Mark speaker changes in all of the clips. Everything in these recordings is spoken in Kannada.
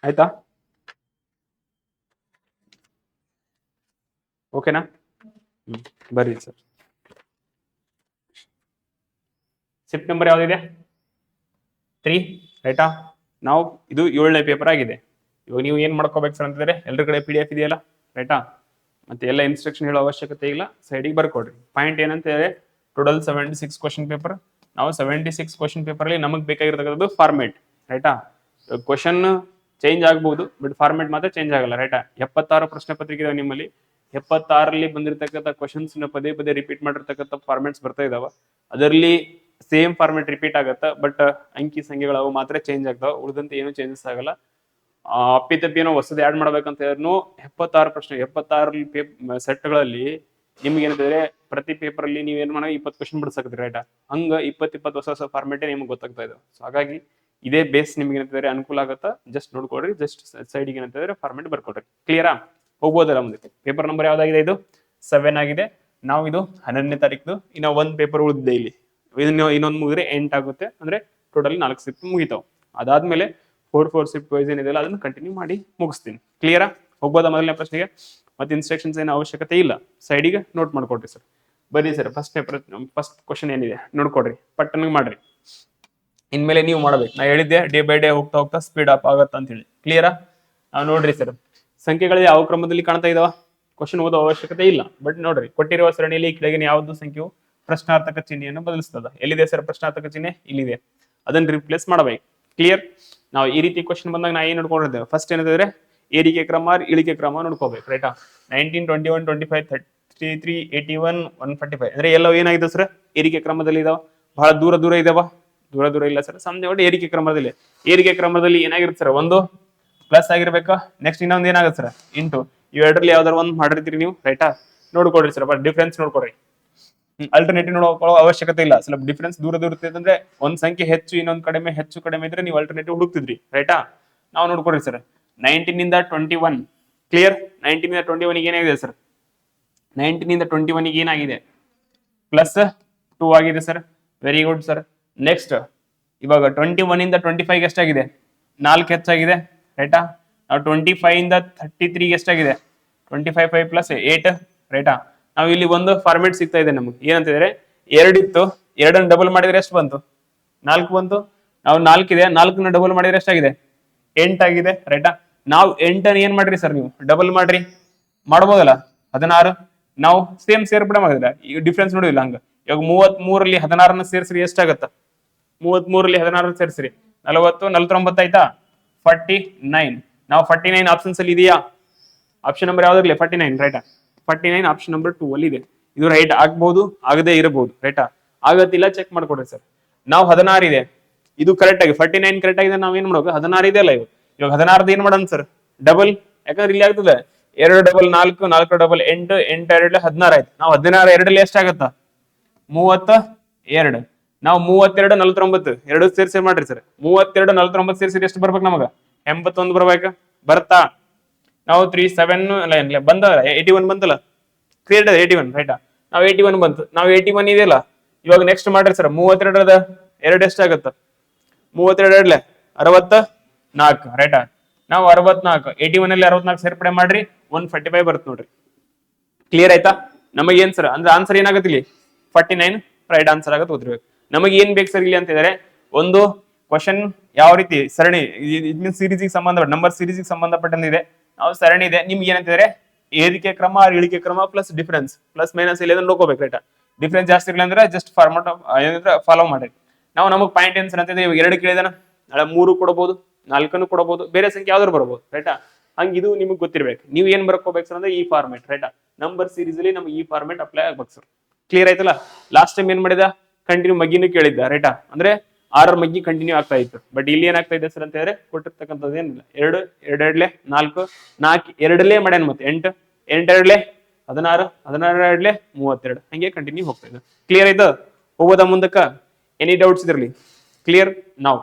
Speaker 1: ಆಯ್ತಾ? ಓಕೆನಾ? ಬರ್ರಿ ಸರ್. Shift number ಯಾವ್ದಿದೆ? 3, ರೈಟಾ? ನಾವು ಇದು 7ನೇ ಪೇಪರ್ ಆಗಿದೆ. ಇವಾಗ ನೀವು ಏನ್ ಮಾಡ್ಕೋಬೇಕು ಸರ್ ಅಂತಂದ್ರೆ ಎಲ್ಲರ ಕಡೆ PDF ಇದೆಯಲ್ಲ, ರೈಟಾ? ಮತ್ತೆ ಎಲ್ಲ ಇನ್ಸ್ಟ್ರಕ್ಷನ್ ಹೇಳೋ ಅವಶ್ಯಕತೆ ಇಲ್ಲ, ಸೈಡಿಗೆ ಬರ್ಕೊಡ್ರಿ. ಪಾಯಿಂಟ್ ಏನಂತ ಹೇಳಿದ್ರೆ ಟೋಟಲ್ 76 ಕ್ವಶನ್ ಪೇಪರ್. ನಾವು 76 ಕ್ವಶನ್ ಪೇಪರ್ ಅಲ್ಲಿ ನಮಗೆ ಬೇಕಾಗಿರ್ತಕ್ಕಂಥದ್ದು ಫಾರ್ಮೇಟ್, ರೈಟಾ? ಕ್ವಶನ್ ಚೇಂಜ್ ಆಗ್ಬಹುದು, ಬಟ್ ಫಾರ್ಮೇಟ್ ಮಾತ್ರ ಚೇಂಜ್ ಆಗಲ್ಲ, ರೈಟಾ? 76 ಪ್ರಶ್ನೆ ಪತ್ರಿಕೆ ಇದಾವೆ ನಿಮ್ಮಲ್ಲಿ. 76ರಲ್ಲಿ ಬಂದಿರತಕ್ಕಂಥ ಕ್ವಶನ್ಸ್ ಪದೇ ಪದೇ ರಿಪೀಟ್ ಮಾಡಿರ್ತಕ್ಕಂಥ ಫಾರ್ಮೇಟ್ಸ್ ಬರ್ತಾ ಇದಾವ. ಅದರಲ್ಲಿ ಸೇಮ್ ಫಾರ್ಮೇಟ್ ರಿಪೀಟ್ ಆಗತ್ತ, ಬಟ್ ಅಂಕಿ ಸಂಖ್ಯೆಗಳು ಅವು ಮಾತ್ರ ಚೇಂಜ್ ಆಗ್ತಾವ, ಉಳಿದಂತೆ ಏನು ಚೇಂಜಸ್ ಆಗಲ್ಲ. ಅಪ್ಪಿತಪ್ಪಿ ಏನೋ ಹೊಸದು ಆಡ್ ಮಾಡ್ಬೇಕಂತ ಹೇಳಿದ್ರು 76 ಪ್ರಶ್ನೆ, 76 ಸೆಟ್ಗಳಲ್ಲಿ ನಿಮ್ಗೆ ಏನಂತಂದ್ರೆ ಪ್ರತಿ ಪೇಪರ್ ಅಲ್ಲಿ ನೀವ್ ಏನ್ ಮಾಡೋ 20 ಕ್ವಶನ್ ಬಿಡ್ಸಕತ್ರಿ, ರೈಟಾ? ಹಂಗ 20 ಹೊಸ ಫಾರ್ಮೇಟೇ ನಿಮ್ಗೆ ಗೊತ್ತಾಗ್ತಾ ಇದೆ. ಸೊ ಹಾಗಾಗಿ ಇದೇ ಬೇಸ್ ನಿಮ್ಗೆ ಏನಂತಂದ್ರೆ ಅನುಕೂಲ ಆಗತ್ತಾ. ಜಸ್ಟ್ ನೋಡ್ಕೊಡ್ರಿ, ಜಸ್ಟ್ ಸೈಡ್ಗೆ ಏನಂತಂದ್ರೆ ಫಾರ್ಮೇಟ್ ಬರ್ಕೊಡ್ರಿ. ಕ್ಲಿಯರಾ? ಹೋಗ್ಬೋದಲ್ಲ ಮುಂದಕ್ಕೆ? ಪೇಪರ್ ನಂಬರ್ ಯಾವ್ದಾಗಿದೆ? ಇದು 7 ಆಗಿದೆ. ನಾವು ಇದು 11ನೇ ತಾರೀಕು, ಇನ್ನ ಒಂದ್ ಪೇಪರ್ ಉಳಿದಿದೆ ಇಲ್ಲಿ. ಇನ್ನೊಂದು ಮುಗಿದ್ರೆ 8 ಆಗುತ್ತೆ, ಅಂದ್ರೆ ಟೋಟಲ್ 4 ಶಿಫ್ಟ್ ಮುಗಿತಾವ್. ಅದಾದ್ಮೇಲೆ 4 ಶಿಫ್ಟ್ ವೈಸ್ ಏನಿದೆಯಲ್ಲ ಅದನ್ನ ಕಂಟಿನ್ಯೂ ಮಾಡಿ ಮುಗಿಸ್ತೀನಿ. ಕ್ಲಿಯರಾ? ಹೋಗ್ಬೋದಾ ಮೊದಲನೇ ಪ್ರಶ್ನೆಗೆ? ಮತ್ತೆ ಇನ್ಸ್ಟ್ರಕ್ಷನ್ಸ್ ಏನು ಅವಶ್ಯಕತೆ ಇಲ್ಲ, ಸೈಡಿಗೆ ನೋಟ್ ಮಾಡ್ಕೊಡ್ರಿ ಸರ್. ಬರೀ sir first paper first question ಏನಿದೆ ನೋಡ್ಕೊಡ್ರಿ, ಪಟ್ಟನಿಗೆ ಮಾಡ್ರಿ. ಇನ್ಮೇಲೆ ನೀವು ಮಾಡ್ಬೇಕು, ನಾ ಹೇಳಿದ್ದೆ ಡೇ ಬೈ ಡೇ ಹೋಗ್ತಾ ಹೋಗ್ತಾ ಸ್ಪೀಡ್ ಅಪ್ ಆಗತ್ತ ಅಂತ ಹೇಳಿ. ಕ್ಲಿಯರಾ? ನೋಡ್ರಿ ಸರ್, ಸಂಖ್ಯೆಗಳು ಯಾವ ಕ್ರಮದಲ್ಲಿ ಕಾಣ್ತಾ ಇದಾವ? ಕ್ವಶನ್ ಓದೋ ಅವಶ್ಯಕತೆ ಇಲ್ಲ, ಬಟ್ ನೋಡ್ರಿ ಕೊಟ್ಟಿರುವ ಸರಣಿಯಲ್ಲಿ ಕೆಳಗಿನ ಯಾವ್ದು ಸಂಖ್ಯೆಯು ಪ್ರಶ್ನಾರ್ಥಕ ಚಿಹ್ನೆಯನ್ನು ಬದಲಿಸ್ತದ? ಎಲ್ಲಿದೆ ಸರ್ ಪ್ರಶ್ನಾರ್ಥಕ ಚಿಹ್ನೆ? ಇಲ್ಲಿದೆ, ಅದನ್ನ ರಿಪ್ಲೇಸ್ ಮಾಡಬೇಕು. ಕ್ಲಿಯರ್? ನಾವು ಈ ರೀತಿ ಕ್ವಶನ್ ಬಂದಾಗ ನಾ ಏನ್ ನೋಡ್ಕೊಂಡಿರ್ತೇವೆ? ಫಸ್ಟ್ ಏನಂತಂದ್ರೆ ಏರಿಕೆ ಕ್ರಮ ಇಳಿಕೆ ಕ್ರಮ ನೋಡ್ಕೋಬೇಕು, ರೈಟಾ? 19, 21, 25, 33, 81, 145 ಅಂದ್ರೆ ಎಲ್ಲವೂ ಏನಾಗಿದೆ ಸರ್? ಏರಿಕೆ ಕ್ರಮದಲ್ಲಿ ಇದಾವ. ಬಹಳ ದೂರ ದೂರ ಇದಾವ? ದೂರ ದೂರ ಇಲ್ಲ ಸರ್, ಸಾಮಾನ್ಯ ಒಟ್ಟು ಏರಿಕೆ ಕ್ರಮದಲ್ಲಿ. ಏರಿಕೆ ಕ್ರಮದಲ್ಲಿ ಏನಾಗಿರುತ್ತೆ ಸರ್? ಒಂದು ಪ್ಲಸ್ ಆಗಿರ್ಬೇಕಾ, ನೆಕ್ಸ್ಟ್ ಇನ್ನೊಂದು ಏನಾಗುತ್ತೆ ಸರ್? ಇಂಟು. ಇವೆರಡರಲ್ಲಿ ಯಾವ್ದಾರು ಒಂದು ಮಾಡಿರ್ತೀರಿ ನೀವು, ರೈಟಾ? ನೋಡ್ಕೊಡ್ರಿ ಸರ್, ಬಟ್ ಡಿಫ್ರೆನ್ಸ್ ನೋಡ್ಕೊಡ್ರಿ. ಅಲ್ಟರ್ನೇಟಿವ್ ನೋಡ್ಕೊಳ್ಳೋ ಅವಶ್ಯಕತೆ ಇಲ್ಲ. ಸ್ವಲ್ಪ ಡಿಫ್ರೆನ್ಸ್ ದೂರ ದೂರ ಇರ್ತದೆ, ಒಂದ್ ಸಂಖ್ಯೆ ಹೆಚ್ಚು ಇನ್ನೊಂದ್ ಕಡಿಮೆ, ಹೆಚ್ಚು ಕಡಿಮೆ ಇದ್ರೆ ನೀವು ಅಲ್ಟರ್ನೇಟಿವ್ ಹುಡುಕ್ತಿದ್ರಿ, ರೈಟಾ? ನಾವು ನೋಡ್ಕೊಡ್ರಿ ಸರ್, 19 ಇಂದ 21. ಕ್ಲಿಯರ್? 19 ಇಂದ 21 ಏನಾಗಿದೆ ಸರ್? 19 ಇಂದ 21 ಏನಾಗಿದೆ? ಪ್ಲಸ್ 2 ಆಗಿದೆ sir. Very good sir. Next ಇವಾಗ 21 ಇಂದ 25 ಎಷ್ಟಾಗಿದೆ? 4 ಹೆಚ್ಚಾಗಿದೆ, ರೈಟಾ? ನಾವು 25 ಇಂದ 33 ಎಷ್ಟಾಗಿದೆ? 25 5 ಪ್ಲಸ್ 8, ರೈಟಾ? ನಾವು ಇಲ್ಲಿ ಒಂದು ಫಾರ್ಮೇಟ್ ಸಿಗ್ತಾ ಇದೆ ನಮಗೆ. ಏನಂತಿದ್ರೆ 2 ಇತ್ತು, 2 ಡಬಲ್ ಮಾಡಿದ್ರೆ ಎಷ್ಟು ಬಂತು? 4 ಬಂತು. ನಾವು 4 ಇದೆ, 4ನ ಡಬಲ್ ಮಾಡಿದ್ರೆ ಎಷ್ಟಾಗಿದೆ? 8 ಆಗಿದೆ, ರೈಟಾ? ನಾವು 8 ಏನ್ ಮಾಡ್ರಿ ಸರ್? ನೀವು ಡಬಲ್ ಮಾಡ್ರಿ, ಮಾಡ್ಬೋದಲ್ಲ? 16. ನಾವು ಸೇಮ್ ಸೇರ್ಪಡೆ ಮಾಡಿದ್ರೆ ಈಗ ಡಿಫ್ರೆನ್ಸ್ ನೋಡಿಲ್ಲ ಹಂಗ. ಇವಾಗ 33ರಲ್ಲಿ 16ನ ಸೇರಿಸ್ರಿ ಎಷ್ಟಾಗತ್ತ? 33ರಲ್ಲಿ 16 ಸೇರಿಸ್ರಿ 40, 49 ಆಯ್ತಾ? 49. ನಾವು 49 ಆಪ್ಷನ್ಸ್ ಅಲ್ಲಿ ಇದೆಯಾ? Option number ಯಾವ್ದಿರ್ಲಿ? 49, ರೈಟಾ? 49 ಆಪ್ಷನ್ ನಂಬರ್ 2 ಅಲ್ಲಿ ಇದೆ. ಇದು ರೈಟ್ ಆಗ್ಬಹುದು, ಆಗದೆ ಇರಬಹುದು, ರೈಟಾ? ಆಗತ್ತಿಲ್ಲ, ಚೆಕ್ ಮಾಡ್ಕೊಡ್ರಿ ಸರ್. ನಾವು 16 ಇದೆ, ಇದು ಕರೆಕ್ಟ್ ಆಗಿ 49 ಕರೆಕ್ಟ್ ಆಗಿದೆ. ನಾವ್ ಏನ್ ಮಾಡ್ಬೇಕು? 16 ಇದೆ ಅಲ್ಲ ಇವಾಗ 16 ಏನ್ ಮಾಡೋಣ ಸರ್? ಡಬಲ್. ಯಾಕಂದ್ರೆ ಇಲ್ಲಿ ಆಗ್ತದೆ 2 ಡಬಲ್ 4, 4 ಡಬಲ್ 8, 8 2 16 ಆಯ್ತು. ನಾವು 16 2 ಎಷ್ಟಾಗತ್ತ? 32. ನಾವು 32 49 ಎರಡು ಸೇರಿಸಿ ಮಾಡ್ರಿ ಸರ್. 32 49 ಸೇರಿಸಿ ಎಷ್ಟು ಬರ್ಬೇಕು ನಮಗ? 81 ಬರ್ಬೇಕ. ಬರ್ತಾ? ನಾವು 37 ಅಲ್ಲ ಬಂದ 81 ಬಂತಲ್ಲ, ಕ್ಲಿಯರ್ 81, ರೈಟಾ? ನಾವು 81 ಬಂತು. ನಾವು 81 ಇದೆಯಲ್ಲ, ಇವಾಗ ನೆಕ್ಸ್ಟ್ ಮಾಡ್ರಿ ಸರ್. 32 2 ಎಷ್ಟಾಗತ್ತ? 32 64, ರೈಟಾ? ನಾವು 64, 81 ಅಲ್ಲಿ 64 ಸೇರ್ಪಡೆ ಮಾಡ್ರಿ, 145 ಬರುತ್ತೆ ನೋಡ್ರಿ. ಕ್ಲಿಯರ್ ಆಯ್ತಾ? ನಮಗೆ ಏನ್ ಸರ್ ಅಂದ್ರೆ ಆನ್ಸರ್ ಏನಾಗುತ್ತೆ ಇಲ್ಲಿ? 49 ರೈಟ್ ಆನ್ಸರ್ ಆಗತ್ತೆ, ಓದಿರ್ಬೇಕು. ನಮಗೆ ಏನ್ ಬೇಕು ಸರ್ ಇಲ್ಲಿ ಅಂತ ಹೇಳಿದ್ರೆ, ಒಂದು ಕ್ವಶನ್ ಯಾವ ರೀತಿ ಸರಣಿ ಸೀರೀಸ್ ಸಂಬಂಧ ನಂಬರ್ ಸೀರೀಸ್ ಸಂಬಂಧಪಟ್ಟಂದಿದೆ. ನಾವು ಸರಣಿ ಇದೆ, ನಿಮ್ಗೆ ಏನಂತಿದ್ರೆ ಏರಿಕೆ ಕ್ರಮ ಇಳಿಕೆ ಕ್ರಮ ಪ್ಲಸ್ ಡಿಫರೆನ್ಸ್ ಪ್ಲಸ್ ಮೈನಸ್ ಇಲ್ಲ ನೋಡ್ಕೋಬೇಕು, ರೈಟಾ? ಡಿಫರೆನ್ಸ್ ಜಾಸ್ತಿ ಇಲ್ಲ ಅಂದ್ರೆ ಜಸ್ಟ್ ಫಾರ್ಮಟ್ ಏನಂದ್ರೆ ಫಾಲೋ ಮಾಡ್ರಿ. ನಮಗೆ ಪಾಯಿಂಟ್ ಏನ್ ಸರ್ ಅಂತಂದ್ರೆ, ಇವಾಗ 2 ಕೇಳಿದಾನ, ನಾಳೆ 3 ಕೊಡಬಹುದು, 4 ಕೊಡಬಹುದು, ಬೇರೆ ಸಂಖ್ಯೆ ಯಾವ್ದಾದ್ರು ಬರಬಹುದು, ರೈಟಾ? ಹಂಗ ಇದು ನಿಮ್ಗೆ ಗೊತ್ತಿರ್ಬೇಕು. ನೀವು ಏನ್ ಬರ್ಕೋಬೇಕು ಸರ್ ಅಂದ್ರೆ ಈ ಫಾರ್ಮೆಟ್, ರೈಟಾ? ನಂಬರ್ ಸೀರೀಸ್ ಅಲ್ಲಿ ನಮ್ಗೆ ಈ ಫಾರ್ಮೆಟ್ ಅಪ್ಲೈ ಆಗ್ಬೇಕು ಸರ್. ಕ್ಲಿಯರ್ ಆಯ್ತಲ್ಲ? ಲಾಸ್ಟ್ ಟೈಮ್ ಏನ್ ಮಾಡಿದ? ಕಂಟಿನ್ಯೂ ಮಗ್ಗಿನೂ ಕೇಳಿದ್ದ, ರೈಟಾ? ಅಂದ್ರೆ 6 ಮಗ್ಗಿ ಕಂಟಿನ್ಯೂ ಆಗ್ತಾ ಇತ್ತು. ಬಟ್ ಇಲ್ಲಿ ಏನಾಗ್ತಾ ಇದೆ ಸರ್ ಅಂತ ಹೇಳಿದ್ರೆ ಕೊಟ್ಟಿರ್ತಕ್ಕಂಥದ್ದು ಏನಿಲ್ಲ. 2 2 4 4 2 ಮಾಡ್ಯಾನ, ಮತ್ತೆ 8 8 2 16 16 2 32 ಹಂಗೆ ಕಂಟಿನ್ಯೂ ಹೋಗ್ತಾ ಇದೆ. ಕ್ಲಿಯರ್ ಆಯ್ತು? ಹೋಗೋದ ಮುಂದಕ್ಕ? ಎನಿ ಡೌಟ್ಸ್ ಇದ್ರಲ್ಲಿ? ಕ್ಲಿಯರ್? ನಾವು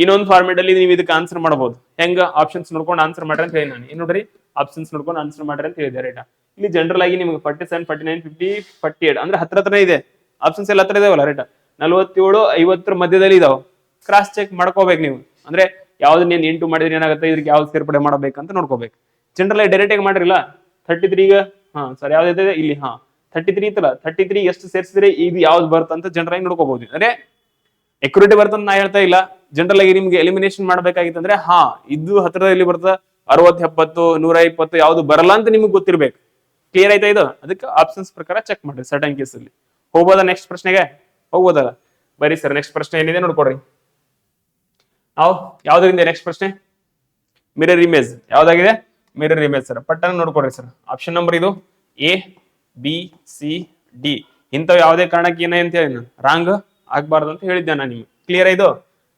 Speaker 1: ಇನ್ನೊಂದು ಫಾರ್ಮೆಟ್ ಅಲ್ಲಿ ನೀವು ಇದಕ್ಕೆ ಆನ್ಸರ್ ಮಾಡಬಹುದು. ಹೆಂಗ? ಆಪ್ಷನ್ಸ್ ನೋಡ್ಕೊಂಡು ಆನ್ಸರ್ ಮಾಡ್ರಿ ಅಂತ ಹೇಳಿ ನಾನು. ಏನ್ ನೋಡ್ರಿ, ಆಪ್ಷನ್ಸ್ ನೋಡ್ಕೊಂಡು ಆನ್ಸರ್ ಮಾಡ್ರಿ ಅಂತ ಹೇಳಿದೆ, ರೈಟಾ? ಇಲ್ಲಿ ಜನರಲ್ ಆಗಿ ನಿಮ್ಗೆ 47 49 50 48 ಅಂದ್ರೆ ಹತ್ರ ಇದೆ. ಆಪ್ಷನ್ಸ್ ಎಲ್ಲ ಹತ್ರ ಇದಾವಲ್ಲ, ರೈಟಾ? 47 50 ಮಧ್ಯದಲ್ಲಿ ಇದಾವ. ಕ್ರಾಸ್ ಚೆಕ್ ಮಾಡ್ಕೋಬೇಕು ನೀವು. ಅಂದ್ರೆ ಯಾವ್ದನ್ನ ಇಂಟು ಮಾಡಿದ್ರೆ ಏನಾಗುತ್ತೆ, ಇದಕ್ಕೆ ಯಾವ್ದು ಸೇರ್ಪಡೆ ಮಾಡಬೇಕಂತ ನೋಡ್ಕೋಬೇಕು. ಜನರಲ್ ಡೈರೆಕ್ಟ್ ಆಗಿ ಮಾಡ್ರಿಲ್ಲ 33 ಹಾ ಸರ್ ಯಾವ್ದಿದೆ ಇಲ್ಲಿ 33 ಇತ್ತಲ್ಲ, 33 ಎಷ್ಟು ಸೇರಿಸಿದ್ರೆ ಇದು ಯಾವ್ದು ಬರ್ತಂತ ಜನರಲ್ ಆಗಿ ನೋಡ್ಕೋಬಹುದು. ಅಂದ್ರೆ ಎಕ್ಯುರೇಟ್ ಬರ್ತಂತ ನಾ ಹೇಳ್ತಾ ಇಲ್ಲ, ಜನರಲ್ ಆಗಿ ನಿಮ್ಗೆ ಎಲಿಮಿನೇಷನ್ ಮಾಡ್ಬೇಕಾಗಿತ್ತಂದ್ರೆ ಇದು ಹತ್ರದಲ್ಲಿ ಬರ್ತದ 60 70 120 ಯಾವ್ದು ಬರಲ್ಲ ಅಂತ ನಿಮ್ಗೆ ಗೊತ್ತಿರ್ಬೇಕು. ಕ್ಲಿಯರ್ ಆಯ್ತಾ ಇದು? ಅದಕ್ಕೆ ಆಪ್ಷನ್ಸ್ ಪ್ರಕಾರ ಚೆಕ್ ಮಾಡ್ರಿ ಸರ್ಟನ್ ಕೇಸ್ ಅಲ್ಲಿ. ಹೋಗ್ಬೋದಾ ನೆಕ್ಸ್ಟ್ ಪ್ರಶ್ನೆಗೆ? ಹೋಗ್ಬೋದಲ್ಲ? ಬರೀ ಸರ್ ನೆಕ್ಸ್ಟ್ ಪ್ರಶ್ನೆ ಏನಿದೆ ನೋಡ್ಕೊಡ್ರಿ. ನಾವು ಯಾವ್ದ್ರಿಂದ ನೆಕ್ಸ್ಟ್ ಪ್ರಶ್ನೆ? ಮಿರರ್ ಇಮೇಜ್ ಯಾವ್ದಾಗಿದೆ? Mirror image sir. ಪಟ್ಟಣ ನೋಡ್ಕೊಡ್ರಿ ಸರ್. ಆಪ್ಷನ್ ನಂಬರ್ ಇದು A B C D. ಇಂಥವ್ ಯಾವುದೇ ಕಾರಣಕ್ಕೆ ಏನೇ ಅಂತ ಹೇಳಿ ರಾಂಗ್ ಆಗ್ಬಾರ್ದು ಅಂತ ಹೇಳಿದ್ದೆ ನಾನು ನಿಮ್ಗೆ. ಕ್ಲಿಯರ್ ಇದು?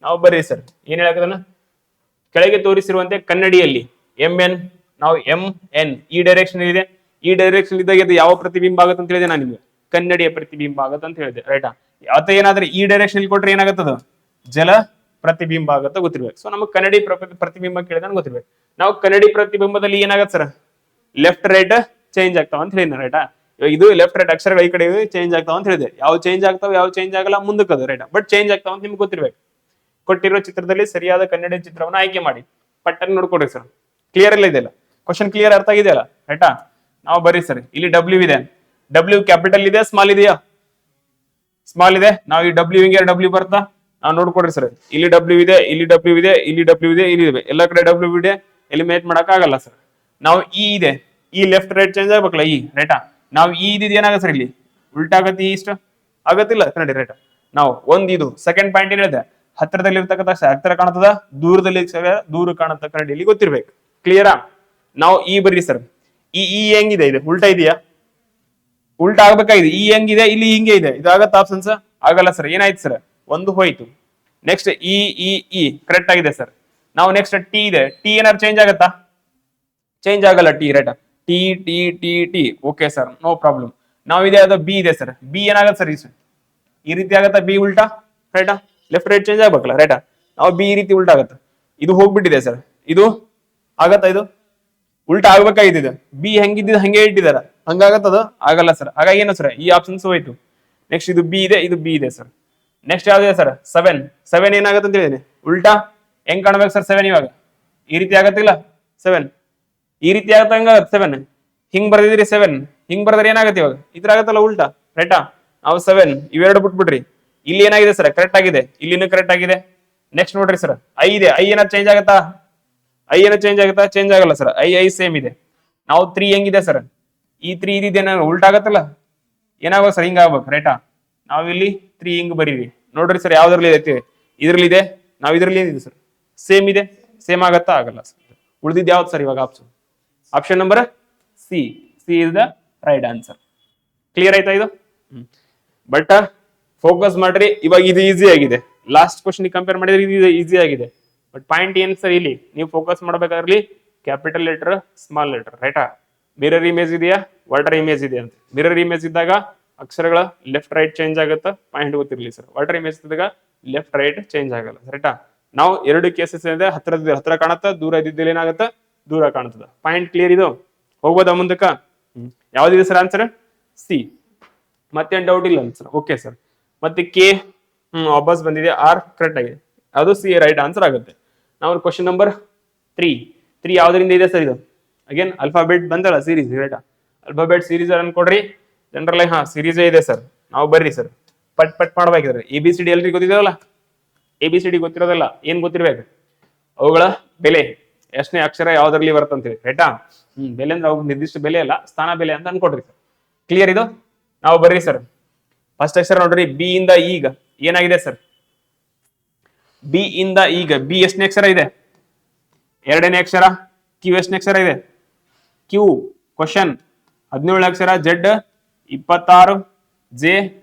Speaker 1: ನಾವು ಬರ್ರಿ ಸರ್ ಏನ್ ಹೇಳಕದನ್ನ, ಕೆಳಗೆ ತೋರಿಸಿರುವಂತೆ ಕನ್ನಡಿಯಲ್ಲಿ MN ನಾವು MN ಈ ಡೈರೆಕ್ಷನ್ ಇದೆ, ಈ ಡೈರೆಕ್ಷನ್ ಇದ್ದಾಗ ಇದು ಯಾವ ಪ್ರತಿಬಿಂಬ ಆಗುತ್ತೆ ಅಂತ ಹೇಳಿದೆ ನಾನು ನಿಮ್ಗೆ, ಕನ್ನಡಿಯ ಪ್ರತಿಬಿಂಬ ಆಗುತ್ತೆ ಅಂತ ಹೇಳಿದೆ. ರೈಟಾ? ಯಾವತ್ತ ಏನಾದ್ರೆ ಈ ಡೈರೆಕ್ಷನ್ ಕೊಟ್ರೆ ಏನಾಗತ್ತದ, ಜಲ ಪ್ರತಿಬಿಂಬ ಆಗುತ್ತೆ ಗೊತ್ತಿರ್ಬೇಕು. ಸೊ ನಮಗೆ ಕನ್ನಡಿ ಪ್ರತಿಬಿಂಬ ಕೇಳಿದ ಗೊತ್ತಿರ್ಬೇಕು. ನಾವು ಕನ್ನಡಿ ಪ್ರತಿಬಿಂಬದಲ್ಲಿ ಏನಾಗತ್ತೆ ಸರ್, ಲೆಫ್ಟ್ ರೈಟ್ ಚೇಂಜ್ ಆಗ್ತಾವ ಅಂತ ಹೇಳಿನ. ರೈಟಾ? ಇದು ಲೆಫ್ಟ್ ರೈಟ್ ಅಕ್ಷರಗಳು ಈ ಕಡೆ ಚೇಂಜ್ ಆಗ್ತಾವ ಅಂತ ಹೇಳಿದೆ. ಯಾವ ಚೇಂಜ್ ಆಗ್ತಾವ ಯಾವ ಚೇಂಜ್ ಆಗಲ್ಲ ಮುಂದಕ್ಕದ. ರೈಟಾ? ಬಟ್ ಚೇಂಜ್ ಆಗ್ತಾವ ಅಂತ ನಿಮ್ಗೆ ಗೊತ್ತಿರ್ಬೇಕು. ಕೊಟ್ಟಿರೋ ಚಿತ್ರದಲ್ಲಿ ಸರಿಯಾದ ಕನ್ನಡಿ ಚಿತ್ರವನ್ನು ಆಯ್ಕೆ ಮಾಡಿ. ಪಟ್ಟನ್ ನೋಡ್ಕೊಡ್ರಿ ಸರ್. ಕ್ಲಿಯರ್ ಇಲ್ಲ ಇದೆಯಲ್ಲ? ಕ್ವಶನ್ ಕ್ಲಿಯರ್ ಅರ್ಥ ಆಗಿದೆಯಲ್ಲ? ರೈಟಾ? ನಾವು ಬರ್ರಿ ಸರ್. ಇಲ್ಲಿ ಡಬ್ಲ್ಯೂ ಇದೆ, ಡಬ್ಲ್ಯೂ ಕ್ಯಾಪಿಟಲ್ ಇದೆ ಸ್ಮಾಲ್ ಇದೆಯಾ? ಸ್ಮಾಲ್ ಇದೆ. ನಾವು ಈ ಡಬ್ಲ್ಯೂ ಹಿಂಗೆ ಡಬ್ಲ್ಯೂ ಬರ್ತಾ ನಾವು ನೋಡ್ಕೊಡ್ರಿ ಸರ್. ಇಲ್ಲಿ ಡಬ್ಲ್ಯೂ ಇದೆ, ಇಲ್ಲಿ ಡಬ್ಲ್ಯೂ ಇದೆ, ಇಲ್ಲಿ ಡಬ್ಲ್ಯೂ ಇದೆ, ಇಲ್ಲಿ ಇದೆ, ಎಲ್ಲ ಕಡೆ ಡಬ್ಲ್ಯೂ ಇದೆ. ಎಲಿಮಿನೇಟ್ ಮಾಡಕ್ ಆಗಲ್ಲ ಸರ್. ನಾವು ಇ ಇದೆ, ಈ ಲೆಫ್ಟ್ ರೈಟ್ ಚೇಂಜ್ ಆಗ್ಬೇಕಲ್ಲ ಈ. ರೈಟಾ? ನಾವು ಈ ಇದ್ ಏನಾಗ ಸರ್ ಇಲ್ಲಿ ಉಲ್ಟಾ ಆಗತ್ತೆ, ಇಷ್ಟ ಆಗತ್ತಿಲ್ಲ ಕನ್ನಡಿ. ರೈಟ್? ನಾವು ಇದು ಸೆಕೆಂಡ್ ಪಾಯಿಂಟ್ ಏನ್ ಹೇಳಿದೆ, ಹತ್ತಿರದಲ್ಲಿ ಇರ್ತಕ್ಕಂಥ ಹತ್ತಿರ ಕಾಣುತ್ತದ, ದೂರದಲ್ಲಿ ದೂರ ಕಾಣುತ್ತ ಕನ್ನಡಿಯಲ್ಲಿ ಗೊತ್ತಿರ್ಬೇಕು. ಕ್ಲಿಯರಾ? ನಾವು ಈ ಬರ್ರಿ ಸರ್. ಈ ಹೆಂಗಿದೆ, ಇದೆ ಉಲ್ಟಾ ಇದೆಯಾ? ಉಲ್ಟಾ ಆಗ್ಬೇಕಾಗಿದೆ. ಈ ಹೆಂಗಿದೆ, ಇಲ್ಲಿ ಹಿಂಗೆ ಇದೆ. ಇದು ಆಗತ್ತ ಆಪ್ಷನ್ಸ್? ಆಗಲ್ಲ ಸರ್. ಏನಾಯ್ತು ಸರ್, ಒಂದು ಹೋಯ್ತು. ನೆಕ್ಸ್ಟ್ ಇ ಕರೆಕ್ಟ್ ಆಗಿದೆ ಸರ್. ನಾವು ನೆಕ್ಸ್ಟ್ ಟಿ ಇದೆ, ಟಿ ಏನಾದ್ರು ಚೇಂಜ್ ಆಗತ್ತಾ? ಚೇಂಜ್ ಆಗಲ್ಲ T. Right? T T T T okay sir, no problem. ನಾವು ಇದೆ ಅದು ಬಿ ಇದೆ ಸರ್. ಬಿ ಏನಾಗತ್ತೆ ಸರ್, ಈ ರೀತಿ ಆಗತ್ತಾ ಬಿ ಉಲ್ಟಾ? ರೈಟಾ? ಲೆಫ್ಟ್ ರೈಟ್ ಚೇಂಜ್ ಆಗ್ಬೇಕಲ್ಲ. ರೈಟಾ? ನಾವು ಬಿ ಈ ರೀತಿ ಉಲ್ಟಾ ಆಗತ್ತೆ. ಇದು ಹೋಗ್ಬಿಟ್ಟಿದೆ ಸರ್. ಇದು ಆಗತ್ತಾ? ಇದು ಉಲ್ಟಾ ಆಗ್ಬೇಕಾಗಿದೆ. ಬಿ ಹೆಂಗಿದ್ದ ಹಂಗೆ ಇಟ್ಟಿದಾರ, ಹಂಗಾಗತ್ತದ? ಆಗಲ್ಲ ಸರ್. ಹಾಗಾಗಿ ಏನು ಸರ್, ಈ ಆಪ್ಷನ್ಸ್ ಹೋಯ್ತು. ನೆಕ್ಸ್ಟ್ ಇದು ಬಿ ಇದೆ, ಇದು ಬಿ ಇದೆ ಸರ್. ನೆಕ್ಸ್ಟ್ ಯಾವ್ದಿದೆ ಸರ್, 7 ಏನಾಗತ್ತೆ ಅಂತ ಹೇಳಿದೀನಿ. ಉಲ್ಟಾ ಹೆಂಗ್ ಕಾಣ್ಬೇಕು ಸರ್ 7? ಇವಾಗ ಈ ರೀತಿ ಆಗತ್ತಿಲ್ಲ 7? ಈ ರೀತಿ ಆಗತ್ತ, ಹಂಗಾಗತ್ತೆ 7. ಹಿಂಗ್ ಬರ್ದಿದ್ರಿ 7, ಹಿಂಗ್ ಬರ್ದ್ರೆ ಏನಾಗತ್ತೆ ಇವಾಗ? ಇದ್ರ ಆಗತ್ತಲ್ಲ ಉಲ್ಟಾ. ರೈಟಾ? ನಾವು 7 ಇವೆರಡು ಬಿಟ್ಬಿಡ್ರಿ. ಇಲ್ಲಿ ಏನಾಗಿದೆ ಸರ್, ಕರೆಕ್ಟ್ ಆಗಿದೆ. ಇಲ್ಲಿನೂ ಕರೆಕ್ಟ್ ಆಗಿದೆ. ನೆಕ್ಸ್ಟ್ ನೋಡ್ರಿ ಸರ್, ಐ ಇದೆ. ಐ ಏನಾದ್ರು ಚೇಂಜ್ ಆಗತ್ತಾ? ಐ ಏನೋ ಚೇಂಜ್ ಆಗುತ್ತಾ? ಚೇಂಜ್ ಆಗಲ್ಲ ಸರ್. ಐ ಸೇಮ್ ಇದೆ. ನಾವು 3 ಹೆಂಗಿದೆ ಸರ್, ಈ 3 ಇದೇನ ಉಲ್ಟಾ ಆಗತ್ತಲ್ಲ, ಏನಾಗೋ ಸರ್ ಹಿಂಗ ಆಗ್ಬೇಕು. ರೈಟಾ? ನಾವ್ ಇಲ್ಲಿ 3 ಹಿಂಗ್ ಬರೀವಿ. ನೋಡ್ರಿ ಸರ್, ಯಾವ್ದ್ರಲ್ಲಿ ಇದೆ? ಇದ್ರಲ್ಲಿ ಇದೆ. ನಾವ್ ಇದ್ರಲ್ಲಿ ಏನಿದೆ ಸರ್, ಸೇಮ್ ಇದೆ. ಸೇಮ್ ಆಗತ್ತಾ? ಆಗಲ್ಲ ಸರ್. ಉಳಿದಿದ್ ಯಾವ್ದು ಸರ್ ಇವಾಗ option? Option number C. C is the right answer. Clear ಆಯ್ತಾ ಇದು? ಬಟ್ ಫೋಕಸ್ ಮಾಡ್ರಿ. ಇವಾಗ ಇದು ಈಸಿ ಆಗಿದೆ. ಲಾಸ್ಟ್ ಕ್ವಶನ್ ಕಂಪೇರ್ ಮಾಡಿದ್ರೆ ಇದು ಈಸಿ ಆಗಿದೆ. ಬಟ್ ಪಾಯಿಂಟ್ ಏನ್ ಸರ್, ಇಲ್ಲಿ ನೀವು ಫೋಕಸ್ ಮಾಡ್ಬೇಕಾದ್ರಲ್ಲಿ ಕ್ಯಾಪಿಟಲ್ ಲೆಟರ್ ಸ್ಮಾಲ್ ಲೆಟರ್. ರೈಟಾ? ಮಿರರ್ ಇಮೇಜ್ ಇದೆಯಾ, ವಾಟರ್ ಇಮೇಜ್ ಇದೆ ಅಂತ. ಮಿರರ್ ಇಮೇಜ್ ಇದ್ದಾಗ ಅಕ್ಷರಗಳ ಲೆಫ್ಟ್ ರೈಟ್ ಚೇಂಜ್ ಆಗುತ್ತಾ, ಪಾಯಿಂಟ್ ಗೊತ್ತಿರಲಿ ಸರ್. ವಾಟರ್ ಇಮೇಜ್ ಇದ್ದಾಗ ಲೆಫ್ಟ್ ರೈಟ್ ಚೇಂಜ್ ಆಗಲ್ಲ. ರೈಟಾ? ನಾವು ಎರಡು ಕೇಸಸ್ ಇದೆ, ಹತ್ರ ಕಾಣುತ್ತಾ, ದೂರ ಇದ್ದಿದ್ದಲ್ಲಿ ಏನಾಗುತ್ತಾ, ದೂರ ಕಾಣುತ್ತದ. ಪಾಯಿಂಟ್ ಕ್ಲಿಯರ್ ಇದು? ಹೋಗ್ಬೋದಾ ಮುಂದಕ್ಕ? ಯಾವ್ದಿದೆ ಸರ್ ಆನ್ಸರ್? ಸಿ. ಮತ್ತೇನ್ ಡೌಟ್ ಇಲ್ಲ ಸರ್? Okay sir. ಮತ್ತೆ ಕೆ ವಾಪಸ್ ಬಂದಿದೆ. ಆರ್ ಕರೆಕ್ಟ್ ಆಗಿದೆ. ಅದು ಸಿ ರೈಟ್ ಆನ್ಸರ್ ಆಗುತ್ತೆ. ನಾವು ಕ್ವಶನ್ ನಂಬರ್ 3 ಯಾವ್ದರಿಂದ ಇದೆ ಸರ್ ಇದು? ಅಗೇನ್ ಅಲ್ಫಾಬೆಟ್ ಬಂದಲ್ಲ ಸೀರೀಸ್. ರೈಟಾ? ಅಲ್ಫಾಬೆಟ್ ಸೀರೀಸ್ ಅನ್ಕೊಡ್ರಿ. ಜನರಲ್ ಸೀರೀಸ್ ಇದೆ ಸರ್. ನಾವು ಬರ್ರಿ ಸರ್, ಪಟ್ ಮಾಡ್ಬೇಕಿದ್ರೆ ABCD ಎಲ್ರಿಗೂ ಗೊತ್ತಿದಾವಲ್ಲ? ABCD ಗೊತ್ತಿರೋದಲ್ಲ, ಏನ್ ಗೊತ್ತಿರ್ಬೇಕು? ಅವುಗಳ ಬೆಲೆ, ಎಷ್ಟನೇ ಅಕ್ಷರ ಯಾವ್ದ್ರಲ್ಲಿ ಬರ್ತಂತೀವಿ. ರೈಟಾ? ಬೆಲೆ ಅಂದ್ರೆ ಅವು ನಿರ್ದಿಷ್ಟ ಬೆಲೆ ಅಲ್ಲ, ಸ್ಥಾನ ಬೆಲೆ ಅಂತ ಅನ್ಕೊಡ್ರಿ ಸರ್. ಕ್ಲಿಯರ್ ಇದು? ನಾವು ಬರ್ರಿ ಸರ್. ಫಸ್ಟ್ ಅಕ್ಷರ ನೋಡ್ರಿ, ಬಿ ಇಂದ ಈಗ ಏನಾಗಿದೆ ಸರ್? ಬಿ ಇಂದ ಈಗ ಬಿ ಎಷ್ಟನೇ ಅಕ್ಷರ ಇದೆ? ಎರಡನೇ ಅಕ್ಷರ. ಕ್ಯೂ ಎಷ್ಟನೇ ಅಕ್ಷರ ಇದೆ? ಕ್ಯೂ ಕ್ವಶನ್ 17 ಅಕ್ಷರ. Z 26, J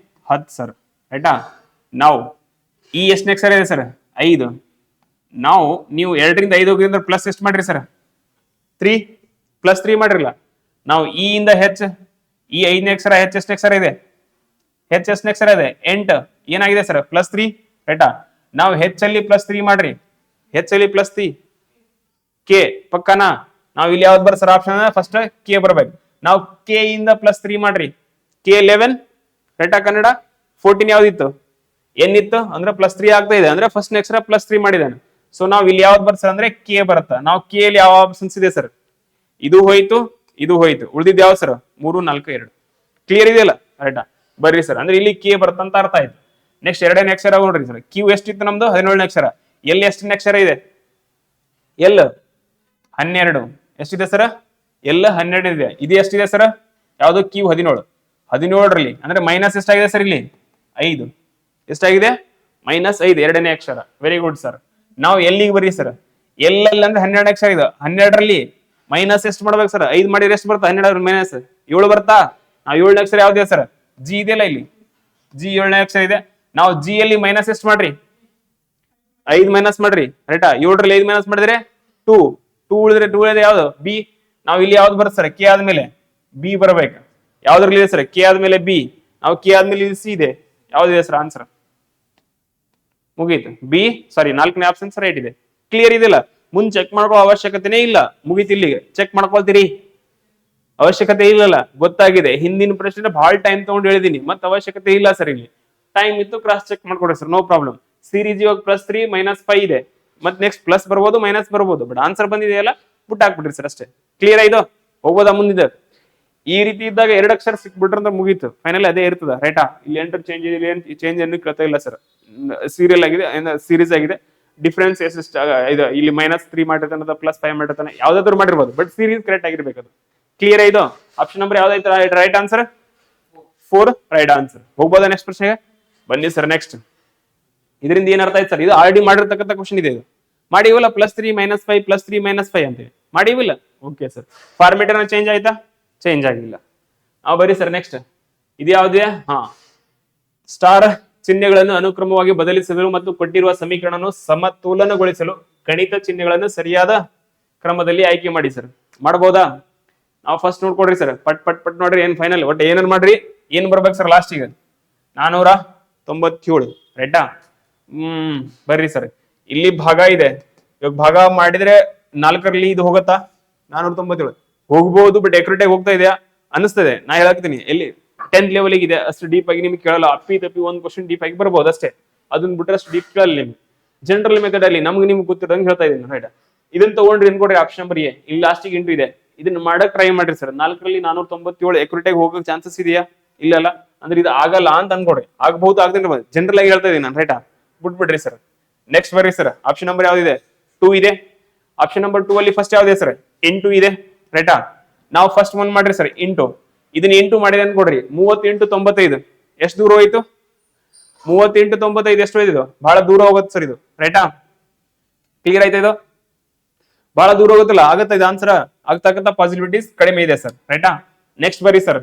Speaker 1: 10 sir. ರೈಟಾ? ನಾವು ಈ ಎಷ್ಟನೇ ಅಕ್ಷರ ಇದೆ ಸರ್? 5. ನಾವು ನೀವು 2ರಿಂದ 5 ಹೋಗಿದ್ರೆ ಪ್ಲಸ್ ಎಷ್ಟು ಮಾಡ್ರಿ ಸರ್? 3 ಪ್ಲಸ್ 3 ಮಾಡ್ರಿಲ್ಲ. ನಾವು ಇ ಇಂದ ಹೆಚ್, ಈ 5ನೇ ಅಕ್ಷರ. ಹೆಚ್ ಎಷ್ಟನೇ ಅಕ್ಷರ ಇದೆ? ಹೆಚ್ ಎಷ್ಟನೇ ಅಕ್ಷರ ಇದೆ? 8. ಏನಾಗಿದೆ ಸರ್? ಪ್ಲಸ್ 3. ರೈಟಾ? ನಾವು ಹೆಚ್ ಅಲ್ಲಿ ಪ್ಲಸ್ 3 ಮಾಡ್ರಿ. ಹೆಚ್ ಅಲ್ಲಿ ಪ್ಲಸ್ 3. ಕೆ ಪಕ್ಕನಾ? ನಾವು ಇಲ್ಲಿ ಯಾವ್ದು ಬರ್ ಸರ್ ಆಪ್ಷನ್? ಫಸ್ಟ್ ಕೆ ಬರ್ಬೇಕು. ನಾವು ಕೆ ಇಂದ ಪ್ಲಸ್ 3 ಮಾಡ್ರಿ. ಕೆ 11. ರೈಟಾ? ಕನ್ನಡ 14 ಯಾವ್ದಿತ್ತು? ಎನ್ ಇತ್ತು ಅಂದ್ರೆ ಪ್ಲಸ್ 3 ಆಗ್ತಾ ಇದೆ ಅಂದ್ರೆ ಫಸ್ಟ್ ಅಕ್ಷರ ಪ್ಲಸ್ 3 ಮಾಡಿದಾನೆ. ಸೊ ನಾವ್ ಇಲ್ಲಿ ಯಾವ್ದು ಬರ್ತ ಅಂದ್ರೆ ಕೆ ಬರುತ್ತಾ. ನಾವು ಕೆ ಅಲ್ಲಿ ಯಾವ ಆಪ್ಷನ್ಸ್ ಇದೆ ಸರ್? ಇದು ಹೋಯ್ತು, ಇದು ಹೋಯ್ತು, ಉಳಿದಿದ್ ಯಾವ ಸರ್? 3, 4, 2. ಕ್ಲಿಯರ್ ಇದೆಯಲ್ಲ? ರೈಟಾ, ಬರ್ರಿ ಸರ್. ಅಂದ್ರೆ ಇಲ್ಲಿ ಕೆ ಬರುತ್ತಂತ ಅರ್ಥ ಆಯ್ತು. ನೆಕ್ಸ್ಟ್ ಎರಡನೇ ಅಕ್ಷರ ನೋಡ್ರಿ ಸರ್. ಕ್ಯೂ ಎಷ್ಟಿತ್ತು ನಮ್ದು? 17ನೇ ಅಕ್ಷರ. ಎಲ್ ಎಷ್ಟನೇ ಅಕ್ಷರ ಇದೆ? ಎಲ್ 12. ಎಷ್ಟಿದೆ ಸರ್? ಎಲ್ 12 ಇದೆ. ಇದು ಎಷ್ಟಿದೆ ಸರ್? ಯಾವ್ದು? ಕ್ಯೂ 17. 17ರಲ್ಲಿ ಅಂದ್ರೆ ಮೈನಸ್ ಎಷ್ಟಾಗಿದೆ ಸರ್? ಇಲ್ಲಿ 5. ಎಷ್ಟಾಗಿದೆ? -5, ಎರಡನೇ ಅಕ್ಷರ. Very good sir. ನಾವು ಎಲ್ಲಿಗೆ ಬರ್ರಿ ಸರ್? ಎಲ್ ಅಂದ್ರೆ 12 ಅಕ್ಷರ ಇದೆ. 12ರಲ್ಲಿ ಮೈನಸ್ ಎಷ್ಟು ಮಾಡ್ಬೇಕು ಸರ್? 5 ಮಾಡಿದ್ರೆ ಎಷ್ಟು ಬರ್ತಾ? 12 ಮೈನಸ್ 7 ಬರ್ತಾ? ನಾವು 7ನೇ ಅಕ್ಷರ ಯಾವ್ದಿದೆ ಸರ್? ಜಿ ಇದೆಯಲ್ಲ ಇಲ್ಲಿ, ಜಿ 7ನೇ ಅಕ್ಷರ ಇದೆ. ನಾವು ಜಿ ಅಲ್ಲಿ ಮೈನಸ್ ಎಷ್ಟು ಮಾಡ್ರಿ? 5 ಮೈನಸ್ ಮಾಡ್ರಿ. ರೈಟಾ, 7ರಲ್ಲಿ 5 ಮೈನಸ್ ಮಾಡಿದ್ರೆ 2 ಉಳಿದ್ರೆ 2 ಇದೆ ಯಾವ್ದು? ಬಿ. ನಾವು ಇಲ್ಲಿ ಯಾವ್ದು ಬರುತ್ತೆ ಸರ್? ಕೆ ಆದ್ಮೇಲೆ ಬಿ ಬರ್ಬೇಕು. ಯಾವ್ದ್ರಲ್ಲಿ ಇದೆ ಸರ್? ಕೆ ಆದ್ಮೇಲೆ ಬಿ. ನಾವು ಕೆ ಆದ್ಮೇಲೆ ಸಿ ಇದೆ. ಯಾವ್ದಿದೆ ಸರ್ ಆನ್ಸರ್? ಮುಗೀತು. ಬಿ, ಸಾರಿ 4ನೇ ಆಪ್ಷನ್ ರೈಟ್ ಇದೆ. ಕ್ಲಿಯರ್ ಇದೆಯಲ್ಲ? ಮುಂದ್ ಚೆಕ್ ಮಾಡ್ಕೋ ಅವಶ್ಯಕತೆನೇ ಇಲ್ಲ. ಮುಗೀತು. ಇಲ್ಲಿಗೆ ಚೆಕ್ ಮಾಡ್ಕೊಳ್ತೀರಿ? ಅವಶ್ಯಕತೆ ಇಲ್ಲಲ್ಲ? ಗೊತ್ತಾಗಿದೆ. ಹಿಂದಿನ ಪ್ರಶ್ನೆ ಬಹಳ ಟೈಮ್ ತಗೊಂಡು ಹೇಳಿದೀನಿ. ಮತ್ತೆ ಅವಶ್ಯಕತೆ ಇಲ್ಲ ಸರ್. ಇಲ್ಲಿ ಟೈಮ್ ಇತ್ತು, ಕ್ರಾಸ್ ಚೆಕ್ ಮಾಡ್ಕೊಡಿ ಸರ್, ನೋ ಪ್ರಾಬ್ಲಮ್. ಸೀರೀಸ್ ಇವಾಗ +3 -5 ಇದೆ. ಮತ್ತೆ ನೆಕ್ಸ್ಟ್ ಪ್ಲಸ್ ಬರ್ಬೋದು, ಮೈನಸ್ ಬರ್ಬೋದು. ಬಟ್ ಆನ್ಸರ್ ಬಂದಿದೆಯಲ್ಲ, ಬುಟ್ ಹಾಕ್ಬಿಟ್ರಿ ಸರ್ ಅಷ್ಟೇ. ಕ್ಲಿಯರ್ ಆಯ್ತು? ಹೋಗೋದಾ ಮುಂದಿದೆ? ಈ ರೀತಿ ಇದ್ದಾಗ 2 ಅಕ್ಷರ ಸಿಕ್ಬಿಟ್ರಂತ ಮುಗೀತು. ಫೈನಲ್ ಅದೇ ಇರ್ತದ. ರೈಟಾ, ಇಲ್ಲಿ ಎಂಟರ್ ಚೇಂಜ್ ಇದೆ, ಚೇಂಜ್ ಏನು ಕೇಳ್ತಾ ಇಲ್ಲ ಸರ್. ಸೀರಿಯಲ್ ಆಗಿದೆ, ಸೀರೀಸ್ ಆಗಿದೆ. ಡಿಫ್ರೆನ್ಸ್ ಎಷ್ಟು ಇದು? ಇಲ್ಲಿ -3 ಮಾಡಿರ್ತಾನೆ, +5 ಮಾಡಿರ್ತಾನೆ, ಯಾವ್ದಾದ್ರು ಮಾಡಿರ್ಬೋದು. ಬಟ್ ಸೀರೀಸ್ ಕರೆಕ್ಟ್ ಆಗಿರ್ಬೇಕು. ಅದು ಕ್ಲಿಯರ್ ಆಯ್ತು? ಆಪ್ಷನ್ ನಂಬರ್ ಯಾವ್ದಾಯ್ತು? Right answer 4 right answer. ಹೋಗ್ಬೋದಾ ನೆಕ್ಸ್ಟ್ ಪ್ರಶ್ನೆಗೆ? ಬನ್ನಿ ಸರ್. ನೆಕ್ಸ್ಟ್ ಇದರಿಂದ ಏನ್ ಅರ್ಥ ಆಯ್ತು ಸರ್? ಇದು ಆಲ್ರೆಡಿ ಮಾಡಿರ್ತಕ್ಕಂಥ ಕ್ವಶನ್ ಇದೆ. ಇದು ಮಾಡಿವಲ್ಲ, +3 -5 +3 -5 ಅಂತೇಳಿ ಮಾಡಿವಿಲ್ಲ. Okay sir. ಫಾರ್ಮೇಟ್ ಏನೋ ಚೇಂಜ್ ಆಯ್ತಾ? ಚೇಂಜ್ ಆಗಿಲ್ಲ. ಬರೀ ಸರ್ ನೆಕ್ಸ್ಟ್ ಇದು ಯಾವ್ದೇ? ಸ್ಟಾರ್ ಚಿಹ್ನೆಗಳನ್ನು ಅನುಕ್ರಮವಾಗಿ ಬದಲಿಸಲು ಮತ್ತು ಕೊಟ್ಟಿರುವ ಸಮೀಕರಣವನ್ನು ಸಮತೋಲನಗೊಳಿಸಲು ಗಣಿತ ಚಿಹ್ನೆಗಳನ್ನು ಸರಿಯಾದ ಕ್ರಮದಲ್ಲಿ ಆಯ್ಕೆ ಮಾಡಿ ಸರ್. ಮಾಡಬಹುದಾ? ನಾವು ಫಸ್ಟ್ ನೋಡ್ಕೊಡ್ರಿ ಸರ್. ಪಟ್ ಪಟ್ ಪಟ್ ನೋಡ್ರಿ. ಏನ್ ಫೈನಲ್ ಒಟ್ಟು ಏನೇನ್ ಮಾಡ್ರಿ? ಏನ್ ಬರ್ಬೇಕು ಸರ್ ಲಾಸ್ಟಿಗೆ? 497. ರೈಟಾ? ಬರ್ರಿ ಸರ್. ಇಲ್ಲಿ ಭಾಗ ಇದೆ. ಇವಾಗ ಭಾಗ ಮಾಡಿದ್ರೆ 4ರಲ್ಲಿ ಇದು ಹೋಗತ್ತಾ? 497 ಹೋಗ್ಬಹುದು. ಬಟ್ ಎಕ್ಯುರೇಟ್ ಆಗಿ ಹೋಗ್ತಾ ಇದೆಯಾ ಅನಿಸ್ತದೆ. ನಾ ಹೇಳಾಕ್ತೀನಿ. ಎಲ್ಲಿ 10th ಲೆವೆಲ್ ಇದೆ, ಅಷ್ಟು ಡೀಪ್ ಆಗಿ ನಿಮ್ಗೆ ಕೇಳಲ್ಲ. ಅಪ್ಪಿ ತಪ್ಪಿ ಒಂದು ಕ್ವಶನ್ ಡೀಪ್ ಆಗಿ ಬರ್ಬೋದು ಅಷ್ಟೇ. ಅದನ್ನ ಬಿಟ್ರೆ ಅಷ್ಟು ಡೀಪ್ ಕೇಳಲ್ಲ ನಿಮ್ಗೆ. ಜನರಲ್ ಮೆಥಡ್ ಅಲ್ಲಿ ನಿಮ್ಗೆ ಗೊತ್ತಿರೋಂಗೆ ಹೇಳ್ತಾ ಇದೀನಿ. ರೈಟ್, ಇದನ್ನ ತಗೊಂಡ್ರಿ ಅನ್ಕೊಡ್ರಿ. Option number A. ಇಲ್ಲಿ ಲಾಸ್ಟಿಗೆ ಇಂಟು ಇದೆ. ಇದನ್ನ ಮಾಡಕ್ ಟ್ರೈ ಮಾಡ್ರಿ ಸರ್. 4ರಲ್ಲಿ 497 ಎಕ್ಯುರೇಟ್ ಆಗಿ ಹೋಗಕ್ ಚಾನ್ಸಸ್ ಇದೆಯಾ? ಇಲ್ಲ ಅಂದ್ರೆ ಇದು ಆಗಲ್ಲ ಅಂತ ಅನ್ಕೊಡ್ರಿ. ಆಗ್ಬಹುದು, ಆಗದೆ ಜನರಲ್ ಆಗಿ ಹೇಳ್ತಾ ಇದೀನಿ ನಾನು. ರೈಟಾ, ಬಿಟ್ಬಿಡ್ರಿ ಸರ್. ನೆಕ್ಸ್ಟ್ ಬರ್ರಿ ಸರ್. ಆಪ್ಷನ್ ನಂಬರ್ ಯಾವ್ದಿದೆ? 2 ಇದೆ. ಆಪ್ಷನ್ ನಂಬರ್ 2 ಅಲ್ಲಿ ಫಸ್ಟ್ ಯಾವ್ದಿದೆ ಸರ್? ಇಂಟು ಇದೆ. ರೈಟಾ, ನಾವು ಫಸ್ಟ್ ಒಂದ್ ಮಾಡ್ರಿ ಸರ್ ಇಂಟು. ಇದನ್ನ ಇಂಟು ಮಾಡಿದೆ ಅನ್ಕೊಡ್ರಿ. 30 × 95 ಎಷ್ಟು ದೂರ ಹೋಯ್ತು? 30 × 95 ಎಷ್ಟು ಹೋಯ್ತು? ಬಹಳ ದೂರ ಹೋಗುತ್ತೆ ಸರ್ ಇದು. ರೈಟಾ, ಕ್ಲಿಯರ್ ಆಯ್ತಾ? ಇದು ಬಹಳ ದೂರ ಹೋಗುತ್ತಲ್ಲ, ಆಗತ್ತ ಇದು ಆನ್ಸರ್? ಆಗ್ತಕ್ಕಂಥ ಪಾಸಿಬಿಲಿಟೀಸ್ ಕಡಿಮೆ ಇದೆ ಸರ್. ರೈಟಾ, ನೆಕ್ಸ್ಟ್ ಬರ್ರಿ ಸರ್.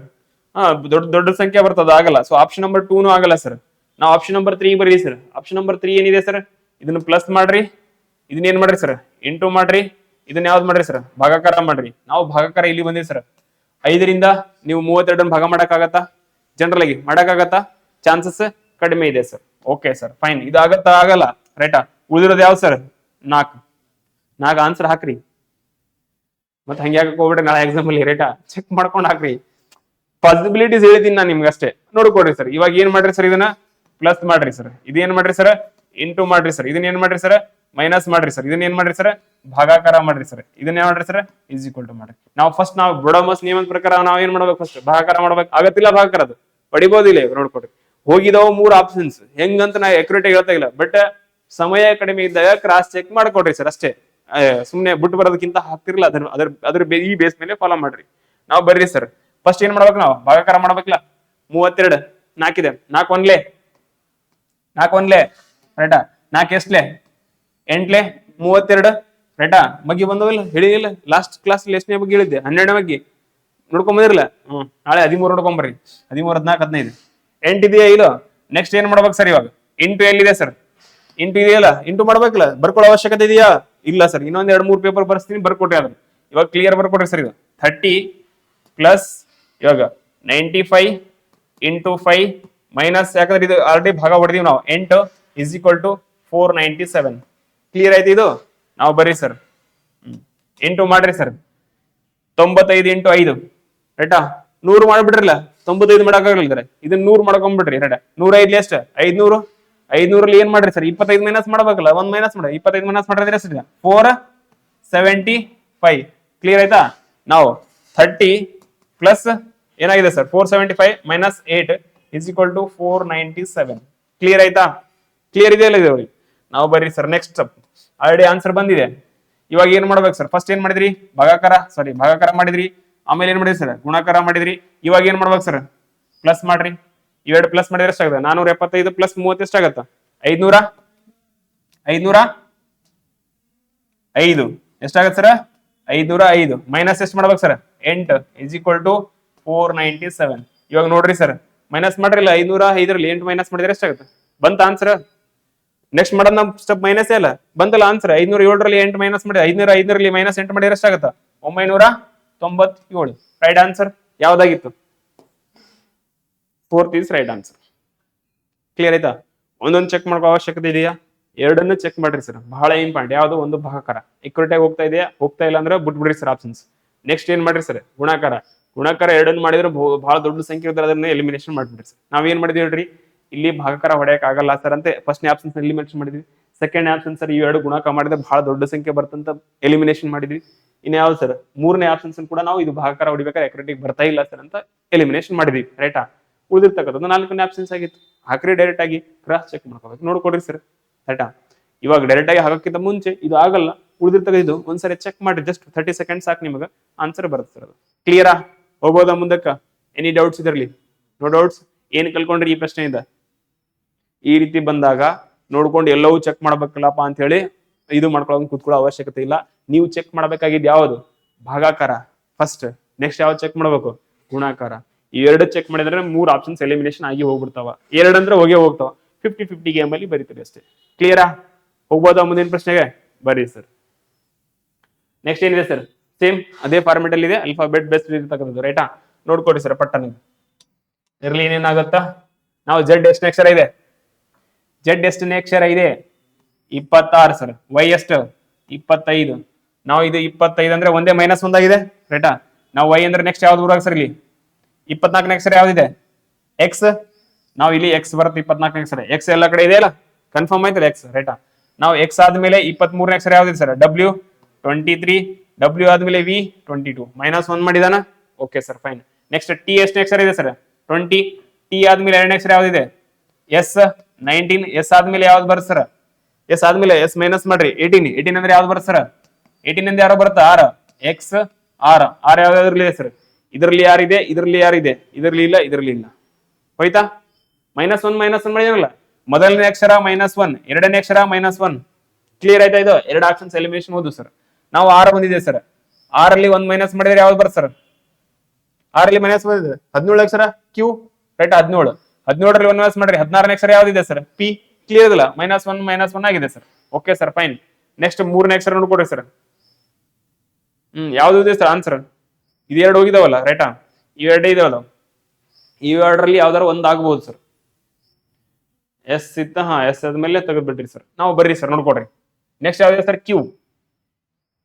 Speaker 1: ದೊಡ್ಡ ಸಂಖ್ಯೆ ಬರ್ತದ, ಆಗಲ್ಲ. ಸೊ ಆಪ್ಷನ್ ನಂಬರ್ 2 ಆಗಲ್ಲ ಸರ್. ನಾವು ಆಪ್ಷನ್ ನಂಬರ್ 3 ಬರೀ ಸರ್. ಆಪ್ಷನ್ ನಂಬರ್ 3 ಏನಿದೆ ಸರ್? ಇದನ್ನ ಪ್ಲಸ್ ಮಾಡ್ರಿ, ಇದನ್ನ ಏನ್ ಮಾಡ್ರಿ ಸರ್? ಇಂಟು ಮಾಡ್ರಿ. ಇದನ್ನ ಯಾವ್ದು ಮಾಡ್ರಿ ಸರ್? ಭಾಗಾಕಾರ ಮಾಡ್ರಿ. ನಾವು ಭಾಗಾಕಾರ ಇಲ್ಲಿ ಬಂದಿವಿ ಸರ್. 5ರಿಂದ ನೀವು 32 ಭಾಗ ಮಾಡಕ್ಕಾಗತ್ತಾ? ಜನರಲ್ ಆಗಿ ಮಾಡಕ್ಕಾಗತ್ತಾ? ಚಾನ್ಸಸ್ ಕಡಿಮೆ ಇದೆ ಸರ್. Okay sir, fine. ಇದು ಆಗತ್ತಾ? ಆಗಲ್ಲ. ರೈಟಾ, ಉಳಿದಿರೋದು ಯಾವ್ದು ಸರ್? 4 ಆನ್ಸರ್ ಹಾಕ್ರಿ. ಮತ್ತೆ ಹಂಗೆ ಹಾಕಕ್ ಹೋಗ್ಬಿಟ್ರೆ ನಾಳೆ ಎಕ್ಸಾಮ್ ಅಲ್ಲಿ. ರೈಟಾ, ಚೆಕ್ ಮಾಡ್ಕೊಂಡು ಹಾಕ್ರಿ. ಪಾಸಿಬಿಲಿಟೀಸ್ ಹೇಳಿದೀನಿ ನಾನು ನಿಮ್ಗೆ ಅಷ್ಟೇ. ನೋಡ್ಕೊಡ್ರಿ ಸರ್. ಇವಾಗ ಏನ್ ಮಾಡ್ರಿ ಸರ್? ಇದನ್ನ ಪ್ಲಸ್ ಮಾಡ್ರಿ ಸರ್. ಇದೇನ್ ಮಾಡ್ರಿ ಸರ್? ಇಂಟು ಮಾಡ್ರಿ ಸರ್. ಇದನ್ನ ಏನ್ ಮಾಡ್ರಿ ಸರ್? ಮೈನಸ್ ಮಾಡ್ರಿ ಸರ್. ಇದನ್ನ ಏನ್ ಮಾಡ್ರಿ ಸರ್? ಭಾಗಾಕಾರ ಮಾಡ್ರಿ ಸರ್. ಇದನ್ನ ಏನ್ ಮಾಡ್ರಿ ಸರ್? ಈಸ್ ಈಕ್ವಲ್ ಟು ಮಾಡ್ರಿ. ನಾವು ಫಸ್ಟ್ ನಾವು ಬ್ರೋಡಮಸ್ ನಿಯಮದ ಪ್ರಕಾರ ನಾವ್ ಏನ್ ಮಾಡ್ಬೇಕು? ಫಸ್ಟ್ ಭಾಗಾಕಾರ ಮಾಡ್ಬೇಕು. ಆಗತ್ತಿಲ್ಲ ಭಾಗಾಕಾರ? ಅದು ಪಡಿಬೋದಿಲ್ಲ. ನೋಡ್ಕೊಡ್ರಿ. ಹೋಗಿದಾವ 3 ಆಪ್ಷನ್ಸ್. ಹೆಂಗಂತ ನಾ ಎಕ್ಯುರೇಟ್ ಆಗಿ ಹೇಳ್ತಾ ಇಲ್ಲ. ಬಟ್ ಸಮಯ ಕಡಿಮೆ ಇದ್ದಾಗ ಕ್ರಾಸ್ ಚೆಕ್ ಮಾಡ್ಕೊಡ್ರಿ ಸರ್ ಅಷ್ಟೇ. ಸುಮ್ನೆ ಬಿಟ್ಟು ಬರೋದಕ್ಕಿಂತ ಹಾಕ್ತಿರ್ಲಿಲ್ಲ. ಅದ್ರ ಈ ಬೇಸ್ ಮೇಲೆ ಫಾಲೋ ಮಾಡ್ರಿ. ನಾವು ಬರ್ರಿ ಸರ್. ಫಸ್ಟ್ ಏನ್ ಮಾಡ್ಬೇಕು? ನಾವು ಭಾಗಾಕಾರ ಮಾಡ್ಬೇಕಲ್ಲ. 32 4 ಇದೆ. 4 1 ರೈಟಾ, 4 ಎಷ್ಟಲೆ? 8 32. ರೈಟಾ, ಬಗ್ಗೆ ಬಂದವಿಲ್ಲ? ಹೇಳಿದಿಲ್ಲ ಲಾಸ್ಟ್ ಕ್ಲಾಸ್ ಎಷ್ಟನೇ ಬಗ್ಗೆ ಹೇಳಿದ್ದೆ? 12ನೇ ಬಗ್ಗೆ ನೋಡ್ಕೊಂಡ್ ಬಂದಿರಲ್ಲ. ನಾಳೆ 13 ನೋಡ್ಕೊಂಬರ್ರಿ. 13 14 15 8 ಇದೆಯಾ? ಇಲ್ಲ. ನೆಕ್ಸ್ಟ್ ಏನ್ ಮಾಡ್ಬೇಕು ಸರ್? ಇವಾಗ ಇಂಟು ಎಲ್ಲಿದೆ ಸರ್? ಇಂಟು ಇದೆಯಲ್ಲ, ಇಂಟು ಮಾಡ್ಬೇಕಲ್ಲ. ಬರ್ಕೊಳ್ಳೋ ಅವಶ್ಯಕತೆ ಇದೆಯಾ? ಇಲ್ಲ ಸರ್. ಇನ್ನೊಂದ್ 2-3 ಪೇಪರ್ ಬರ್ಸ್ತೀನಿ, ಬರ್ಕೊಟ್ರಿ. ಅದನ್ನ ಇವಾಗ ಕ್ಲಿಯರ್ ಬರ್ಕೊಡ್ರಿ ಸರ್. ಇದು 30 ಪ್ಲಸ್ ಇವಾಗ 95 × 5 ಮೈನಸ್, ಯಾಕಂದ್ರೆ ಇದು ಆಲ್ರೆಡಿ ಭಾಗ ಹೊಡೆದಿವಿ ನಾವು. 8 ಇಸ್ ಈಕ್ವಲ್ ಟು 497. ಕ್ಲಿಯರ್ ಆಯ್ತು? ಇದು ನಾವು ಬರ್ರಿ ಸರ್. ಇಂಟು ಮಾಡ್ರಿ ಸರ್. 95 × 5 ರೈಟಾ, 100 ಮಾಡ್ಬಿಡ್ರಲ್ಲ. 95 ಮಾಡಕ್ಕಾಗಲಿದ್ದಾರೆ. ಇದನ್ನ 100 ಮಾಡ್ಕೊಂಡ್ಬಿಡ್ರಿ. ರೈಟಾ, 105 ಎಷ್ಟು? 500. 500 ಏನ್ ಮಾಡ್ರಿ ಸರ್ 25 ಮೈನಸ್ ಮಾಡ್ಬೇಕಲ್ಲ, 1 ಮೈನಸ್ ಮಾಡಿ 25 ಮೈನಸ್ ಮಾಡಿದ್ರೆ ಎಷ್ಟು 475. ಕ್ಲಿಯರ್ ಆಯ್ತಾ. ನಾವು 30 ಪ್ಲಸ್ ಏನಾಗಿದೆ sir 475 minus 8 is equal to 497. Clear ಆಯ್ತಾ. ಕ್ಲಿಯರ್ ಇದೆ ಇಲ್ಲ ಇದು. ನಾವು ಬರ್ರಿ sir next step. Already answer ಬಂದಿದೆ. ಇವಾಗ ಏನ್ ಮಾಡ್ಬೇಕು ಸರ್, ಫಸ್ಟ್ ಏನ್ ಮಾಡಿದ್ರಿ ಭಾಗಾಕಾರ ಮಾಡಿದ್ರಿ, ಆಮೇಲೆ ಏನ್ ಮಾಡಿದ್ರಿ ಸರ್ ಗುಣಾಕಾರ ಮಾಡಿದ್ರಿ. ಇವಾಗ ಏನ್ ಮಾಡ್ಬೇಕು ಸರ್ ಪ್ಲಸ್ ಮಾಡ್ರಿ. ಇವೆರಡು ಪ್ಲಸ್ ಮಾಡಿದ್ರೆ ಎಷ್ಟಾಗುತ್ತೆ 475 ಪ್ಲಸ್ 30 ಎಷ್ಟಾಗತ್ತ 500 ಎಷ್ಟಾಗತ್ತೆ ಸರ್ 505 ಮೈನಸ್ ಎಷ್ಟು ಮಾಡ್ಬೇಕು ಸರ್ 8 ಇಸ್ ಈಕ್ವಲ್ ಟು 497. ಇವಾಗ ನೋಡ್ರಿ ಸರ್ ಮೈನಸ್ ಮಾಡ್ರಿಲ್ಲ 505 8 ಮೈನಸ್ ಮಾಡಿದ್ರೆ ಎಷ್ಟಾಗುತ್ತೆ ಬಂತ ಆನ್ಸರ್. ನೆಕ್ಸ್ಟ್ ಮಾಡೋದು ನಮ್ ಸ್ಟೆಪ್ ಮೈನಸ್ ಅಲ್ಲ ಬಂತಲ್ಲ ಆನ್ಸರ್. 507 8 ಮೈನಸ್ ಮಾಡಿ 505 ಮೈನಸ್ 8 ಮಾಡಿದ್ರೆ ಎಷ್ಟಾಗತ್ತ 997. ರೈಟ್ ಆನ್ಸರ್ ಯಾವ್ದಾಗಿತ್ತು, fourth is right answer. Clear ಆಯ್ತಾ. ಒಂದೊಂದು ಚೆಕ್ ಮಾಡೋ ಅವಶ್ಯಕತೆ ಇದೆಯಾ, ಎರಡನ್ನು ಚೆಕ್ ಮಾಡ್ರಿ ಸರ್, ಬಹಳ ಇಂಪಾರ್ಟೆಂಟ್. ಯಾವ್ದು ಒಂದು ಭಾಗಾಕಾರ ಎಕ್ಯುರೇಟ್ ಹೋಗ್ತಾ ಇದೆಯಾ, ಹೋಗ್ತಾ ಇಲ್ಲ ಅಂದ್ರೆ ಬಿಟ್ಬಿಡ್ರಿ ಸರ್ ಆಪ್ಷನ್ಸ್. ನೆಕ್ಸ್ಟ್ ಏನ್ ಮಾಡ್ರಿ ಸರ್ ಗುಣಾಕಾರ ಎರಡನ್ನು ಮಾಡಿದ್ರೆ ಬಹಳ ದೊಡ್ಡ ಸಂಖ್ಯೆ ಇದ್ರೆ ಅದನ್ನ ಎಲಿಮಿನೇಷನ್ ಮಾಡ್ಬಿಡ್ರಿ ಸರ್. ನಾವೇನ್ ಮಾಡಿದ್ವಿ ಹೇಳ್ರಿ, ಇಲ್ಲಿ ಭಾಗಾಕಾರ ಹೊಡೆಯಕ್ ಆಗಲ್ಲ ಸರ್ ಅಂತ ಫಸ್ಟ್ ಆಪ್ಷನ್ಸ್ ಎಲಿಮಿನೇಷನ್ ಮಾಡಿದ್ವಿ. ಸೆಕೆಂಡ್ ಆಪ್ಷನ್ ಸರ್ ಇವೆರಡು ಗುಣಾಕಾರ ಮಾಡಿದ್ರೆ ಬಹಳ ದೊಡ್ಡ ಸಂಖ್ಯೆ ಬರ್ತಂತ ಎಲಿಮಿನೇಷನ್ ಮಾಡಿದ್ವಿ. ಇನ್ ಯಾವ್ದು ಸರ್ ಮೂರನೇ ಆಪ್ಷನ್ಸ್ ಕೂಡ ನಾವು ಇದು ಭಾಗಾಕಾರ ಹೊಡಿಬೇಕಾದ್ರೆ ಎಕ್ಯುರೇಟ್ ಬರ್ತಾ ಇಲ್ಲ ಸರ್ ಅಂತ ಎಲಿಮಿನೇಷನ್ ಮಾಡಿದ್ವಿ. ರೈಟಾ. ಉಳಿದಿರ್ತಕ್ಕಂಥದ್ದು 4ನೇ ಆಪ್ಷನ್ಸ್ ಆಗಿತ್ತು. ಹಾಕ್ರಿ ಡೈರೆಕ್ಟ್ ಆಗಿ ಕ್ರಾಸ್ ಚೆಕ್ ಮಾಡ್ಕೋಬೇಕು, ನೋಡ್ಕೊಡ್ರಿ ಸರ್. ರೈಟಾ. ಇವಾಗ ಡೈರೆಕ್ಟ್ ಆಗಿ ಹಾಕೋಕ್ಕಿಂತ ಮುಂಚೆ ಇದು ಆಗಲ್ಲ, ಉಳಿದಿರ್ತಕ್ಕ ಇದು ಒಂದ್ಸರಿ ಚೆಕ್ ಮಾಡಿ, ಜಸ್ಟ್ 30 ಸೆಕೆಂಡ್ಸ್ ಸಾಕು, ನಿಮಗೆ ಆನ್ಸರ್ ಬರುತ್ತೆ ಸರ್. ಅದು ಕ್ಲಿಯರಾ. ಹೋಗೋದಾ ಮುಂದಕ್ಕ. ಎನಿ ಡೌಟ್ಸ್ ಇದರಲ್ಲಿ? No doubts. ಏನ್ ಕಲ್ಕೊಂಡ್ರಿ ಈ ಪ್ರಶ್ನೆಯಿಂದ? ಈ ರೀತಿ ಬಂದಾಗ ನೋಡ್ಕೊಂಡು ಎಲ್ಲವೂ ಚೆಕ್ ಮಾಡ್ಬೇಕಲ್ಲಪ್ಪ ಅಂತ ಹೇಳಿ ಇದು ಮಾಡ್ಕೊಳ್ಳೋ ಕೂತ್ಕೊಳ್ಳೋ ಅವಶ್ಯಕತೆ ಇಲ್ಲ. ನೀವು ಚೆಕ್ ಮಾಡ್ಬೇಕಾಗಿದ್ದು ಯಾವುದು ಭಾಗಾಕಾರ ಫಸ್ಟ್, ನೆಕ್ಸ್ಟ್ ಯಾವ್ದು ಚೆಕ್ ಮಾಡ್ಬೇಕು ಗುಣಾಕಾರ. ಇವೆರಡು ಚೆಕ್ ಮಾಡಿದ್ರೆ 3 ಆಪ್ಷನ್ಸ್ ಎಲಿಮಿನೇಷನ್ ಆಗಿ ಹೋಗ್ಬಿಡ್ತಾವ. ಎರಡಂದ್ರೆ ಹೋಗ್ತಾವ. 50-50 ಗೇಮ್ ಅಲ್ಲಿ ಬರೀತೀರಿ ಅಷ್ಟೇ. ಕ್ಲಿಯರಾ. ಹೋಗ್ಬೋದಾ ಮುಂದಿನ ಪ್ರಶ್ನೆಗೆ? ಬರೀ ಸರ್. ನೆಕ್ಸ್ಟ್ ಏನಿದೆ ಸರ್, ಸೇಮ್ ಅದೇ ಫಾರ್ಮೆಟ್ ಅಲ್ಲಿ ಇದೆ, ಅಲ್ಫಾಬೆಟ್ ಬೇಸ್ಡ್ ಇರ್ತಕ್ಕಂಥದ್ದು. ರೈಟಾ. ನೋಡ್ಕೊಡಿ ಸರ್ ಪಟ್ಟಣ. ಇರ್ಲಿ ಏನೇನಾಗುತ್ತಾ. ನಾವು ಜೆಡ್ ಎಷ್ಟನೇ ಅಕ್ಷರ ಇದೆ? ಜೆಡ್ ಎಷ್ಟನೇ ಅಕ್ಷರ ಇದೆ? 26 ಸರ್. ವೈ ಎಷ್ಟು? 25. ನಾವು ಇದು 25 ಅಂದ್ರೆ ಒಂದೇ -1 ಆಗಿದೆ. ರೈಟಾ. ನಾವು ವೈ ಅಂದ್ರೆ ನೆಕ್ಸ್ಟ್ ಯಾವ್ದು ಊರಾಗ ಸರ್ ಇಲ್ಲಿ 24ನೇ ಅಕ್ಷರ ಯಾವ್ದಿದೆ? ಎಕ್ಸ್. ನಾವು ಇಲ್ಲಿ ಎಕ್ಸ್ ಬರುತ್ತೆ 24ನೇ ಅಕ್ಷರ. ಎಕ್ಸ್ ಎಲ್ಲ ಕಡೆ ಇದೆ ಅಲ್ಲ, ಕನ್ಫರ್ಮ್ ಆಯ್ತಲ್ಲ ಎಕ್ಸ್. ರೈಟಾ. ನಾವು ಎಕ್ಸ್ ಆದ್ಮೇಲೆ 23ನೇ ಅಕ್ಷರ ಯಾವ್ದಿದೆ ಸರ್? ಡಬ್ಲ್ಯೂ. 23. ಡಬ್ಲ್ಯೂ ಆದ್ಮೇಲೆ ವಿ. 22. -1 ಮಾಡಿದಾನ. Okay sir, fine. Next T ಎಷ್ಟನೇ ಅಕ್ಷರ ಇದೆ ಸರ್? 20. ಟಿ ಆದ್ಮೇಲೆ ಎರಡನೇ ಅಕ್ಷರ ಯಾವ್ದಿದೆ? ಎಸ್. 19. ಎಸ್ ಆದ್ಮೇಲೆ ಯಾವ್ದು ಬರುತ್ತೆ ಸರ್? ಎಸ್ ಆದ್ಮೇಲೆ ಎಸ್ ಮೈನಸ್ ಮಾಡ್ರಿ 18. 18 ಅಂದ್ರೆ ಯಾವ್ದು ಬರುತ್ತೆ ಸರ್? 18 ಇಂದ ಯಾರು ಬರುತ್ತೆ? ಆರ್. X R. ಆರ್ ಯಾವ್ದ್ರಲ್ಲಿ ಇದೆ ಸರ್? ಇದರಲ್ಲಿ ಯಾರಿದೆ? ಇದರಲ್ಲಿ ಯಾರಿದೆ? ಇದರಲ್ಲಿ ಇಲ್ಲ, ಇದರಲ್ಲಿ ಇಲ್ಲ. ಹೋಯ್ತಾ? -1 ಮಾಡಿದ್ರಲ್ಲ, ಮೊದಲನೇ ಅಕ್ಷರ -1, ಎರಡನೇ ಅಕ್ಷರ -1. ಕ್ಲಿಯರ್ ಆಯ್ತಾ? ಇದು ಎರಡು ಆಪ್ಷನ್ಸ್ ಎಲಿಮಿನೇಷನ್ ಹೋದು ಸರ್. ನಾವು 6 ಬಂದಿದೆ ಸರ್. 6ರಲ್ಲಿ 1 ಮೈನಸ್ ಮಾಡಿದ್ರೆ ಯಾವ್ದು ಬರುತ್ತೆ ಸರ್? 6ರಲ್ಲಿ ಮೈನಸ್ ಬಂದಿದೆ 17 ಅಕ್ಷರ ಕ್ಯೂ. ರೈಟ್. 17. 17ರಲ್ಲಿ 1 ಮೈನಸ್ ಮಾಡ್ರಿ 16ನೇ ಅಕ್ಷರ ಯಾವ್ದಿದೆ ಸರ್? ಪಿ. ಕ್ಲಿಯರ್ ಇಲ್ಲ. -1 ಆಗಿದೆ sir. Okay sir, fine. Next 3ನೇ ಅಕ್ಷರ ನೋಡ್ಕೊಡ್ರಿ ಸರ್. ಯಾವ್ದು ಇದೆ ಸರ್ ಆನ್ಸರ್? ಇದೆರಡು ಹೋಗಿದಾವಲ್ಲ. ರೈಟಾ. ಇವೆರಡೇ ಇದಾವಲ್ಲ, ಇವೆರಡರಲ್ಲಿ ಯಾವ್ದಾರು ಒಂದ್ ಆಗ್ಬಹುದು ಸರ್. ಎಸ್ ಇತ್ತ. ಎಸ್ ಆದ್ಮೇಲೆ ತೆಗೆದ್ಬಿಟ್ರಿ ಸರ್. ನಾವು ಬರ್ರಿ ಸರ್ ನೋಡ್ಕೊಡ್ರಿ. ನೆಕ್ಸ್ಟ್ ಯಾವ್ದಿದೆ ಸರ್? ಕ್ಯೂ.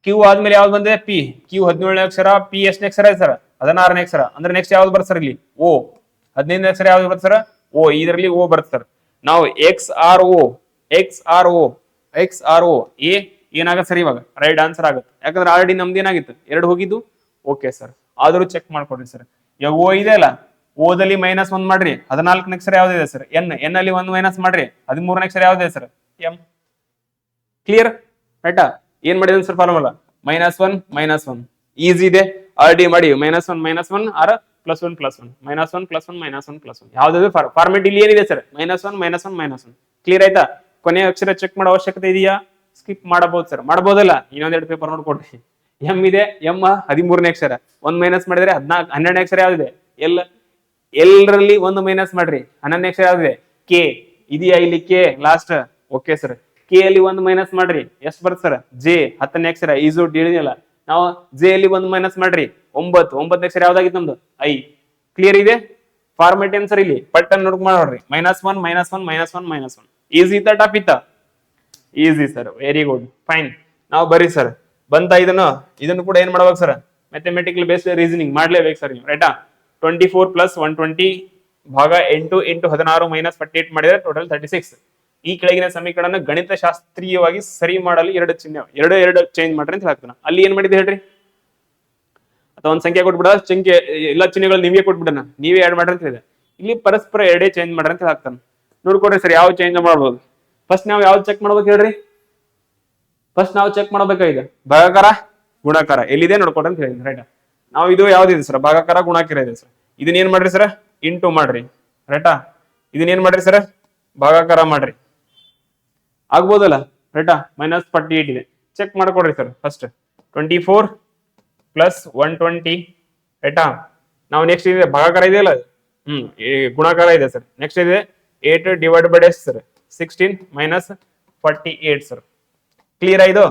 Speaker 1: ಕ್ಯೂ ಆದ್ಮೇಲೆ ಯಾವ್ದು ಬಂದಿದೆ? ಪಿ. ಕ್ಯೂ 17ನೇ ಅಕ್ಷರ. ಪಿ ಎಷ್ಟನೇ ಅಕ್ಷರ ಇದೆ ಸರ್? 16ನೇ ಅಕ್ಷರ. ಅಂದ್ರೆ ನೆಕ್ಸ್ಟ್ ಯಾವ್ದು ಬರುತ್ತೆ ಸರ್ ಇಲ್ಲಿ? ಓ. 15ನೇ ಅಕ್ಷರ ಯಾವ್ದು ಬರುತ್ತೆ ಸರ್? ಓ. ಇದರಲ್ಲಿ ಓ ಬರುತ್ತೆ ಸರ್. ನಾವು ಎಕ್ಸ್ ಆರ್ ಓ ಎ ಏನಾಗತ್ತೆ ಸರ್ ಇವಾಗ? ರೈಟ್ ಆನ್ಸರ್ ಆಗುತ್ತೆ. ಯಾಕಂದ್ರೆ ಆಲ್ರೆಡಿ ನಮ್ದು ಏನಾಗಿತ್ತು? 2 ಹೋಗಿದ್ದು. ಓಕೆ ಸರ್, ಆದ್ರೂ ಚೆಕ್ ಮಾಡ್ಕೊಡ್ರಿ ಸರ್. ಇವಾಗ ಓ ಇದೆ ಅಲ್ಲ, ಓದಲ್ಲಿ -1 ಮಾಡ್ರಿ 14ನೇ ಅಕ್ಷರ ಯಾವ್ದಿದೆ ಸರ್? ಎನ್ ಅಲ್ಲಿ 1 ಮೈನಸ್ ಮಾಡ್ರಿ 13ನೇ ಅಕ್ಷರ ಯಾವ್ದಿದೆ ಸರ್? ಎಂ. ಕ್ಲಿಯರ್. ರೈಟಾ. ಏನ್ ಮಾಡಿದ್ರೆ ಸರ್ ಫಾರ್ಮುಲಾ? -1 ಈಸಿ ಇದೆ, ಆಲ್ರೆಡಿ ಮಾಡಿ. -1 ಆರ್ +1 +1 -1 +1 -1 ಯಾವ್ದು ಫಾರ್ಮೆಟ್ ಇಲ್ಲಿ ಏನಿದೆ ಸರ್? -1 ಕ್ಲಿಯರ್ ಆಯ್ತಾ? ಕೊನೆಯ ಅಕ್ಷರ ಚೆಕ್ ಮಾಡೋ ಅವಶ್ಯಕತೆ ಇದೆಯಾ? ಸ್ಕಿಪ್ ಮಾಡಬಹುದು ಸರ್. ಮಾಡಬಹುದಲ್ಲ? ಇನ್ನೊಂದೆರಡು ಪೇಪರ್ ನೋಡ್ಕೊಡ್ರಿ. ಎಂ ಇದೆ. ಎಂ 13ನೇ ಅಕ್ಷರ. 1 ಮೈನಸ್ ಮಾಡಿದ್ರೆ 12ನೇ ಅಕ್ಷರ ಯಾವ್ದಿದೆ? ಎಲ್. ಎಲ್ಲರಲ್ಲಿ 1 ಮೈನಸ್ ಮಾಡ್ರಿ 11ನೇ ಅಕ್ಷರ ಯಾವ್ದಿದೆ? ಕೆ. ಇದೆಯಾ ಇಲ್ಲಿ K last? Okay sir. K ಅಲ್ಲಿ 1 ಮೈನಸ್ ಮಾಡ್ರಿ ಎಷ್ಟು ಬರುತ್ತೆ ಸರ್? ಜೆ. 10ನೇ ಅಕ್ಷರ. ಈಸು ಹೇಳಿದಿಲ್ಲ ನಾವು. ಜೆ ಅಲ್ಲಿ 1 ಮೈನಸ್ ಮಾಡ್ರಿ 9ನೇ ಅಕ್ಷರ ಯಾವ್ದಾಗಿತ್ತು ನಮ್ದು? ಐ. ಕ್ಲಿಯರ್ ಇದೆ? ಫಾರ್ಮೆಟ್ ಏನ್ ಸರ್ ಇಲ್ಲಿ? ಪಟ್ಟನ್ ನೋಡ್ಕೊಂಡ್ ಮಾಡ್ರಿ. -1 ಈಸಿ ಇತ್ತ ಟಫ್ ಇತ್ತ? Easy sir. Very good, fine. ನಾವು ಬರೀ ಸರ್ ಬಂತ ಇದನ್ನು ಕೂಡ ಏನ್ ಮಾಡ್ಬೇಕು ಸರ್? ಮ್ಯಾಥಮೆಟಿಕಲ್ ಬೇಸ್ಡ್ ರೀಸನಿಂಗ್ ಮಾಡ್ಲೇಬೇಕು ಸರ್ ನೀವು. ರೈಟಾ. 24 + 120 ಭಾಗ 8 × 16 - 48 ಮಾಡಿದ್ರೆ ಟೋಟಲ್ 36. ಈ ಕೆಳಗಿನ ಸಮೀಕರಣ ಗಣಿತಶಾಸ್ತ್ರೀಯವಾಗಿ ಸರಿ ಮಾಡಲು ಎರಡು ಚಿಹ್ನೆ ಎರಡು ಚೇಂಜ್ ಮಾಡ್ರಿ ಅಂತ ಹೇಳ್ತಾನ. ಅಲ್ಲಿ ಏನ್ ಮಾಡಿದೆ ಹೇಳ್ರಿ, ಅಥವಾ ಒಂದ್ ಸಂಖ್ಯೆ ಕೊಟ್ಬಿಡ, ಸಂಖ್ಯೆ ಎಲ್ಲಾ ಚಿಹ್ನೆಗಳು ನೀವೇ ಕೊಟ್ಬಿಡಣ, ನೀವೇ ಆಡ್ ಮಾಡ್ರಿ ಅಂತ ಹೇಳಿದೆ. ಇಲ್ಲಿ ಪರಸ್ಪರ ಎರಡೇ ಚೇಂಜ್ ಮಾಡ್ರಿ ಅಂತ ಹಾಕ್ತಾನ. ನೋಡ್ಕೊಡ್ರಿ ಸರ್ ಯಾವ ಚೇಂಜ್ ಮಾಡ್ಬೋದು. ಫಸ್ಟ್ ನಾವು ಯಾವ್ದು ಚೆಕ್ ಮಾಡ್ಬೇಕು ಹೇಳ್ರಿ, ಫಸ್ಟ್ ನಾವು ಚೆಕ್ ಮಾಡ್ಬೇಕಾಗಿದೆ ಭಾಗಾಕಾರ ಗುಣಾಕಾರ ಎಲ್ಲಿದೆ ನೋಡ್ಕೊಡ್ರಿ ಅಂತ ಹೇಳಿದ್ರಿ. ರೈಟ್, ನಾವು ಇದು ಯಾವ್ದಿದೆ ಸರ್, ಭಾಗಾಕಾರ ಗುಣಾಕಾರ ಇದೆ ಸರ್. ಇದನ್ನ ಏನ್ ಮಾಡ್ರಿ ಸರ್, ಇಂಟು ಮಾಡ್ರಿ. ರೈಟಾ, ಇದನ್ನ ಏನ್ ಮಾಡ್ರಿ ಸರ್, ಭಾಗಾಕಾರ ಮಾಡ್ರಿ. ಆಗ್ಬೋದಲ್ಲ. ರೈಟಾ, -48 ಇದೆ, ಚೆಕ್ ಮಾಡ್ಕೊಡ್ರಿ ಸರ್. First 24 plus 120. ರೈಟಾ, ನಾವು ನೆಕ್ಸ್ಟ್ ಇದೆ ಭಾಗಾಕಾರ ಇದೆಯಲ್ಲ, ಗುಣಾಕಾರ ಇದೆ ಸರ್. ನೆಕ್ಸ್ಟ್ ಇದೆ 8 divide by sir 16 minus 48 sir. Clear ಆಯ್ತು.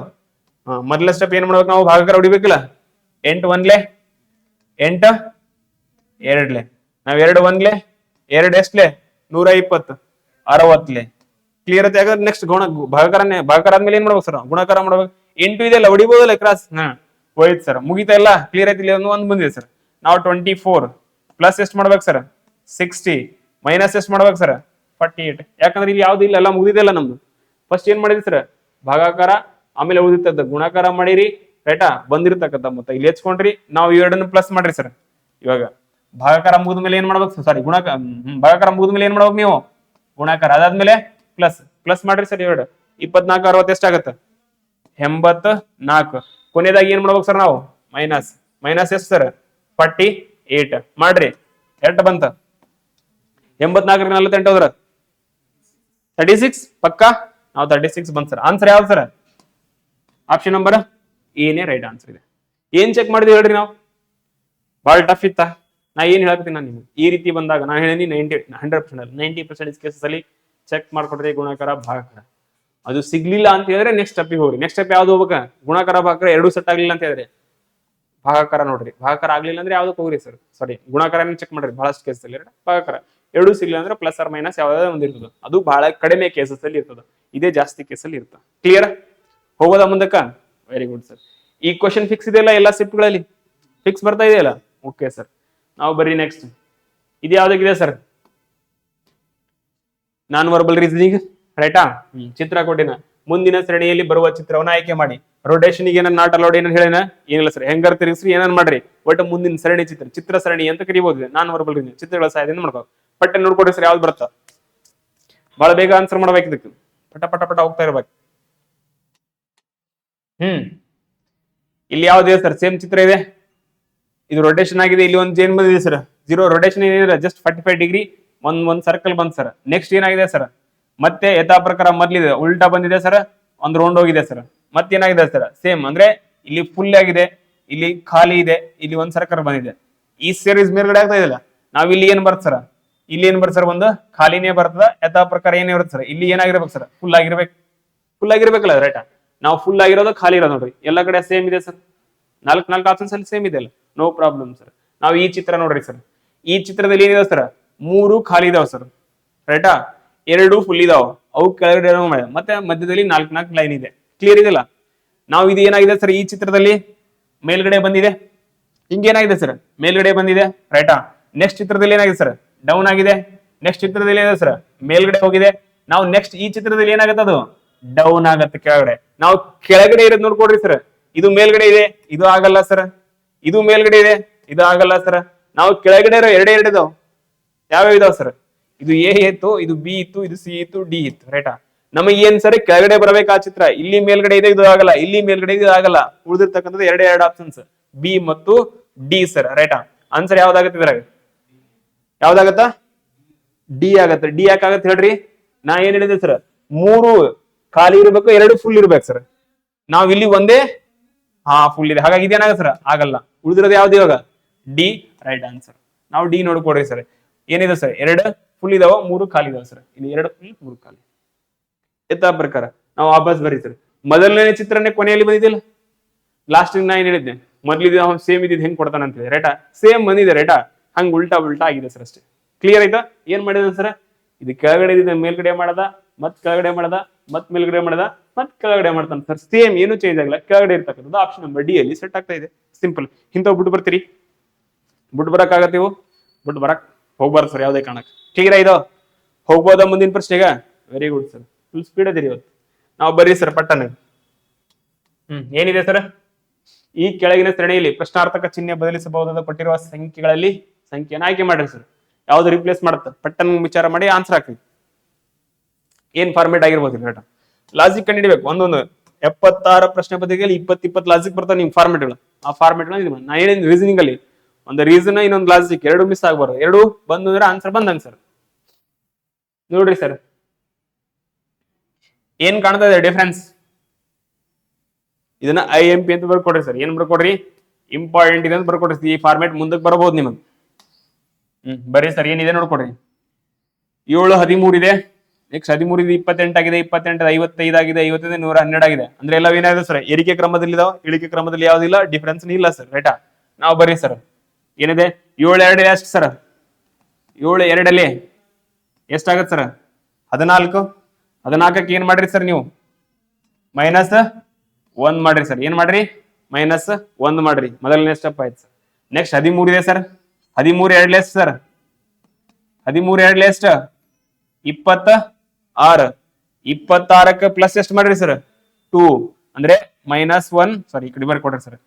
Speaker 1: ಮೊದಲ ಸ್ಟೆಪ್ ಏನ್ ಮಾಡ್ಬೇಕು ನಾವು, ಭಾಗಾಕಾರ ಹೊಡಿಬೇಕಲ್ಲ. 8 1 8 2 ನಾವ್ 2 1 2 ಎಷ್ಟಲೆ 120 60. ಕ್ಲಿಯರ್ ಐತೆ. ಯಾಕಂದ್ರೆ ನೆಕ್ಸ್ಟ್ ಭಾಗಾಕಾರ ಆದ್ಮೇಲೆ ಏನ್ ಮಾಡ್ಬೇಕು ಸರ್, ಗುಣಾಕಾರ ಮಾಡ್ಬೇಕು. 8 ಇದೆಲ್ಲ ಹೊಡಿಬೋದಲ್ಲ ಕ್ರಾಸ್, ಹೋಯ್ತು ಸರ್, ಮುಗಿತಾ ಇಲ್ಲ. ಕ್ಲಿಯರ್ ಐತಿ. ಇಲ್ಲಿ ಒಂದು ಬಂದಿದೆ ಸರ್. ನಾವು 24 ಪ್ಲಸ್ ಎಷ್ಟು ಮಾಡ್ಬೇಕು ಸರ್ 60 ಮೈನಸ್ ಎಷ್ಟು ಮಾಡ್ಬೇಕು ಸರ್ 48. ಯಾಕಂದ್ರೆ ಇಲ್ಲಿ ಯಾವ್ದು ಇಲ್ಲ, ಎಲ್ಲ ಮುಗಿದಿದೆಲ್ಲ ನಮ್ದು. ಫಸ್ಟ್ ಏನ್ ಮಾಡಿದ್ರಿ ಸರ್, ಭಾಗಾಕಾರ, ಆಮೇಲೆ ಉಳಿದಿರ್ತದ ಗುಣಾಕಾರ ಮಾಡಿರಿ. ರೈಟಾ, ಬಂದಿರ್ತಕ್ಕಂಥ ಮೊತ್ತ ಇಲ್ಲಿ ಹೆಚ್ಕೊಂಡ್ರಿ. ನಾವು ಎರಡನ್ನು ಪ್ಲಸ್ ಮಾಡ್ರಿ ಸರ್. ಇವಾಗ ಭಾಗಾಕಾರ ಮುಗಿದ ಮೇಲೆ ಏನ್ ಮಾಡ್ಬೇಕು, ಸಾರಿ ಭಾಗಾಕಾರ ಮುಗಿದ ಮೇಲೆ ಏನ್ ಮಾಡ್ಬೇಕು ನೀವು, ಗುಣಾಕಾರ. ಅದಾದ್ಮೇಲೆ ಪ್ಲಸ್ ಪ್ಲಸ್ ಮಾಡ್ರಿ ಸರ್. 2 24 60 ಎಷ್ಟಾಗತ್ತ 84. ಕೊನೆಯದಾಗಿ ಏನ್ ಮಾಡ್ಬೇಕು ಸರ್ ನಾವು, ಮೈನಸ್ ಮೈನಸ್ ಎಷ್ಟು ಸರ್ 48 ಮಾಡ್ರಿ. ಎಷ್ಟು ಬಂತ 84 48 ಹೋದ್ರ 36 ಪಕ್ಕಾ. ನಾವು 36 ಬಂತ ಸರ್. ಆನ್ಸರ್ ಯಾವ್ದು ಸರ್, ಆಪ್ಷನ್ ನಂಬರ್ ಏನೇ ರೈಟ್ ಆನ್ಸರ್ ಇದೆ. ಏನ್ ಚೆಕ್ ಮಾಡಿದ್ವಿ ಹೇಳ್ರಿ ನಾವು, ಬಹಳ ಟಫ್ ಇತ್ತ. ನಾ ಏನ್ ಹೇಳ್ತೀನಿ ನಾನು ನಿಮ್ಗೆ, ಈ ರೀತಿ ಬಂದಾಗ ನಾನು ಹೇಳಿ 100% 90% ಕೇಸಸ್ ಅಲ್ಲಿ ಚೆಕ್ ಮಾಡ್ಕೊಡ್ರಿ ಗುಣಾಕಾರ ಭಾಗಾಕಾರ. ಅದು ಸಿಗ್ಲಿಲ್ಲ ಅಂತ ಹೇಳಿದ್ರೆ ನೆಕ್ಸ್ಟ್ ಸ್ಟೆಪ್ ಹೋಗ್ರಿ. ನೆಕ್ಸ್ಟ್ ಸ್ಟೆಪ್ ಯಾವ್ದು ಹೋಗ್ಬೇಕ, ಗುಣಾಕಾರ ಭಾಗಾಕಾರ ಎರಡು ಸೆಟ್ ಆಗ್ಲಿಲ್ಲ ಅಂತ ಹೇಳಿದ್ರೆ ಭಾಗಾಕಾರ ನೋಡ್ರಿ. ಭಾಗಾಕಾರ ಆಗ್ಲಿಲ್ಲ ಅಂದ್ರೆ ಯಾವ್ದಕ್ಕೆ ಹೋಗ್ರಿ ಸರ್, ಸಾರಿ ಗುಣಾಕಾರ ಚೆಕ್ ಮಾಡ್ರಿ. ಬಹಳಷ್ಟು ಕೇಸಸ್ ಅಲ್ಲಿ ಭಾಗಾಕಾರ ಎರಡು ಸಿಗ್ಲಿಲ್ಲ ಅಂದ್ರೆ ಪ್ಲಸ್ ಆರ್ ಮೈನಸ್ ಯಾವ್ದಾದ್ರು ಒಂದು ಇರ್ತದೆ. ಅದು ಬಹಳ ಕಡಿಮೆ ಕೇಸಸ್ ಅಲ್ಲಿ ಇರ್ತದೆ, ಇದೇ ಜಾಸ್ತಿ ಕೇಸಲ್ಲಿ ಇರ್ತದೆ. ಕ್ಲಿಯರ್, ಹೋಗೋದಾ ಮುಂದಕ್ಕ. Very good sir. ಈ ಕ್ವಶನ್ ಫಿಕ್ಸ್ ಇದೆಯಲ್ಲ ಎಲ್ಲ ಶಿಫ್ಟ್ಗಳಲ್ಲಿ, ಫಿಕ್ಸ್ ಬರ್ತಾ ಇದೆಯಲ್ಲ. ಓಕೆ ಸರ್, ನಾವು ಬರ್ರಿ ನೆಕ್ಸ್ಟ್. ಇದು ಯಾವ್ದಕ್ಕಿದೆ ಸರ್, ನಾನ್ ವರ್ಬಲ್ ರೀಸನಿಂಗ್. ರೈಟಾ, ಚಿತ್ರ ಕೊಟ್ಟಿನ ಮುಂದಿನ ಸರಣಿಯಲ್ಲಿ ಬರುವ ಚಿತ್ರವನ್ನ ಆಯ್ಕೆ ಮಾಡಿ. ರೊಟೇಷನ್ ಗೆ ಏನಾರ ನಾಟ್ ಅಲೌಡ್ ಏನ ಹೇಳಿನ, ಏನಿಲ್ಲ ಸರ್. ಹೆಂಗಾರ ತಿರುಗಿಸ್ರಿ, ಏನಾರು ಮಾಡ್ರಿ, ಒಟ್ಟು ಮುಂದಿನ ಸರಣಿ ಚಿತ್ರ ಸರಣಿ ಅಂತ ಕರಿಬಹುದು. ನಾನ್ ವರ್ಬಲ್ ರೀಸನಿಂಗ್ ಚಿತ್ರಗಳ ಸಹಾಯದಿಂದ ಮಾಡ್ಬೇಕು. ಪಟ್ಟೆ ನೋಡ್ಕೊಡ್ರಿ ಸರ್, ಯಾವ್ದು ಬರುತ್ತಾ. ಬಹಳ ಬೇಗ ಆನ್ಸರ್ ಮಾಡ್ಬೇಕು ಇದಕ್ಕೆ, ಪಟ ಪಟ ಪಟ ಹೋಗ್ತಾ ಇರ್ಬೇಕು. ಇಲ್ಲಿ ಯಾವ್ದಿದೆ ಸರ್, ಸೇಮ್ ಚಿತ್ರ ಇದೆ. ಇದು ರೊಟೇಷನ್ ಆಗಿದೆ. ಇಲ್ಲಿ ಒಂದು ಏನ್ ಬಂದಿದೆ ಸರ್, 0 ರೊಟೇಷನ್ ಏನಿಲ್ಲ, ಜಸ್ಟ್ 45 ಡಿಗ್ರಿ ಒಂದ್ ಸರ್ಕಲ್ ಬಂದ್ ಸರ್. ನೆಕ್ಸ್ಟ್ ಏನಾಗಿದೆ ಸರ್, ಮತ್ತೆ ಯಥಾ ಪ್ರಕಾರ ಮೊದ್ಲಿದೆ ಉಲ್ಟಾ ಬಂದಿದೆ ಸರ್, ಒಂದ್ ರೌಂಡ್ ಹೋಗಿದೆ ಸರ್. ಮತ್ತೇನಾಗಿದೆ ಸರ್, ಸೇಮ್ ಅಂದ್ರೆ ಇಲ್ಲಿ ಫುಲ್ ಆಗಿದೆ, ಇಲ್ಲಿ ಖಾಲಿ ಇದೆ, ಇಲ್ಲಿ ಒಂದ್ ಸರ್ಕಲ್ ಬಂದಿದೆ. ಈ ಸೀರೀಸ್ ಮೇಲ್ಗಡೆ ಆಗ್ತಾ ಇದೆಯಲ್ಲ, ನಾವ್ ಇಲ್ಲಿ ಏನ್ ಬರ್ತ ಸರ್, ಇಲ್ಲಿ ಏನ್ ಬರ್ತ ಸರ್, ಒಂದು ಖಾಲಿನೇ ಬರ್ತದ. ಯಥಾ ಪ್ರಕಾರ ಏನೇ ಬರುತ್ತೆ ಸರ್, ಇಲ್ಲಿ ಏನಾಗಿರ್ಬೇಕು ಸರ್, ಫುಲ್ ಆಗಿರ್ಬೇಕಲ್ಲ. ರೈಟಾ, ನಾವು ಫುಲ್ ಆಗಿರೋದು ಖಾಲಿ ಇರೋದು ನೋಡ್ರಿ. ಎಲ್ಲ ಕಡೆ ಸೇಮ್ ಇದೆ ಸರ್, 4 ಆಪ್ಷನ್ಸ್ ಅಲ್ಲಿ ಸೇಮ್ ಇದೆ ಅಲ್ಲ, ನೋ ಪ್ರಾಬ್ಲಮ್ ಸರ್. ನಾವು ಈ ಚಿತ್ರ ನೋಡ್ರಿ ಸರ್, ಈ ಚಿತ್ರದಲ್ಲಿ ಏನಿದೆ ಸರ್, 3 ಖಾಲಿ ಇದಾವ ಸರ್. ರೈಟಾ, 2 ಫುಲ್ ಇದಾವ, ಅವು ಕೆಳಗಡೆ ಮತ್ತೆ ಮಧ್ಯದಲ್ಲಿ 4 ಲೈನ್ ಇದೆ. ಕ್ಲಿಯರ್ ಇದೆಲ್ಲ. ನಾವು ಇದು ಏನಾಗಿದೆ ಸರ್, ಈ ಚಿತ್ರದಲ್ಲಿ ಮೇಲ್ಗಡೆ ಬಂದಿದೆ, ಹಿಂಗೇನಾಗಿದೆ ಸರ್, ಮೇಲ್ಗಡೆ ಬಂದಿದೆ. ರೈಟಾ, ನೆಕ್ಸ್ಟ್ ಚಿತ್ರದಲ್ಲಿ ಏನಾಗಿದೆ ಸರ್, ಡೌನ್ ಆಗಿದೆ. ನೆಕ್ಸ್ಟ್ ಚಿತ್ರದಲ್ಲಿ ಏನಿದೆ ಸರ್, ಮೇಲ್ಗಡೆ ಹೋಗಿದೆ. ನಾವು ನೆಕ್ಸ್ಟ್ ಈ ಚಿತ್ರದಲ್ಲಿ ಏನಾಗುತ್ತೆ, ಅದು ಡೌನ್ ಆಗತ್ತೆ ಕೆಳಗಡೆ. ನಾವು ಕೆಳಗಡೆ ಇರೋದು ನೋಡ್ಕೊಡ್ರಿ ಸರ್, ಇದು ಮೇಲ್ಗಡೆ ಇದೆ, ಇದು ಆಗಲ್ಲ ಸರ್. ಇದು ಮೇಲ್ಗಡೆ ಇದೆ, ಇದು ಆಗಲ್ಲ ಸರ್. ನಾವು ಕೆಳಗಡೆ ಇರೋ ಎರಡೇ ಇದಾವ. ಯಾವ್ಯಾವ ಇದಾವ ಸರ್, ಇದು ಎ ಇತ್ತು, ಇದು ಬಿ ಇತ್ತು, ಇದು ಸಿ ಇತ್ತು, ಡಿ ಇತ್ತು. ರೈಟಾ, ನಮಗೆ ಏನ್ ಸರಿ ಕೆಳಗಡೆ ಬರಬೇಕು ಆ ಚಿತ್ರ. ಇಲ್ಲಿ ಮೇಲ್ಗಡೆ ಇದೆ, ಇದು ಆಗಲ್ಲ. ಇಲ್ಲಿ ಮೇಲ್ಗಡೆ ಇದು ಆಗಲ್ಲ. ಉಳಿದಿರ್ತಕ್ಕಂಥದ್ದು ಎರಡೇ ಆಪ್ಷನ್ಸ್, ಬಿ ಮತ್ತು ಡಿ ಸರ್. ರೈಟಾ, ಆನ್ಸರ್ ಯಾವ್ದಾಗತ್ತೆ ಇದ್ರಾಗ, ಯಾವ್ದಾಗತ್ತ, ಡಿ ಆಗತ್ತೆ. ಡಿ ಯಾಕಾಗತ್ತೆ ಹೇಳ್ರಿ, ನಾ ಏನ್ ಹೇಳಿದೆ ಸರ್, 3 ಖಾಲಿ ಇರ್ಬೇಕು, 2 ಫುಲ್ ಇರ್ಬೇಕು ಸರ್. ನಾವ್ ಇಲ್ಲಿ ಒಂದೇ ಫುಲ್ ಇದೆ, ಹಾಗಾಗಿ ಇದೇನಾಗ ಸರ್, ಆಗಲ್ಲ. ಉಳಿದಿರೋದು ಯಾವ್ದು ಇವಾಗ, ಡಿ ರೈಟ್ ಆನ್ಸರ್. ನಾವು ಡಿ ನೋಡ್ಕೊಡ್ರಿ ಸರ್. ಏನಿದೆ ಸರ್, 2 ಫುಲ್ ಇದಾವ, 3 ಖಾಲಿ ಇದಾವ ಸರ್. ಇಲ್ಲಿ 2 ಫುಲ್, 3 ಖಾಲಿ. ಯಥಾ ಪ್ರಕಾರ ನಾವು ವಾಪಸ್ ಬರೀ ಸರ್. ಮೊದಲನೇ ಚಿತ್ರನೇ ಕೊನೆಯಲ್ಲಿ ಬಂದಿದ್ದಿಲ್ಲ. ಲಾಸ್ಟ್ ನಾ ಏನ್ ಹೇಳಿದ್ದೆ, ಮೊದ್ಲಿದ ಸೇಮ್ ಇದ್ದಿದ್ದು ಹೆಂಗ್ ಕೊಡ್ತಾನ ಅಂತ ಹೇಳಿ. ರೈಟಾ, ಸೇಮ್ ಬಂದಿದೆ. ರೈಟಾ, ಹಂಗ್ ಉಲ್ಟಾ ಆಗಿದೆ ಸರ್ ಅಷ್ಟೇ. ಕ್ಲಿಯರ್ ಆಯ್ತಾ. ಏನ್ ಮಾಡಿದ ಸರ್, ಇದು ಕೆಳಗಡೆ ಇದೆ, ಮೇಲ್ಗಡೆ ಮಾಡದ, ಮತ್ ಕೆಳಗಡೆ ಮಾಡದ, ಮತ್ ಮೇಲ್ಗಡೆ ಮಾಡದ, ಮತ್ ಕೆಳಗಡೆ ಮಾಡ್ತಾನೆ ಸರ್. ಸೇಮ್ ಏನು ಚೇಂಜ್ ಆಗಿಲ್ಲ, ಕೆಳಗಡೆ ಇರ್ತಕ್ಕಂಥದ್ದು ಆಪ್ಷನ್ ನಂಬರ್ ಡಿ ಅಲ್ಲಿ ಸೆಟ್ ಆಗ್ತಾ ಇದೆ. ಸಿಂಪಲ್. ಇಂಥವ್ ಬಿಟ್ಟು ಬರ್ತೀರಿ, ಬಿಟ್ಟು ಬರಕ್ ಆಗತ್ತೆ ಇವು, ಬಿಟ್ಟು ಬರಕ್ ಹೋಗ್ಬಾರ್ದು ಸರ್ ಯಾವುದೇ ಕಾರಣಕ್ಕೆ. ಕ್ಲಿಯರ್ ಆಯ್ತು. ಹೋಗ್ಬೋದಾ ಮುಂದಿನ ಪ್ರಶ್ನೆಗ. Very good sir. Full speed ಅದಿರಿ ಇವತ್ತು. ನಾವು ಬರ್ರಿ ಸರ್ ಪಟ್ಟಣ. ಏನಿದೆ ಸರ್, ಈ ಕೆಳಗಿನ ಸರಣಿಯಲ್ಲಿ ಪ್ರಶ್ನಾರ್ಥಕ ಚಿಹ್ನೆ ಬದಲಿಸಬಹುದಾದ ಕೊಟ್ಟಿರುವ ಸಂಖ್ಯೆಗಳಲ್ಲಿ ಸಂಖ್ಯೆಯನ್ನು ಆಯ್ಕೆ ಮಾಡ್ರಿ ಸರ್. ಯಾವ್ದು ರಿಪ್ಲೇಸ್ ಮಾಡುತ್ತೆ ಪಟ್ಟನ್ ವಿಚಾರ ಮಾಡಿ ಆನ್ಸರ್ ಹಾಕ್ರಿ. ಏನ್ ಫಾರ್ಮೇಟ್ ಆಗಿರ್ಬೋದು ಡಾಟಾ ಲಾಜಿಕ್ ಕಂಡಿಡ್ಬೇಕು. ಒಂದೊಂದು 76 ಪ್ರಶ್ನೆ ಪತ್ರಿಕೆಯಲ್ಲಿ 20 ಲಾಜಿಕ್ ಬರ್ತಾವ ನಿಮ್ ಫಾರ್ಮೇಟ್ಗಳು. ಆ ಫಾರ್ಮೇಟ್ಗಳು ನಾ ಹೇಳಿದ ರೀಸನಿಂಗ್ ಅಲ್ಲಿ ಒಂದು ರೀಸನ್ ಇನ್ನೊಂದು ಲಾಜಿಕ್ ಎರಡು ಮಿಸ್ ಆಗ್ಬಾರ್ದು. ಎರಡು ಬಂದು ಅಂದ್ರೆ ಆನ್ಸರ್ ಬಂದಂಗ ಸರ್. ನೋಡ್ರಿ ಸರ್ ಏನ್ ಕಾಣ್ತಾ ಇದೆ ಡಿಫ್ರೆನ್ಸ್, ಇದನ್ನ IMP ಅಂತ ಬರ್ಕೊಡ್ರಿ ಸರ್. ಏನ್ ಬರ್ಕೊಡ್ರಿ, ಇಂಪಾರ್ಟೆಂಟ್ ಇದೆ ಅಂತ ಬರ್ಕೊಡ್ರಿ. ಈ ಫಾರ್ಮೇಟ್ ಮುಂದಕ್ಕೆ ಬರಬಹುದು ನಿಮಗೆ. ಬರ್ರಿ ಸರ್ ಏನಿದೆ ನೋಡ್ಕೊಡ್ರಿ. 7 13 ಇದೆ, ನೆಕ್ಸ್ಟ್ 13 ಇದೆ 28 ಆಗಿದೆ, 28 55 ಆಗಿದೆ, 55 112 ಆಗಿದೆ. ಅಂದ್ರೆ ಎಲ್ಲ ಏನಾಗಿದೆ ಸರ್, ಏರಿಕೆ ಕ್ರಮದಲ್ಲಿ ಇದಾವ, ಇಳಿಕೆ ಕ್ರಮದಲ್ಲಿ ಯಾವ್ದಿಲ್ಲ, ಡಿಫ್ರೆನ್ಸ್ ಇಲ್ಲ ಸರ್. ರೈಟಾ, ನಾವು ಬರ್ರಿ ಸರ್ ಏನಿದೆ 7 2 ಎಷ್ಟು ಸರ್, 7 2 ಎಷ್ಟಾಗತ್ತೆ ಸರ್ 14. 14ಕ್ಕೆ ಏನ್ ಮಾಡ್ರಿ ಸರ್ ನೀವು -1 ಮಾಡ್ರಿ ಸರ್. ಏನ್ ಮಾಡ್ರಿ -1 ಮಾಡ್ರಿ, ಮೊದಲನೇ ಸ್ಟೆಪ್ ಆಯ್ತು ಸರ್. ನೆಕ್ಸ್ಟ್ 13 ಇದೆ ಸರ್, 13 2 ಎಷ್ಟು ಸರ್, 13 2 ಎಷ್ಟು 26. 26ಕ್ಕೆ ಪ್ಲಸ್ ಎಷ್ಟು ಮಾಡ್ರಿ ಸರ್ 2 ಅಂದ್ರೆ -1, ಸಾರಿ ಈ ಕಡೆ ಬರ್ಕೊಡ್ರಿ ಸರ್.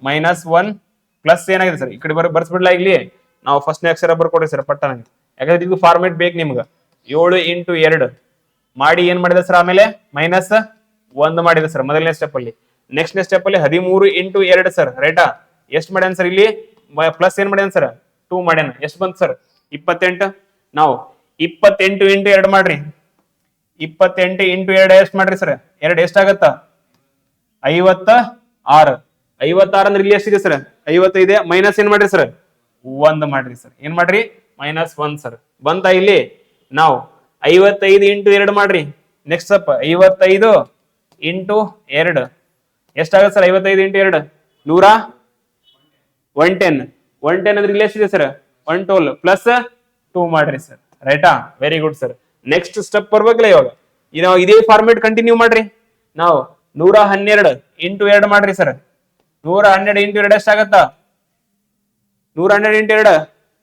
Speaker 1: -1 ಪ್ಲಸ್ ಏನಾಗಿದೆ ಸರ್, ಈ ಕಡೆ ಬರ್ಸ್ಬಿಡ್ಲಾ ಇಲ್ಲಿ ನಾವು ಫಸ್ಟ್ನೇ ಅಕ್ಷರ ಬರ್ಕೊಡ್ರಿ ಸರ್ ಪಟ್ಟ ನಂಗೆ, ಯಾಕಂದ್ರೆ ಇದು ಫಾರ್ಮೇಟ್ ಬೇಕು ನಿಮ್ಗೆ. 7 × 2 ಮಾಡಿ ಏನ್ ಮಾಡಿದೆ ಸರ್, ಆಮೇಲೆ -1 ಮಾಡಿದೆ ಸರ್ ಮೊದಲನೇ ಸ್ಟೆಪ್ ಅಲ್ಲಿ. ನೆಕ್ಸ್ಟ್ ಸ್ಟೆಪ್ ಅಲ್ಲಿ 13 × 2 ಸರ್. ರೈಟಾ, ಎಷ್ಟು ಮಾಡ್ಯಾನ ಸರ್ ಇಲ್ಲಿ ಪ್ಲಸ್ ಏನ್ ಮಾಡ್ಯಾನ ಸರ್ 2 ಮಾಡ್ಯಾನ. ಎಷ್ಟು ಬಂತು ಸರ್ 28. ನಾವು 28 × 2 ಮಾಡ್ರಿ, 28 × 2 ಎಷ್ಟು ಮಾಡ್ರಿ ಸರ್, 2 ಎಷ್ಟಾಗತ್ತ 56. 56 ಅಂದ್ರೆ ಇಲ್ಲಿ ಎಷ್ಟಿದೆ ಸರ್ 55, ಮೈನಸ್ ಏನ್ ಮಾಡ್ರಿ ಸರ್ 1 ಮಾಡ್ರಿ ಸರ್. ಏನ್ ಮಾಡ್ರಿ -1 ಸರ್. ಬಂತ ಇಲ್ಲಿ ನಾವು 55 × 2 ಮಾಡ್ರಿ. ನೆಕ್ಸ್ಟ್ ಸ್ಟೆಪ್ 55 × 2 ಎಷ್ಟಾಗತ್ತೆ ಸರ್, 55 × 2 110. 110 ಅಂದ್ರೆ ಇಲ್ಲಿ ಎಷ್ಟಿದೆ ಸರ್ 112 ಪ್ಲಸ್ 2 ಮಾಡ್ರಿ ಸರ್. ರೈಟಾ, very good sir. Next step ಬರ್ಬೇಕಲ್ಲ ಇವಾಗ, ನಾವು ಇದೇ ಫಾರ್ಮೇಟ್ ಕಂಟಿನ್ಯೂ ಮಾಡ್ರಿ. ನಾವು 112 × 2 ಮಾಡ್ರಿ ಸರ್. 112 × 2 ಎಷ್ಟಾಗತ್ತ, 112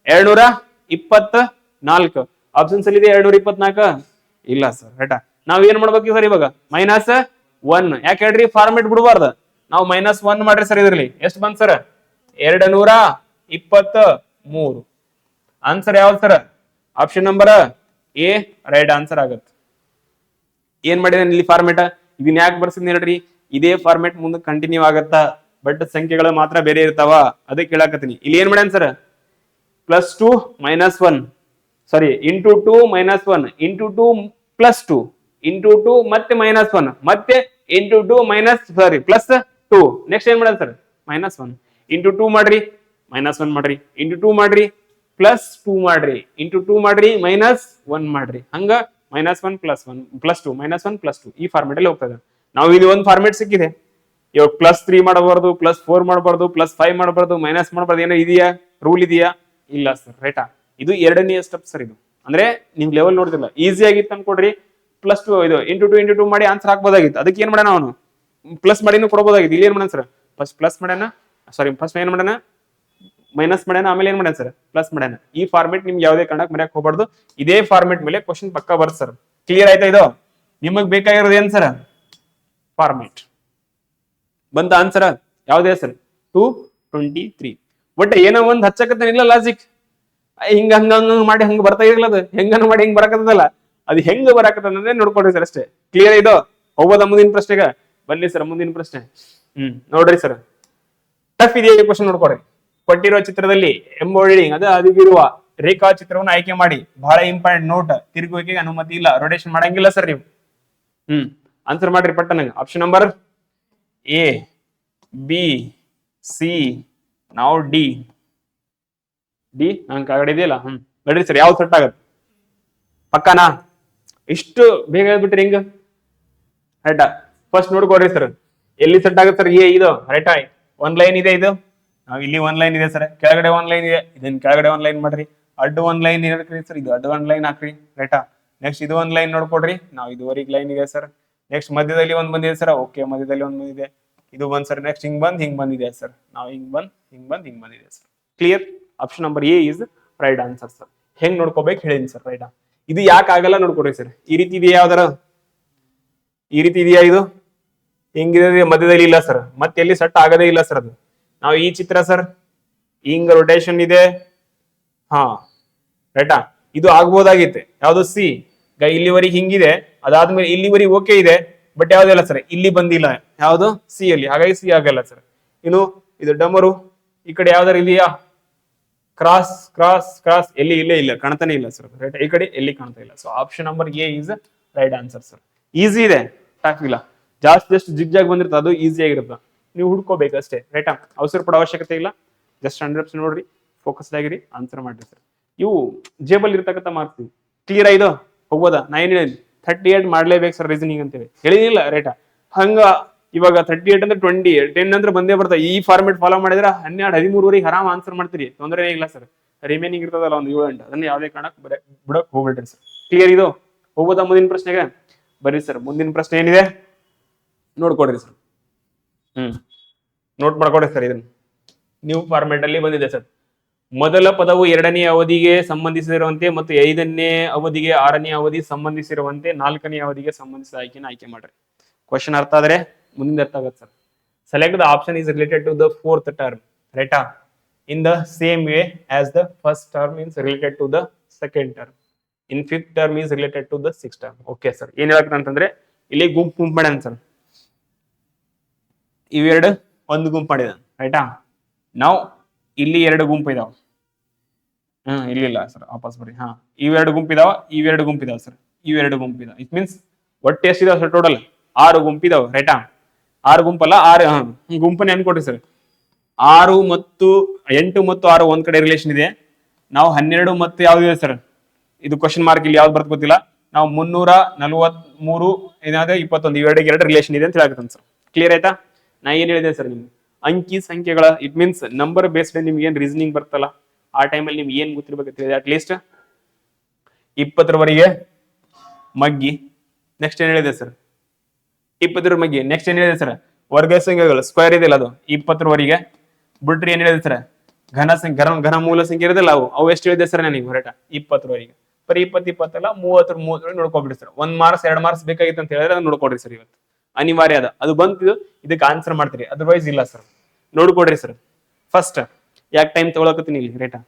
Speaker 1: × 2 224. ಆಪ್ಷನ್ಸ್ ಅಲ್ಲಿ ಇದೆ 224 ಇಲ್ಲ ಸರ್. ರೈಟಾ, ನಾವ್ ಏನ್ ಮಾಡ್ಬೇಕು ಸರ್ ಇವಾಗ -1. ಯಾಕೆ ಹೇಳ್ರಿ, ಫಾರ್ಮೇಟ್ ಬಿಡಬಾರ್ದು. ನಾವು -1 ಮಾಡ್ರಿ ಸರ್. ಇದ್ರಲ್ಲಿ ಎಷ್ಟು ಬಂತ್ ಸರ್ 223. ಆನ್ಸರ್ ಯಾವ್ದು sir, option number A right answer ಆಗತ್ತೆ. ಏನ್ ಮಾಡಿದಾನೆ ಇಲ್ಲಿ ಫಾರ್ಮೇಟ್, ಇದನ್ನ ಯಾಕೆ ಬರ್ಸಿದ್ನಿ ಹೇಳ್ರಿ, ಇದೇ ಫಾರ್ಮೇಟ್ ಮುಂದೆ ಕಂಟಿನ್ಯೂ ಆಗತ್ತಾ, ಬಟ್ ಸಂಖ್ಯೆಗಳು ಮಾತ್ರ ಬೇರೆ ಇರ್ತಾವ, ಅದಕ್ಕೆ ಕೇಳಾಕತ್ತೀನಿ. ಇಲ್ಲಿ ಏನ್ ಮಾಡ್ಯಾನ ಸರ್ +2 -1, ಸಾರಿ × 2 -1 × 2 +2 × 2 ಮತ್ತೆ -1 ಮತ್ತೆ × 2 ಸಾರಿ +2. ನೆಕ್ಸ್ಟ್ ಏನ್ ಮಾಡ್ಯಾನ ಸರ್ -1 × 2 ಮಾಡ್ರಿ, -1 ಮಾಡ್ರಿ, × 2 ಮಾಡ್ರಿ, +2 ಮಾಡ್ರಿ, × 2 ಮಾಡ್ರಿ, -1 ಮಾಡ್ರಿ. ಹಂಗ -1 +1 +2 -1 +2 ಈ ಫಾರ್ಮೇಟ್ ಅಲ್ಲಿ ಹೋಗ್ತದೆ. ನಾವು ಇಲ್ಲಿ ಒಂದು ಫಾರ್ಮೇಟ್ ಸಿಕ್ಕಿದೆ. ಇವಾಗ +3 ಮಾಡಬಾರ್ದು, +4 ಮಾಡಬಾರ್ದು, +5 ಮಾಡಬಾರ್ದು, ಮೈನಸ್ ಮಾಡಬಾರ್ದು, ಏನೋ ಇದೆಯಾ ರೂಲ್ ಇದೆಯಾ? ಇಲ್ಲ ಸರ್. ರೈಟಾ, ಇದು ಎರಡನೇ ಸ್ಟೆಪ್ ಸರ್. ಇದು ಅಂದ್ರೆ ನಿಮ್ ಲೆವೆಲ್ ನೋಡ್ತಿಲ್ಲ, ಈಸಿ ಆಗಿತ್ತು ಅನ್ಕೊಡ್ರಿ. +2 ಇದು × 2 ಮಾಡಿ ಆನ್ಸರ್ ಹಾಕ್ಬೋದಾಗಿತ್ತು. ಅದಕ್ಕೆ ಏನ್ ಮಾಡ್ಯಾನ ಅವನು ಪ್ಲಸ್ ಮಾಡಿನೂ ಕೊಡಬಹುದಾಗಿತ್ತು. ಇಲ್ಲಿ ಏನ್ ಮಾಡ್ಯಾನ ಸರ್, ಫಸ್ಟ್ ಪ್ಲಸ್ ಮಾಡ್ಯಾನ, ಸಾರಿ ಫಸ್ಟ್ ಏನ್ ಮಾಡ್ಯಾನ ಮೈನಸ್ ಮಾಡ್ಯಾನ, ಆಮೇಲೆ ಏನ್ ಮಾಡ್ಯಾನ ಸರ್ ಪ್ಲಸ್ ಮಾಡ್ಯಾನ. ಈ ಫಾರ್ಮೇಟ್ ನಿಮ್ಗೆ ಯಾವುದೇ ಕಾರಣಕ್ಕೆ ಮರ್ಯಾಕ್ ಹೋಗ್ಬಾರ್ದು. ಇದೇ ಫಾರ್ಮೇಟ್ ಮೇಲೆ ಕ್ವಶನ್ ಪಕ್ಕ ಬರುತ್ತೆ ಸರ್. ಕ್ಲಿಯರ್ ಆಯ್ತಾ? ಇದು ನಿಮಗ್ ಬೇಕಾಗಿರೋದು ಏನ್ ಸರ್, ಫಾರ್ಮೇಟ್ ಬಂತ. ಆನ್ಸರ್ ಯಾವ್ದೇ ಸರ್ 223. ಬಟ್ ಏನೋ ಒಂದ್ ಹಚ್ಚಕತ್ತೇನಿಲ್ಲ ಲಾಜಿಕ್, ಹಿಂಗ ಹಂಗ ಮಾಡಿ ಹಂಗ ಬರ್ತಾ ಇರ್ಲಿಲ್ಲ. ಅದು ಹೆಂಗನ ಮಾಡಿ ಹೆಂಗ್ ಬರಾಕತ್ತದಲ್ಲ, ಅದು ಹೆಂಗ ಬರಾಕತ್ತಂದ್ರೆ ನೋಡ್ಕೊಡ್ರಿ ಸರ್ ಅಷ್ಟೇ. ಕ್ಲಿಯರ್ ಇದು ಹೋಗೋದ ಮುಂದಿನ ಪ್ರಶ್ನೆಗೆ? ಬನ್ನಿ ಸರ್ ಮುಂದಿನ ಪ್ರಶ್ನೆ. ನೋಡ್ರಿ ಸರ್, ಟಫ್ ಇದೆಯಾ ಕ್ವಶನ್ ನೋಡ್ಕೊಡ್ರಿ. ಕೊಟ್ಟಿರುವ ಚಿತ್ರದಲ್ಲಿ ಎಂಬೋರ್ಡಿಂಗ್ ಅದಿರುವ ರೇಖಾ ಚಿತ್ರವನ್ನು ಆಯ್ಕೆ ಮಾಡಿ. ಬಹಳ ಇಂಪಾರ್ಟೆಂಟ್ ನೋಟ್, ತಿರುಗುವಿಕೆಗೆ ಅನುಮತಿ ಇಲ್ಲ, ರೊಟೇಷನ್ ಮಾಡಂಗಿಲ್ಲ ಸರ್ ನೀವು. ಆನ್ಸರ್ ಮಾಡ್ರಿ ಪಟ್ಟನಂಗ. Option number A, B, C, ನಾವು ಡಿ ನಂಗೆ ಕಾಗಡೆ ಇದೆಯಲ್ಲ. ನೋಡ್ರಿ ಸರ್ ಯಾವ್ದು ಸೆಟ್ ಆಗತ್ತೆ ಪಕ್ಕನಾ? ಇಷ್ಟು ಬೇಗ ಹೇಳ್ಬಿಟ್ರಿ ಹಿಂಗ? ರೈಟಾ, ಫಸ್ಟ್ ನೋಡ್ಕೊಡ್ರಿ ಸರ್ ಎಲ್ಲಿ ಸೆಟ್ ಆಗುತ್ತೆ ಸರ್. ಎ ಇದು ರೈಟಾ, 1 ಲೈನ್ ಇದೆ. ಇದು ನಾವು ಇಲ್ಲಿ 1 ಲೈನ್ ಇದೆ ಸರ್, ಕೆಳಗಡೆ 1 ಲೈನ್ ಇದೆ, ಇದನ್ನ ಕೆಳಗಡೆ 1 ಲೈನ್ ಮಾಡ್ರಿ. ಅಡ್ಡು 1 ಲೈನ್ ಹೇಳ್ರಿ ಸರ್, ಇದು ಅಡ್ಡು 1 ಲೈನ್ ಹಾಕ್ರಿ. ರೈಟಾ, ನೆಕ್ಸ್ಟ್ ಇದು 1 ಲೈನ್ ನೋಡ್ಕೊಡ್ರಿ. ನಾವು ಇದುವರೆಗೆ ಲೈನ್ ಇದೆ ಸರ್. ನೆಕ್ಸ್ಟ್ ಮಧ್ಯದಲ್ಲಿ 1 ಬಂದಿದೆ ಸರ್, ಓಕೆ ಮಧ್ಯದಲ್ಲಿ 1 ಬಂದಿದೆ, ಇದು ಬಂದ್ ಸರ್. ನೆಕ್ಸ್ಟ್ ಹಿಂಗ್ ಬಂದಿದೆ ಸರ್, ನಾವು ಹಿಂಗ್ ಬಂದಿದೆ sir. Clear? Option number A is right answer sir. ಹೆಂಗ್ ನೋಡ್ಕೋಬೇಕು ಹೇಳಿನಿ ಸರ್. ರೈಟಾ, ಇದು ಯಾಕೆ ಆಗಲ್ಲ ನೋಡ್ಕೊಡ್ರಿ ಸರ್. ಈ ರೀತಿ ಇದೆ ಯಾವ್ದಾರ ಈ ರೀತಿ ಇದೆಯಾ ಇದು? ಹಿಂಗಿದೆ ಮಧ್ಯದಲ್ಲಿ ಇಲ್ಲ ಸರ್, ಮತ್ತೆ ಎಲ್ಲಿ ಸೆಟ್ ಆಗದೇ ಇಲ್ಲ ಸರ್ ಅದು. ನಾವು ಈ ಚಿತ್ರ ಸರ್ ಹಿಂಗ ರೊಟೇಷನ್ ಇದೆ, ಹಾ ರೈಟಾ, ಇದು ಆಗ್ಬೋದಾಗಿತ್ತೆ. ಯಾವ್ದು ಸಿ, ಈಗ ಇಲ್ಲಿವರೆಗೆ ಹಿಂಗಿದೆ, ಅದಾದ್ಮೇಲೆ ಇಲ್ಲಿವರೆಗೆ ಓಕೆ ಇದೆ, ಬಟ್ ಯಾವ್ದಿಲ್ಲ ಸರ್, ಇಲ್ಲಿ ಬಂದಿಲ್ಲ ಯಾವ್ದು ಸಿ ಅಲ್ಲಿ, ಹಾಗಾಗಿ ಸಿ ಆಗಲ್ಲ ಸರ್. ಇನ್ನು ಇದು ಡಮರು, ಈ ಕಡೆ ಯಾವ್ದಾರು ಇದೆಯಾ? ಕ್ರಾಸ್ ಕ್ರಾಸ್ ಕ್ರಾಸ್, ಎಲ್ಲಿ ಇಲ್ಲೇ ಇಲ್ಲ, ಕಾಣ್ತಾನೆ ಇಲ್ಲ ಸರ್, ರೈಟ್, ಈ ಕಡೆ ಎಲ್ಲಿ ಕಾಣ್ತಾ ಇಲ್ಲ. So option number A is right answer sir. Easy ಇದೆ, ಟಫ್ ಇಲ್ಲ, ಜಸ್ಟ್ ಜಿಗ್ಜಾಗ್ ಬಂದಿರುತ್ತೆ, ಅದು ಈಸಿ ಆಗಿರುತ್ತೆ, ನೀವು ಹುಡ್ಕೋಬೇಕು ಅಷ್ಟೇ, ರೈಟಾ? ಅವಸರ ಪಡೋ ಅವಶ್ಯಕತೆ ಇಲ್ಲ, ಜಸ್ಟ್ 100% ನೋಡ್ರಿ, ಫೋಕಸ್ಡ್ ಆಗಿರಿ, ಆನ್ಸರ್ ಮಾಡ್ರಿ ಸರ್. ಇವು ಜೇಬಲ್ ಇರ್ತಕ್ಕಂಥ ಮಾರ್ಕ್ಸ್ ಕ್ಲಿಯರ್ ಆಯ್ತು, ಹೋಗ್ಬೋದಾ? ನಾ ಏನ್ ಹೇಳಿ 38 ಮಾಡ್ಲೇಬೇಕು ಸರ್ ರೀಸನಿಂಗ್ ಅಂತೇಳಿ ಹೇಳಿದಿಲ್ಲ, ರೈಟಾ? ಹಂಗ ಇವಾಗ 38 ಅಂದ್ರೆ 20 10 ಅಂದ್ರೆ ಬಂದೇ ಬರ್ತಾ. ಈ ಫಾರ್ಮೆಟ್ ಫಾಲೋ ಮಾಡಿದ್ರೆ 12 13ವರೆಗೆ ಆರಾಮ್ ಆನ್ಸರ್ ಮಾಡ್ತೀರಿ, ತೊಂದರೆ ಇಲ್ಲ ಸರ್. ರಿಮೈನಿಂಗ್ ಇರ್ತದಲ್ಲ ಒಂದು 7 ಗಂಟೆ, ಅದನ್ನ ಯಾವ್ದೇ ಕಾರಣಕ್ಕೆ ಬಿಡಕ್ ಹೋಗ್ಬಿಡ್ರಿ ಸರ್. ಕ್ಲಿಯರ್ ಇದು, ಹೋಗ್ಬೋದಾ ಮುಂದಿನ ಪ್ರಶ್ನೆಗೆ? ಬರ್ರಿ ಸರ್, ಮುಂದಿನ ಪ್ರಶ್ನೆ ಏನಿದೆ ನೋಡ್ಕೊಡ್ರಿ ಸರ್. ನೋಟ್ ಮಾಡ್ಕೊಡ್ರಿ ಸರ್, ಇದನ್ನ ನ್ಯೂ ಫಾರ್ಮೆಟ್ ಅಲ್ಲಿ ಬಂದಿದೆ ಸರ್. ಮೊದಲ ಪದವು 2ನೇ ಅವಧಿಗೆ ಸಂಬಂಧಿಸಿರುವಂತೆ ಮತ್ತು 5ನೇ ಅವಧಿಗೆ 6ನೇ ಅವಧಿ ಸಂಬಂಧಿಸಿರುವಂತೆ 4ನೇ ಅವಧಿಗೆ ಸಂಬಂಧಿಸಿದ ಆಯ್ಕೆನ ಆಯ್ಕೆ ಮಾಡ್ರಿ. ಕ್ವಶನ್ ಅರ್ಥ ಆದ್ರೆ ಮುಂದಿನ ಅರ್ಥ ಆಗತ್ತೆ sir. Select the option is related to the 4th term, ರೈಟಾ? In the same way as the first term is related to the second term, in 5th term is related to the 6th term. Okay sir, ಏನ್ ಹೇಳಕ್ ಅಂತಂದ್ರೆ ಇಲ್ಲಿ ಗುಂಪು ಮಾಡ್ಯಾನ ಸರ್, ಇವೆರಡು ಒಂದು ಗುಂಪು ಮಾಡಿದ, ರೈಟಾ? ನಾವು ಇಲ್ಲಿ 2 ಗುಂಪು ಇದಾವ, ಇಲ್ಲಿಲ್ಲ ಸರ್, ವಾಪಸ್ ಬರ್ರಿ. ಇವೆರಡು ಗುಂಪಿದಾವ, ಇವೆರಡು ಗುಂಪಿದಾವ ಸರ್, ಇವೆರಡು ಗುಂಪಿದಾವ. ಇಟ್ ಮೀನ್ಸ್ ಒಟ್ಟು ಎಷ್ಟಿದಾವ ಸರ್ ಟೋಟಲ್? 6 ಗುಂಪಿದಾವ, ರೈಟಾ? 6 ಗುಂಪಲ್ಲ, 6 ಗುಂಪನ್ನ ನೆನ್ಕೊಡ್ರಿ ಸರ್. 6 ಮತ್ತು 8 ಮತ್ತು 6 ಒಂದ್ ಕಡೆ ರಿಲೇಷನ್ ಇದೆ. ನಾವು 12 ಮತ್ತು ಯಾವ್ದಿದೆ ಸರ್, ಇದು ಕ್ವಶನ್ ಮಾರ್ಕ್ ಇಲ್ಲಿ ಯಾವ್ದು ಬರ್ತ ಗೊತ್ತಿಲ್ಲ. ನಾವು 343 ಏನಾದ್ರೆ 21 ಇವೆರಡಿಗೆ 2 ರಿಲೇಷನ್ ಇದೆ ಅಂತ ಹೇಳಕತ್ತಂತ ಸರ್. ಕ್ಲಿಯರ್ ಆಯ್ತಾ? ನಾ ಏನ್ ಹೇಳಿದೆ ಸರ್ ನಿಮ್ಗೆ, ಅಂಕಿ ಸಂಖ್ಯೆಗಳ, ಇಟ್ ಮೀನ್ಸ್ ನಂಬರ್ ಬೇಸ್ಡ್ ನಿಮ್ಗೆ ಏನ್ ರೀಸನಿಂಗ್ ಬರ್ತಲ್ಲ, ಆ ಟೈಮಲ್ಲಿ ನಿಮ್ಗೆ ಏನ್ ಗೊತ್ತಿರ್ಬೇಕಂತ ಅಟ್ ಲೀಸ್ಟ್ 20ರವರೆಗೆ ಮಗ್ಗಿ. ನೆಕ್ಸ್ಟ್ ಏನ್ ಹೇಳಿದೆ ಸರ್? 20ರ ಮಗ್ಗಿ. ನೆಕ್ಸ್ಟ್ ಏನ್ ಹೇಳಿದೆ ಸರ್? ವರ್ಗ ಸಂಖ್ಯೆಗಳು ಸ್ಕ್ವೇರ್ ಇದೆಯಲ್ಲ ಅದು 20ರವರೆಗೆ ಬಿಟ್ರಿ. ಏನ್ ಹೇಳಿದೆ ಸರ್? ಘನ ಸಂಖ್ಯೆ, ಘನ ಮೂಲ ಸಂಖ್ಯೆ ಇರೋದಿಲ್ಲ, ಅವು ಎಷ್ಟು ಹೇಳಿದೆ ಸರ್ ನನಗೆ? ಹೊರಟ 20ರವರೆಗೆ. ಬರೀ 20 ಅಲ್ಲ, 30 ನೋಡ್ಕೊಬಿಡ್ರಿ ಸರ್. 1 ಮಾರ್ಕ್ಸ್ 2 ಮಾರ್ಕ್ಸ್ ಬೇಕಾಗಿತ್ತು ಅಂತ ಹೇಳಿದ್ರೆ ಅದನ್ನ ನೋಡ್ಕೊಡ್ರಿ ಸರ್. ಇವತ್ತು ಅನಿವಾರ್ಯ ಅದು ಬಂತು, ಇದಕ್ಕೆ ಆನ್ಸರ್ ಮಾಡ್ತೀರಿ, ಅದರ್ವೈಸ್ ಇಲ್ಲ ಸರ್. ನೋಡ್ಕೊಡ್ರಿ ಸರ್. ಫಸ್ಟ್ ಯಾಕೆ ಟೈಮ್ ತಗೊಳಕತ್ತೀನಿ ಇಲ್ಲಿ, ರೈಟಾ?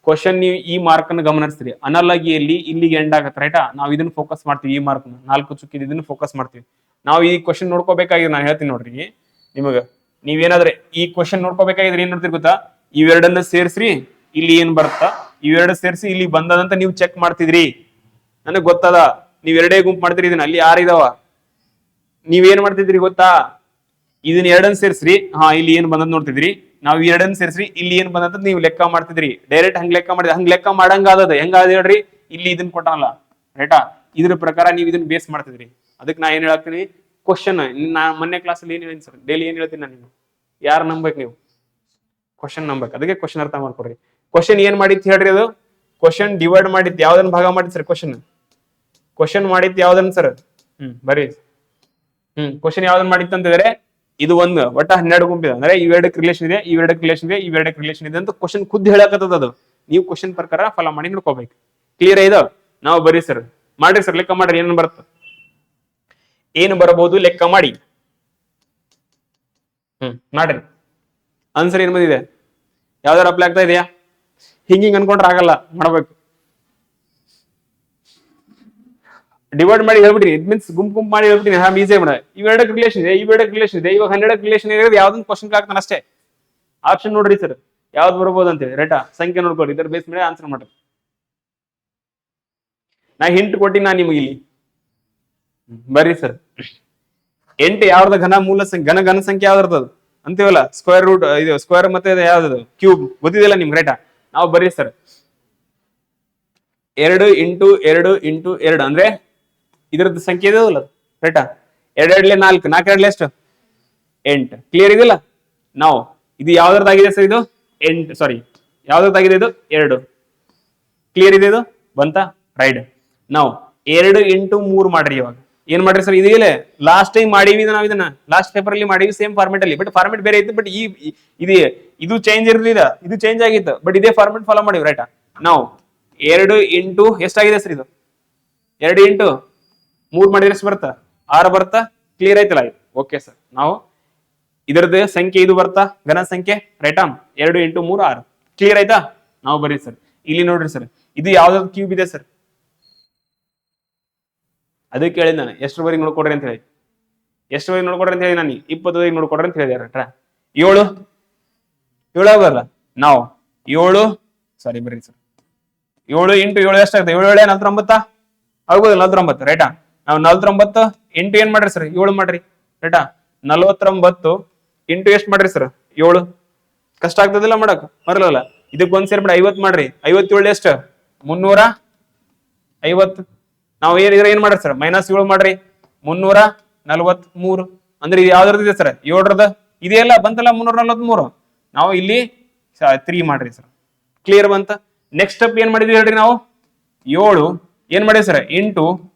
Speaker 1: ಕ್ವಶನ್ ನೀವು ಈ ಮಾರ್ಕ್ ಅನ್ನು ಗಮನಿಸ್ತೀರಿ, ಅನಲಾಗಿಯಲ್ಲಿ ಇಲ್ಲಿಗೆ ಎಂಡ್ ಆಗತ್ತೆ, ರೈಟಾ? ನಾವು ಇದನ್ನ ಫೋಕಸ್ ಮಾಡ್ತೀವಿ, ಈ ಮಾರ್ಕ್ 4 ಚುಕ್ಕಿದ ಇದನ್ನ ಫೋಕಸ್ ಮಾಡ್ತೀವಿ. ನಾವು ಈ ಕ್ವಶನ್ ನೋಡ್ಕೋಬೇಕಾಗಿದೆ, ನಾನು ಹೇಳ್ತೀನಿ ನೋಡ್ರಿ ನಿಮಗ. ನೀವೇನಾದ್ರೆ ಈ ಕ್ವಶನ್ ನೋಡ್ಕೋಬೇಕಾಗಿದ್ರೆ ಏನ್ ನೋಡ್ತೀರಿ ಗೊತ್ತಾ? ಇವೆರಡನ್ನ ಸೇರಿಸ್ರಿ, ಇಲ್ಲಿ ಏನ್ ಬರುತ್ತಾ, ಇವೆರಡು ಸೇರಿಸಿ ಇಲ್ಲಿ ಬಂದದಂತ ನೀವು ಚೆಕ್ ಮಾಡ್ತಿದ್ರಿ. ನನಗ್ ಗೊತ್ತದ, ನೀವ್ ಎರಡೇ ಗುಂಪು ಮಾಡ್ತೀರಿ, ಇದನ್ನ ಅಲ್ಲಿ 6 ಇದಾವ. ನೀವೇನ್ ಮಾಡ್ತಿದ್ರಿ ಗೊತ್ತಾ? ಇದನ್ನ 2 ಸೇರಿಸ್ರಿ, ಇಲ್ಲಿ ಏನ್ ಬಂದದ್ ನೋಡ್ತಿದ್ರಿ. ನಾವು 2 ಸೇರಿಸ್ರಿ, ಇಲ್ಲಿ ಏನ್ ಬಂದಂತ ನೀವು ಲೆಕ್ಕ ಮಾಡ್ತಿದ್ರಿ. ಡೈರೆಕ್ಟ್ ಹಂಗ್ ಲೆಕ್ಕ ಮಾಡಿದ್ರಿ, ಹಂಗ್ ಲೆಕ್ಕ ಮಾಡಂಗಾದದ. ಹೆಂಗಾದ ಹೇಳ್ರಿ? ಇಲ್ಲಿ ಇದನ್ನ ಕೊಟ್ಟನಲ್ಲ, ರೈಟಾ? ಇದ್ರ ಪ್ರಕಾರ ನೀವು ಇದನ್ನ ಬೇಸ್ ಮಾಡ್ತಿದ್ರಿ. ಅದಕ್ಕೆ ನಾ ಏನ್ ಹೇಳ್ತೀನಿ, ಕ್ವಶನ್ ನಾ ಮೊನ್ನೆ ಕ್ಲಾಸಲ್ಲಿ ಏನ್ ಹೇಳಿನಿ ಸರ್, ಡೈಲಿ ಏನ್ ಹೇಳ್ತೀನಿ ನಾನು, ನೀವು ಯಾರು ನಂಬೇಕು? ನೀವು ಕ್ವಶನ್ ನಂಬಕ್. ಅದಕ್ಕೆ ಕ್ವಶನ್ ಅರ್ಥ ಮಾಡ್ಕೊಡ್ರಿ. ಕ್ವಶನ್ ಏನ್ ಮಾಡಿತ್ ಹೇಳ್ರಿ? ಅದು ಕ್ವಶನ್ ಡಿವೈಡ್ ಮಾಡಿತ್, ಯಾವ್ದನ್ನ ಭಾಗ ಮಾಡಿತ್ ಸರ್? ಕ್ವಶನ್ ಮಾಡಿತ್ ಯಾವ್ದನ್ನ ಸರ್? ಬರೀ ಕ್ವಶನ್ ಯಾವ್ದನ್ನ ಮಾಡಿತ್ ಅಂತಂದ್ರೆ ಇದು ಒಂದು ಒಟ್ಟ 12 ಗುಂಪಿದೆ ಅಂದ್ರೆ ಇವೆರಡಕ್ಕೆ ರಿಲೇಷನ್ ಇದೆ, ಇವೆರಡಕ್ಕೆ ರಿಲೇಷನ್ ಇದೆ, ಇವೆರಡಕ್ಕೆ ರಿಲೇಷನ್ ಇದೆ ಅಂತ ಕ್ವಶನ್ ಖುದ್ದು ಹೇಳಕತ್ತದ. ಅದು ನೀವು ಕ್ವಶನ್ ಪ್ರಕಾರ ಫಾಲೋ ಮಾಡಿ ನೋಡ್ಕೋಬೇಕು. ಕ್ಲಿಯರ್ ಇದು? ನಾವು ಬರೀ ಸರ್ ಮಾಡ್ರಿ ಸರ್, ಲೆಕ್ಕ ಮಾಡ್ರಿ, ಏನ್ ಬರುತ್ತೆ, ಏನು ಬರಬಹುದು ಲೆಕ್ಕ ಮಾಡಿ. ಮಾಡ್ರಿ. ಆನ್ಸರ್ ಏನ್ ಬಂದಿದೆ? ಯಾವ್ದಾರು ಅಪ್ಲೈ ಆಗ್ತಾ ಇದೆಯಾ? ಹಿಂಗಿಂಗ್ ಅನ್ಕೊಂಡ್ರೆ ಆಗಲ್ಲ, ಮಾಡ್ಬೇಕು. ಡಿವೈಡ್ ಮಾಡಿ ಹೇಳ್ಬಿಟ್ರಿ, ಇಟ್ ಮೀನ್ಸ್ ಗುಂಪು ಮಾಡಿ ಹೇಳ್ಬಿಟ್ಟಿನಿ. ಈಸಿ ಮಾಡ. ಇವೆರಡಕ್ಕೆ ರಿಲೇಷನ್ ಇದೆ, ಇವೆರಡಕ್ಕೆ ರಿಲೇಷನ್ ಇದೆ. ಇವಾಗ 12 ರಿಲೇಷನ್ ಇರೋದು ಯಾವ್ದೊಂದು ಕ್ವಶನ್ ಆಗ್ತಾನೆ ಅಷ್ಟೇ. ಆಪ್ಷನ್ ನೋಡ್ರಿ ಸರ್, ಯಾವ್ದು ಬರ್ಬೋದು ಅಂತೇಳಿ, ರೈಟಾ? ಸಂಖ್ಯೆ ನೋಡ್ಕೊಡಿ, ಇದರ ಬೇಸ್ ಮೇಲೆ ಆನ್ಸರ್ ಮಾಡ್ರಿ. ನಾ ಹಿಂಟ್ ಕೊಟ್ಟಿನಿ ನಾ ನಿಮಗೆ ಇಲ್ಲಿ. ಬರ್ರಿ ಸರ್. 8 ಯಾವ್ದು ಘನ ಮೂಲ ಸಂಖ್ಯೆ, ಘನ ಸಂಖ್ಯೆ ಯಾವ್ದು ಅಂತೀವಲ್ಲ, ಸ್ಕ್ವೇರ್ ರೂಟ್, ಇದು ಸ್ಕ್ವೇರ್ ಮತ್ತೆ ಯಾವ್ದು ಕ್ಯೂಬ್ ಗೊತ್ತಿದೆಯಲ್ಲ ನಿಮ್ಗೆ, ರೈಟಾ? ನಾವು ಬರ್ರಿ ಸರ್ 2 ಇಂಟು 2 ಇಂಟು 2 ಅಂದ್ರೆ ಇದ್ರದ್ದು ಸಂಖ್ಯೆ ಇದೆಯಲ್ಲ, ರೈಟಾ? 2 2 4, 4 2 ಎಷ್ಟು? 8. ಕ್ಲಿಯರ್ ಇದಿಲ್ಲ? ನಾವು ಇದು ಯಾವ್ದ್ರದ್ದಾಗಿದೆ ಸರ್? ಇದು 8, ಸಾರಿ ಯಾವ್ದ್ರದ್ದಾಗಿದೆ? ಇದು 2. ಕ್ಲಿಯರ್ ಇದೆ? ಇದು ಬಂತ? ರೈಟ್. ನಾವು 2 ಇಂಟು 3 ಮಾಡ್ರಿ. ಇವಾಗ ಏನ್ ಮಾಡ್ರಿ ಸರ್? ಇದಿಲ್ಲ, ಲಾಸ್ಟ್ ಟೈಮ್ ಮಾಡೀವಿ ನಾವು, ಇದನ್ನ ಲಾಸ್ಟ್ ಪೇಪರ್ ಅಲ್ಲಿ ಮಾಡೀವಿ, ಸೇಮ್ ಫಾರ್ಮೆಟ್ ಅಲ್ಲಿ, ಬಟ್ ಫಾರ್ಮೆಟ್ ಬೇರೆ ಇತ್ತು. ಬಟ್ ಇದು ಚೇಂಜ್ ಇರ್ಲಿಲ್ಲ, ಇದು ಚೇಂಜ್ ಆಗಿತ್ತು, ಬಟ್ ಇದೇ ಫಾರ್ಮೆಟ್ ಫಾಲೋ ಮಾಡಿವಿ, ರೈಟಾ? ನಾವು 2 ಇಂಟು ಎಷ್ಟಾಗಿದೆ ಸರ್? ಇದು 2 ಇಂಟು 3 ಮಾಡಿದ್ರೆ ಎಷ್ಟು ಬರುತ್ತಾ? 6 ಬರ್ತಾ ಕ್ಲಿಯರ್ ಆಯ್ತಲ್ಲ ಇದು ಓಕೆ ಸರ್ ನಾವು ಇದರದ್ದು ಸಂಖ್ಯೆ ಇದು ಬರ್ತಾ ಘನ ಸಂಖ್ಯೆ ರೈಟಾ 2 × 3 6 ಕ್ಲಿಯರ್ ಆಯ್ತಾ ನಾವು ಬರೀ ಸರ್ ಇಲ್ಲಿ ನೋಡ್ರಿ ಸರ್ ಇದು ಯಾವ್ದಾವ್ದು ಕ್ಯೂಬ್ ಇದೆ ಸರ್ ಅದಕ್ಕೆ ಹೇಳಿದ್ ನಾನು ಎಷ್ಟರವರೆಗೆ ನೋಡ್ಕೊಡ್ರಿ ಅಂತ ಹೇಳಿ ಎಷ್ಟರವರೆಗೆ ನೋಡ್ಕೊಡ್ರಿ ಅಂತ ಹೇಳಿ ನಾನು 20 ನೋಡ್ಕೊಡ್ರಿ ಅಂತ ಹೇಳಿದೆ ರೈಟ್ರಾ 7 ಆಗಲ್ಲ ನಾವು 7 ಸಾರಿ ಬರ್ರಿ ಸರ್ 7 × 7 ಎಷ್ಟಾಗುತ್ತೆ 7 7 49 ಆಗೋದಿಲ್ಲ 49 ರೈಟಾ ನಾವು 49 ಇಂಟು ಏನ್ ಮಾಡ್ರಿ ಸರ್ 7 ಮಾಡ್ರಿ ರೈಟಾ 49 ಇಂಟು ಎಷ್ಟು ಮಾಡ್ರಿ ಸರ್ 7 ಕಷ್ಟ ಆಗ್ತದಿಲ್ಲ ಮಾಡಕ್ ಬರಲ್ಲ ಇದಕ್ಕೆ ಒಂದ್ ಸೇರ್ಬಿಡಿ 50 ಮಾಡ್ರಿ 57 ಎಷ್ಟು 350 ನಾವು ಏನ್ ಮಾಡ್ರಿ ಸರ್ -7 ಮಾಡ್ರಿ 343 ಅಂದ್ರೆ ಇದು ಯಾವ್ದ್ರದ್ದು ಇದೆ ಸರ್ 7ರದ ಇದೆಯಲ್ಲ ಬಂತಲ್ಲ 343 ನಾವು ಇಲ್ಲಿ 3 ಮಾಡ್ರಿ ಸರ್ ಕ್ಲಿಯರ್ ಬಂತ ನೆಕ್ಸ್ಟ್ ಸ್ಟೆಪ್ ಏನ್ ಮಾಡಿದ್ವಿ ಹೇಳ್ರಿ ನಾವು 7 ಏನ್ ಮಾಡಿದ್ವಿ ಸರ್ ಇಂಟು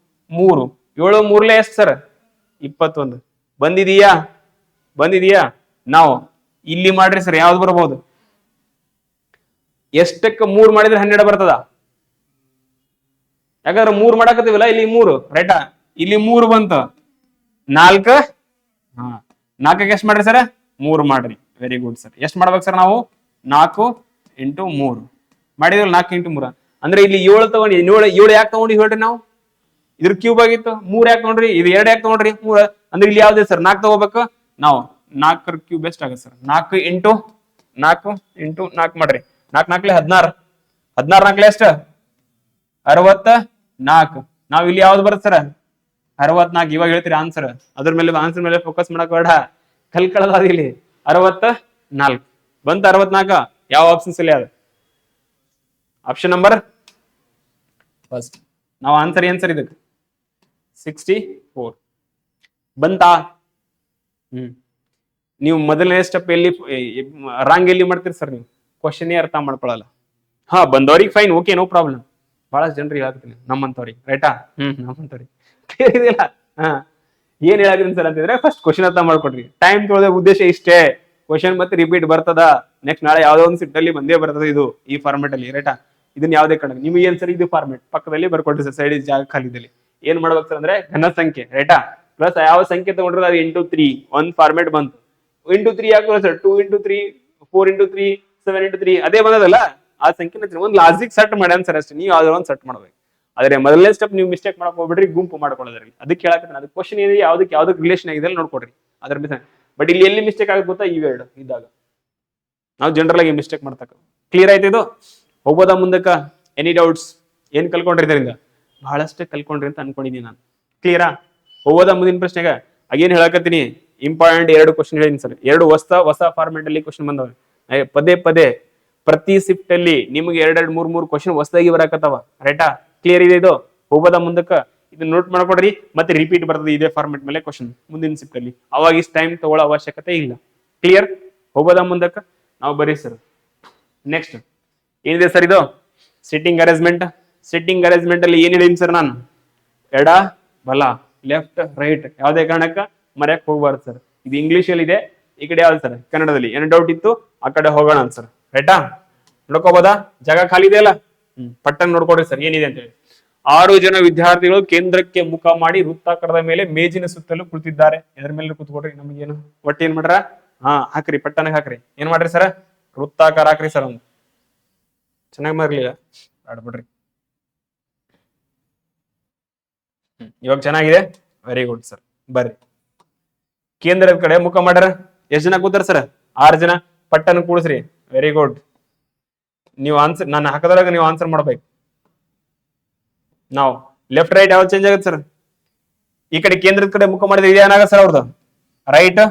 Speaker 1: 3 7 3 ಎಷ್ಟು ಸರ್ 21 ಬಂದಿದೀಯಾ ನಾವು ಇಲ್ಲಿ ಮಾಡ್ರಿ ಸರ್ ಯಾವ್ದು ಬರ್ಬೋದು ಎಷ್ಟಕ್ಕೆ 3 ಮಾಡಿದ್ರೆ 12 ಬರ್ತದ ಯಾಕಂದ್ರೆ 3 ಮಾಡಾಕತ್ತೀವಲ್ಲ ಇಲ್ಲಿ 3 ರೈಟಾ ಇಲ್ಲಿ 3 ಬಂತ 4 4ಕ್ಕೆ ಎಷ್ಟು ಮಾಡ್ರಿ ಸರ್ 3 ಮಾಡ್ರಿ ವೆರಿ ಗುಡ್ ಸರ್ ಎಷ್ಟು ಮಾಡ್ಬೇಕು ಸರ್ ನಾವು 4 × 3 ಮಾಡಿದ್ವಲ್ಲ 4 × 3 ಅಂದ್ರೆ ಇಲ್ಲಿ 7 ತಗೊಂಡಿ 7 ಯಾಕೆ ತಗೊಂಡಿ ಹೇಳ್ರಿ ನಾವು ಇದ್ರ ಕ್ಯೂಬ್ ಆಗಿತ್ತು 3 ಯಾಕೆ ತಗೊಂಡ್ರಿ ಇದು 2 ಯಾಕೆ ತಗೊಂಡ್ರಿ 3 ಅಂದ್ರೆ ಇಲ್ಲಿ ಯಾವ್ದೇ ಸರ್ 4 ತಗೋಬೇಕು ನಾವು 4 ಕ್ಯೂಬ್ ಎಷ್ಟು ಆಗುತ್ತೆ ಸರ್ 4 × 4 ಮಾಡ್ರಿ 4 4 16 16 4 ಎಷ್ಟು 64 ನಾವ್ ಇಲ್ಲಿ ಯಾವ್ದು ಬರುತ್ತೆ ಸರ್ 64 ಇವಾಗ ಹೇಳ್ತೀರಿ ಆನ್ಸರ್ ಅದ್ರ ಮೇಲೆ ಫೋಕಸ್ ಮಾಡಕ್ ಬೇಡ ಕಲ್ಕಳದ ಇಲ್ಲಿ 64 ಬಂತ 64 ಯಾವ ಆಪ್ಷನ್ಸ್ ಅಲ್ಲಿ ಅದು ಆಪ್ಷನ್ ನಂಬರ್ ಫಸ್ಟ್ ನಾವು ಆನ್ಸರ್ ಏನ್ ಸರ್ ಇದಕ್ಕೆ 64 ಬಂತಾ ನೀವು ಮೊದಲನೇ ಸ್ಟೆಪ್ ಎಲ್ಲಿ ರಾಂಗ್ ಎಲ್ಲಿ ಮಾಡ್ತೀರಿ ಸರ್ ನೀವು ಕ್ವಶನ್ ಅರ್ಥ ಮಾಡ್ಕೊಳಲ್ಲ ಬಂದವ್ರಿಗೆ ಫೈನ್ ಓಕೆ ನೋ ಪ್ರಾಬ್ಲಮ್ ಬಹಳಷ್ಟು ಜನರಿಗೆ ಹೇಳ್ತೀನಿ ನಮ್ಮಂತವ್ರಿಗೆ ರೈಟಾ ನಮ್ಮಂತವ್ರಿಗೆ ಇದೆಯಲ್ಲ ಏನ್ ಹೇಳಾಗ್ತೀನಿ ಸರ್ ಅಂತಂದ್ರೆ ಫಸ್ಟ್ ಕ್ವಶನ್ ಅರ್ಥ ಮಾಡ್ಕೊಡ್ರಿ ಟೈಮ್ ತೊಗೊಳೋದ ಉದ್ದೇಶ ಇಷ್ಟೇ ಕ್ವಶನ್ ಮತ್ತೆ ರಿಪೀಟ್ ಬರ್ತದ ನೆಕ್ಸ್ಟ್ ನಾಳೆ ಯಾವ್ದೋ ಒಂದು ಸಿಟ್ಟಲ್ಲಿ ಬಂದೇ ಬರ್ತದೆ ಇದು ಈ ಫಾರ್ಮೆಟ್ ಅಲ್ಲಿ ರೈಟಾ ಇದನ್ನ ಯಾವ್ದೇ ಕಡೆ ನಿಮ್ಗೆ ಏನ್ ಸರ್ ಇದು ಫಾರ್ಮೆಟ್ ಪಕ್ಕದಲ್ಲಿ ಬರ್ಕೊಡ್ರಿ ಸರ್ ಸೈಡ್ ಜಾಗ ಖಾಲಿದಲ್ಲಿ ಏನ್ ಮಾಡ್ಬೇಕು ಸರ್ ಅಂದ್ರೆ ಘನ ಸಂಖ್ಯೆ ರೈಟಾ ಪ್ಲಸ್ ಯಾವ ಸಂಖ್ಯೆ ತಗೊಂಡ್ರೆ ಅದು 8 3 ಒಂದ್ ಫಾರ್ಮೆಟ್ ಬಂತು 3 ಯಾಕೆ ಸರ್ 2 × 3 4 × 3 7 × 3 ಅದೇ ಬಂದದಲ್ಲ ಆ ಸಂಖ್ಯೆ ಒಂದು ಲಾಜಿಕ್ ಸೆಟ್ ಮಾಡ್ಯಾನ ಸರ್ ಅಷ್ಟೇ ನೀವು ಯಾವ್ದಾರ ಒಂದು ಸೆಟ್ ಮಾಡ್ಬೇಕು ಆದ್ರೆ ಮೊದಲನೇ ಸ್ಟೆಪ್ ನೀವು ಮಿಸ್ಟೇಕ್ ಮಾಡಕ್ ಹೋಗ್ಬಿಡ್ರಿ ಗುಂಪು ಮಾಡ್ಕೊಳ್ಳೋದ್ರಲ್ಲಿ ಅದಕ್ಕೆ ಹೇಳಕತ್ತೀನಿ ಅದು ಕ್ವಶನ್ ಏನಿದೆ ಯಾವ್ದಕ್ಕೆ ರಿಲೇಷನ್ ಆಗಿದೆ ನೋಡ್ಕೊಡ್ರಿ ಅದ್ರ ಮೇಲೆ ಬಟ್ ಇಲ್ಲಿ ಎಲ್ಲಿ ಮಿಸ್ಟೇಕ್ ಆಗುತ್ತೆ ಗೊತ್ತಾ ಇವೆರಡು ಇದ್ದಾಗ ನಾವು ಜನರಲ್ ಆಗಿ ಮಿಸ್ಟೇಕ್ ಮಾಡ್ತಕ್ಕ ಕ್ಲಿಯರ್ ಆಯ್ತು ಇದು ಹೋಗೋದ ಮುಂದಕ್ಕ ಎನಿ ಡೌಟ್ಸ್ ಏನ್ ಕಲ್ಕೊಂಡ್ರಿ ಇದರಿಂದ ಬಹಳಷ್ಟೇ ಕಲ್ಕೊಂಡ್ರಿ ಅಂತ ಅನ್ಕೊಂಡಿದ್ದೀನಿ ನಾನು ಕ್ಲಿಯರಾ ಹೋಗೋದ ಮುಂದಿನ ಪ್ರಶ್ನೆಗೆ ಅಗೇನ್ ಹೇಳಕತ್ತೀನಿ ಇಂಪಾರ್ಟೆಂಟ್ 2 ಕ್ವಶನ್ ಹೇಳಿನಿ ಸರ್ 2 ಹೊಸ ಫಾರ್ಮೆಟ್ ಅಲ್ಲಿ ಕ್ವಶನ್ ಬಂದವೆ ಪದೇ ಪ್ರತಿ ಶಿಫ್ಟ್ ಅಲ್ಲಿ ನಿಮ್ಗೆ 2 3 ಕ್ವಶನ್ ಹೊಸದಾಗಿ ಬರಾಕತ್ತವ ರೈಟಾ ಕ್ಲಿಯರ್ ಇದೆ ಇದು ಹೋಗೋದ ಮುಂದಕ್ಕ ಇದನ್ನ ನೋಟ್ ಮಾಡ್ಕೊಡ್ರಿ ಮತ್ತೆ ರಿಪೀಟ್ ಬರ್ತದೆ ಇದೇ ಫಾರ್ಮೆಟ್ ಮೇಲೆ ಕ್ವಶನ್ ಮುಂದಿನ ಶಿಫ್ಟ್ ಅಲ್ಲಿ ಅವಾಗ ಇಷ್ಟು ಟೈಮ್ ತಗೊಳ್ಳೋ ಅವಶ್ಯಕತೆ ಇಲ್ಲ ಕ್ಲಿಯರ್ ಹೋಗೋದ ಮುಂದಕ್ಕ ನಾವು ಬರೀ ಸರ್ ನೆಕ್ಸ್ಟ್ ಏನಿದೆ ಸರ್ ಇದು ಸಿಟ್ಟಿಂಗ್ ಅರೇಂಜ್ಮೆಂಟ್ ಅಲ್ಲಿ ಏನ್ ಹೇಳಿನಿ ಸರ್ ನಾನು ಎಡ ಬಲ ಲೆಫ್ಟ್ ರೈಟ್ ಯಾವ್ದೇ ಕಾರಣಕ್ಕ ಮರ್ಯಾಕ್ ಹೋಗ್ಬಾರ್ದು ಸರ್ ಇದು ಇಂಗ್ಲಿಷ್ ಅಲ್ಲಿ ಇದೆ ಈ ಕಡೆ ಯಾವ್ದು ಸರ್ ಕನ್ನಡದಲ್ಲಿ ಏನು ಡೌಟ್ ಇತ್ತು ಆ ಕಡೆ ಹೋಗೋಣ ಸರ್ ರೈಟಾ ನೋಡ್ಕೋಬೋದಾ ಜಾಗ ಖಾಲಿ ಇದೆ ಅಲ್ಲ ಪಟ್ಟನ್ ನೋಡ್ಕೊಡ್ರಿ ಸರ್ ಏನಿದೆ ಅಂತ ಹೇಳಿ 6 ಜನ ವಿದ್ಯಾರ್ಥಿಗಳು ಕೇಂದ್ರಕ್ಕೆ ಮುಖ ಮಾಡಿ ವೃತ್ತಾಕಾರದ ಮೇಲೆ ಮೇಜಿನ ಸುತ್ತಲೂ ಕುಳಿತಿದ್ದಾರೆ ಎದ್ರ ಮೇಲೆ ಕೂತ್ಕೊಡ್ರಿ ನಮಗೇನು ಒಟ್ಟು ಏನ್ ಮಾಡ್ರ ಹಾಕ್ರಿ ಪಟ್ಟನಾಗ ಹಾಕ್ರಿ ಏನ್ ಮಾಡ್ರಿ ಸರ್ ವೃತ್ತಾಕಾರ ಹಾಕ್ರಿ ಸರ್ ಒಂದು ಚೆನ್ನಾಗಿ ಮಾಡ್ಲಿಲ್ಲ ಆಡ್ಬಿಡ್ರಿ ಇವಾಗ ಚೆನ್ನಾಗಿದೆ ವೆರಿ ಗುಡ್ ಸರ್ ಬರ್ರಿ ಕೇಂದ್ರದ ಕಡೆ ಮುಖ ಮಾಡ್ರ ಎಷ್ಟ್ ಜನ ಕೂತಾರ ಸರ್ 6 ಜನ ಪಟ್ಟನ ಕೂಡಿಸ್ರಿ ವೆರಿ ಗುಡ್ ನೀವು ಆನ್ಸರ್ ನಾನು ಹಾಕದ್ರಾಗ ನೀವು ಆನ್ಸರ್ ಮಾಡ್ಬೇಕು ನಾವು ಲೆಫ್ಟ್ ರೈಟ್ ಯಾವ್ದು ಚೇಂಜ್ ಆಗುತ್ತೆ ಸರ್ ಈ ಕಡೆ ಕೇಂದ್ರದ ಕಡೆ ಮುಖ ಮಾಡಿದ್ರೆ ಇದೇನಾಗ ಸರ್ ಅವ್ರದ್ದು ರೈಟ್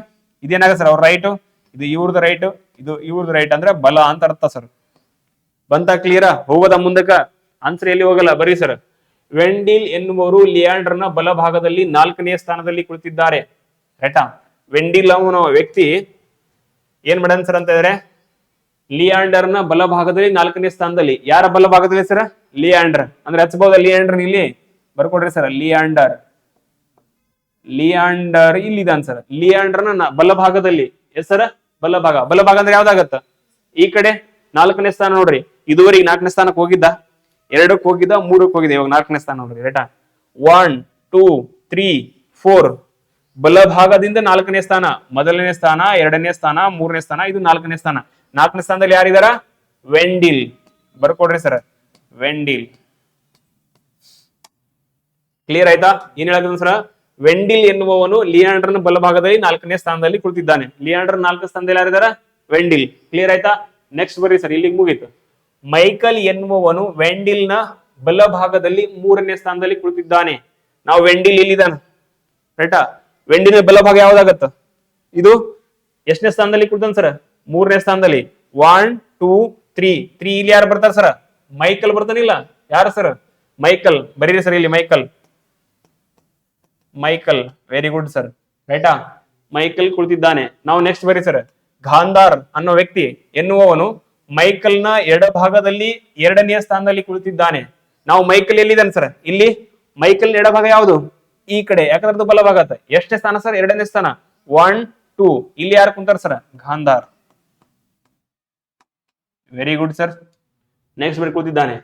Speaker 1: ಇದೇನಾಗ ಸರ್ ಅವ್ರ ರೈಟ್ ಇದು ಇವ್ರದ್ದು ರೈಟ್ ಇದು ಇವ್ರದ್ದು ರೈಟ್ ಅಂದ್ರೆ ಬಲ ಅಂತ ಅರ್ಥ ಸರ್ ಬಂತ ಕ್ಲಿಯರಾ ಹೋಗೋದ ಮುಂದಕ್ಕ ಆನ್ಸರ್ ಎಲ್ಲಿ ಹೋಗಲ್ಲ ಬರೀ ಸರ್ ವೆಂಡಿಲ್ ಎನ್ನುವರು ಲಿಯಾಂಡರ್ನ ಬಲಭಾಗದಲ್ಲಿ 4ನೇ ಸ್ಥಾನದಲ್ಲಿ ಕುಳಿತಿದ್ದಾರೆ ರೈಟಾ ವೆಂಡಿಲ್ ಅವನ ವ್ಯಕ್ತಿ ಏನ್ ಮಾಡ್ಯಾನ ಸರ್ ಅಂತ ಹೇಳಿದ್ರೆ ಲಿಯಾಂಡರ್ನ ಬಲಭಾಗದಲ್ಲಿ 4ನೇ ಸ್ಥಾನದಲ್ಲಿ ಯಾರ ಬಲಭಾಗದಲ್ಲಿ ಸರ್ ಲಿಯಾಂಡರ್ ಅಂದ್ರೆ ಹಚ್ಬಹುದ ಲಿಯಾಂಡರ್ ಇಲ್ಲಿ ಬರ್ಕೊಡ್ರಿ ಸರ್ ಲಿಯಾಂಡರ್ ಇಲ್ಲಿದ್ದಾನೆ ಸರ್ ಲಿಯಾಂಡರ್ನ ಬಲಭಾಗದಲ್ಲಿ ಎಸ್ ಸರ್ ಬಲಭಾಗ ಅಂದ್ರೆ ಯಾವ್ದಾಗತ್ತ ಈ ಕಡೆ 4ನೇ ಸ್ಥಾನ ನೋಡ್ರಿ ಇದುವರೆಗೆ 4ನೇ ಸ್ಥಾನಕ್ಕೆ ಹೋಗಿದ್ದ 2ಕ್ಕೆ ಹೋಗಿದ್ದ 3ಕ್ಕೆ ಹೋಗಿದ್ದ ಇವಾಗ 4ನೇ ಸ್ಥಾನ ನೋಡ್ರಿ ರೈಟಾ 1 2 3 4. ಬಲಭಾಗದಿಂದ 4ನೇ ಸ್ಥಾನ, ಮೊದಲನೇ ಸ್ಥಾನ, 2ನೇ ಸ್ಥಾನ, 3ನೇ ಸ್ಥಾನ, ಇದು 4ನೇ ಸ್ಥಾನ. 4ನೇ ಸ್ಥಾನದಲ್ಲಿ ಯಾರಿದಾರ? ವೆಂಡಿಲ್. ಬರ್ಕೊಡ್ರಿ ಸರ್, ವೆಂಡಿಲ್. ಕ್ಲಿಯರ್ ಆಯ್ತಾ? ಏನ್ ಹೇಳಕ್ ಸರ್? ವೆಂಡಿಲ್ ಎನ್ನುವವನು ಲಿಯಾಂಡರ್ನ ಬಲಭಾಗದಲ್ಲಿ 4ನೇ ಸ್ಥಾನದಲ್ಲಿ ಕುಳಿತಿದ್ದಾನೆ. ಲಿಯಾಂಡರ್ 4ನೇ ಸ್ಥಾನದಲ್ಲಿ ಯಾರಿದಾರ? ವೆಂಡಿಲ್. ಕ್ಲಿಯರ್ ಆಯ್ತಾ? ನೆಕ್ಸ್ಟ್ ಬರ್ರಿ ಸರ್, ಇಲ್ಲಿಗೆ ಮುಗೀತು. ಮೈಕಲ್ ಎನ್ನುವವನು ವೆಂಡಿಲ್ನ ಬಲಭಾಗದಲ್ಲಿ 3ನೇ ಸ್ಥಾನದಲ್ಲಿ ಕುಳಿತಿದ್ದಾನೆ. ನಾವು ವೆಂಡಿಲ್ ಇಲ್ಲಿದ್ದಾನೆ, ರೈಟಾ? ವೆಂಡಿಲ್ ಬಲಭಾಗ ಯಾವ್ದಾಗತ್ತ? ಇದು ಎಷ್ಟನೇ ಸ್ಥಾನದಲ್ಲಿ ಕುಳಿತಾನ ಸರ್? 3ನೇ ಸ್ಥಾನದಲ್ಲಿ. 1 2 3 ಇಲ್ಲಿ ಯಾರು ಬರ್ತಾರ ಸರ್? ಮೈಕಲ್ ಬರ್ತಾನಿಲ್ಲ. ಯಾರು ಸರ್? ಮೈಕಲ್. ಬರೀರಿ ಸರ್ ಇಲ್ಲಿ Michael. Michael, very good sir, ರೈಟಾ? ಮೈಕಲ್ ಕುಳಿತಿದ್ದಾನೆ. ನಾವು ನೆಕ್ಸ್ಟ್ ಬರೀ ಸರ್, ಗಾಂಧಾರ್ ಅನ್ನೋ ವ್ಯಕ್ತಿ ಎನ್ನುವವನು ಮೈಕಲ್ನ ಎಡಭಾಗದಲ್ಲಿ 2ನೇ ಸ್ಥಾನದಲ್ಲಿ ಕುಳಿತಿದ್ದಾನೆ. ನಾವು ಮೈಕಲ್ ಎಲ್ಲಿದ್ದಾನೆ ಸರ್? ಇಲ್ಲಿ. ಮೈಕಲ್ ಎಡಭಾಗ ಯಾವುದು? ಈ ಕಡೆ. ಯಾಕಂದ್ರೆ ಬಲಭಾಗ. ಎಷ್ಟೇ ಸ್ಥಾನ ಸರ್? 2ನೇ ಸ್ಥಾನ. 1 2 ಇಲ್ಲಿ ಯಾರು ಕುಂತಾರ sir? Gandhar. Very good sir. Next ಬರೀ ಕೂತಿದ್ದಾನೆ.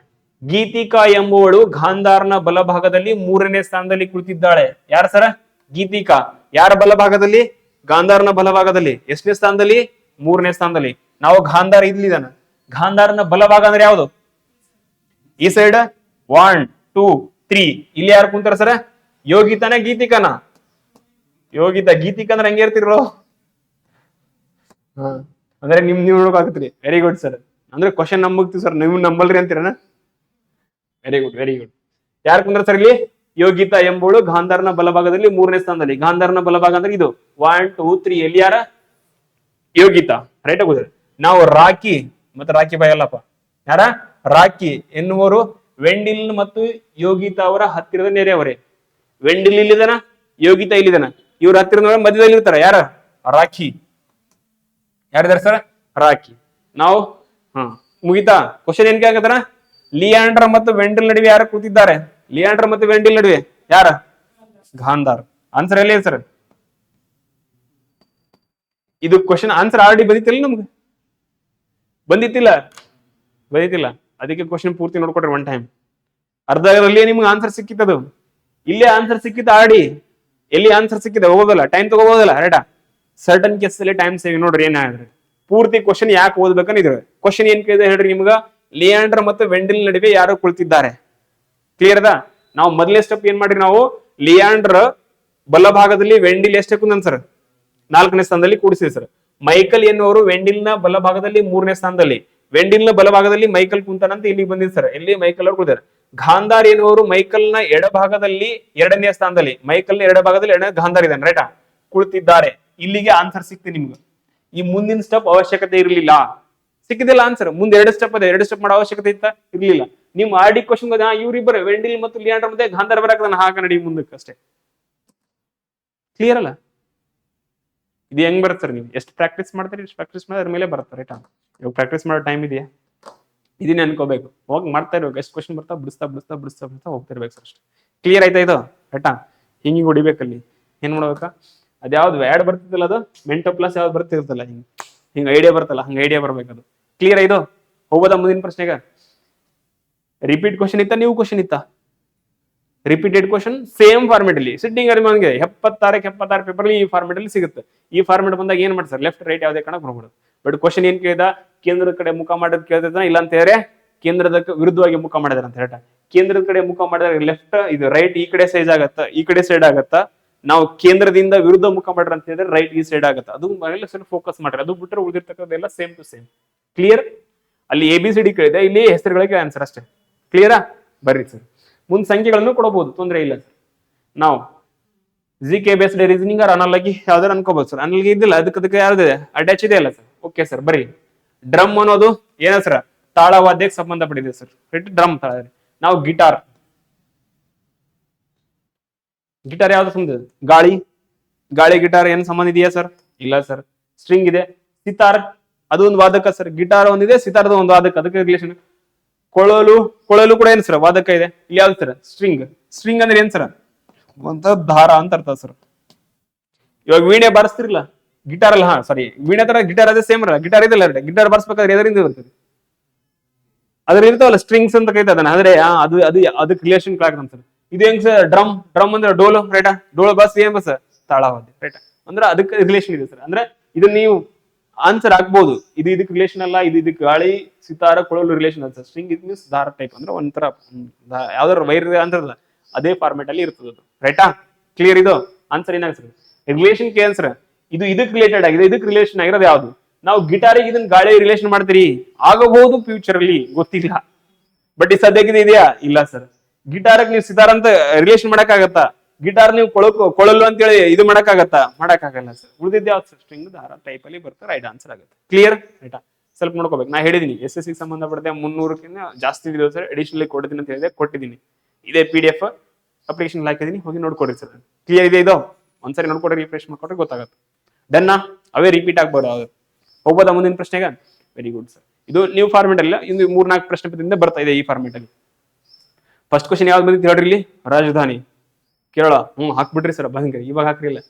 Speaker 1: ಗೀತಿಕಾ ಎಂಬುವಳು ಗಾಂಧಾರ್ನ ಬಲಭಾಗದಲ್ಲಿ 3ನೇ ಸ್ಥಾನದಲ್ಲಿ ಕುಳಿತಿದ್ದಾಳೆ. ಯಾರ ಸರ? ಗೀತಿಕಾ. ಯಾರ ಬಲಭಾಗದಲ್ಲಿ? ಗಾಂಧಾರ್ನ ಬಲಭಾಗದಲ್ಲಿ. ಎಷ್ಟನೇ ಸ್ಥಾನದಲ್ಲಿ? 3ನೇ ಸ್ಥಾನದಲ್ಲಿ. ನಾವು ಗಾಂಧಾರ್ ಇಲ್ಲಿದ್ದಾನ. ಗಾಂಧಾರ್ನ ಬಲಭಾಗ ಅಂದ್ರೆ ಯಾವುದು? ಈ ಸೈಡ್. 1 2 3 ಇಲ್ಲಿ ಯಾರು ಕುಂತಾರ ಸರ? ಯೋಗಿತಾನ ಗೀತಿಕಾನ? ಯೋಗಿತಾ. ಗೀತಿಕಾ ಅಂದ್ರೆ ಹಂಗೆ ಇರ್ತಿರೋ ಅಂದ್ರೆ ನೀವು ನೋಡೋಕಾಗತ್ರಿ. Very good sir. ಅಂದ್ರೆ ಕ್ವಶನ್ ನಂಬಕ್ತಿವಿ ಸರ್, ನೀವು ನಂಬಲ್ರಿ ಅಂತೀರನ? Very good, very good. ಯಾರು ಕುಂದ್ರ ಸರ್ ಇಲ್ಲಿ? ಯೋಗಿತಾ ಎಂಬುಳು ಗಾಂಧಾರ್ನ ಬಲಭಾಗದಲ್ಲಿ 3ನೇ ಸ್ಥಾನದಲ್ಲಿ. ಗಾಂಧಾರ್ನ ಬಲಭಾಗ ಅಂದ್ರೆ ಇದು. 1 2 3 ಎಲ್ಲಿ ಯಾರ? ಯೋಗಿತಾ, ರೈಟ್ ಆಗುದು. ನಾವು ರಾಕಿ ಮತ್ತೆ ರಾಕಿ ಬಾಯ್ ಅಲ್ಲಪ್ಪ, ಯಾರ? ರಾಕಿ ಎನ್ನುವರು ವೆಂಡಿಲ್ ಮತ್ತು ಯೋಗಿತಾ ಅವರ ಹತ್ತಿರದ ನೆರೆಯವರೇ. ವೆಂಡಿಲ್ ಇಲ್ಲಿದಾನ, ಯೋಗಿತಾ ಇಲ್ಲಿದಾನ. ಇವ್ರ ಹತ್ತಿರದ ಮಧ್ಯದಲ್ಲಿ ಇರ್ತಾರ. ಯಾರ? ರಾಖಿ. ಯಾರಿದಾರ ಸರ್? ರಾಖಿ. ನಾವು ಮುಗಿತಾ? ಕ್ವಶನ್ ಏನ್ ಕೇಳಕತ್ತಾರ? ಲಿಯಾಂಡರ್ ಮತ್ತು ವೆಂಡಿಲ್ ನಡುವೆ ಯಾರು ಕೂತಿದ್ದಾರೆ? ಲಿಯಾಂಡರ್ ಮತ್ತು ವೆಂಡಿಲ್ ನಡುವೆ ಯಾರ? ಗಾಂಧಾರ್. ಆನ್ಸರ್ ಎಲ್ಲಿ ಸರ್? ಇದು ಕ್ವಶನ್ ಆನ್ಸರ್ ಆಲ್ರೆಡಿ ಬಂದಿತ್ತಿಲ್ಲ ನಮ್ಗೆ? ಬಂದಿತ್ತಿಲ್ಲ. ಅದಕ್ಕೆ ಕ್ವಶನ್ ಪೂರ್ತಿ ನೋಡ್ಕೊಡ್ರಿ ಒನ್ ಟೈಮ್. ಅರ್ಧದಲ್ಲಿ ನಿಮ್ಗೆ ಆನ್ಸರ್ ಸಿಕ್ಕಿತ್ತದು. ಇಲ್ಲೇ ಆನ್ಸರ್ ಸಿಕ್ಕಿತ್ತು ಆಲ್ರೆಡಿ. ಎಲ್ಲಿ ಆನ್ಸರ್ ಸಿಕ್ಕಿದೆ? ಹೋಗೋದಲ್ಲ, ಟೈಮ್ ತಗೋಬೋದಲ್ಲ, ರೈಟಾ? ಸರ್ಟನ್ ಕೇಸ್ ಅಲ್ಲಿ ಟೈಮ್ ಸೇವ್. ನೋಡ್ರಿ ಏನಾದ್ರೆ ಪೂರ್ತಿ ಕ್ವಶನ್ ಯಾಕೆ ಓದ್ಬೇಕನ್ನ ಇದ್ರೆ ಕ್ವಶನ್ ಏನ್ ಕೇಳಿದೆ ಹೇಳ್ರಿ ನಿಮ್ಗ? ಲಿಯಾಂಡರ್ ಮತ್ತು ವೆಂಡಿಲ್ ನಡುವೆ ಯಾರು ಕುಳಿತಿದ್ದಾರೆ. ಕ್ಲಿಯರ್ ಅದ? ನಾವು ಮೊದಲನೇ ಸ್ಟೆಪ್ ಏನ್ ಮಾಡ್ರಿ, ನಾವು ಲಿಯಾಂಡರ್ ಬಲಭಾಗದಲ್ಲಿ ವೆಂಡಿಲ್ ಎಷ್ಟೇ ಕುಂದನ್ ಸರ್? 4ನೇ ಸ್ಥಾನದಲ್ಲಿ ಕೂಡಿಸಿದೆ ಸರ್. ಮೈಕಲ್ ಎನ್ನುವರು ವೆಂಡಿಲ್ನ ಬಲಭಾಗದಲ್ಲಿ 3ನೇ ಸ್ಥಾನದಲ್ಲಿ. ವೆಂಡಿಲ್ನ ಬಲಭಾಗದಲ್ಲಿ ಮೈಕಲ್ ಕುಂತಾನಂತ ಇಲ್ಲಿಗೆ ಬಂದಿದೆ ಸರ್. ಇಲ್ಲಿ ಮೈಕಲ್ ಅವರು ಕೂತಾರೆ. ಗಾಂಧಾರ್ ಎನ್ನುವರು ಮೈಕಲ್ನ ಎಡಭಾಗದಲ್ಲಿ 2ನೇ ಸ್ಥಾನದಲ್ಲಿ. ಮೈಕಲ್ನ ಎಡಭಾಗದಲ್ಲಿ ಗಾಂಧಾರ್ ಇದ್ದಾನೆ, ರೈಟಾ? ಕುಳಿತಿದ್ದಾರೆ. ಇಲ್ಲಿಗೆ ಆನ್ಸರ್ ಸಿಕ್ತಿ ನಿಮ್ಗೆ. ಈ ಮುಂದಿನ ಸ್ಟೆಪ್ ಅವಶ್ಯಕತೆ ಇರಲಿಲ್ಲ. ಸಿಕ್ಕಿದಿಲ್ಲ ಆನ್ಸರ್. ಮುಂದೆ 2 ಸ್ಟೆಪ್ ಅದೇ. 2 ಸ್ಟೆಪ್ ಮಾಡೋ ಅವಶ್ಯಕತೆ ಇತ್ತ? ಇರ್ಲಿಲ್ಲ. ನಿಮ್ ಆರ್ ಡಿ ಕ್ವಶನ್ ಇವ್ರಿಬ್ಬರು ವೆಂಡಿಲ್ ಮತ್ತು ಲಿಯಾಂಡರ್ ಮತ್ತೆ ಗಾಂಧಾರ್ ಬರಕದಾನ, ಹಾಕ ನಡಿ ಮುಂದಕ್ಕೆ ಅಷ್ಟೇ. ಕ್ಲಿಯರ್ ಅಲ್ಲ? ಇದು ಹೆಂಗ್ ಬರುತ್ತೆ ಸರ್? ನೀವು ಎಷ್ಟು ಪ್ರಾಕ್ಟೀಸ್ ಮಾಡ್ತೀರಿ, ಎಷ್ಟು ಪ್ರಾಕ್ಟೀಸ್ ಮಾಡಿದ್ರೆ ಅದ್ರ ಮೇಲೆ ಬರುತ್ತೆ, ರೈಟಾ? ಇವಾಗ ಪ್ರಾಕ್ಟೀಸ್ ಮಾಡೋ ಟೈಮ್ ಇದೆಯಾ? ಇದನ್ನೇ ಅನ್ಕೋಬೇಕು. ಹೋಗಿ ಮಾಡ್ತಾ ಇರ್ಬೇಕು. ಎಷ್ಟು ಕ್ವಶನ್ ಬರ್ತಾ ಬಿಡಿಸ್ತಾ ಹೋಗ್ತಿರ್ಬೇಕು ಸರ್ ಅಷ್ಟೇ. ಕ್ಲಿಯರ್ ಆಯ್ತಾ ಇದು, ರೈಟಾ? ಹಿಂಗೆ ಹೊಡಿಬೇಕಲ್ಲಿ. ಏನ್ ಮಾಡ್ಬೇಕಾ? ಅದ್ಯಾವ್ದು ವ್ಯಾಡ್ ಬರ್ತಿದ್ದಲ್ಲ, ಅದು ಮೆಂಟೋ ಪ್ಲಸ್ ಯಾವ್ದು ಬರ್ತಿರ್ತಲ್ಲ, ಹಿಂಗ ಐಡಿಯಾ ಬರ್ತಲ್ಲ, ಹಂಗ ಐಡಿಯಾ ಬರ್ಬೇಕದು. ಕ್ಲಿಯರ್ ಇದು? ಹೋಗೋದಾ ಮುಂದಿನ ಪ್ರಶ್ನೆಗ? ರಿಪೀಟ್ ಕ್ವಶನ್ ಇತ್ತ, ನೀವು ಕ್ವಶನ್ ಇತ್ತ? ರಿಪೀಟೆಡ್ ಕ್ವಶನ್ ಸೇಮ್ ಫಾರ್ಮೆಟ್ ಅಲ್ಲಿ ಸಿಟ್ಟಿಂಗ್ ಅರಿಮಾನ್ಗೆ 76 ಪೇಪರ್ ಈ ಫಾರ್ಮೆಟ್ ಅಲ್ಲಿ ಸಿಗುತ್ತೆ. ಈ ಫಾರ್ಮೆಟ್ ಬಂದಾಗ ಏನ್ ಮಾಡ್ತಾರೆ? ಲೆಫ್ಟ್ ರೈಟ್ ಯಾವ್ದೇ ಕಾಣಕ್ ಬರ್ಬೋದು. ಬಟ್ ಕ್ವಶನ್ ಏನ್ ಕೇಳಿದ? ಕೇಂದ್ರದ ಕಡೆ ಮುಖ ಮಾಡೋದ್ ಕೇಳ್ತಿದ್ದ, ಇಲ್ಲ ಅಂತ ಹೇಳಿದ್ರೆ ಕೇಂದ್ರದ ವಿರುದ್ಧವಾಗಿ ಮುಖ ಮಾಡಿದಾರೆ ಅಂತ ಹೇಳ್ತಾ. ಕೇಂದ್ರದ ಕಡೆ ಮುಖ ಮಾಡಿದ್ರೆ ಲೆಫ್ಟ್, ಇದು ರೈಟ್ ಈ ಕಡೆ ಸೈಜ್ ಆಗತ್ತ, ಈ ಕಡೆ ಸೈಡ್ ಆಗತ್ತ. ನಾವು ಕೇಂದ್ರದಿಂದ ವಿರುದ್ಧ ಮುಖ ಮಾಡ್ರಿ ಅಂತ ಹೇಳಿದ್ರೆ ರೈಟ್ ಈ ಸೈಡ್ ಆಗುತ್ತೆ. ಅದು ಸ್ವಲ್ಪ ಫೋಕಸ್ ಮಾಡ್ರಿ. ಅದು ಬಿಟ್ಟರೆ ಉಳಿದಿರ್ತಕ್ಕಂಥದ್ದೆಲ್ಲ ಸೇಮ್ ಟು ಸೇಮ್. ಕ್ಲಿಯರ್? ಅಲ್ಲಿ ABCD ಕೇಳಿದೆ, ಇಲ್ಲಿ ಹೆಸರುಗಳಿಗೆ ಆನ್ಸರ್ ಅಷ್ಟೇ. ಕ್ಲಿಯರಾ? ಬರ್ರಿ ಸರ್. ಮುಂದ್ ಸಂಖ್ಯೆಗಳನ್ನು ಕೊಡಬಹುದು, ತೊಂದರೆ ಇಲ್ಲ ಸರ್. ನಾವು GK based reasoning or analogy ಯಾವ್ದಾರು ಅನ್ಕೋಬಹುದು ಸರ್. ಅನಾಲಜಿ ಇದ್ದಿಲ್ಲ, ಅದಕ್ಕೆ ಯಾವ್ದಿದೆ? ಅಟ್ಯಾಚ್ ಇದೆ ಅಲ್ಲ ಸರ್? ಓಕೆ ಸರ್, ಬರ್ರಿ. ಡ್ರಮ್ ಅನ್ನೋದು ಏನ ಸರ್? ತಾಳವಾದ್ಯಕ್ಕೆ ಸಂಬಂಧಪಟ್ಟಿದೆ ಸರ್. ಡ್ರಮ್ ತಾಳ. ನಾವು ಗಿಟಾರ್ ಯಾವ್ದು ಸಂಬಂಧ? ಗಾಳಿ ಗಿಟಾರ್ ಏನ್ ಸಂಬಂಧ ಇದೆಯಾ ಸರ್? ಇಲ್ಲ ಸರ್. ಸ್ಟ್ರಿಂಗ್ ಇದೆ. ಸಿತಾರ್ ಅದು ಒಂದು ವಾದಕ ಸರ್. ಗಿಟಾರ್ ಒಂದಿದೆ, ಸಿತಾರದ ಒಂದು ವಾದಕ, ಅದಕ್ಕೆ ರಿಲೇಷನ್. ಕೊಳಲು ಕೂಡ ಏನ್ ಸರ್? ವಾದಕ ಇದೆ. ಇಲ್ಲಿ ಯಾವ್ದು ಸರ್? ಸ್ಟ್ರಿಂಗ್ ಅಂದ್ರೆ ಏನ್ ಸರ್? ಅಂತ ದಾರ ಅಂತ ಅರ್ಥ ಸರ್. ಇವಾಗ ವೀಣೆ ಬಾರಿಸ್ತಿರ್ಲಿಲ್ಲ, ಗಿಟಾರ್ ಅಲ್ಲ, ಸಾರಿ, ವೀಣೆ ತರ ಗಿಟಾರ್ ಅದೇ ಸೇಮ್ ಅಲ್ಲ. ಗಿಟಾರ್ ಇದೆಲ್ಲ, ಗಿಟಾರ್ ಬಾರಿಸ್ಬೇಕಾದ್ರೆ ಎದರಿಂದ ಇರ್ತದೆ? ಅದ್ರ ಇರ್ತಾವಲ್ಲ ಸ್ಟ್ರಿಂಗ್ಸ್ ಅಂತ ಕೈತ ಅದನ್ನ. ಅಂದ್ರೆ ಅದಕ್ಕೆ ರಿಲೇಷನ್ ಆಗ್ತದೆ ಸರ್. ಇದು ಹೆಂಗ್ ಸರ್ ಡ್ರಮ್ ಡ್ರಮ್ ಅಂದ್ರೆ ಡೋಲು ರೈಟಾ ಡೋಲು ಬಸ್ ಏನ್ ಬಸ್ ತಾಳವಾದ್ಯ ರೈಟಾ ಅಂದ್ರೆ ಅದಕ್ಕೆ ರಿಲೇಷನ್ ಇದೆ ಸರ್ ಅಂದ್ರೆ ಇದನ್ನ ನೀವು ಆನ್ಸರ್ ಆಗ್ಬಹುದು ಇದು ಇದಕ್ಕೆ ರಿಲೇಷನ್ ಅಲ್ಲ ಇದು ಇದಕ್ಕೆ ಗಾಳಿ ಸಿತಾರ ಕೊಳಲು ರಿಲೇಷನ್ ಅಲ್ಲ ಸ್ಟ್ರಿಂಗ್ ಇಟ್ ಮೀನ್ಸ್ ದಾರ ಟೈಪ್ ಅಂದ್ರೆ ಒಂಥರ ಯಾವ್ದಾದ್ರು ವೈರ್ ಅಂತಾರಲ್ಲ ಅದೇ ಫಾರ್ಮೆಟ್ ಅಲ್ಲಿ ಇರ್ತದೆ ಅದು ರೈಟಾ ಕ್ಲಿಯರ್ ಇದು ಆನ್ಸರ್ ಏನಾಗ್ತದೆ ರಿಲೇಷನ್ ಕೆ ಆನ್ಸರ್ ಇದು ಇದಕ್ಕೆ ರಿಲೇಟೆಡ್ ಆಗಿದೆ ಇದಕ್ಕೆ ರಿಲೇಷನ್ ಆಗಿರೋದು ಯಾವ್ದು ನಾವು ಗಿಟಾರಿಗೆ ಇದನ್ನ ಗಾಳಿ ರಿಲೇಷನ್ ಮಾಡ್ತೀರಿ ಆಗಬಹುದು ಫ್ಯೂಚರ್ ಅಲ್ಲಿ ಗೊತ್ತಿಲ್ಲ ಬಟ್ ಈ ಸದ್ಯಕ್ಕೆ ಇದೆಯಾ ಇಲ್ಲ ಸರ್ ಗಿಟಾರಕ್ಕೆ ನೀವು ಸಿತಾರ ಅಂತ ರಿಲೇಷನ್ ಮಾಡಕ್ಕಾಗತ್ತಾ ಗಿಟಾರ್ ನೀವು ಕೊಳಲು ಅಂತೇಳಿ ಇದು ಮಾಡಕ್ಕಾಗತ್ತಾ ಮಾಡಕ್ಕಾಗಲ್ಲ ಸರ್ ಉಳಿದಿದ್ದ ಯಾವ್ದು ಸರ್ ಸ್ಟ್ರಿಂಗ್ ದಾರ ಟೈಪ್ ಅಲ್ಲಿ ಬರ್ತಾರೆ ರೈಟ್ ಆನ್ಸರ್ ಆಗುತ್ತೆ ಕ್ಲಿಯರ್ ರೈಟಾ ಸ್ವಲ್ಪ ನೋಡ್ಕೋಬೇಕು ನಾ ಹೇಳಿದೀನಿ SSC ಸಂಬಂಧಪಟ್ಟೆ 300ಕ್ಕಿಂತ ಜಾಸ್ತಿ ಇದೆ ಸರ್ ಅಡಿಷನಲಿ ಕೊಡ್ತೀನಿ ಅಂತ ಹೇಳಿದೆ ಕೊಟ್ಟಿದ್ದೀನಿ ಇದೇ PDF ಅಪ್ಲಿಕೇಶನ್ ಹಾಕಿದೀನಿ ಹೋಗಿ ನೋಡ್ಕೊಡ್ರಿ ಸರ್ ಕ್ಲಿಯರ್ ಇದೆ ಇದು ಒಂದ್ಸರಿ ನೋಡ್ಕೊಡ್ರಿ ರಿಫ್ರೆಶ್ ಮಾಡ್ಕೊಟ್ರೆ ಗೊತ್ತಾಗುತ್ತೆ ಡನ್ನ ಅವೇ ರಿಪೀಟ್ ಆಗ್ಬೋದು ಅವ್ರು ಹೋಗ್ಬೋದಾ ಮುಂದಿನ ಪ್ರಶ್ನೆಗೆ ವೆರಿ ಗುಡ್ ಸರ್ ಇದು ನೀವು ಫಾರ್ಮೆಟ್ ಅಲ್ಲ ಇಂದು 3-4 ಪ್ರಶ್ನೆ ಪತ್ರದಿಂದ ಬರ್ತಾ ಇದೆ ಈ ಫಾರ್ಮೆಟ್ ಅಲ್ಲಿ ಫಸ್ಟ್ ಕ್ವಶನ್ ಯಾವ್ದು ಬಂದಿತ್ತು ಹೇಳ್ರಿ ಇಲ್ಲಿ ರಾಜಧಾನಿ ಕೇರಳ ಹಾಕ್ಬಿಟ್ರಿ ಸರ್ ಭಯಂಕರ ಇವಾಗ ಹಾಕ್ರಿಲ್ಲ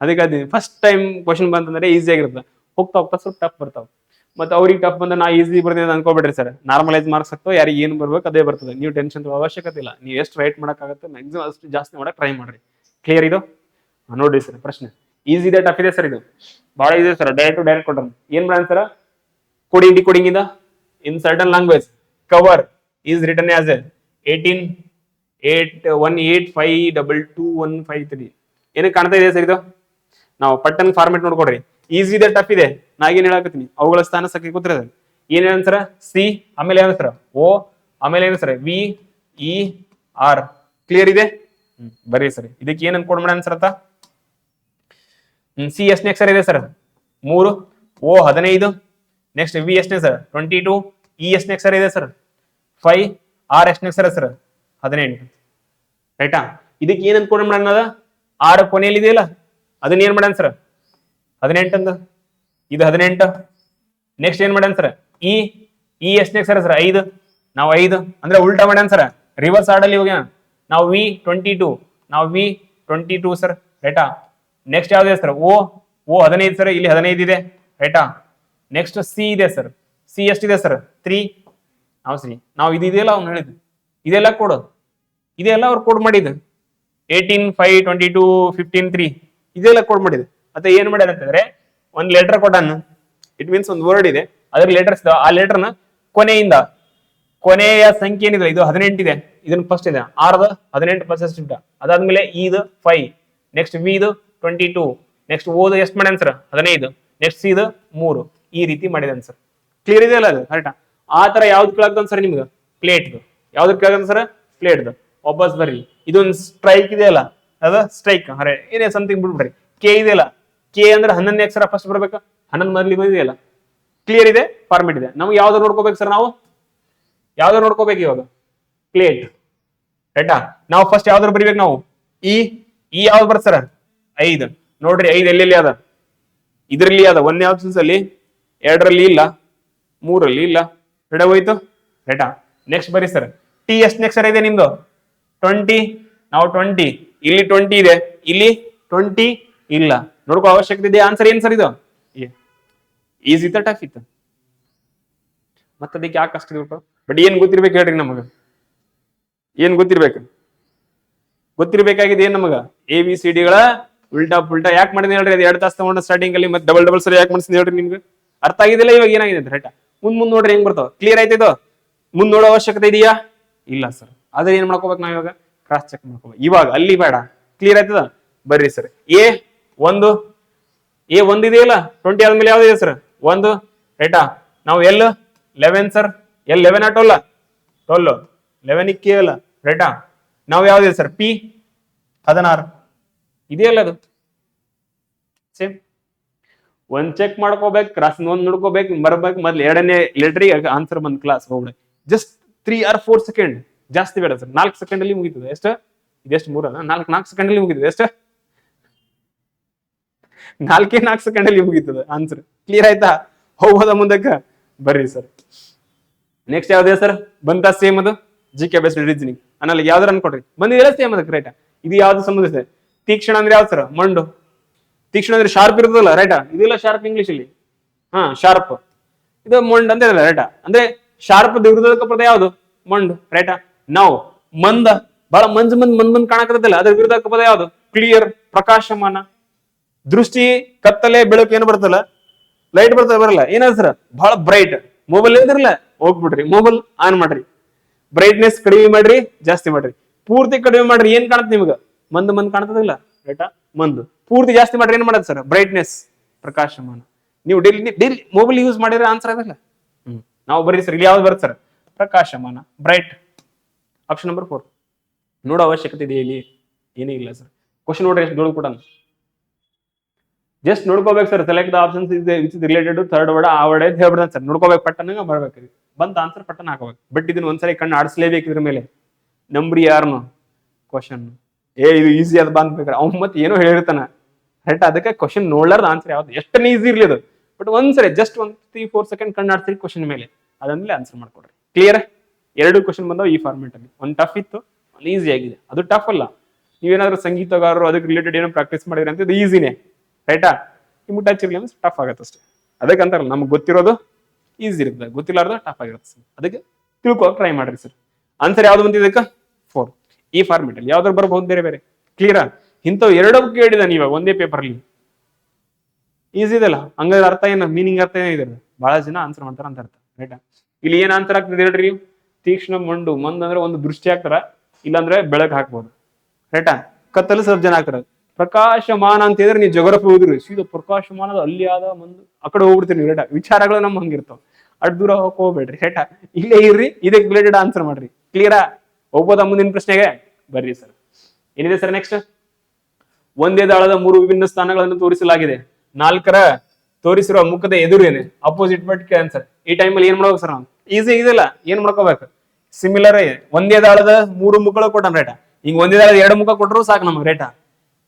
Speaker 1: ಅದಕ್ಕೆ ಫಸ್ಟ್ ಟೈಮ್ ಕ್ವಶನ್ ಬಂತಂದ್ರೆ ಈಸಿ ಆಗಿರುತ್ತೆ ಹೋಗ್ತಾ ಹೋಗ್ತಾ ಸ್ವಲ್ಪ ಟಫ್ ಬರ್ತಾವ ಮತ್ತೆ ಅವ್ರಿಗೆ ಟಫ್ ಬಂದ್ರೆ ನಾ ಈಸಿ ಬರ್ತೀನಿ ಅನ್ಕೋಬೇಡ್ರಿ ಸರ್ ನಾರ್ಮಲೈಸ್ ಮಾರ್ಕ್ಸ್ ಆಗ್ತಾವ ಯಾರಿಗೆ ಏನ್ ಬರ್ಬೇಕು ಅದೇ ಬರ್ತದೆ ನೀವು ಟೆನ್ಷನ್ ಅವಶ್ಯಕತೆ ಇಲ್ಲ ನೀವು ಎಷ್ಟು ರೈಟ್ ಮಾಡಕ್ಕಾಗತ್ತೆ ಮ್ಯಾಕ್ಸಿಮಮ್ ಅಷ್ಟು ಜಾಸ್ತಿ ಮಾಡಕ್ ಟ್ರೈ ಮಾಡ್ರಿ ಕ್ಲಿಯರ್ ಇದು ನೋಡ್ರಿ ಸರ್ ಪ್ರಶ್ನೆ ಈಸಿ ಇದೆ ಟಫ್ ಇದೆ ಸರ್ ಇದು ಬಹಳ ಇದೆ ಸರ್ ಡೈರೆಕ್ಟ್ ಕೊಟ್ಟ ಏನ್ ಬ್ರಾಂಡ್ ಸರ್ ಕೋಡಿಂಗ್ ಡಿಕೋಡಿಂಗ್ ಇಂದ in certain language cover is return as 18,185,22,153 ಏನಕ್ಕೆ ಕಾಣ್ತಾ ಇದೆ ಸರ್ ಇದು ನಾವು ಪಟ್ಟನ್ ಫಾರ್ಮೆಟ್ ನೋಡ್ಕೊಡ್ರಿ ಈಸಿ ಇದೆ ಟಫ್ ಇದೆ ನಾ ಏನ್ ಹೇಳಕತ್ತೀನಿ ಅವುಗಳ ಸ್ಥಾನ ಸಕ್ಕೆ ಕೂತಿರೋದು ಏನ್ ಸರ ಸಿ ಆಮೇಲೆ ಏನು ಸರ್ ಓ ಆಮೇಲೆ ಏನು ಸರ್ VER ಕ್ಲಿಯರ್ ಇದೆ ಬರ್ರಿ ಸರ್ ಇದಕ್ಕೆ ಏನ್ ಅನ್ಕೊಂಡ್ ಮಾಡ ಸರ್ ಅಂತ ಸಿ ಎಷ್ಟನೇ ಅಕ್ಷರ ಇದೆ ಸರ್ 3 ಓ 15 ನೆಕ್ಸ್ಟ್ ವಿ ಎಷ್ಟನೇ ಸರ್ 22 ಇ ಎಷ್ಟನೇ ಅಕ್ಷರ ಇದೆ ಸರ್ 5 ಆರ್ ಎಷ್ಟನೇ ಅಕ್ಷರ ಸರ್ 18 ರೈಟಾ ಇದಕ್ಕೆ ಏನ್ ಅನ್ಕೊಂಡ್ ಮಾಡೋಣ ಆರ್ ಕೊನೆಯಲ್ಲಿ ಇದೆಯಲ್ಲ ಅದನ್ನ ಏನ್ ಮಾಡೋಣ ಸರ್ 18 ಅಂದ ಇದು 18 ನೆಕ್ಸ್ಟ್ ಏನ್ ಮಾಡೋಣ ಸರ್ ಇ ಎಷ್ಟನೇ ಅಕ್ಷರ ಸರ್ 5 ನಾವು 5 ಅಂದ್ರೆ ಉಲ್ಟಾ ಮಾಡೋಣ ಸರ್ ರಿವರ್ಸ್ ಆರ್ಡಲ್ಲಿ ಹೋಗ್ಯಾನ ನಾವು V22 ನಾವು V22 ಸರ್ ರೈಟಾ ನೆಕ್ಸ್ಟ್ ಯಾವ್ದು ಸರ್ ಓ 15 ಸರ್ ಇಲ್ಲಿ 15 ಇದೆ ರೈಟಾ ನೆಕ್ಸ್ಟ್ ಸಿ ಇದೆ ಸರ್ ಸಿ ಎಷ್ಟಿದೆ ಸರ್ 3 ನಾವು ಇದೆಯಲ್ಲ ಅವ್ನು ಹೇಳಿದ್ದು ಇದೆಲ್ಲ ಕೊಡು ಇದೆಲ್ಲ ಅವ್ರು ಕೋಡ್ ಮಾಡಿದ್ದು 18,5,22,15,3 ಇದೆಲ್ಲ ಕೋಡ್ ಮಾಡಿದ್ದು ಮತ್ತೆ ಏನ್ ಮಾಡ್ಯಾರ ಅಂತಂದ್ರೆ ಒಂದ್ ಲೆಟರ್ ಕೊಟ್ಟಾನ ಇಟ್ ಮೀನ್ಸ್ ಒಂದು ವರ್ಡ್ ಇದೆ ಅದ್ರ ಲೆಟರ್ಸ್ ಆ ಲೆಟರ್ನ ಕೊನೆಯ ಸಂಖ್ಯೆ ಏನಿದೆ ಇದು 18 ಇದೆ ಇದನ್ನ ಫಸ್ಟ್ ಇದೆ ಆರ್ದ 18 ಪ್ಲಸ್ ಇಟ್ಟ ಅದಾದ್ಮೇಲೆ ಇದು 5 ನೆಕ್ಸ್ಟ್ ವಿ ಇದು 22 ನೆಕ್ಸ್ಟ್ ಓದು ಎಷ್ಟು ಮಾಡ್ಯಾನ ಸರ್ 15 ನೆಕ್ಸ್ಟ್ ಸಿ ಇದು 3 ಈ ರೀತಿ ಮಾಡಿದಾನೆ ಸರ್ ಕ್ಲಿಯರ್ ಇದೆ ಅಲ್ಲ ಅದು ಕರೆಕ್ಟಾ ಆ ತರ ಯಾವ್ದು ಕೇಳಾಗ್ತಾನ ಸರ್ ನಿಮ್ಗೆ ಪ್ಲೇಟ್ ಯಾವ್ದು ಕೇಳಾಗ್ತಾನ ಸರ್ ಪ್ಲೇಟ್ ವಾಪಸ್ ಬರ್ರಿ ಇದೊಂದು ಸ್ಟ್ರೈಕ್ ಇದೆಯಲ್ಲ ಅದ ಸ್ಟ್ರೈಕ್ ಅರೆ ಏನೇ ಸಮಥಿಂಗ್ ಬಿಡ್ಬಿಡ್ರಿ ಕೆ ಇದೆಯಲ್ಲ ಕೆ ಅಂದ್ರೆ 11ನೇ ಅಕ್ಷರ ಫಸ್ಟ್ ಬರ್ಬೇಕಾ 11 ಮೊದಲಿಗೆ ಬಂದಿದೆಯಲ್ಲ ಕ್ಲಿಯರ್ ಇದೆ ಫಾರ್ಮೆಟ್ ಇದೆ ನಮ್ಗೆ ಯಾವ್ದು ನೋಡ್ಕೋಬೇಕು ಸರ್ ನಾವು ಯಾವ್ದು ನೋಡ್ಕೋಬೇಕು ಇವಾಗ ಪ್ಲೇಟ್ ರೈಟಾ ನಾವು ಫಸ್ಟ್ ಯಾವ್ದಾರು ಬರಿಬೇಕು ನಾವು ಈ ಯಾವ್ದು ಬರ್ತ ಸರ್ 5 ನೋಡ್ರಿ 5 ಎಲ್ಲೆಲ್ಲಿ ಅದ ಇದ್ರಲ್ಲಿ ಅದ ಒಂದೇ ಆಪ್ಷನ್ಸ್ ಅಲ್ಲಿ 2ರಲ್ಲಿ ಇಲ್ಲ 3ರಲ್ಲಿ ಇಲ್ಲ ರೆಡ ಹೋಯ್ತು ರೈಟಾ ನೆಕ್ಸ್ಟ್ ಬರಿ ಸರ್ ಟಿ ಎಷ್ಟನೇ ಅಕ್ಷರ ಇದೆ ನಿಮ್ದು 20 ನಾವು 20 ಇಲ್ಲಿ 20 ಇದೆ ಇಲ್ಲಿ 20 ಇಲ್ಲ ನೋಡ್ಕೋ ಅವಶ್ಯಕತೆ ಇದೆ ಆನ್ಸರ್ ಏನ್ ಸರ್ ಇದು ಈಸಿ ಇತ್ತ ಟಫ್ ಇತ್ತು ಮತ್ತೆ ಅದಕ್ಕೆ ಯಾಕೆ ಅಷ್ಟು ಬಟ್ ಏನ್ ಗೊತ್ತಿರ್ಬೇಕು ಹೇಳ್ರಿ ನಮಗ ಏನ್ ಗೊತ್ತಿರ್ಬೇಕಾಗಿದೆ ಏನ್ ನಮಗ ABCD ಗಳ ಉಲ್ಟಾ ಪುಲ್ಟಾ ಯಾಕೆ ಮಾಡಿದೆ ಹೇಳ್ರಿ ಅದು 2 ತಾಸು ತಗೊಂಡು ಸ್ಟಾರ್ಟಿಂಗ್ ಅಲ್ಲಿ ಮತ್ತೆ ಡಬಲ್ ಸರಿ ಯಾಕೆ ಮಾಡಿಸ್ತೀನಿ ಹೇಳ್ರಿ ನಿಮ್ಗೆ ಅರ್ಥ ಆಗಿದಿಲ್ಲ ಇವಾಗ ಏನಾಗಿದೆ ಅಂತ ರೈಟಾ ಮುಂದ್ ನೋಡ್ರಿ ಹೆಂಗ್ ಬರ್ತಾವ ಕ್ಲಿಯರ್ ಆಯ್ತಿದು ಮುಂದ್ ನೋಡೋ ಅವಶ್ಯಕತೆ ಇದೆಯಾ ಇಲ್ಲ ಸರ್ ಅದ್ರ ಏನ್ ಮಾಡ್ಕೋಬೇಕು ನಾವ್ ಇವಾಗ ಕ್ರಾಸ್ ಚೆಕ್ ಮಾಡ್ಕೋಬೇಕು ಇವಾಗ ಅಲ್ಲಿ ಬೇಡ ಕ್ಲಿಯರ್ ಆಯ್ತದ ಬರ್ರಿ ಸರ್ A1 ಇದೆಯಲ್ಲ 20 ಆದ್ಮೇಲೆ ಯಾವ್ದಿದೆ ಸರ್ 1 ರೈಟಾ ನಾವು L11 ಸರ್ L11 12 11 ಅಲ್ಲ ರೈಟಾ ನಾವು ಯಾವ್ದಿದೆ ಸರ್ P16 ಇದೆಯಲ್ಲ ಅದು ಸೇಮ್ ಒಂದ್ ಚೆಕ್ ಮಾಡ್ಕೋಬೇಕು ಕ್ರಾಸ್ ಒಂದ್ ನೋಡ್ಕೋಬೇಕು ಬರ್ಬೇಕು ಮೊದ್ಲು 2ನೇ ಲೆಟರಿಗೆ ಆನ್ಸರ್ ಬಂದ್ ಕ್ಲಾಸ್ ಹೋಗ್ಬಿಡ ಜಸ್ಟ್ 3 or 4 ಸೆಕೆಂಡ್ ಜಾಸ್ತಿ ಬೇಡ ಸರ್ 4 ಸೆಕೆಂಡ್ ಅಲ್ಲಿ ಮುಗಿತದೆ ಎಷ್ಟು ಇದೆಷ್ಟು 3 4 ಸೆಕೆಂಡ್ ಅಲ್ಲಿ ಮುಗಿತದೆ ಎಷ್ಟು 4 ಸೆಕೆಂಡ್ ಅಲ್ಲಿ ಮುಗಿತದೆ ಆನ್ಸರ್ ಕ್ಲಿಯರ್ ಆಯ್ತಾ ಹೋಗೋದ ಮುಂದಕ್ಕ ಬರ್ರಿ ಸರ್ ನೆಕ್ಸ್ಟ್ ಯಾವ್ದೇ ಸರ್ ಬಂತ ಸೇಮ್ ಅದು GK ಬೇಸ್ಡ್ ರೀಸನಿಂಗ್ ಅನ್ನಲ್ಲಿ ಯಾವ್ದಾರು ಅನ್ಕೊಡ್ರಿ ಬಂದಿದೆಲ್ಲ ಸೇಮ್ ಅದಕ್ಕೆ ರೈಟಾ ಇದು ಯಾವ್ದು ಸಂಬಂಧಿಸಿದೆ ತೀಕ್ಷ್ಣ ಅಂದ್ರೆ ಯಾವ್ದು ಸರ್ ಮಂಡು ತೀಕ್ಷ್ಣ ಅಂದ್ರೆ ಶಾರ್ಪ್ ಇರ್ತದಲ್ಲ ರೈಟಾ ಇದೆಲ್ಲ ಶಾರ್ಪ್ ಇಂಗ್ಲಿಷ್ ಅಲ್ಲಿ ಶಾರ್ಪ್ ಇದು ಮಂಡ್ ಅಂತ ರೈಟಾ ಅಂದ್ರೆ ಶಾರ್ಪ್ ವಿರೋಧಕ ಪದ ಯಾವುದು ಮಂಡು ರೈಟಾ ನಾವು ಮಂದ ಬಹಳ ಮಂದ್ ಕಾಣಕತ್ತಲ್ಲ, ಅದ್ರ ವಿರುದ್ಧ ಪದ ಯಾವ್ದು? ಕ್ಲಿಯರ್, ಪ್ರಕಾಶಮಾನ. ದೃಷ್ಟಿ, ಕತ್ತಲೆ, ಬೆಳಕು ಏನು ಬರ್ತಲ್ಲ, ಲೈಟ್ ಬರಲ್ಲ, ಏನಾದ ಸರ್? ಬಹಳ ಬ್ರೈಟ್. ಮೊಬೈಲ್ ಇದ್ರಲ್ಲ, ಹೋಗ್ಬಿಡ್ರಿ, ಮೊಬೈಲ್ ಆನ್ ಮಾಡ್ರಿ, ಬ್ರೈಟ್ನೆಸ್ ಕಡಿಮೆ ಮಾಡ್ರಿ, ಜಾಸ್ತಿ ಮಾಡ್ರಿ, ಪೂರ್ತಿ ಕಡಿಮೆ ಮಾಡ್ರಿ, ಏನ್ ಕಾಣುತ್ತೆ ನಿಮ್ಗ? ಮಂದ್ ಕಾಣ್ತದಿಲ್ಲ, ರೈಟಾ? ಪೂರ್ತಿ ಜಾಸ್ತಿ ಮಾಡ್ರಿ, ಏನ್ ಮಾಡೋದು ಸರ್? ಬ್ರೈಟ್ನೆಸ್, ಪ್ರಕಾಶಮಾನ. ನೀವು ಡೈಲಿ ಮೊಬೈಲ್ ಯೂಸ್ ಮಾಡಿದ್ರೆ ಆನ್ಸರ್ ಅದಲ್ಲ. ನಾವು ಬರೀ ಸರ್ ಇಲ್ಲಿ ಯಾವ್ದು ಬರುತ್ತೆ ಸರ್? ಪ್ರಕಾಶಮಾನ, ಬ್ರೈಟ್. Option number 4. ನೋಡೋ ಅವಶ್ಯಕತೆ ಇದೆ ಇಲ್ಲಿ? ಏನೇ ಇಲ್ಲ ಸರ್. ಕ್ವಶನ್ ನೋಡ್ರಿ ಎಷ್ಟು ದೊಡ್ಡ ಕೂಡ, ಜಸ್ಟ್ ನೋಡ್ಕೋಬೇಕು sir. Select the options which is related to third word, ಆ ವರ್ಡ್ ಅಂತ ಹೇಳ್ಬಿಡ್ತಾನೆ ಸರ್. ನೋಡ್ಕೋಬೇಕು, ಪಟ್ಟನ ಬರ್ಬೇಕು, ಬಂತ ಆನ್ಸರ್ ಪಟ್ಟನ ಹಾಕೋಬೇಕು. ಬಟ್ ಇದನ್ನ ಒಂದ್ಸರಿ ಕಣ್ಣು ಆಡಿಸ್ಲೇಬೇಕು ಇದ್ರ ಮೇಲೆ. ನಂಬ್ರಿ ಯಾರನು ಕ್ವಶನ್ ಇದು ಈಸಿ ಅದ ಬಂದ್ಬೇಕಾರೆ ಅವ್ನು ಮತ್ತೆ ಏನೋ ಹೇಳಿರ್ತಾನ, ರೈಟ್? ಅದಕ್ಕೆ ಕ್ವಶನ್ ನೋಡ್ಲಾರ್ದ ಆನ್ಸರ್ ಯಾವ್ದು ಎಷ್ಟು ಈಸಿ ಇರ್ಲಿ ಅದು, ಬಟ್ ಒಂದ್ಸರಿ ಜಸ್ಟ್ 3-4 ಸೆಕೆಂಡ್ ಕಣ್ಣು ಆಡ್ತೀರಿ ಕ್ವಶನ್ ಮೇಲೆ, ಅದಂದ್ಮೇಲೆ ಆನ್ಸರ್ ಮಾಡ್ಕೊಡ್ರಿ. ಕ್ಲಿಯರ್? 2 ಕ್ವಶನ್ ಬಂದಾವ ಈ ಫಾರ್ಮೆಟ್ ಅಲ್ಲಿ. ಒಂದು ಟಫ್ ಇತ್ತು, ಒಂದು ಈಸಿ ಆಗಿದೆ. ಅದು ಟಫ್ ಅಲ್ಲ, ನೀವೇನಾದ್ರೂ ಸಂಗೀತಗಾರರು ಅದಕ್ಕೆ ರಿಲೇಟೆಡ್ ಏನೋ ಪ್ರಾಕ್ಟೀಸ್ ಮಾಡಿದ್ರೆ ಅಂತ ಇದು ಈಸಿನೇ, ರೈಟಾ? ನಿಮ್ಗೆ ಟಚ್ ಇರಲಿ ಅಂದ್ರೆ ಟಫ್ ಆಗತ್ತೆ ಅಷ್ಟೇ. ಅದಕ್ಕೆ ಅಂತಾರಲ್ಲ, ನಮ್ಗೆ ಗೊತ್ತಿರೋದು ಈಸಿ ಇರುತ್ತೆ, ಗೊತ್ತಿಲ್ಲಾರ್ದು ಟಫ್ ಆಗಿರುತ್ತೆ ಸರ್. ಅದಕ್ಕೆ ತಿಳ್ಕೊಕ್ ಟ್ರೈ ಮಾಡ್ರಿ ಸರ್. ಆನ್ಸರ್ ಯಾವ್ದು ಬಂದಿದೆ? 4. ಈ ಫಾರ್ಮೆಟ್ ಅಲ್ಲಿ ಯಾವ್ದಾರು ಬರ್ಬಹುದು ಬೇರೆ ಬೇರೆ. ಕ್ಲಿಯರಾ? ಇಂಥವು 2 ಕೇಳಿದಾನೆ ಇವಾಗ ಒಂದೇ ಪೇಪರ್ ಅಲ್ಲಿ. ಈಸಿ ಇದೆಲ್ಲ, ಹಂಗಾದ್ರೆ ಅರ್ಥ ಏನು? ಮೀನಿಂಗ್ ಅರ್ಥ ಏನಿದೆ? ಬಹಳ ಜನ ಆನ್ಸರ್ ಮಾಡ್ತಾರ ಅಂತ ಅರ್ಥ, ರೈಟಾ? ಇಲ್ಲಿ ಏನ್ ಆನ್ಸರ್ ಆಗ್ತದೆ ಹೇಳ್ರಿ? ತೀಕ್ಷ್ಣ, ಮಂಡ್ ಅಂದ್ರೆ ಒಂದು ದೃಷ್ಟಿ ಹಾಕ್ತಾರ, ಇಲ್ಲಾಂದ್ರೆ ಬೆಳಕು ಹಾಕ್ಬೋದು, ರೈಟಾ? ಕತ್ತಲು ಸ್ವಲ್ಪ ಜನ ಹಾಕ್ತಾರ. ಪ್ರಕಾಶಮಾನ ಅಂತ ಹೇಳಿದ್ರೆ ನೀವು ಜೋಗ್ರಫಿ ಹೋದ್ರಿ, ಸೀದಾ ಪ್ರಕಾಶಮಾನದ ಅಲ್ಲಿ ಆದ ಮಂದು ಆ ಕಡೆ ಹೋಗ್ಬಿಡ್ತೀರಿ ನೀವು, ರೈಟಾ? ವಿಚಾರಗಳು ನಮ್ ಹಂಗಿರ್ತಾವ, ಅಡ್ ದೂರ ಹೋಗ್ಬೇಡ್ರಿ, ರೈಟಾ? ಇಲ್ಲೇ ಇರ್ರಿ, ಇದಕ್ಕೆ ರಿಲೇಟೆಡ್ ಆನ್ಸರ್ ಮಾಡ್ರಿ. ಕ್ಲಿಯರಾ? ಹೋಗ್ಬೋದಾ ಮುಂದಿನ ಪ್ರಶ್ನೆಗೆ? ಬರ್ರಿ ಸರ್. ಏನಿದೆ ಸರ್ ನೆಕ್ಸ್ಟ್? ಒಂದೇ ದಾಳದ 3 ವಿಭಿನ್ನ ಸ್ಥಾನಗಳನ್ನು ತೋರಿಸಲಾಗಿದೆ. 4ರ ತೋರಿಸಿರುವ ಮುಖದ ಎದುರೇನೆ ಅಪೋಸಿಟ್ ಬಟ್ ಆನ್ಸರ್. ಈ ಟೈಮಲ್ಲಿ ಏನ್ ಮಾಡ್ಬೇಕು ಸರ್ ನಾವು? ಈಸಿ ಇದೆಲ್ಲ, ಏನ್ ಮಾಡ್ಕೋಬೇಕು? ಸಿಮಿಲರ್. ಒಂದೇ ದಾಳದ 3 ಮುಖಗಳು ಕೊಟ್ಟಾನ, ರೈಟಾ? ಹಿಂಗ್ ಒಂದೇ ದಾಳದ 2 ಮುಖ ಕೊಟ್ಟರು ಸಾಕು ನಮ್ಗೆ, ರೈಟಾ?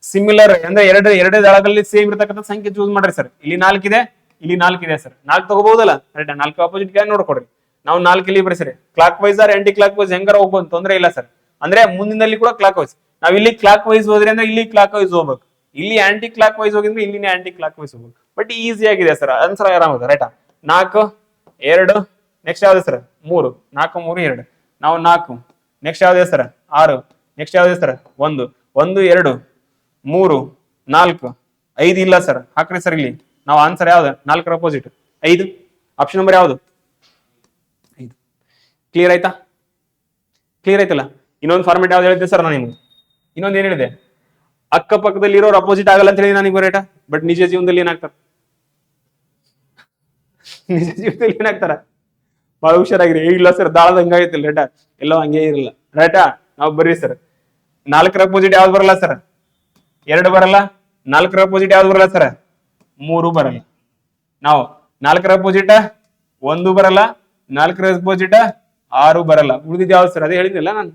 Speaker 1: ಸಿಮಿಲರ್ ಅಂದ್ರೆ ಎರಡೇ ದಾಳಗಳಲ್ಲಿ ಸೇಮ್ ಇರತಕ್ಕಂಥ ಸಂಖ್ಯೆ ಚೂಸ್ ಮಾಡ್ರಿ ಸರ್. ಇಲ್ಲಿ 4 ಇದೆ, ಇಲ್ಲಿ 4 ಇದೆ ಸರ್. 4 ತಗೋಬಹುದಲ್ಲ, ರೈಟಾ? 4 ಅಪೋಸಿಟ್ ನೋಡ್ಕೊಡ್ರಿ. ನಾವು 4 ಇಲ್ಲಿ ಬರ್ರಿ sir. Clockwise or anticlockwise ಹೆಂಗಾರ ಹೋಗ್ಬೋದು, ತೊಂದ್ರೆ ಇಲ್ಲ ಸರ್. ಅಂದ್ರೆ ಮುಂದಿನಲ್ಲಿ ಕೂಡ ಕ್ಲಾಕ್ ವೈಸ್. ನಾವ್ ಇಲ್ಲಿ ಕ್ಲಾಕ್ ವೈಸ್ ಹೋದ್ರಿ ಅಂದ್ರೆ ಇಲ್ಲಿ ಕ್ಲಾಕ್ ವೈಸ್ ಹೋಗ್ಬೇಕು, ಇಲ್ಲಿ ಆಂಟಿ ಕ್ಲಾಕ್ ವೈಸ್ ಹೋಗಿದ್ರೆ ಇಲ್ಲಿನೇ ಆಂಟಿ ಕ್ಲಾಕ್ ವೈಸ್ ಹೋಗ್ಬೇಕು. ಬಟ್ ಈಸಿ ಆಗಿದೆ ಸರ್, ಆನ್ಸರ್ ಆರಾಮದ, ರೈಟಾ? 4, 2, ನೆಕ್ಸ್ಟ್ ಯಾವ್ದು ಸರ್? 3. 4, 3, 2. ನಾವು 4. ನೆಕ್ಸ್ಟ್ ಯಾವ್ದು ಸರ್? 6. ನೆಕ್ಸ್ಟ್ ಯಾವ್ದು ಸರ್? 1. 1, 2, 3, 4, 5 ಇಲ್ಲ ಸರ್. ಹಾಕ್ರಿ ಸರ್ ಇಲ್ಲಿ. ನಾವು ಆನ್ಸರ್ ಯಾವ್ದು? 4ರ ಅಪೋಸಿಟ್ 5. ಆಪ್ಷನ್ ನಂಬರ್ ಯಾವ್ದು? 5. ಕ್ಲಿಯರ್ ಆಯ್ತಾ? ಕ್ಲಿಯರ್ ಆಯ್ತಲ್ಲ? ಇನ್ನೊಂದು ಫಾರ್ಮೆಟ್ ಯಾವ್ದು ಹೇಳಿದ್ದೆ ಸರ್ ನಾನು ನಿಮ್ಗೆ? ಇನ್ನೊಂದು ಏನ್ ಹೇಳಿದೆ? ಅಕ್ಕಪಕ್ಕದಲ್ಲಿ ಇರೋರು ಅಪೋಸಿಟ್ ಆಗಲ್ಲ ಅಂತ ಹೇಳಿ ನಾನು ರೈಟಾ? ಬಟ್ ನಿಜ ಜೀವನದಲ್ಲಿ ಏನಾಗ್ತಾರ? ನಿಜ ಜೀವನದಲ್ಲಿ ಏನಾಗ್ತಾರ? ಬಹಳ ಹುಷಾರಾಗಿರಿ. ಇಲ್ಲ ಸರ್, ದಾಳದ ಹಂಗಾಗೈತಿಲ್ಲ, ರೈಟಾ? ಎಲ್ಲೋ ಹಂಗೆ ಇರಲ್ಲ, ರೈಟಾ? ನಾವು ಬರ್ರಿ ಸರ್. 4ರ ಅಪೋಸಿಟ್ ಯಾವ್ದು ಬರಲ್ಲ ಸರ್? 2 ಬರಲ್ಲ. 4ರ ಅಪೋಸಿಟ್ ಯಾವ್ದು ಬರಲ್ಲ ಸರ್? 3 ಬರಲ್ಲ. ನಾವು 4ರ ಅಪೋಸಿಟ್ 1 ಬರಲ್ಲ. 4ರ ಅಪೋಸಿಟ್ 6 ಬರಲ್ಲ. ಉಳಿದಿದ್ ಯಾವ್ದು ಸರ್? ಅದೇ ಹೇಳಿದ್ನಲ್ಲ ನಾನು.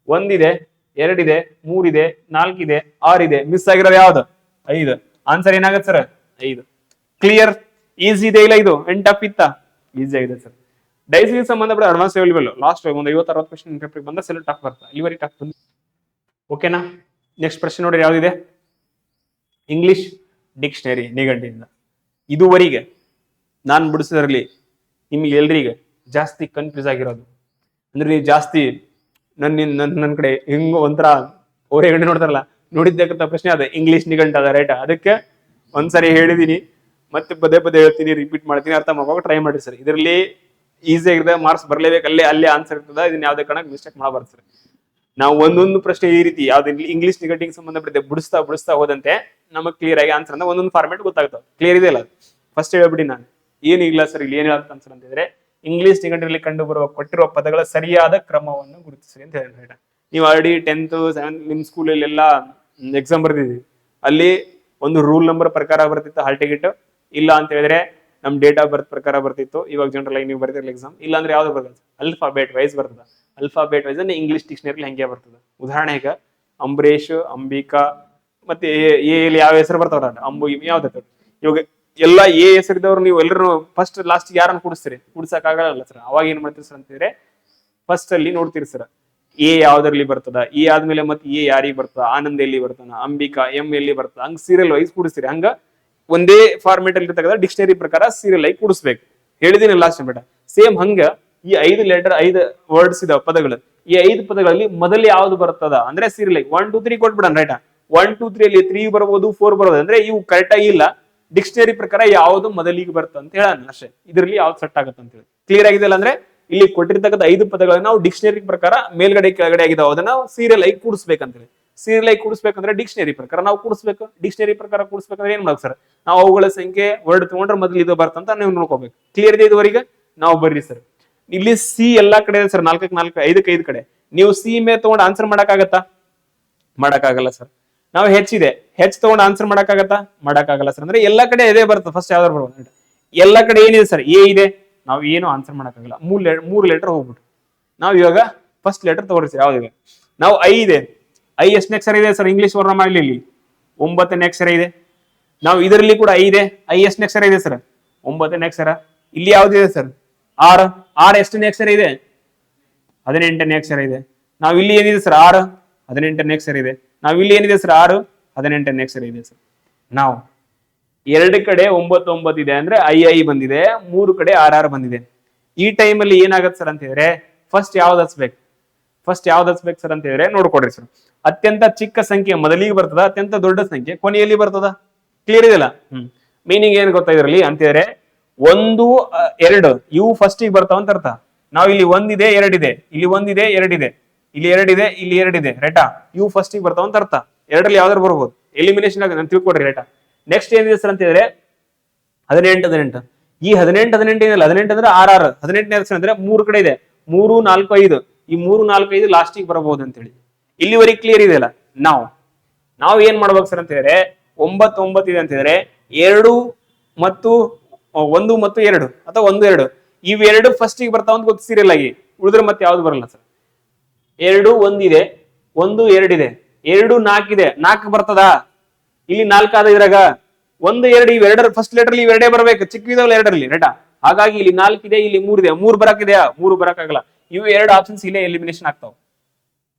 Speaker 1: 1 ಇದೆ, 2 ಇದೆ, 3 ಇದೆ, 4 ಇದೆ, 6 ಇದೆ. ಮಿಸ್ ಆಗಿರೋದು ಯಾವ್ದು? 5. ಆನ್ಸರ್ ಏನಾಗತ್ತೆ ಸರ್? 5. ಕ್ಲಿಯರ್? ಈಸಿ ಇದೆ ಇಲ್ಲ ಇದು? ಎಂಡ್ ಟಫ್ ಇತ್ತ? ಈಸಿ ಆಗಿದೆ ಸರ್. ಡೈಸಿಗೆ ಸಂಬಂಧಪಟ್ಟ ಅಡ್ವಾನ್ಸ್ ಲೆವೆಲ್ ಲಾಸ್ಟ್ ಒಂದು 50-60 ಕ್ವಶನ್ ಪೇಪರ್ ಬಂದ ಸೆಲ್ ಟಫ್ ಬರ್ತಾ, ಇಲ್ಲಿವರೆಗೆ ಟಫ್ ಬಂದು. ಓಕೆನಾ? ನೆಕ್ಸ್ಟ್ ಪ್ರಶ್ನೆ ನೋಡಿ ಯಾವ್ದಿದೆ? English dictionary ನಿಘಂಟಿನಿಂದ. ಇದುವರೆಗೆ ನಾನು ಬಿಡಿಸೋದ್ರಲ್ಲಿ ನಿಮ್ಗೆ ಎಲ್ರಿಗೆ ಜಾಸ್ತಿ ಕನ್ಫ್ಯೂಸ್ ಆಗಿರೋದು ಅಂದ್ರೆ, ನೀವು ಜಾಸ್ತಿ ನನ್ನ ಕಡೆ ಹಿಂಗ ಒಂಥರ ಓರೆಗಡೆ ನೋಡ್ತಾರಲ್ಲ, ನೋಡಿದ್ದಕ್ಕಂತ ಪ್ರಶ್ನೆ ಅದ ಇಂಗ್ಲಿಷ್ ನಿಘಂಟ್ ಅದ, ರೈಟ್? ಅದಕ್ಕೆ ಒಂದ್ಸರಿ ಹೇಳಿದೀನಿ, ಮತ್ತೆ ಪದೇ ಪದೇ ಹೇಳ್ತೀನಿ, ರಿಪೀಟ್ ಮಾಡ್ತೀನಿ, ಅರ್ಥ ಮಾಡ್ಕೊಂಡು ಟ್ರೈ ಮಾಡಿ ಸರ್. ಇದರಲ್ಲಿ ಈಸಿ ಆಗಿದೆ, ಮಾರ್ಕ್ಸ್ ಬರ್ಲೇಬೇಕು, ಅಲ್ಲೇ ಆನ್ಸರ್ ಇರ್ತದ. ಇದನ್ನ ಯಾವ್ದೇ ಕಾರಣಕ್ಕೆ ಮಿಸ್ಟೇಕ್ ಮಾಡಬಾರ್ದು ಸರ್. ನಾವು ಒಂದೊಂದು ಪ್ರಶ್ನೆ ಈ ರೀತಿ ಯಾವ್ದು ಇಂಗ್ಲಿಷ್ ನಿಘಂಟಿಗೆ ಸಂಬಂಧಪಟ್ಟಿದೆ ಬಿಡಿಸ್ತಾ ಹೋದಂತೆ ನಮಗೆ ಕ್ಲಿಯರ್ ಆಗಿ ಆನ್ಸರ್ ಅಂದ್ರೆ ಒಂದೊಂದು ಫಾರ್ಮೆಟ್ ಗೊತ್ತಾಗ್ತಾವೆ. ಕ್ಲಿಯರ್ ಇದೆ ಅಲ್ಲ? ಫಸ್ಟ್ ಹೇಳ್ಬಿಡಿ ನಾನು ಏನು ಇಲ್ಲ ಸರ್ ಇಲ್ಲಿ ಏನ್ ಹೇಳಕ್ ಆನ್ಸರ್ ಅಂತಂದ್ರೆ, ಇಂಗ್ಲಿಷ್ ನಿಘಂಟಿನಲ್ಲಿ ಕಂಡು ಬರುವ ಕೊಟ್ಟಿರುವ ಪದಗಳ ಸರಿಯಾದ ಕ್ರಮವನ್ನು ಗುರುತಿಸಿ ಅಂತ ಹೇಳಿ. ನೀವು ಆಲ್ರೆಡಿ 10th 7th ನಿಮ್ ಸ್ಕೂಲಲ್ಲಿ ಎಲ್ಲ ಎಕ್ಸಾಮ್ ಬರ್ದಿದ್ವಿ, ಅಲ್ಲಿ ಒಂದು ರೂಲ್ ನಂಬರ್ ಪ್ರಕಾರ ಬರ್ತಿತ್ತು ಹಾಲ್ ಟಿಕೆಟ್. ಇಲ್ಲ ಅಂತ ಹೇಳಿದ್ರೆ ನಮ್ ಡೇಟ್ ಆಫ್ ಬರ್ತ್ ಪ್ರಕಾರ ಬರ್ತಿತ್ತು. ಇವಾಗ ಜನರಲ್ ಆಗಿ ನೀವು ಬರ್ತಿರಲ್ಲ ಎಕ್ಸಾಮ್. ಇಲ್ಲ ಅಂದ್ರೆ ಯಾವ್ದು ಬರ್ತದೆ? ಅಲ್ಫಾಬೇಟ್ ವೈಸ್ ಬರ್ತದ. ಅಲ್ಫಾಬೇಟ್ ವೈಸ್ ಇಂಗ್ಲಿಷ್ ಡಿಕ್ಷನರಿ ಹಂಗೆ ಬರ್ತದೆ. ಉದಾಹರಣೆಗೆ ಅಂಬರೀಷ್, ಅಂಬಿಕಾ, ಮತ್ತೆ ಎಲ್ಲಿ ಯಾವ ಹೆಸರು ಬರ್ತಾವ್ರ ಅಂಬು ಯಾವ್ದು ಇವಾಗ ಎಲ್ಲ ಹೆಸರಿದವ್ರು ನೀವು ಎಲ್ಲರೂ ಫಸ್ಟ್ ಲಾಸ್ಟ್ ಯಾರನ್ನ ಕೂಡಿಸ್ತೀರಿ? ಕೂಡ್ಸಕ್ ಆಗಲ್ಲ ಸರ್. ಅವಾಗ ಏನ್ ಮಾಡ್ತೀರಿ ಸರ್ ಅಂತಂದ್ರೆ, ಫಸ್ಟ್ ಅಲ್ಲಿ ನೋಡ್ತೀರಿ ಸರ್ ಯಾವ್ದ್ರಲ್ಲಿ ಬರ್ತದ, ಆದ್ಮೇಲೆ ಮತ್ತೆ ಯಾರಿಗೆ ಬರ್ತದ, ಆನಂದ್ ಎಲ್ಲಿ ಬರ್ತಾನ, ಅಂಬಿಕಾ ಎಂ ಎಲ್ಲಿ ಬರ್ತದ, ಹಂಗ ಸೀರಿಯಲ್ ವೈಸ್ ಕೂಡಿಸ್ತೀರಿ. ಹಂಗ ಒಂದೇ ಫಾರ್ಮೆಟ್ ಅಲ್ಲಿ ಇರ್ತಕ್ಕಂಥ ಡಿಕ್ಷನರಿ ಪ್ರಕಾರ ಸೀರಿಯಲ್ ಆಗಿ ಕೂಡಿಸ್ಬೇಕು. ಹೇಳಿದೀನಿ ಲಾಸ್ಟ್ ಬೇಡ. ಸೇಮ್ ಹಂಗ ಈ 5 ವರ್ಡ್ಸ್ ಇದಾವ ಪದಗಳು. ಈ 5 ಪದಗಳಲ್ಲಿ ಮೊದಲು ಯಾವ್ದು ಬರ್ತದ ಅಂದ್ರೆ ಸೀರಿಯಲ್ 1 2 3 ಕೊಟ್ಬಿಡೋಣ ರೈಟಾ. 1 2 3 ಅಲ್ಲಿ 3 ಬರ್ಬೋದು 4 ಬರ್ಬೋದು ಅಂದ್ರೆ ಇವು ಕರೆಕ್ಟ್ ಆಗಿ ಇಲ್ಲ. ಡಿಕ್ಷನರಿ ಪ್ರಕಾರ ಯಾವ್ದು ಮೊದಲಿಗೆ ಬರ್ತದೆ ಅಂತ ಹೇಳೋಣ ಅಷ್ಟೇ. ಇದ್ರಲ್ಲಿ ಯಾವ್ದು ಸೆಟ್ ಆಗುತ್ತೆ ಅಂತ ಹೇಳಿ ಕ್ಲಿಯರ್ ಆಗಿದೆಲ್ಲ. ಅಂದ್ರೆ ಇಲ್ಲಿ ಕೊಟ್ಟಿರ್ತಕ್ಕಂಥ 5 ಪದಗಳನ್ನ ನಾವು ಡಿಕ್ಷನರಿ ಪ್ರಕಾರ ಮೇಲ್ಗಡೆ ಕೆಳಗಡೆ ಆಗಿದಾವ ಅದನ್ನ ನಾವು ಸೀರಿಯಲ್ ಆಗಿ ಕೂಡಿಸ್ಬೇಕಂತೇಳಿ. ಸೀರಿಯಲ್ ಆಗಿ ಕೂಡಿಸ್ಬೇಕಂದ್ರೆ ಡಿಕ್ಷನರಿ ಪ್ರಕಾರ ನಾವು ಕೂಡಿಸ್ಬೇಕು. ಡಿಕ್ಷನರಿ ಪ್ರಕಾರ ಕೂಡಿಸ್ಬೇಕಂದ್ರೆ ಏನ್ ಮಾಡ್ಬೇಕು ಸರ್, ನಾವು ಅವುಗಳ ಸಂಖ್ಯೆ ವರ್ಡ್ ತಗೊಂಡ್ರೆ ಮೊದಲು ಇದು ಬರ್ತಂತ ನೀವು ನೋಡ್ಕೋಬೇಕು. ಕ್ಲಿಯರ್ ಇದೆ ಇದುವರೆಗೆ? ನಾವು ಬರ್ರಿ ಸರ್. ಇಲ್ಲಿ ಸಿ ಎಲ್ಲಾ ಕಡೆ ಇದೆ ಸರ್, 4ಕ್ಕೆ 4 5ಕ್ಕೆ 5 ಕಡೆ. ನೀವು ಸಿ ಮೇಲೆ ತಗೊಂಡು ಆನ್ಸರ್ ಮಾಡಕ್ಕಾಗತ್ತಾ? ಮಾಡಕ್ಕಾಗಲ್ಲ ಸರ್. ನಾವು ಹೆಚ್ಚಿದೆ ಹೆಚ್ಚು ತಗೊಂಡು ಆನ್ಸರ್ ಮಾಡಕ್ಕಾಗತ್ತಾ? ಮಾಡಕ್ಕಾಗಲ್ಲ ಸರ್. ಅಂದ್ರೆ ಎಲ್ಲಾ ಕಡೆ ಇದೇ ಬರುತ್ತೆ. ಫಸ್ಟ್ ಯಾವ್ದಾರು ಬರ್ಬೋದು. ಎಲ್ಲಾ ಕಡೆ ಏನಿದೆ ಸರ್? ಎ ಇದೆ. ನಾವು ಏನು ಆನ್ಸರ್ ಮಾಡಕ್ಕಾಗಲ್ಲ. 3 ಲೆಟರ್ ಹೋಗ್ಬಿಟ್ಟು ನಾವು ಇವಾಗ ಫಸ್ಟ್ ಲೆಟರ್ ತಗೋರಿ ಸರ್. ಯಾವ್ದಿದೆ? ನಾವು ಐ ಇದೆ. ಐ ಎಷ್ಟನೇ ಅಕ್ಷರ ಇದೆ ಸರ್ ಇಂಗ್ಲಿಷ್ ವರ್ಣಮಾಲೆಯಲ್ಲಿ? 9ನೇ ಅಕ್ಷರ ಇದೆ. ನಾವು ಇದರಲ್ಲಿ ಕೂಡ ಐ ಇದೆ. ಐ ಎಷ್ಟನೇ ಅಕ್ಷರ ಇದೆ ಸರ್? 9ನೇ ಅಕ್ಷರ. ಇಲ್ಲಿ ಯಾವ್ದಿದೆ ಸರ್? ಆರ್. ಆರ್ ಎಷ್ಟನೇ ಅಕ್ಷರ ಇದೆ? 18ನೇ ಅಕ್ಷರ ಇದೆ. ನಾವು ಇಲ್ಲಿ ಏನಿದೆ ಸರ್? 6 18ನೇ ಅಕ್ಷರ ಇದೆ. ನಾವು ಇಲ್ಲಿ ಏನಿದೆ ಸರ್? 6 18ನೇ ಅಕ್ಷರ ಇದೆ ಸರ್. ನಾವು 2 ಕಡೆ 9 9 ಇದೆ ಅಂದ್ರೆ ಐ ಬಂದಿದೆ. 3 ಕಡೆ 6 ಬಂದಿದೆ. ಈ ಟೈಮಲ್ಲಿ ಏನಾಗತ್ತೆ ಸರ್ ಅಂತ ಹೇಳಿದ್ರೆ ಫಸ್ಟ್ ಯಾವ್ದು ಹಚ್ಬೇಕು? ಫಸ್ಟ್ ಯಾವ್ದು ಹಚ್ಬೇಕು ಸರ್ ಅಂತ ಹೇಳಿದ್ರೆ ನೋಡ್ಕೊಡ್ರಿ ಸರ್. ಅತ್ಯಂತ ಚಿಕ್ಕ ಸಂಖ್ಯೆ ಮೊದಲಿಗೆ ಬರ್ತದ, ಅತ್ಯಂತ ದೊಡ್ಡ ಸಂಖ್ಯೆ ಕೊನೆಯಲ್ಲಿ ಬರ್ತದ. ಕ್ಲಿಯರ್ ಇದೆಯಲ್ಲ? ಮೀನಿಂಗ್ ಏನ್ ಗೊತ್ತಾ ಇದ್ರಲ್ಲಿ ಅಂತ ಹೇಳಿದ್ರೆ 1 2 ಇವು ಫಸ್ಟ್ ಬರ್ತಾವ ಅಂತ ಅರ್ಥ. ನಾವು ಇಲ್ಲಿ 1 ಇದೆ 2 ಇದೆ, ಇಲ್ಲಿ 1 ಇದೆ 2 ಇದೆ, ಇಲ್ಲಿ 2 ಇದೆ, ಇಲ್ಲಿ 2 ಇದೆ ರೈಟಾ. ಇವು ಫಸ್ಟ್ ಬರ್ತಾವ ಅಂತ ಅರ್ಥ. ಎರಡರಲ್ಲಿ ಯಾವ್ದಾರು ಬರ್ಬೋದು. ಎಲಿಮಿನೇಷನ್ ಆಗ ತಿಳ್ಕೊಡ್ರಿ ರೈಟಾ. ನೆಕ್ಸ್ಟ್ ಏನಿದೆ ಸರ್ ಅಂತ ಹೇಳಿದ್ರೆ 18 18. ಈ 18 18 ಏನಿಲ್ಲ, 18 ಅಂದ್ರೆ 6 18ನೇ ಅಕ್ಷರ ಅಂದ್ರೆ 3 ಕಡೆ ಇದೆ. 3 4 5 ಈ 3 4 5 ಲಾಸ್ಟಿಗೆ ಬರಬಹುದು ಅಂತ ಹೇಳಿ ಇಲ್ಲಿವರೆಗೆ ಕ್ಲಿಯರ್ ಇದೆಯಲ್ಲ. ನಾವು ಏನ್ ಮಾಡ್ಬೇಕು ಸರ್ ಅಂತ ಹೇಳಿದ್ರೆ 9 9 ಇದೆ ಅಂತ ಹೇಳಿದ್ರೆ 2 ಮತ್ತು 1 ಮತ್ತು 2 ಅಥವಾ 1 2 ಇವೆರಡು ಫಸ್ಟ್ ಬರ್ತಾವ ಅಂತ ಗೊತ್ತು ಸೀರಿಯಲ್ ಆಗಿ. ಉಳಿದ್ರೆ ಮತ್ತೆ ಯಾವ್ದು ಬರಲ್ಲ ಸರ್. 2 1 ಇದೆ, 1 2 ಇದೆ, 2 4 ಇದೆ, 4 ಬರ್ತದಾ? ಇಲ್ಲಿ 4 ಆದ ಇದ್ರಾಗ 1 2 ಇವೆರಡರ ಫಸ್ಟ್ ಲೆಟರ್ ಇವೆರಡೇ ಬರ್ಬೇಕು. ಚಿಕ್ಕವಿದಾವಲ್ಲ ಎರಡರಲ್ಲಿ ರೈಟಾ. ಹಾಗಾಗಿ ಇಲ್ಲಿ 4 ಇದೆ, ಇಲ್ಲಿ 3 ಇದೆ. 3 ಬರಕಿದೆಯಾ? 3 ಬರಕ್ಕಾಗಲ್ಲ. ಇವು 2 ಆಪ್ಷನ್ಸ್ ಇಲ್ಲೇ ಎಲಿಮಿನೇಷನ್ ಆಗ್ತಾವ.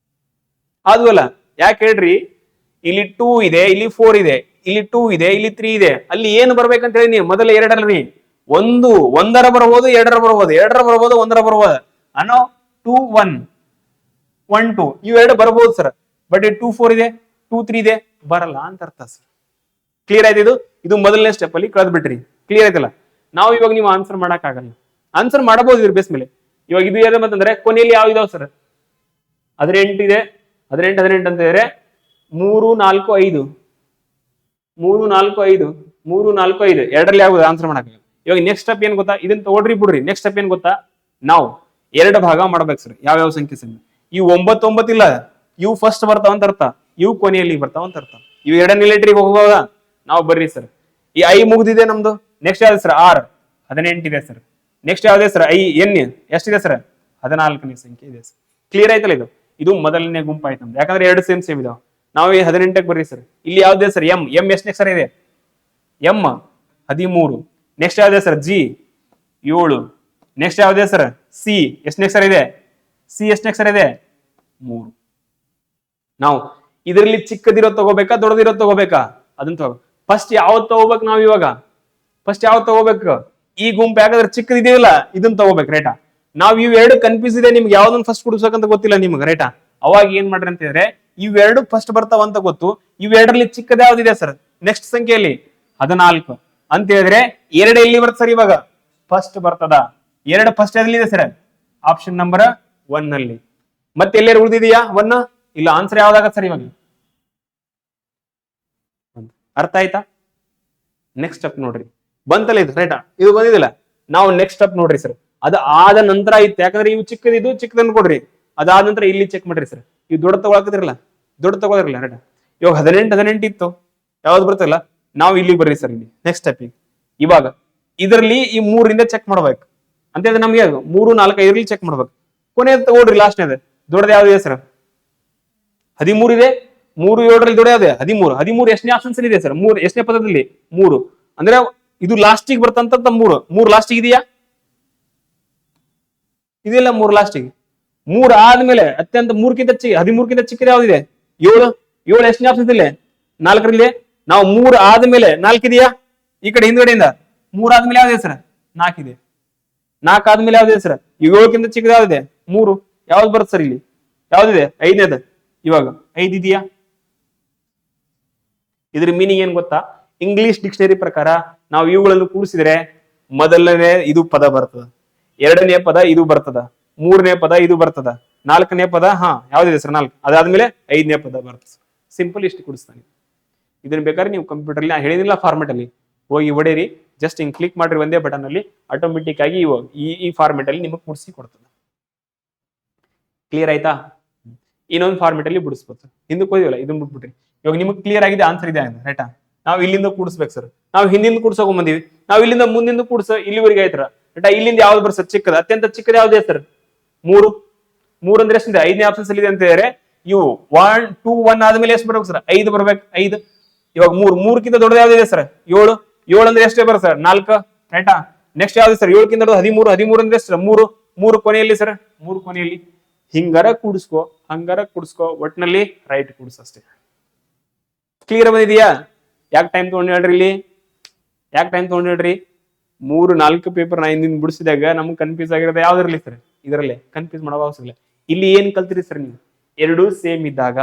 Speaker 1: ಅಲ್ಲ ಯಾಕೆ ಹೇಳ್ರಿ? ಇಲ್ಲಿ 2 ಇದೆ, ಇಲ್ಲಿ 4 ಇದೆ, ಇಲ್ಲಿ 2 ಇದೆ, ಇಲ್ಲಿ 3 ಇದೆ. ಅಲ್ಲಿ ಏನು ಬರ್ಬೇಕಂತ ಹೇಳಿ ನೀವು ಮೊದಲ ಎರಡರಲ್ಲಿ ಒಂದರ ಬರ್ಬೋದು, 2ರ ಬರ್ಬೋದು, 2ರ ಬರ್ಬೋದು, 1ರ ಬರ್ಬೋದು ಅನ್ನೋ 2 1 1 2 ಇವೆರಡು ಬರ್ಬೋದು ಸರ್. ಬಟ್ 2 4 ಇದೆ, 2 3 ಇದೆ, ಬರಲ್ಲ ಅಂತ ಅರ್ಥ ಸರ್. ಕ್ಲಿಯರ್ ಆಯ್ತು? ಇದು ಮೊದಲನೇ ಸ್ಟೆಪ್ ಅಲ್ಲಿ ಕಳೆದ್ ಬಿಟ್ರಿ. ಕ್ಲಿಯರ್ ಆಯ್ತಲ್ಲ? ನಾವು ಇವಾಗ ನೀವು ಆನ್ಸರ್ ಮಾಡಕ್ ಆಗಲ್ಲ. ಆನ್ಸರ್ ಮಾಡಬಹುದು ಇದ್ರ ಬೇಸ್ ಮೇಲೆ. ಇವಾಗ ಇದು ಯಾವ್ದು ಅಂತಂದ್ರೆ ಕೊನೆಯಲ್ಲಿ ಯಾವ ಇದಾವ ಸರ್? 18 ಇದೆ. 18 18 ಅಂತ ಹೇಳಿದ್ರೆ 3 4 5 3 4 5 3 4 5 ಎರಡರಲ್ಲಿ ಯಾವ್ದು ಆನ್ಸರ್ ಮಾಡಕ್ ಆಗಲ್ಲ. ಇವಾಗ ನೆಕ್ಸ್ಟ್ ಸ್ಟೆಪ್ ಏನ್ ಗೊತ್ತಾ? ಇದನ್ನ ತಗೊಳ್ರಿ ಬಿಡ್ರಿ. ನೆಕ್ಸ್ಟ್ ಸ್ಟೆಪ್ ಏನ್ ಗೊತ್ತಾ? ನಾವು 2 ಭಾಗ ಮಾಡ್ಬೇಕು ಸರ್. ಯಾವ ಸಂಖ್ಯೆ ಸರ್? ಇವು 9 9 ಇಲ್ಲ, ಇವು ಫಸ್ಟ್ ಬರ್ತಾವ ಅಂತ ಅರ್ಥ, ಇವು ಕೊನೆಯಲ್ಲಿ ಬರ್ತಾವ ಅಂತ ಅರ್ಥ. ಇವು ಎರಡನೇ ಲೆಟರಿಗೆ ಹೋಗುವಾಗ ನಾವು ಬರ್ರಿ ಸರ್. ಈ ಐ ಮುಗ್ದಿದೆ ನಮ್ದು. ನೆಕ್ಸ್ಟ್ ಯಾವ್ದು ಸರ್? 6 18 ಇದೆ ಸರ್. ನೆಕ್ಸ್ಟ್ ಯಾವ್ದೇ ಸರ್? ಐ ಎನ್ ಎಷ್ಟಿದೆ ಸರ್? 14ನೇ ಸಂಖ್ಯೆ ಇದೆ ಸರ್. ಕ್ಲಿಯರ್ ಆಯ್ತಲ್ಲ? ಇದು ಮೊದಲನೇ ಗುಂಪು ಆಯ್ತು ನಮ್ದು. ಯಾಕಂದ್ರೆ 2 ಸೇಮ್ ಇದಾವ. ನಾವು ಈ 18ಕ್ಕೆ ಬರ್ರಿ ಸರ್. ಇಲ್ಲಿ ಯಾವ್ದೇ ಸರ್? ಎಂ ಎಷ್ಟನೇ ಅಕ್ಷರ ಇದೆ? ಎಂ 13. ನೆಕ್ಸ್ಟ್ ಯಾವ್ದೇ ಸರ್? ಜಿ 7. ನೆಕ್ಸ್ಟ್ ಯಾವ್ದೇ ಸರ್? ಸಿ ಎಷ್ಟನೇ ಅಕ್ಷರ ಇದೆ? ಸಿ ಎಷ್ಟನೇ ಅಕ್ಷರ ಇದೆ? 3. ನಾವು ಇದರಲ್ಲಿ ಚಿಕ್ಕದಿರೋ ತಗೋಬೇಕಾ ದೊಡ್ಡದಿರೋ ತಗೋಬೇಕಾ? ಅದನ್ನ ತಗೋ. ಫಸ್ಟ್ ಯಾವ್ದು ತಗೋಬೇಕು ನಾವು ಇವಾಗ? ಫಸ್ಟ್ ಯಾವ್ದು ತಗೋಬೇಕು? ಈ ಗುಂಪು ಯಾಕಂದ್ರೆ ಚಿಕ್ಕದಿದೆಯಲ್ಲ ಇದನ್ನ ತಗೋಬೇಕು ರೈಟಾ. ನಾವ್ ಇವೆರಡು ಕನ್ಫ್ಯೂಸ್ ಇದೆ. ನಿಮ್ಗೆ ಯಾವ್ದನ್ನ ಫಸ್ಟ್ ಕುಡಿಸ್ಬೇಕಂತ ಗೊತ್ತಿಲ್ಲ ನಿಮ್ಗೆ ರೈಟಾ. ಅವಾಗ ಏನ್ ಮಾಡ್ರಿ ಅಂತ ಹೇಳಿದ್ರೆ ಇವೆರಡು ಫಸ್ಟ್ ಬರ್ತಾವ ಅಂತ ಗೊತ್ತು. ಇವೆರಡರಲ್ಲಿ ಚಿಕ್ಕದ ಯಾವ್ದಿದೆ ಸರ್? ನೆಕ್ಸ್ಟ್ ಸಂಖ್ಯೆಯಲ್ಲಿ 14 ಅಂತ ಹೇಳಿದ್ರೆ 2 ಎಲ್ಲಿ ಬರ್ತದೆ ಸರ್? ಇವಾಗ ಫಸ್ಟ್ ಬರ್ತದ. 2 ಫಸ್ಟ್ ಎಲ್ಲಿದೆ ಸರ್? ಆಪ್ಷನ್ ನಂಬರ್ 1 ನಲ್ಲಿ. ಮತ್ತೆ ಎಲ್ಲರೂ ಉಳಿದಿದೆಯಾ 1? ಇಲ್ಲ. ಆನ್ಸರ್ ಯಾವ್ದಾಗತ್ತೆ ಸರ್ ಇವಾಗ? ಅರ್ಥ ಆಯ್ತಾ? ನೆಕ್ಸ್ಟ್ ಸ್ಟೆಪ್ ನೋಡ್ರಿ. ಬಂತಲ್ಲ ಇದು ರೈಟಾ? ಇದು ಬಂದಿದಿಲ್ಲ. ನಾವು ನೆಕ್ಸ್ಟ್ ಸ್ಟೆಪ್ ನೋಡ್ರಿ ಸರ್. ಅದು ಆದ ನಂತರ ಇತ್ತು. ಯಾಕಂದ್ರೆ ಇವು ಚಿಕ್ಕದಿದ್ದು ಚಿಕ್ಕದನ್ನು ಕೊಡ್ರಿ. ಅದಾದ ನಂತರ ಇಲ್ಲಿ ಚೆಕ್ ಮಾಡ್ರಿ ಸರ್. ಇವು ದೊಡ್ಡ ತಗೊಳಕದಿರಲ್ಲ, ದೊಡ್ಡ ತಗೊಳಿರಲ್ಲ ರೈಟಾ. ಇವಾಗ 18 18 ಇತ್ತು. ಯಾವ್ದು ಬರ್ತಲ್ಲ? ನಾವು ಇಲ್ಲಿ ಬರ್ರಿ ಸರ್. ಇಲ್ಲಿ ನೆಕ್ಸ್ಟ್ ಸ್ಟೆಪ್ ಇವಾಗ ಇದರಲ್ಲಿ ಈ 3ರಿಂದ ಚೆಕ್ ಮಾಡ್ಬೇಕು ಅಂತ ಹೇಳಿದ್ರೆ ನಮ್ಗೆ 3 4 5 ಚೆಕ್ ಮಾಡ್ಬೇಕು. ಕೊನೆ ತಗೊಳ್ರಿ ಲಾಸ್ಟ್ನೇದು. ದೊಡ್ಡದು ಯಾವ್ದು ಇದೆ ಸರ್? 13 ಇದೆ. 3 7ರಲ್ಲಿ ದೊಡ್ಡ ಯಾವ್ದು? 13. 13 ಎಷ್ಟನೇ ಆಪ್ಷನ್ಸ್ ಇದೆ ಸರ್? 3 ಎಷ್ಟನೇ ಪದದಲ್ಲಿ? 3 ಅಂದ್ರೆ ಇದು ಲಾಸ್ಟಿಗೆ ಬರ್ತಂತ 3 ಲಾಸ್ಟಿಗೆ ಇದೆಯಾ? ಇದೆಲ್ಲ 3 ಲಾಸ್ಟಿಗೆ. 3 ಆದ್ಮೇಲೆ ಅತ್ಯಂತ 3ಕ್ಕಿಂತ 13ಕ್ಕಿಂತ ಚಿಕ್ಕದ ಯಾವ್ದಿದೆ? 7. 7 ಎಷ್ಟನೇ ಆಪ್ಷನ್ ಇದೆ? 4ರಲ್ಲಿ. ನಾವು 3 ಆದ್ಮೇಲೆ 4 ಇದೆಯಾ? ಈ ಕಡೆ ಹಿಂದ್ಗಡೆಯಿಂದ 3 ಆದ್ಮೇಲೆ ಯಾವ್ದಿದೆ ಸರ್? 4 ಇದೆ. 4 ಆದ್ಮೇಲೆ ಯಾವ್ದಿದೆ ಸರ್? 7ಕ್ಕಿಂತ ಚಿಕ್ಕದ ಯಾವ್ದಿದೆ? 3. ಯಾವ್ದು ಬರುತ್ತೆ ಸರ್ ಇಲ್ಲಿ? ಯಾವ್ದಿದೆ? 5ನೇದು. ಇವಾಗ 5 ಇದೆಯಾ? ಇದ್ರ ಮೀನಿಂಗ್ ಏನ್ ಗೊತ್ತಾ? ಇಂಗ್ಲಿಷ್ ಡಿಕ್ಷನರಿ ಪ್ರಕಾರ ನಾವು ಇವುಗಳನ್ನು ಕೂಡಿಸಿದ್ರೆ ಮೊದಲನೇ ಇದು ಪದ ಬರ್ತದ, 2ನೇ ಪದ ಇದು ಬರ್ತದ, 3ನೇ ಪದ ಇದು ಬರ್ತದ, 4ನೇ ಪದ ಯಾವ್ದಿದೆ ಸರ್? 4. ಅದಾದ್ಮೇಲೆ 5ನೇ ಪದ ಬರ್ತದೆ. ಸಿಂಪಲ್ ಇಷ್ಟು ಕೂಡಿಸ್ತಾನೆ. ಇದನ್ನ ಬೇಕಾದ್ರೆ ನೀವು ಕಂಪ್ಯೂಟರ್ ಅಲ್ಲಿ ಹೇಳಿದಿಲ್ಲ ಫಾರ್ಮೆಟ್ ಅಲ್ಲಿ ಹೋಗಿ ಹೊಡೀರಿ, ಜಸ್ಟ್ ಹಿಂಗ್ ಕ್ಲಿಕ್ ಮಾಡ್ರಿ ಒಂದೇ ಬಟನ್ ಅಲ್ಲಿ, ಆಟೋಮೆಟಿಕ್ ಆಗಿ ಈ ಫಾರ್ಮೆಟ್ ಅಲ್ಲಿ ನಿಮಗೆ ಕೂಡಿಸಿ ಕೊಡ್ತದೆ. ಕ್ಲಿಯರ್ ಆಯ್ತಾ? ಇನ್ನೊಂದು ಫಾರ್ಮೆಟ್ ಅಲ್ಲಿ ಬಿಡಿಸ್ಬೋದು. ಹಿಂದಕ್ಕೆ ಹೋದಿವಲ್ಲ, ಇದನ್ನ ಬಿಟ್ಬಿಟ್ರಿ. ಇವಾಗ ನಿಮಗೆ ಕ್ಲಿಯರ್ ಆಗಿದೆ, ಆನ್ಸರ್ ಇದೆ ರೈಟಾ? ನಾವು ಇಲ್ಲಿಂದ ಕೂಡಿಸ್ಬೇಕು ಸರ್. ನಾವು ಹಿಂದಿಂದ ಕೂಡ್ಸೋಕೊಂಡ್ ಬಂದಿವಿ, ನಾವು ಇಲ್ಲಿಂದ ಮುಂದಿಂದ ಕೂಡ್ಸ ಇಲ್ಲಿವರೆಗೆ ಆಯ್ತರ ರೈಟಾ? ಇಲ್ಲಿಂದ ಯಾವ್ದು ಬರ್ತದೆ? ಚಿಕ್ಕದ, ಅತ್ಯಂತ ಚಿಕ್ಕದ ಯಾವ್ದು ಸರ್? 3. 3 ಅಂದ್ರೆ ಎಷ್ಟಿದೆ? 5ನೇ ಆಪ್ಷನ್ಸ್ ಅಲ್ಲಿ ಇದೆ ಅಂತ ಹೇಳಿದ್ರೆ ಇವು 1 2 1 ಆದ್ಮೇಲೆ ಎಷ್ಟು ಬರ್ಬೇಕು ಸರ್? 5 ಬರ್ಬೇಕು. 5. ಇವಾಗ 3ಕ್ಕಿಂತ ದೊಡ್ಡದು ಯಾವ್ದಿದೆ ಸರ್? 7. 7 ಅಂದ್ರೆ ಎಷ್ಟೇ ಬರುತ್ತೆ ಸರ್? 4 ರೈಟಾ? ನೆಕ್ಸ್ಟ್ ಯಾವ್ದು ಸರ್? 7ಕ್ಕಿಂತ ದೊಡ್ಡದು 13. 13 ಅಂದ್ರೆ ಎಷ್ಟು? 3. 3 ಕೊನೆಯಲ್ಲಿ ಸರ್? 3 ಕೊನೆಯಲ್ಲಿ. ಹಿಂಗಾರ ಕೂಡಿಸ್ಕೋ, ಹಂಗಾರ ಕೂಡಿಸ್ಕೋ, ಒಟ್ಟಿನಲ್ಲಿ ರೈಟ್ ಕೂಡಿಸ್ ಅಷ್ಟೇ. ಕ್ಲಿಯರ್ ಬಂದಿದೆಯಾ? ಯಾಕೆ ಟೈಮ್ ತಗೊಂಡು ಹೇಳ್ರಿ ಇಲ್ಲಿ? ಯಾಕೆ ಟೈಮ್ ತಗೊಂಡು ಹೇಳ್ರಿ? 3 4 ಪೇಪರ್ ನಾ ಹಿಂದಿನ ಬಿಡಿಸಿದಾಗ ನಮ್ಗೆ ಕನ್ಫ್ಯೂಸ್ ಆಗಿರೋದು ಯಾವ್ದಿರ್ಲಿ ಸರ್? ಇದರಲ್ಲೇ ಕನ್ಫ್ಯೂಸ್ ಮಾಡೋ ಅವಶ್ಯಕ ಇಲ್ಲ. ಇಲ್ಲಿ ಏನ್ ಕಲ್ತಿರಿ ಸರ್ ನೀವು? 2 ಸೇಮ್ ಇದ್ದಾಗ,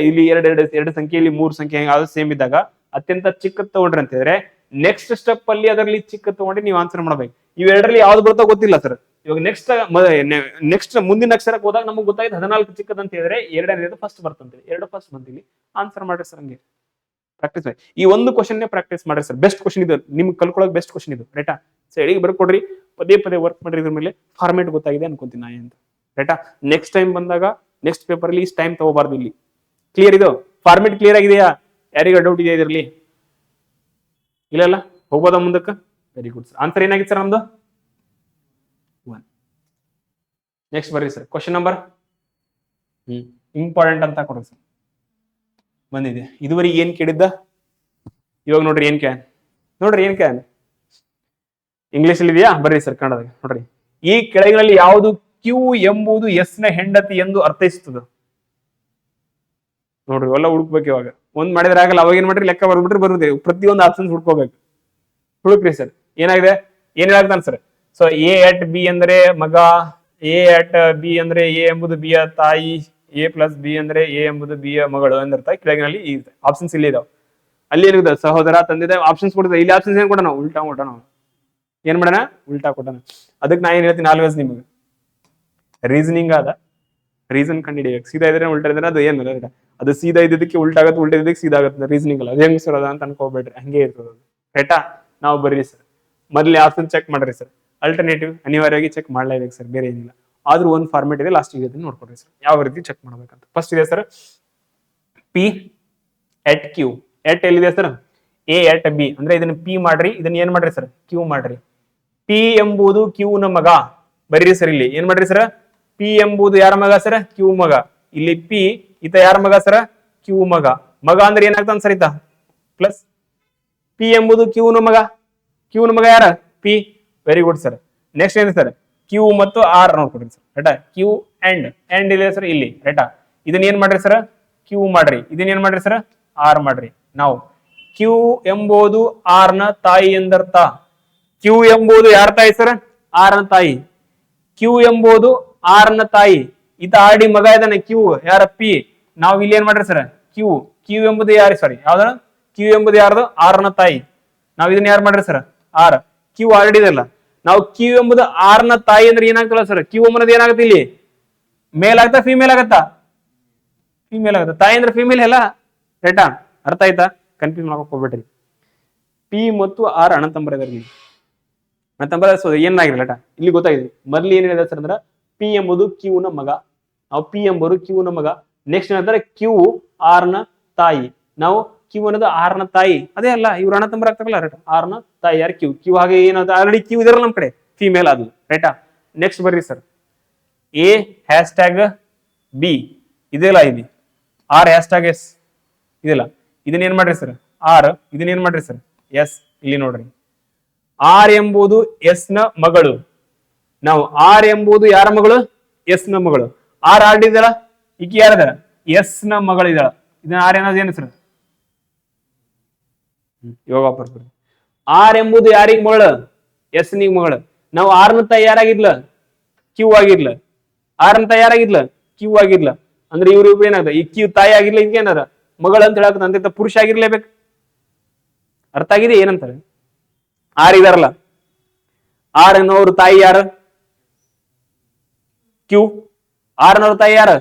Speaker 1: ಇಲ್ಲಿ ಎರಡು ಸಂಖ್ಯೆಯಲ್ಲಿ 3 ಸಂಖ್ಯೆ ಯಾವ್ದು ಸೇಮ್ ಇದ್ದಾಗ ಅತ್ಯಂತ ಚಿಕ್ಕದ್ ತಗೊಂಡ್ರಿ ಅಂತ ಹೇಳಿದ್ರೆ ನೆಕ್ಸ್ಟ್ ಸ್ಟೆಪ್ ಅಲ್ಲಿ ಅದರಲ್ಲಿ ಚಿಕ್ಕದ್ ತಗೊಂಡ್ರೆ ನೀವು ಆನ್ಸರ್ ಮಾಡ್ಬೇಕು. ಇವೆರಡರಲ್ಲಿ ಯಾವ್ದು ಬರ್ತೋ ಗೊತ್ತಿಲ್ಲ ಸರ್. ಇವಾಗ ನೆಕ್ಸ್ಟ್ ಮುಂದಿನ ಅಕ್ಷರಕ್ಕೆ ಹೋದಾಗ ನಮಗೆ ಗೊತ್ತಾಯ್ತು 14 ಚಿಕ್ಕದ್ ಅಂತ ಹೇಳಿದ್ರೆ 2ನೇದು ಫಸ್ಟ್ ಬರ್ತಂತೆ. 2 ಫಸ್ಟ್ ಬಂದಿಲ್ಲಿ ಆನ್ಸರ್ ಮಾಡ್ರಿ ಸರ್. ಹಂಗೆ ಪ್ರಾಕ್ಟೀಸ್ ಮಾಡಿ. ಈ ಒಂದು ಕ್ವಶನ್ ಪ್ರಾಕ್ಟೀಸ್ ಮಾಡ್ರಿ ಸರ್. ಬೆಸ್ಟ್ ಕ್ವಶನ್ ಇದು, ನಿಮ್ಗೆ ಕಲ್ಕೊಳಕ್ ಬೆಸ್ಟ್ ಕ್ವಶನ್ ಇದು ರೈಟಾ? ಸೈಡಿಗೆ ಬರ್ಕೊಡ್ರಿ, ಪದೇ ಪದೇ ವರ್ಕ್ ಮಾಡ್ರಿ. ಇದ್ರ ಮೇಲೆ ಫಾರ್ಮೇಟ್ ಗೊತ್ತಾಗಿದೆ ಅನ್ಕೊಂತೀನಿ ನಾ ಅಂತ ರೈಟಾ? ನೆಕ್ಸ್ಟ್ ಟೈಮ್ ಬಂದಾಗ ನೆಕ್ಸ್ಟ್ ಪೇಪರ್ ಅಲ್ಲಿ ಇಷ್ಟು ಟೈಮ್ ತಗೋಬಾರ್ದು ಇಲ್ಲಿ. ಕ್ಲಿಯರ್ ಇದು? ಫಾರ್ಮೇಟ್ ಕ್ಲಿಯರ್ ಆಗಿದೆಯಾ? ಯಾರಿಗ ಡೌಟ್ ಇದೆಯಾ ಇದರಲ್ಲಿ? ಇಲ್ಲ ಹೋಗೋದ ಮುಂದಕ್ಕೆ? Very good sir. ಆನ್ಸರ್ ಏನಾಗಿತ್ತು ಸರ್ ನಮ್ದು? 1. ನೆಕ್ಸ್ಟ್ ಬರ್ರಿ ಸರ್. ಕ್ವಶನ್ ನಂಬರ್ ಇಂಪಾರ್ಟೆಂಟ್ ಅಂತ ಕೊಡ್ರಿ ಸರ್. ಬಂದಿದೆ. ಇದುವರೆಗೆ ಏನ್ ಕೇಳಿದ್ದ? ಇವಾಗ ನೋಡ್ರಿ ಏನ್ ಕ್ಯಾನ್, ನೋಡ್ರಿ ಏನ್ ಕ್ಯಾನ್ ಇಂಗ್ಲಿಷ್ ಅಲ್ಲಿ ಇದೆಯಾ? ಬರ್ರಿ ಸರ್ ಕನ್ನಡದಾಗ ನೋಡ್ರಿ. ಈ ಕೆಳಗಿನಲ್ಲಿ ಯಾವುದು ಕ್ಯೂ ಎಂಬುದು ಎಸ್ ನ ಹೆಂಡತಿ ಎಂದು ಅರ್ಥೈಸುತ್ತದೆ? ನೋಡ್ರಿ ಎಲ್ಲ ಹುಡುಕ್ಬೇಕು. ಇವಾಗ ಒಂದ್ ಮಾಡಿದ್ರೆ ಆಗಲ್ಲ. ಅವಾಗ ಏನ್ ಮಾಡ್ರಿ? ಲೆಕ್ಕ ಬರ್ಬಿಟ್ರಿ ಬರುತ್ತೆ. ಪ್ರತಿಯೊಂದು ಆಪ್ಷನ್ಸ್ ಹುಡ್ಕೋಬೇಕು. ಹುಡುಕ್ರಿ ಸರ್. ಏನಾಗಿದೆ? ಏನ್ ಹೇಳ್ತಾನೆ sir? So A at B ಅಂದ್ರೆ ಮಗ, ಎ ಅಟ್ ಬಿ ಅಂದ್ರೆ ಎ ಎಂಬುದು ಬಿ ಯ ತಾಯಿ, ಎ ಪ್ಲಸ್ ಬಿ ಅಂದ್ರೆ ಎ ಎಂಬುದು ಬಿ ಯ ಮಗಳು ಅಂದಿರ್ತ. ಕೆಳಗಿನಲ್ಲಿ ಈ ಆಪ್ಷನ್ಸ್ ಇಲ್ಲಿ ಇದಾವೆ. ಅಲ್ಲಿ ಏನಿದೆ? ಸಹೋದರ, ತಂದೆ ಆಪ್ಷನ್ಸ್ ಕೊಡ್ತದೆ. ಇಲ್ಲಿ ಆಪ್ಷನ್ಸ್ ಏನ್ ಕೊಡೋಣ? ಉಲ್ಟಾ ಕೊಟ್ಟಣ. ಏನ್ ಮಾಡೋಣ? ಉಲ್ಟಾ ಕೊಟ್ಟಣ. ಅದಕ್ಕೆ ನಾ ಏನ್ ಹೇಳ್ತೀನಿ ಆಲ್ವೇಸ್ ನಿಮ್ಗೆ, ರೀಸನಿಂಗ್ ಆದ ರೀಸನ್ ಕಂಡಿಡಿಬೇಕು. ಸೀದಾ ಇದ್ರೆ ಉಲ್ಟಾ ಇದ್ರೆ ಅದು ಏನಿಲ್ಲ. ಅದು ಸೀದಾ ಇದ್ದಕ್ಕೆ ಉಲ್ಟಾ ಆಗತ್ತೆ, ಉಲ್ಟಾ ಇದ್ದಕ್ಕೆ ಸೀದಾ ಆಗತ್ತೆ. ರೀಸನಿಂಗ್ ಅಲ್ಲ. ಅದು ಹೆಂಗ್ ಸರ್ ಅದ ಅಂತ ಅನ್ಕೋಬೇಡ್ರಿ, ಹಂಗೆ ಇರ್ತದೆ ರೈಟಾ? ನಾವು ಬರ್ರಿ ಸರ್ ಮೊದಲೇ ಆಪ್ಷನ್ ಚೆಕ್ ಮಾಡ್ರಿ ಸರ್. ಅಲ್ಟರ್ನೇಟಿವ್ ಅನಿವಾರ್ಯವಾಗಿ ಚೆಕ್ ಮಾಡ್ಲೇಬೇಕು ಸರ್, ಬೇರೆ ಏನಿಲ್ಲ. ಆದ್ರೂ ಒಂದು ಫಾರ್ಮೇಟ್ ಇದೆ, ಲಾಸ್ಟ್ ಇದೆ ನೋಡ್ಕೊಡ್ರಿ ಸರ್ ಯಾವ ರೀತಿ ಚೆಕ್ ಮಾಡ್ಬೇಕಂತ. ಫಸ್ಟ್ ಇದೆ ಸರ್ ಪಿ ಎಟ್ ಕ್ಯೂ. ಎಟ್ ಎಲ್ಲಿದೆ ಸರ್? ಎ ಎಟ್ ಬಿ ಅಂದ್ರೆ ಇದನ್ನ ಪಿ ಮಾಡ್ರಿ, ಇದನ್ನ ಏನ್ ಮಾಡ್ರಿ ಸರ್? ಕ್ಯೂ ಮಾಡ್ರಿ. ಪಿ ಎಂಬುದು ಕ್ಯೂ ನ ಮಗ. ಬರ್ರಿ ಸರ್ ಇಲ್ಲಿ ಏನ್ ಮಾಡ್ರಿ ಸರ್? ಪಿ ಎಂಬುದು ಯಾರ ಮಗ ಸರ್? ಕ್ಯೂ ಮಗ. ಇಲ್ಲಿ ಪಿ ಈತ ಯಾರ ಮಗ ಸರ್? ಕ್ಯೂ ಮಗ. ಮಗ ಅಂದ್ರೆ ಏನಾಗ್ತಾನ ಸರ್? ಈತ ಪ್ಲಸ್ ಪಿ ಎಂಬುದು ಕ್ಯೂ ನ ಮಗ. ಕ್ಯೂ ನ ಮಗ ಯಾರ? P. Very good sir. Next ಏನ್ ಸರ್? ಕ್ಯೂ ಮತ್ತು ಆರ್ ನೋಡ್ಕೊಡ್ರಿ ಸರ್ ರೈಟಾ? ಕ್ಯೂ ಅಂಡ್ ಇದೆ ಸರ್ ಇಲ್ಲಿ ರೈಟಾ? ಇದನ್ನ ಏನ್ ಮಾಡ್ರಿ ಸರ್? ಕ್ಯೂ ಮಾಡ್ರಿ. ಇದನ್ನ ಏನ್ ಮಾಡ್ರಿ ಸರ್? ಆರ್ ಮಾಡ್ರಿ. ನಾವು ಕ್ಯೂ ಎಂಬುದು ಆರ್ ನ ತಾಯಿ ಎಂದರ್ಥ. ಕ್ಯೂ ಎಂಬುದು ಯಾರ ತಾಯಿ ಸರ್? ಆರ್ ನ ತಾಯಿ. ಕ್ಯೂ ಎಂಬುದು ಆರ್ ನ ತಾಯಿ. ಈತ ಆರ್ ಡಿ ಮಗ ಇದಾನೆ ಕ್ಯೂ. ಯಾರ? ಪಿ. ನಾವು ಇಲ್ಲಿ ಏನ್ ಮಾಡ್ರಿ ಸರ್? ಕ್ಯೂ ಎಂಬುದು ಯಾರು? ಸಾರಿ ಯಾವ್ದ? ಕ್ಯೂ ಎಂಬುದು ಯಾರ್ದು? ಆರ್ ನ ತಾಯಿ. ನಾವ್ ಇದನ್ನ ಯಾರು ಮಾಡ್ರಿ ಸರ್? ಆರ್. ಕ್ಯೂ ಆಲ್ರೆಡಿ ಇದೆಲ್ಲ. ನಾವು ಕ್ಯೂ ಎಂಬುದು ಆರ್ ನ ತಾಯಿ ಅಂದ್ರೆ ಏನಾಗ್ತಲ್ಲ ಸರ್? ಕ್ಯೂ ಅನ್ನೋದು ಏನಾಗುತ್ತೆ ಇಲ್ಲಿ? ಮೇಲ್ ಆಗತ್ತಾ ಫಿಮೇಲ್ ಆಗತ್ತಾ? ಫಿಮೇಲ್ ಆಗುತ್ತೆ. ತಾಯಿ ಅಂದ್ರೆ ಫಿಮೇಲ್ ಅಲ್ಲ ರೈಟಾ? ಅರ್ಥ ಆಯ್ತಾ? ಕನ್ಫ್ಯೂಸ್ ಮಾಡಕ್ ಹೋಗ್ಬೇಡ್ರಿ. ಪಿ ಮತ್ತು ಆರ್ ಅಣ್ಣ ತಮ್ಮರ ಏನಾಗಿರಲ್ಲ ಇಲ್ಲಿ ಗೊತ್ತಾಗಿದೆ. ಮೊದ್ಲು ಏನ್ ಹೇಳಿದೆ ಸರ್ ಅಂದ್ರೆ ಪಿ ಎಂಬುದು ಕ್ಯೂ ನ ಮಗ. ನಾವು ಪಿ ಎಂಬುದು ಕ್ಯೂ ನ ಮಗ. ನೆಕ್ಸ್ಟ್ ಏನಂತಾರೆ? ಕ್ಯೂ ಆರ್ ನ ತಾಯಿ. ನಾವು ಕ್ಯೂ ಅನ್ನೋದು ಆರ್ ನ ತಾಯಿ. ಅದೇ ಅಲ್ಲ, ಇವ್ರು ಅಣ್ಣ ತಮ್ಮರ ಆಗ್ತಾರಲ್ಲ ರೈಟ್? ಆರ್ ನ ತಾಯಿ ಯಾರು? ಕ್ಯೂ ಹಾಗೆ ಏನಾದ್ರು ಆಲ್ರೆಡಿ ಕ್ಯೂ ಇದಾರಲ್ಲ ನಮ್ ಕಡೆ, ಫಿಮೇಲ್ ಅದು ರೈಟಾ? ನೆಕ್ಸ್ಟ್ ಬರ್ರಿ sir. A hash tag B ಇದೆಲ್ಲ ಇದೆ. ಆರ್ ಹ್ಯಾಶ್ ಟ್ಯಾಗ್ ಎಸ್ ಇದೆಲ್ಲ. ಇದನ್ನ ಏನ್ ಮಾಡ್ರಿ ಸರ್? ಆರ್. ಇದನ್ನ ಏನ್ ಮಾಡ್ರಿ ಸರ್? ಎಸ್. ಇಲ್ಲಿ ನೋಡ್ರಿ, ಆರ್ ಎಂಬುದು ಎಸ್ ನ ಮಗಳು. ನಾವು ಆರ್ ಎಂಬುದು ಯಾರ ಮಗಳು? ಎಸ್ ನ ಮಗಳು. ಆರ್ ಆಡಿದಳ, ಈಕಿ ಯಾರದ? ಎಸ್ ನ ಮಗಳಿದಾಳ. ಇದನ್ನ ಆರ್ ಏನಾದ್ರು ಏನು ಸರ್? ಇವಾಗ ಬರ್ತೀರಿ. ಆರ್ ಎಂಬುದು ಯಾರಿಗ ಮಗಳು? ಎಸ್ ನಿಗ್ ಮಗಳು. ನಾವು ಆರ್ನ ತಾಯಿ ಯಾರಾಗಿದ್ಲ, ಕ್ಯೂ ಆಗಿರ್ಲ. ಆರ್ನ ತಾಯಿ ಯಾರಾಗಿದ್ಲ, ಕ್ಯೂ ಆಗಿರ್ಲ. ಅಂದ್ರೆ ಇವ್ರು ಏನಾಗ್ತದೆ, ಈ ಕ್ಯೂ ತಾಯಿ ಆಗಿರ್ಲ, ಇದಕ್ಕೆ ಏನಾರ ಮಗಳು ಅಂತ ಹೇಳಕ್ ಅಂತ ಪುರುಷ ಆಗಿರ್ಲೇಬೇಕು. ಅರ್ಥ ಆಗಿದೆ ಏನಂತಾರೆ? ಆರ್ ಇದಾರಲ್ಲ, ಆರ್ ಅನ್ನೋರು ತಾಯಿ ಯಾರ, ಕ್ಯೂ. ಆರ್ ಅನ್ನೋರ್ ತಾಯಿ ಯಾರ,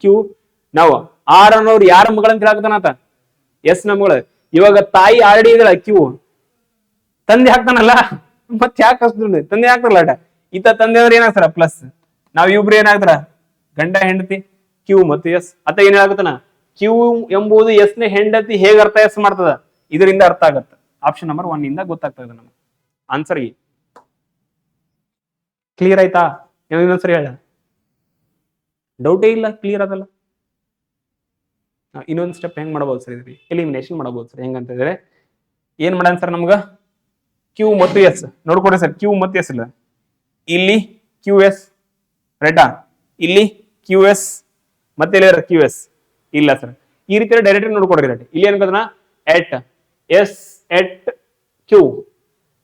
Speaker 1: ಕ್ಯೂ. ನಾವು ಆರ್ ಅನ್ನೋರು ಯಾರ ಮಗಳಂತ ಹೇಳಾಕತಾನತ, ಎಸ್ ನ ಮಗಳು. ಇವಾಗ ತಾಯಿ ಆಲ್ರೆಡಿ ಇದಳ, ಕ್ಯೂ. ತಂದೆ ಹಾಕ್ತಾನಲ್ಲ, ಮತ್ತೆ ಯಾಕೆ ಅಷ್ಟು ತಂದೆ ಹಾಕ್ತಾರಲ್ಲ ಅಟ, ಈತ ತಂದೆ ಅವ್ರು ಏನಾಗ್ತಾರ ಪ್ಲಸ್, ನಾವ್ ಇಬ್ರು ಏನಾಗ್ತಾರ ಗಂಡ ಹೆಂಡತಿ, ಕ್ಯೂ ಮತ್ತು ಎಸ್. ಅತ ಏನ್ ಹೇಳಾಕತಾನ, ಕ್ಯೂ ಎಂಬುದು ಎಸ್ ನ ಹೆಂಡತಿ ಹೇಗೆ ಅರ್ಥ ಎಸ್ ಮಾಡ್ತದ, ಇದರಿಂದ ಅರ್ಥ ಆಗತ್ತ. ಆಪ್ಷನ್ ನಂಬರ್ 1 ಇಂದ ಗೊತ್ತಾಗ್ತದೆ ನಮ್ಗೆ ಆನ್ಸರ್. ಕ್ಲಿಯರ್ ಆಯ್ತಾ? ಇನ್ನೊಂದ್ಸರಿ ಹೇಳ, ಡೌಟೇ ಇಲ್ಲ, ಕ್ಲಿಯರ್ ಅದಲ್ಲ. ಇನ್ನೊಂದು ಸ್ಟೆಪ್ ಹೆಂಗ್ ಮಾಡಬಹುದು ಸರ್, ಇದ್ರಿ ಎಲಿಮಿನೇಷನ್ ಮಾಡಬಹುದು ಸರ್. ಹೆಂಗಂತಿದ್ರೆ ಏನ್ ಮಾಡೋಣ ಸರ್, ನಮ್ಗ ಕ್ಯೂ ಮತ್ತು ಎಸ್ ನೋಡ್ಕೊಡ್ರಿ ಸರ್. ಕ್ಯೂ ಮತ್ತು ಎಸ್ ಇಲ್ಲ, ಇಲ್ಲಿ ಕ್ಯೂ ಎಸ್ ರೈಟಾ, ಇಲ್ಲಿ ಕ್ಯೂ ಎಸ್ ಮತ್ತೆ ಇಲ್ಲಿ ಕ್ಯೂ ಎಸ್ ಇಲ್ಲ ಸರ್. ಈ ರೀತಿ ಡೈರೆಕ್ಟ್ ನೋಡ್ಕೊಡ್ರಿ. ಇಲ್ಲಿ ಏನ್ ಗೊತ್ತಾ, ಎಟ್ ಎಸ್ ಎಟ್ ಕ್ಯೂ.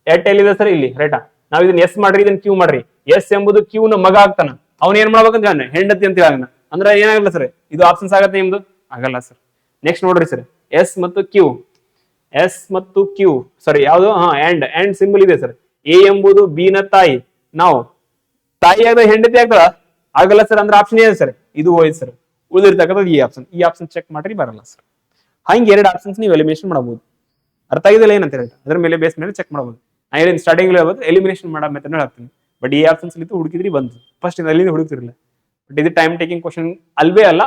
Speaker 1: ಎಟ್ ಎಲ್ಲಿದೆ ಸರ್, ಇಲ್ಲಿ ರೈಟಾ. ನಾವ್ ಇದನ್ನ ಎಸ್ ಮಾಡ್ರಿ, ಇದನ್ನ ಕ್ಯೂ ಮಾಡ್ರಿ. ಎಸ್ ಎಂಬುದು ಕ್ಯೂ ನ ಮಗ ಆಗ್ತಾನ, ಅವ್ನ ಏನ್ ಮಾಡ್ಬೇಕಂತ ಹೆಂಡತಿ ಅಂತ ಹೇಳ. ಅಂದ್ರೆ ಏನಾಗಲ್ಲ ಸರ್, ಇದು ಆಪ್ಷನ್ಸ್ ಆಗತ್ತೆ ನಿಮ್ದು, ಆಗಲ್ಲ ಸರ್. ನೆಕ್ಸ್ಟ್ ನೋಡ್ರಿ ಸರ್, ಎಸ್ ಮತ್ತು ಕ್ಯೂ, ಎಸ್ ಮತ್ತು ಕ್ಯೂ ಸಾರಿ ಯಾವ್ದು, ಅಂಡ್ ಸಿಂಬಲ್ ಇದೆ ಸರ್. ಎ ಎಂಬುದು ಬಿ ನ ತಾಯಿ, ನಾವು ತಾಯಿ ಆಗ ಹೆಂಡತಿ ಆಗ್ತದ, ಆಗಲ್ಲ ಸರ್. ಅಂದ್ರೆ ಆಪ್ಷನ್ ಇದೆ ಸರ್, ಇದು ಹೋಯ್ತು ಸರ್. ಉಳಿದಿರ್ತಕ್ಕಂಥದ್ದು ಈ ಆಪ್ಷನ್. ಈ ಆಪ್ಷನ್ ಚೆಕ್ ಮಾಡ್ರಿ, ಬರಲ್ಲ ಸರ್. ಹಂಗೆ ಎರಡು ಆಪ್ಷನ್ಸ್ ನೀವು ಎಲಿಮಿನೇಷನ್ ಮಾಡಬಹುದು. ಅರ್ಥ ಆಗಿದೆಲ್ಲ ಏನಂತ ಹೇಳಿ, ಅದ್ರ ಮೇಲೆ ಬೇಸ್ ಮೇಲೆ ಚೆಕ್ ಮಾಡಬಹುದು. ನಾ ಏನು ಸ್ಟಾರ್ಟಿಂಗ್ ಎಲಿಮಿನೇಷನ್ ಮಾಡೋ ಮೆಥಡ್ ಹೇಳ್ತೀನಿ. ಬಟ್ ಈ ಆಪ್ಷನ್ಸ್ ಹುಡುಕಿದ್ರಿ ಬಂತು, ಫಸ್ಟ್ ಅಲ್ಲಿಂದ ಹುಡುಕ್ತಿರಲಿಲ್ಲ. ಬಟ್ ಇದು ಟೈಮ್ ಟೇಕಿಂಗ್ ಕ್ವಶನ್ ಅಲ್ವೇ ಅಲ್ಲ,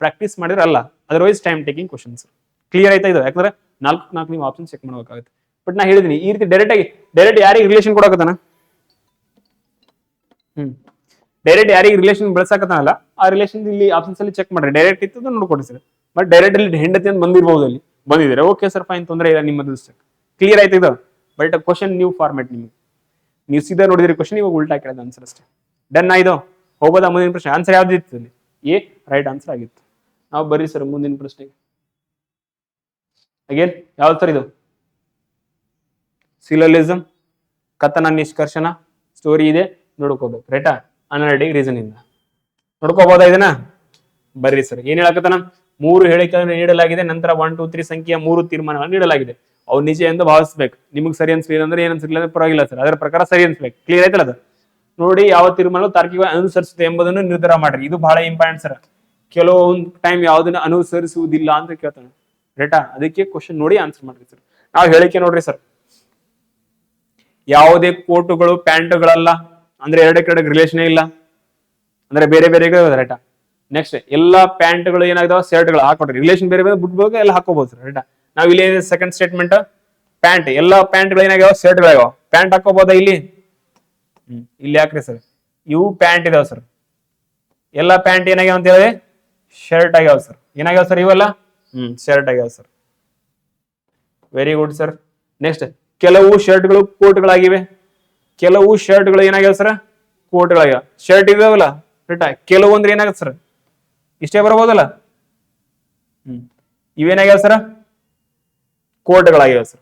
Speaker 1: ಪ್ರಾಕ್ಟೀಸ್ ಮಾಡಿದ್ರೆ ಅಲ್ಲ, otherwise time taking questions. Clear ಆಯ್ತಾ ಇದು? ಯಾಕಂದ್ರೆ 4 ನೀವು ಆಪ್ಷನ್ ಚೆಕ್ ಮಾಡಬೇಕಾಗುತ್ತೆ. ಬಟ್ ನಾ ಹೇಳಿದೀನಿ ಈ ರೀತಿ ಡೈರೆಕ್ಟ್ ಯಾರಿಗೆ ರಿಲೇಷನ್ ಕೊಡಕತ್ತಾನ, ಡೈರೆಕ್ಟ್ ಯಾರಿಗೆ ರಿಲೇಷನ್ ಬೆಳೆಸಕತ್ತಾನಲ್ಲ, ಆ ರಿಲೇಷನ್ ಇಲ್ಲಿ ಆಪ್ಷನ್ಸ್ ಅಲ್ಲಿ ಚೆಕ್ ಮಾಡ್ರಿ. ಡೈರೆಕ್ಟ್ ಇತ್ತು ನೋಡ್ಕೊಡಿ ಸರ್. ಬಟ್ ಡೈರೆಕ್ಟ್ ಅಲ್ಲಿ ಹೆಂಡತಿ ಅಂತ ಬಂದಿರಬಹುದು, ಅಲ್ಲಿ ಬಂದಿದ್ರೆ ಓಕೆ ಸರ್, ಫೈನ್, ತೊಂದರೆ ಇಲ್ಲ, ನಿಮ್ಮ ಕ್ಲಿಯರ್ ಆಯ್ತು ಇದು. ಬಟ್ ಕ್ವಶನ್ ನ್ಯೂ ಫಾರ್ಮೆಟ್, ನಿಮ್ಗೆ ನೀವು ಸೀದಾ ನೋಡಿದ್ರಿ ಕ್ವಶನ್, ಇವಾಗ ಉಲ್ಟಾ ಕೇಳಿದ ಆನ್ಸರ್ ಅಷ್ಟೇ. ಡನ್ ಆಯ್ತು. ಹೋಗೋದಾ ಮುಂದಿನ ಪ್ರಶ್ನೆ? ಆನ್ಸರ್ ಯಾವ್ದು ಇತ್ತು ಅಲ್ಲಿ? ಎ ರೈಟ್ ಆನ್ಸರ್ ಆಗಿತ್ತು. ನಾವು ಬರ್ರಿ ಸರ್ ಮುಂದಿನ ಪ್ರಶ್ನೆಗೆ. ಅಗೇನ್ ಯಾವ್ದು ಸರ್ ಇದು? ಸಿಲೋಲಿಸಮ್, ಕಥನ ನಿಷ್ಕರ್ಷಣ, ಸ್ಟೋರಿ ಇದೆ, ನೋಡ್ಕೋಬೇಕು ರೈಟಾ. ಅನಾಲಿಟಿಕ್ ರೀಸನ್ ಇಂದ ನೋಡ್ಕೋಬಹುದಾ ಇದನ್ನ? ಬರ್ರಿ ಸರ್. ಏನ್ ಹೇಳಕತ್ತಾನ? 3 ಹೇಳಿಕೆಗಳನ್ನು ನೀಡಲಾಗಿದೆ, ನಂತರ 1 2 3 ಸಂಖ್ಯೆಯ 3 ತೀರ್ಮಾನಗಳನ್ನು ನೀಡಲಾಗಿದೆ. ಅವು ನಿಜ ಎಂದು ಭಾವಿಸ್ಬೇಕು. ನಿಮ್ಗೆ ಸರಿ ಅನ್ಸ್ಲಿಲ್ಲ ಅಂದ್ರೆ ಏನ್ ಅನ್ಸಿಲ್ಲ ಪರವಾಗಿಲ್ಲ ಸರ್, ಅದರ ಪ್ರಕಾರ ಸರಿ ಅನ್ಸ್ಬೇಕು. ಕ್ಲಿಯರ್ ಆಯ್ತಲ್ಲ ಅದು? ನೋಡಿ ಯಾವ ತೀರ್ಮಾನ ತಾರ್ಕಿಕವಾಗಿ ಅನುಸರಿಸುತ್ತೆ ಎಂಬುದನ್ನು ನಿರ್ಧಾರ ಮಾಡ್ರಿ. ಇದು ಬಹಳ ಇಂಪಾರ್ಟೆಂಟ್ ಸರ್. ಕೆಲವೊಂದು ಟೈಮ್ ಯಾವ್ದನ್ನ ಅನುಸರಿಸುವುದಿಲ್ಲ ಅಂತ ಕೇಳ್ತಾನೆ ರೈಟಾ. ಅದಕ್ಕೆ ಕ್ವಶನ್ ನೋಡಿ ಆನ್ಸರ್ ಮಾಡ್ರಿ ಸರ್. ನಾವು ಹೇಳಿಕೆ ನೋಡ್ರಿ ಸರ್, ಯಾವುದೇ ಕೋಟುಗಳು ಪ್ಯಾಂಟ್ಗಳಲ್ಲ, ಅಂದ್ರೆ ಎರಡಕ್ಕೆ ರಿಲೇಷನ್ ಇಲ್ಲ, ಅಂದ್ರೆ ಬೇರೆ ಬೇರೆ ರೈಟಾ. ನೆಕ್ಸ್ಟ್ ಎಲ್ಲಾ ಪ್ಯಾಂಟ್ಗಳು ಏನಾಗ್ತಾವ, ಶರ್ಟ್ಗಳು ಹಾಕೊಡ್ರಿ. ರಿಲೇಷನ್ ಬೇರೆ ಬೇರೆ ಬಿಟ್ಬೋದು, ಎಲ್ಲ ಹಾಕೋಬಹುದು ಸರ್ ರೈಟಾ. ನಾವ್ ಇಲ್ಲಿ ಸೆಕೆಂಡ್ ಸ್ಟೇಟ್ಮೆಂಟ್, ಪ್ಯಾಂಟ್ ಎಲ್ಲಾ ಪ್ಯಾಂಟ್ಗಳು ಏನಾಗ್ಯಾವ, ಶರ್ಟ್ಗಳಾಗ್ಯಾವ. ಪ್ಯಾಂಟ್ ಹಾಕೋಬಹುದಾ ಇಲ್ಲಿ? ಇಲ್ಲಿ ಹಾಕ್ರಿ ಸರ್. ಇವು ಪ್ಯಾಂಟ್ ಇದಾವ ಸರ್. ಎಲ್ಲಾ ಪ್ಯಾಂಟ್ ಏನಾಗ್ಯಾವ ಅಂತ ಹೇಳಿದ್ರೆ ಶರ್ಟ್ ಆಗ್ಯಾವ ಸರ್. ಏನಾಗ್ಯಾವ ಸರ್ ಇವೆಲ್ಲ? ಶರ್ಟ್ ಆಗ್ಯಾವ sir. Very good sir. Next ಕೆಲವು ಶರ್ಟ್ಗಳು ಕೋಟ್ಗಳಾಗಿವೆ, ಕೆಲವು ಶರ್ಟ್ಗಳು ಏನಾಗ್ಯಾವ ಸರ್, ಕೋಟ್ಗಳಾಗ್ಯಾವ. ಶರ್ಟ್ ಇದಾವಲ್ಲ ರೈಟಾ, ಕೆಲವೊಂದ್ರೆ ಏನಾಗತ್ತೆ ಸರ್, ಇಷ್ಟೇ ಬರಬಹುದಲ್ಲ. ಇವೇನಾಗ್ಯಾವ ಸರ್, ಕೋಟ್ಗಳಾಗ್ಯಾವ ಸರ್.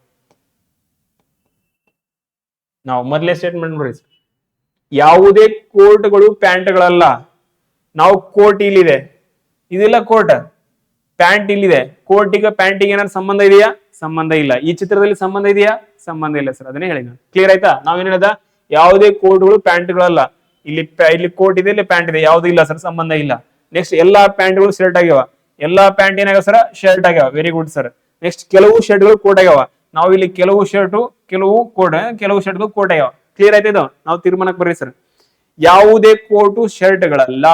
Speaker 1: ನಾವು ಮೊದಲೇ ಸ್ಟೇಟ್ಮೆಂಟ್ ನೋಡಿ ಸರ್, ಯಾವುದೇ ಕೋಟ್ಗಳು ಪ್ಯಾಂಟ್ಗಳಲ್ಲ. ನಾವು ಕೋಟ್ ಇಲ್ಲಿದೆ, ಇದೆಲ್ಲ ಕೋಟ್. ಪ್ಯಾಂಟ್ ಇಲ್ಲಿದೆ, ಕೋಟಿಗೆ ಪ್ಯಾಂಟಿಗೆ ಏನಾದ್ರು ಸಂಬಂಧ ಇದೆಯಾ? ಸಂಬಂಧ ಇಲ್ಲ. ಈ ಚಿತ್ರದಲ್ಲಿ ಸಂಬಂಧ ಇದೆಯಾ? ಸಂಬಂಧ ಇಲ್ಲ ಸರ್. ಅದನ್ನೇ ಹೇಳಿ ನಾನು. ಕ್ಲಿಯರ್ ಆಯ್ತಾ? ನಾವೇನ್ ಹೇಳ್ದ, ಯಾವುದೇ ಕೋಟ್ಗಳು ಪ್ಯಾಂಟ್ಗಳಲ್ಲ. ಇಲ್ಲಿ ಕೋಟ್ ಇದೆ, ಇಲ್ಲಿ ಪ್ಯಾಂಟ್ ಇದೆ, ಯಾವ್ದು ಇಲ್ಲ ಸರ್, ಸಂಬಂಧ ಇಲ್ಲ. ನೆಕ್ಸ್ಟ್ ಎಲ್ಲಾ ಪ್ಯಾಂಟ್ಗಳು ಶರ್ಟ್ ಆಗ್ಯಾವ, ಎಲ್ಲಾ ಪ್ಯಾಂಟ್ ಏನಾಗ್ಯಾವ ಸರ್, ಶರ್ಟ್ ಆಗ್ಯಾವ. Very good sir. ನೆಕ್ಸ್ಟ್ ಕೆಲವು ಶರ್ಟ್ಗಳು ಕೋಟ್ ಆಗ್ಯಾವ. ನಾವು ಇಲ್ಲಿ ಕೆಲವು ಶರ್ಟ್, ಕೆಲವು ಕೋಟ್, ಕೆಲವು ಶರ್ಟ್ಗಳು ಕೋಟ್ ಆಗ್ಯಾವ. ಕ್ಲಿಯರ್ ಆಯ್ತಾ ಇದು? ನಾವು ತೀರ್ಮಾನಕ್ಕೆ ಬರ್ರಿ ಸರ್. ಯಾವುದೇ ಕೋಟು ಶರ್ಟ್ಗಳಲ್ಲ.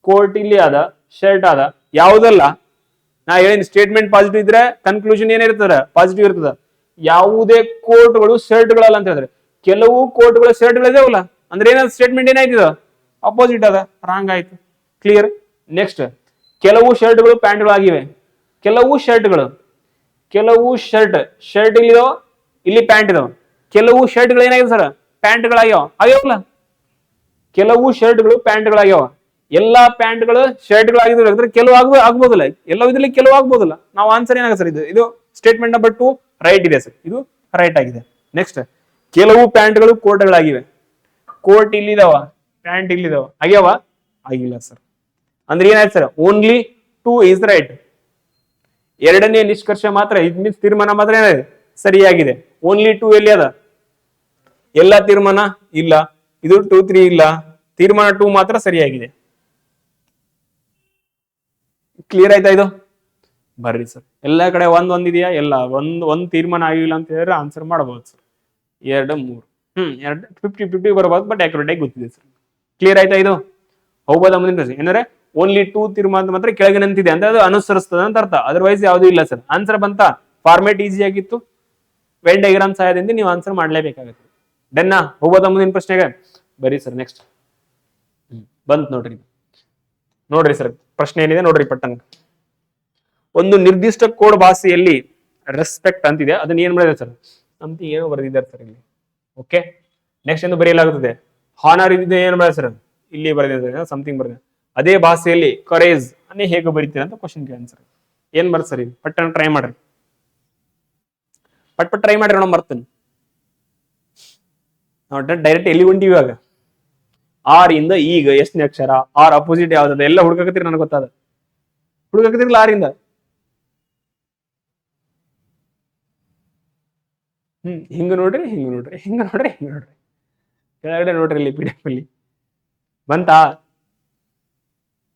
Speaker 1: ಕೋಟ್ ಇಲ್ಲಿ ಆದ, ಶರ್ಟ್ ಆದ, ಯಾವುದಲ್ಲ. ನಾ ಹೇಳಿನ ಸ್ಟೇಟ್ಮೆಂಟ್ ಪಾಸಿಟಿವ್ ಇದ್ರೆ ಕನ್ಕ್ಲೂಷನ್ ಏನಿರ್ತದ, ಪಾಸಿಟಿವ್ ಇರ್ತದ. ಯಾವುದೇ ಕೋಟ್ಗಳು ಶರ್ಟ್ಗಳಲ್ಲ ಅಂತ ಹೇಳಿದ್ರೆ, ಕೆಲವು ಕೋಟ್ಗಳು ಶರ್ಟ್ಗಳು ಇದಾವಲ್ಲ, ಅಂದ್ರೆ ಏನಾದ್ರು ಸ್ಟೇಟ್ಮೆಂಟ್ ಏನಾಯ್ತಿದ, ಅಪೋಸಿಟ್ ಅದ, ರಾಂಗ್ ಆಯ್ತು. ಕ್ಲಿಯರ್. ನೆಕ್ಸ್ಟ್ ಕೆಲವು ಶರ್ಟ್ಗಳು ಪ್ಯಾಂಟ್ಗಳು ಆಗಿವೆ. ಕೆಲವು ಶರ್ಟ್ಗಳು, ಕೆಲವು ಶರ್ಟ್ ಇಲ್ಲಿದಾವ, ಇಲ್ಲಿ ಪ್ಯಾಂಟ್ ಇದಾವ. ಕೆಲವು ಶರ್ಟ್ಗಳು ಏನಾಗಿದೆ ಸರ್, ಪ್ಯಾಂಟ್ಗಳಾಗ್ಯಾವ. ಆಗ್ಯಾವಲ್ಲ, ಕೆಲವು ಶರ್ಟ್ಗಳು ಪ್ಯಾಂಟ್ಗಳಾಗ್ಯಾವ. ಎಲ್ಲಾ ಪ್ಯಾಂಟ್ಗಳು ಶರ್ಟ್ಗಳಾಗಿದ್ರೆ ಕೆಲವು ಆಗ್ಬೋದಲ್ಲ, ಎಲ್ಲವೂ ಇದ್ರಲ್ಲಿ ಕೆಲವು ಆಗ್ಬೋದಲ್ಲ. ನಾವು ಆನ್ಸರ್ ಏನಾಗ ಸರ್, ಇದು ಸ್ಟೇಟ್ಮೆಂಟ್ ನಂಬರ್ 2 ರೈಟ್ ಇದೆ ಸರ್. ಇದು ರೈಟ್ ಆಗಿದೆ. ನೆಕ್ಸ್ಟ್ ಕೆಲವು ಪ್ಯಾಂಟ್ಗಳು ಕೋಟ್ಗಳಾಗಿವೆ. ಕೋಟ್ ಇಲ್ಲಿದಾವ, ಪ್ಯಾಂಟ್ ಇಲ್ಲಿದಾವ, ಆಗ್ಯಾವ? ಆಗಿಲ್ಲ ಸರ್. ಅಂದ್ರೆ ಏನಾಯ್ತು ಸರ್? Only 2 is right. ಎರಡನೇ ನಿಷ್ಕರ್ಷ ಮಾತ್ರ, ಇದ್ ಮೀನ್ಸ್ ತೀರ್ಮಾನ ಮಾತ್ರ ಏನಿದೆ? ಸರಿಯಾಗಿದೆ. ಓನ್ಲಿ 2 ಎಲ್ಲಿ ಅದ? ಎಲ್ಲ ತೀರ್ಮಾನ ಇಲ್ಲ. ಇದು 2, 3 ಇಲ್ಲ. ತೀರ್ಮಾನ 2 ಮಾತ್ರ ಸರಿಯಾಗಿದೆ. ಕ್ಲಿಯರ್ ಆಯ್ತಾ ಇದು? ಬರ್ರಿ ಸರ್. ಎಲ್ಲ ಕಡೆ ಒಂದ್ ಇದೆಯಾ? ಎಲ್ಲ ಒಂದ್ ತೀರ್ಮಾನ ಆಗಿಲ್ಲ ಅಂತ ಹೇಳಿದ್ರೆ ಆನ್ಸರ್ ಮಾಡಬಹುದು ಸರ್. 2, 3 2 50-50 ಬರಬಹುದು, ಬಟ್ ಆಕ್ಯುರೇಟ್ ಆಗಿ ಗೊತ್ತಿದೆ ಸರ್. ಕ್ಲಿಯರ್ ಆಯ್ತಾ ಇದು? ಹೋಗ್ಬೋದಾ ಮುಂದಿನ ಪ್ರಶ್ನೆ? ಏನಂದ್ರೆ ಓನ್ಲಿ 2 ತೀರ್ಮಾನ ಮಾತ್ರ ಕೆಳಗಿನಂತಿದೆ ಅಂದ್ರೆ ಅದು ಅನುಸರಿಸ್ತದೆ ಅಂತ ಅರ್ಥ. ಅದರ್ವೈಸ್ ಯಾವ್ದು ಇಲ್ಲ ಸರ್. ಆನ್ಸರ್ ಬಂತ? ಫಾರ್ಮೇಟ್ ಈಸಿ ಆಗಿತ್ತು. ವೆನ್ ಡಯಾಗ್ರಾಮ್ ಸಹಾಯದಿಂದ ನೀವು ಆನ್ಸರ್ ಮಾಡ್ಲೇಬೇಕಾಗುತ್ತೆ. ಡನ್ನ? ಹೋಗ್ಬೋದಾ ಮುಂದಿನ ಪ್ರಶ್ನೆಗೆ? ಬರೀ ಸರ್ ನೆಕ್ಸ್ಟ್. ಬಂತ್ ನೋಡ್ರಿ. ನೋಡ್ರಿ ಸರ್ ಪ್ರಶ್ನೆ ಏನಿದೆ ನೋಡ್ರಿ ಪಟ್ಟನ್. ಒಂದು ನಿರ್ದಿಷ್ಟ ಕೋಡ್ ಭಾಷೆಯಲ್ಲಿ ರೆಸ್ಪೆಕ್ಟ್ ಅಂತಿದೆ, ಅದನ್ನ ಏನ್ ಮಾಡಿದೆ ಸರ್? ಅಂತ ಏನೋ ಬರೆದಿದ್ದಾರೆ ಸರ್ ಇಲ್ಲಿ. ಓಕೆ, ನೆಕ್ಸ್ಟ್ ಎಂದು ಬರೆಯಲಾಗುತ್ತದೆ. ಹಾನರ್ ಇದ್ದಿದೆ ಏನ್ ಮಾಡಿದೆ ಸರ್? ಇಲ್ಲಿ ಬರೆದಿದ್ದಾರೆ ಸಮಥಿಂಗ್ ಬರೆದ. ಅದೇ ಭಾಷೆಯಲ್ಲಿ ಕರೇಜ್ ಅನ್ನೇ ಹೇಗೆ ಬರೀತೀರ ಅಂತ ಕ್ವಶನ್ ಆನ್ಸರ್ ಏನ್ ಬರ್ ಸರ್? ಇದು ಪಟ್ಟಣ ಟ್ರೈ ಮಾಡ್ರಿ, ಪಟ್ ಟ್ರೈ ಮಾಡ್ರಿ. ನಾವು ಬರ್ತೇನೆ ಡೈರೆಕ್ಟ್ ಎಲ್ಲಿ ಹೊಂಟಿವಿ ಇವಾಗ? ಆರ್ ಇಂದ ಈಗ ಎಷ್ಟನೇ ಅಕ್ಷರ, ಆರ್ ಅಪೋಸಿಟ್ ಯಾವ್ದದ ಎಲ್ಲ ಹುಡುಕಕತ್ತೀರಿ. ನನಗೆ ಗೊತ್ತಾದ ಹುಡುಕಕತ್ತಿರಲ್ಲ ಆರಿಂದ. ಹಿಂಗ ನೋಡ್ರಿ, ಹಿಂಗ ನೋಡ್ರಿ, ಹಿಂಗ ನೋಡ್ರಿ, ಹಿಂಗ ನೋಡ್ರಿ, ಕೆಳಗಡೆ ನೋಡ್ರಿ ಇಲ್ಲಿ PDF ಅಲ್ಲಿ ಬಂತಾ?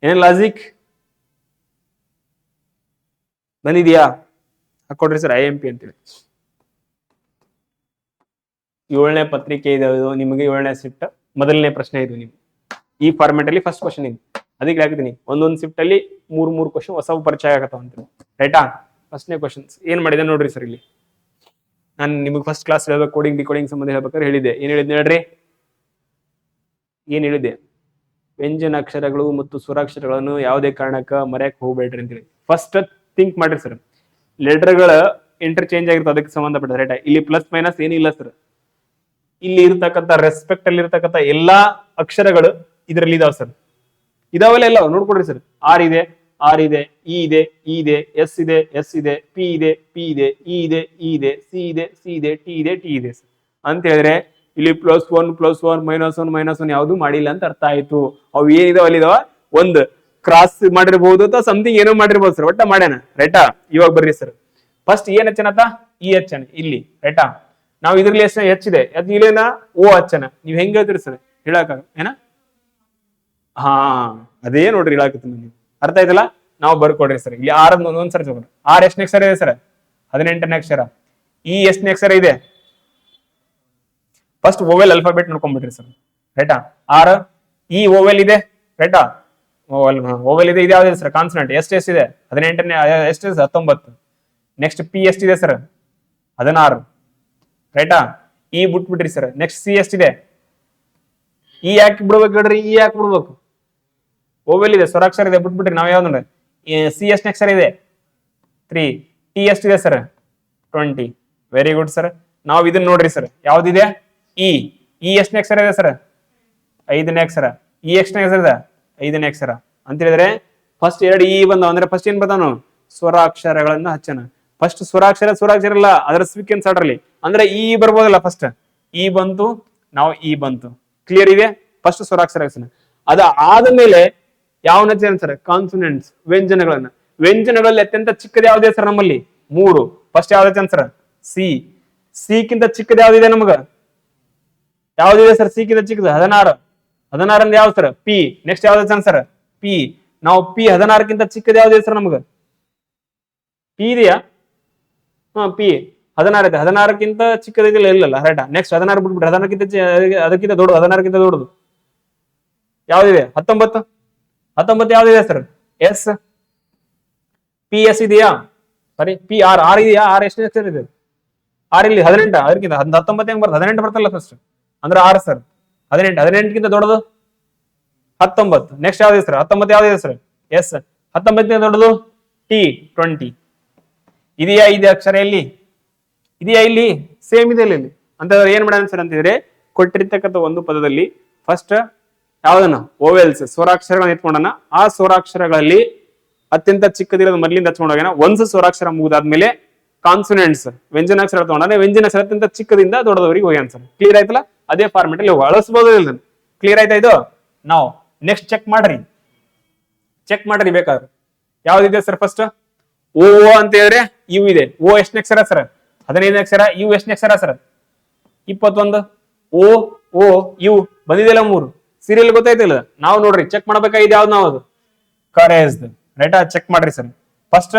Speaker 1: ಏನ್ ಲಾಜಿಕ್ ಬಂದಿದ್ಯಾ? ಹಾಕೊಡ್ರಿ ಸರ್ IMP ಅಂತೇಳಿ. 7ನೇ ಪತ್ರಿಕೆ ಇದೆ ನಿಮಗೆ, 7ನೇ ಶಿಫ್ಟ್ ಮೊದಲನೇ ಪ್ರಶ್ನೆ ಇದು. ನಿಮ್ಗೆ ಈ ಫಾರ್ಮೆಟ್ ಅಲ್ಲಿ ಫಸ್ಟ್ ಕ್ವಶನ್ ಇದೆ. ಅದಕ್ಕೆ ಹಾಕಿದ್ದೀನಿ ಒಂದೊಂದು ಶಿಫ್ಟ್ ಅಲ್ಲಿ 3 ಕ್ವಶನ್ ಹೊಸ ಪರಿಚಯ ಆಗತ್ತವ ಅಂತ. ರೈಟಾ? ಫಸ್ಟ್ನೇ ಕ್ವಶನ್ಸ್ ಏನ್ ಮಾಡಿದೆ ನೋಡ್ರಿ ಸರ್ ಇಲ್ಲಿ. ನಾನು ನಿಮಗೆ ಫಸ್ಟ್ ಕ್ಲಾಸ್ ಹೇಳ್ಬೇಕು, ಕೋಡಿಂಗ್ ಡಿಕೋಡಿಂಗ್ ಸಂಬಂಧ ಹೇಳ್ಬೇಕಾದ್ರೆ ಹೇಳಿದ್ದೆ. ಏನ್ ಹೇಳಿದ್ದೆ ಹೇಳ್ರಿ? ಏನ್ ಹೇಳಿದ್ದೆ? ವ್ಯಂಜನ ಅಕ್ಷರಗಳು ಮತ್ತು ಸ್ವರಾಕ್ಷರಗಳನ್ನು ಯಾವುದೇ ಕಾರಣಕ್ಕ ಮರೆಯಕ್ ಹೋಗ್ಬೇಡ್ರಿ ಅಂತೇಳಿ ಫಸ್ಟ್ ಥಿಂಕ್ ಮಾಡ್ರಿ ಸರ್. ಲೆಟರ್ಗಳ ಇಂಟರ್ಚೇಂಜ್ ಆಗಿರ್ತದೆ, ಅದಕ್ಕೆ ಸಂಬಂಧಪಟ್ಟ. ರೈಟಾ? ಇಲ್ಲಿ ಪ್ಲಸ್ ಮೈನಸ್ ಏನಿಲ್ಲ ಸರ್. ಇಲ್ಲಿ ಇರ್ತಕ್ಕಂಥ ರೆಸ್ಪೆಕ್ಟ್ ಅಲ್ಲಿ ಇರ್ತಕ್ಕಂಥ ಎಲ್ಲಾ ಅಕ್ಷರಗಳು ಇದರಲ್ಲಿ ಇದಾವ ಸರ್. ಇದಾವಲ್ಲ ಎಲ್ಲ ನೋಡ್ಕೊಡ್ರಿ ಸರ್. ಆರ್ ಇದೆ, ಆರ್ ಇದೆ, ಇ ಇದೆ, ಇ ಇದೆ, ಎಸ್ ಇದೆ, ಎಸ್ ಇದೆ, ಪಿ ಇದೆ, ಪಿ ಇದೆ, ಇ ಇದೆ, ಇ ಇದೆ, ಸಿ ಇದೆ, ಸಿ ಇದೆ, ಟಿ ಇದೆ, ಟಿ ಇದೆ ಅಂತ ಹೇಳಿದ್ರೆ ಇಲ್ಲಿ +1 +1 -1 ಯಾವ್ದು ಮಾಡಿಲ್ಲ ಅಂತ ಅರ್ಥ ಆಯ್ತು. ಅವು ಏನಿದಾವ ಅಲ್ಲಿ ಇದಾವ, ಒಂದು ಕ್ರಾಸ್ ಮಾಡಿರ್ಬಹುದು ಅಥವಾ ಸಮಥಿಂಗ್ ಏನೋ ಮಾಡಿರ್ಬೋದು ಸರ್. ಒಟ್ಟ ಮಾಡ್ಯಾನ. ರೈಟಾ? ಇವಾಗ ಬರ್ರಿ ಸರ್. ಫಸ್ಟ್ ಏನ್ ಹಚ್ಚನತ? ಇ ಹಚ್ಚನ ಇಲ್ಲಿ. ರೈಟಾ? ನಾವು ಇದ್ರಲ್ಲಿ ಎಷ್ಟು ಹೆಚ್ಚಿದೆ, ಅದು ಇಲ್ಲೇನ ಓ ಹಚ್ಚನ. ನೀವ್ ಹೆಂಗ್ ಹೇಳ್ತೀರಿ ಸರ್? ಹೇಳಕ ಏನ? ಹಾ, ಅದೇ ನೋಡ್ರಿ ಹೇಳಾಕತ್ತೀನಿ. ನೀವು ಅರ್ಥ ಆಯ್ತಲ್ಲ? ನಾವು ಬರ್ಕೊಡ್ರಿ ಸರ್. ಇಲ್ಲಿ ಆರ್ ಒಂದ್ಸರಿ ತಗೊಳ್ರಿ. ಆರ್ ಎಷ್ಟನೇ ಅಕ್ಷರ ಇದೆ ಸರ್? 18ನೇ ಅಕ್ಷರ. ಇ ಎಷ್ಟನೇ ಅಕ್ಷರ ಇದೆ? ಫಸ್ಟ್ ಓವೆಲ್ ಅಲ್ಫಾಬೆಟ್ ನೋಡ್ಕೊಂಡ್ಬಿಟ್ರಿ ಸರ್. ರೈಟಾ? ಆರ್ ಇ ಓವೆಲ್ ಇದೆ. ರೈಟಾ? ಓವೆಲ್ ಇದೆ. ಇದು ಯಾವ್ದಿದೆ ಸರ್? ಕಾನ್ಸನೆಂಟ್. ಎಷ್ಟು ಇದೆ? 18ನೇ. ಎಷ್ಟು? 19. ನೆಕ್ಸ್ಟ್ ಪಿ ಎಷ್ಟಿದೆ ಸರ್? 16. ರೈಟಾ? ಇ ಬಿಟ್ಬಿಟ್ರಿ ಸರ್. ನೆಕ್ಸ್ಟ್ ಸಿ ಎಷ್ಟಿದೆ? ಇ ಯಾಕೆ ಬಿಡ್ಬೇಕು ಹೇಳ್ರಿ? ಇ ಯಾಕೆ ಬಿಡ್ಬೇಕು? ಓವೆಲ್ ಇದೆ, ಸ್ವರಾಕ್ಷರ ಇದೆ, ಬಿಟ್ಬಿಟ್ರಿ. ನಾವ್ ಯಾವ್ದು? ಸಿ ಎಷ್ಟನೇ ಅಕ್ಷರ ಇದೆ? 3. ಟಿ ಎಷ್ಟಿದೆ ಸರ್? 20. Very good sir. ನಾವು ಇದನ್ನ ನೋಡ್ರಿ ಸರ್. ಯಾವ್ದಿದೆ? ಇ. ಇ ಎಷ್ಟನೇ ಅಕ್ಷರ ಇದೆ ಸರ್? 5ನೇ ಅಕ್ಷರ. ಇ ಎಷ್ಟನೇ ಅಕ್ಷರ ಇದೆ? 5ನೇ ಅಕ್ಷರ ಅಂತ ಹೇಳಿದ್ರೆ ಫಸ್ಟ್ 2 ಇ ಬಂದಾವ. ಅಂದ್ರೆ ಫಸ್ಟ್ ಏನ್ ಬರ್ತಾನು? ಸ್ವರಾಕ್ಷರಗಳನ್ನ ಹಚ್ಚನ. ಫಸ್ಟ್ ಸ್ವರಾಕ್ಷರ ಅಲ್ಲ, ಅದರ ಸೀಕ್ವೆನ್ಸ್ ಆರ್ಡರ್ ಅಲ್ಲಿ. ಅಂದ್ರೆ ಇ ಬರ್ಬೋದಲ್ಲ. ಫಸ್ಟ್ ಇ ಬಂತು, ನಾವು ಇ ಬಂತು. ಕ್ಲಿಯರ್ ಇದೆ? ಫಸ್ಟ್ ಸ್ವರಾಕ್ಷರ ಹಚ್ಚನ. ಅದ ಆದ್ಮೇಲೆ ಯಾವನ್ನ ಹಚ್ಚನ ಸರ್? ಕಾನ್ಸನೆಂಟ್ಸ್, ವ್ಯಂಜನಗಳನ್ನ. ವ್ಯಂಜನಗಳಲ್ಲಿ ಅತ್ಯಂತ ಚಿಕ್ಕದ ಯಾವ್ದೇ ಸರ್? ನಮ್ಮಲ್ಲಿ 3. ಫಸ್ಟ್ ಯಾವ್ದು ಹಚ್ಚನ ಸರ್? ಸಿ. ಸಿ ಕಿಂತ ಚಿಕ್ಕದ ಯಾವ್ದಿದೆ ನಮಗ? ಯಾವ್ದಿದೆ ಸರ್? ಸಿ ಕಿಂತ ಚಿಕ್ಕದ 16. 16 ಯಾವ್ದು ಸರ್? ಪಿ. ನೆಕ್ಸ್ಟ್ ಯಾವ್ದು ಹಚ್ಚನ ಸರ್? ಪಿ. ನಾವು ಪಿ 16ಕ್ಕಿಂತ ಚಿಕ್ಕದ ಯಾವ್ದಿದೆ ಸರ್ ನಮಗ? ಪಿ ಇದೆಯಾ? ಪಿ 16 ಇದೆ. 16ಕ್ಕಿಂತ ಚಿಕ್ಕದಿಲ್ಲ. ಇಲ್ಲ. ರೈಟಾ? ನೆಕ್ಸ್ಟ್ 16 ಬಿಟ್ಬಿಟ್ರೆ 16ಕ್ಕಿಂತ ಅದಕ್ಕಿಂತ ದೊಡ್ಡದು, 16ಕ್ಕಿಂತ ದೊಡ್ಡದು ಯಾವ್ದಿದೆ? 19. 19 ಯಾವ್ದಿದೆ ಸರ್? ಎಸ್. ಪಿ ಎಸ್ ಇದೆಯಾ? ಸಾರಿ, ಪಿ ಆರ್. ಆರ್ ಇದೆಯಾ? ಆರ್ ಎಷ್ಟನೇ ಅಕ್ಷರ ಇದೆ? ಆರ್ ಇಲ್ಲಿ 18. ಅದಕ್ಕಿಂತ 19 ಹೆಂಗ್ ಬರ್ತದೆ? 18 ಬರ್ತಲ್ಲ ಫಸ್ಟ್. ಅಂದ್ರೆ 6 ಸರ್. 18. 18ಕ್ಕಿಂತ ದೊಡ್ಡದು 19. ನೆಕ್ಸ್ಟ್ ಯಾವ್ದಿದೆ ಸರ್? 19 ಯಾವ್ದಿದೆ ಸರ್? ಎಸ್. 19ಕ್ಕಿಂತ ದೊಡ್ಡದು ಟಿ 20. ಇದೆಯಾ? ಇದೆ ಅಕ್ಷರ ಇಲ್ಲಿ ಇದೆಯಾ? ಇಲ್ಲಿ ಸೇಮ್ ಇದೆ ಇಲ್ಲಿ. ಅಂತ ಏನ್ ಮಾಡೋಣ ಸರ್ ಅಂತಿದ್ರೆ, ಕೊಟ್ಟಿರ್ತಕ್ಕಂಥ ಒಂದು ಪದದಲ್ಲಿ ಫಸ್ಟ್ ಯಾವ್ದನ್ನ ಓವೆಲ್ಸ್ ಸ್ವರಾಕ್ಷರಗಳನ್ನ ಇಟ್ಕೊಂಡನ. ಆ ಸ್ವರಾಕ್ಷರಗಳಲ್ಲಿ ಅತ್ಯಂತ ಚಿಕ್ಕದಿರೋದು ಮೊದಲಿಂದ ಹಚ್ಕೊಂಡೋಗನ. ಒಂದು ಸ್ವರಾಕ್ಷರ ಮುಗಿದಾದ್ಮೇಲೆ ಕಾನ್ಸನೆಂಟ್ಸ್ ವ್ಯಂಜನಾಕ್ಷರ ತಗೊಂಡ್ರೆ ವ್ಯಂಜನಾಕ್ಷರಕ್ಕಿಂತ ಚಿಕ್ಕದಿಂದ ದೊಡ್ಡದವರಿಗೆ ಹೋಗಿ ಆನ್ಸರ್. ಕ್ಲಿಯರ್ ಆಯ್ತಲ್ಲ? ಅದೇ ಫಾರ್ಮೆಟ್ ಅಲ್ಲಿ ಹೋಗಿ ಅಳಿಸಬಹುದು ಇಲ್ಲ. ಕ್ಲಿಯರ್ ಆಯ್ತಾ ಇದು? ನಾವು ನೆಕ್ಸ್ಟ್ ಚೆಕ್ ಮಾಡ್ರಿ ಬೇಕಾದ್ರೆ ಯಾವ್ದಿದೆ ಸರ್? ಫಸ್ಟ್ ಓ ಅಂತ ಹೇಳಿದ್ರೆ ಯು ಇದೆ. ಓ ಎಷ್ಟನೇ ಅಕ್ಷರ ಸರ್? 15ನೇ ಅಕ್ಷರ. ಯು ಎಷ್ಟನೇ ಅಕ್ಷರ ಸರ್? 21. ಓ ಓ ಯು ಬಂದಿದೆಲ್ಲ 3 ಸೀರಿಯಲ್ ಗೊತ್ತಾಯ್ತಿಲ್ಲ. ನಾವು ನೋಡ್ರಿ ಚೆಕ್ ಮಾಡ್ಬೇಕಾಗಿದೆ ಯಾವ್ದು ನಾವು ಅದು ಕರೇಜ್ ರೈಟಾ? ಚೆಕ್ ಮಾಡ್ರಿ ಸರ್. ಫಸ್ಟ್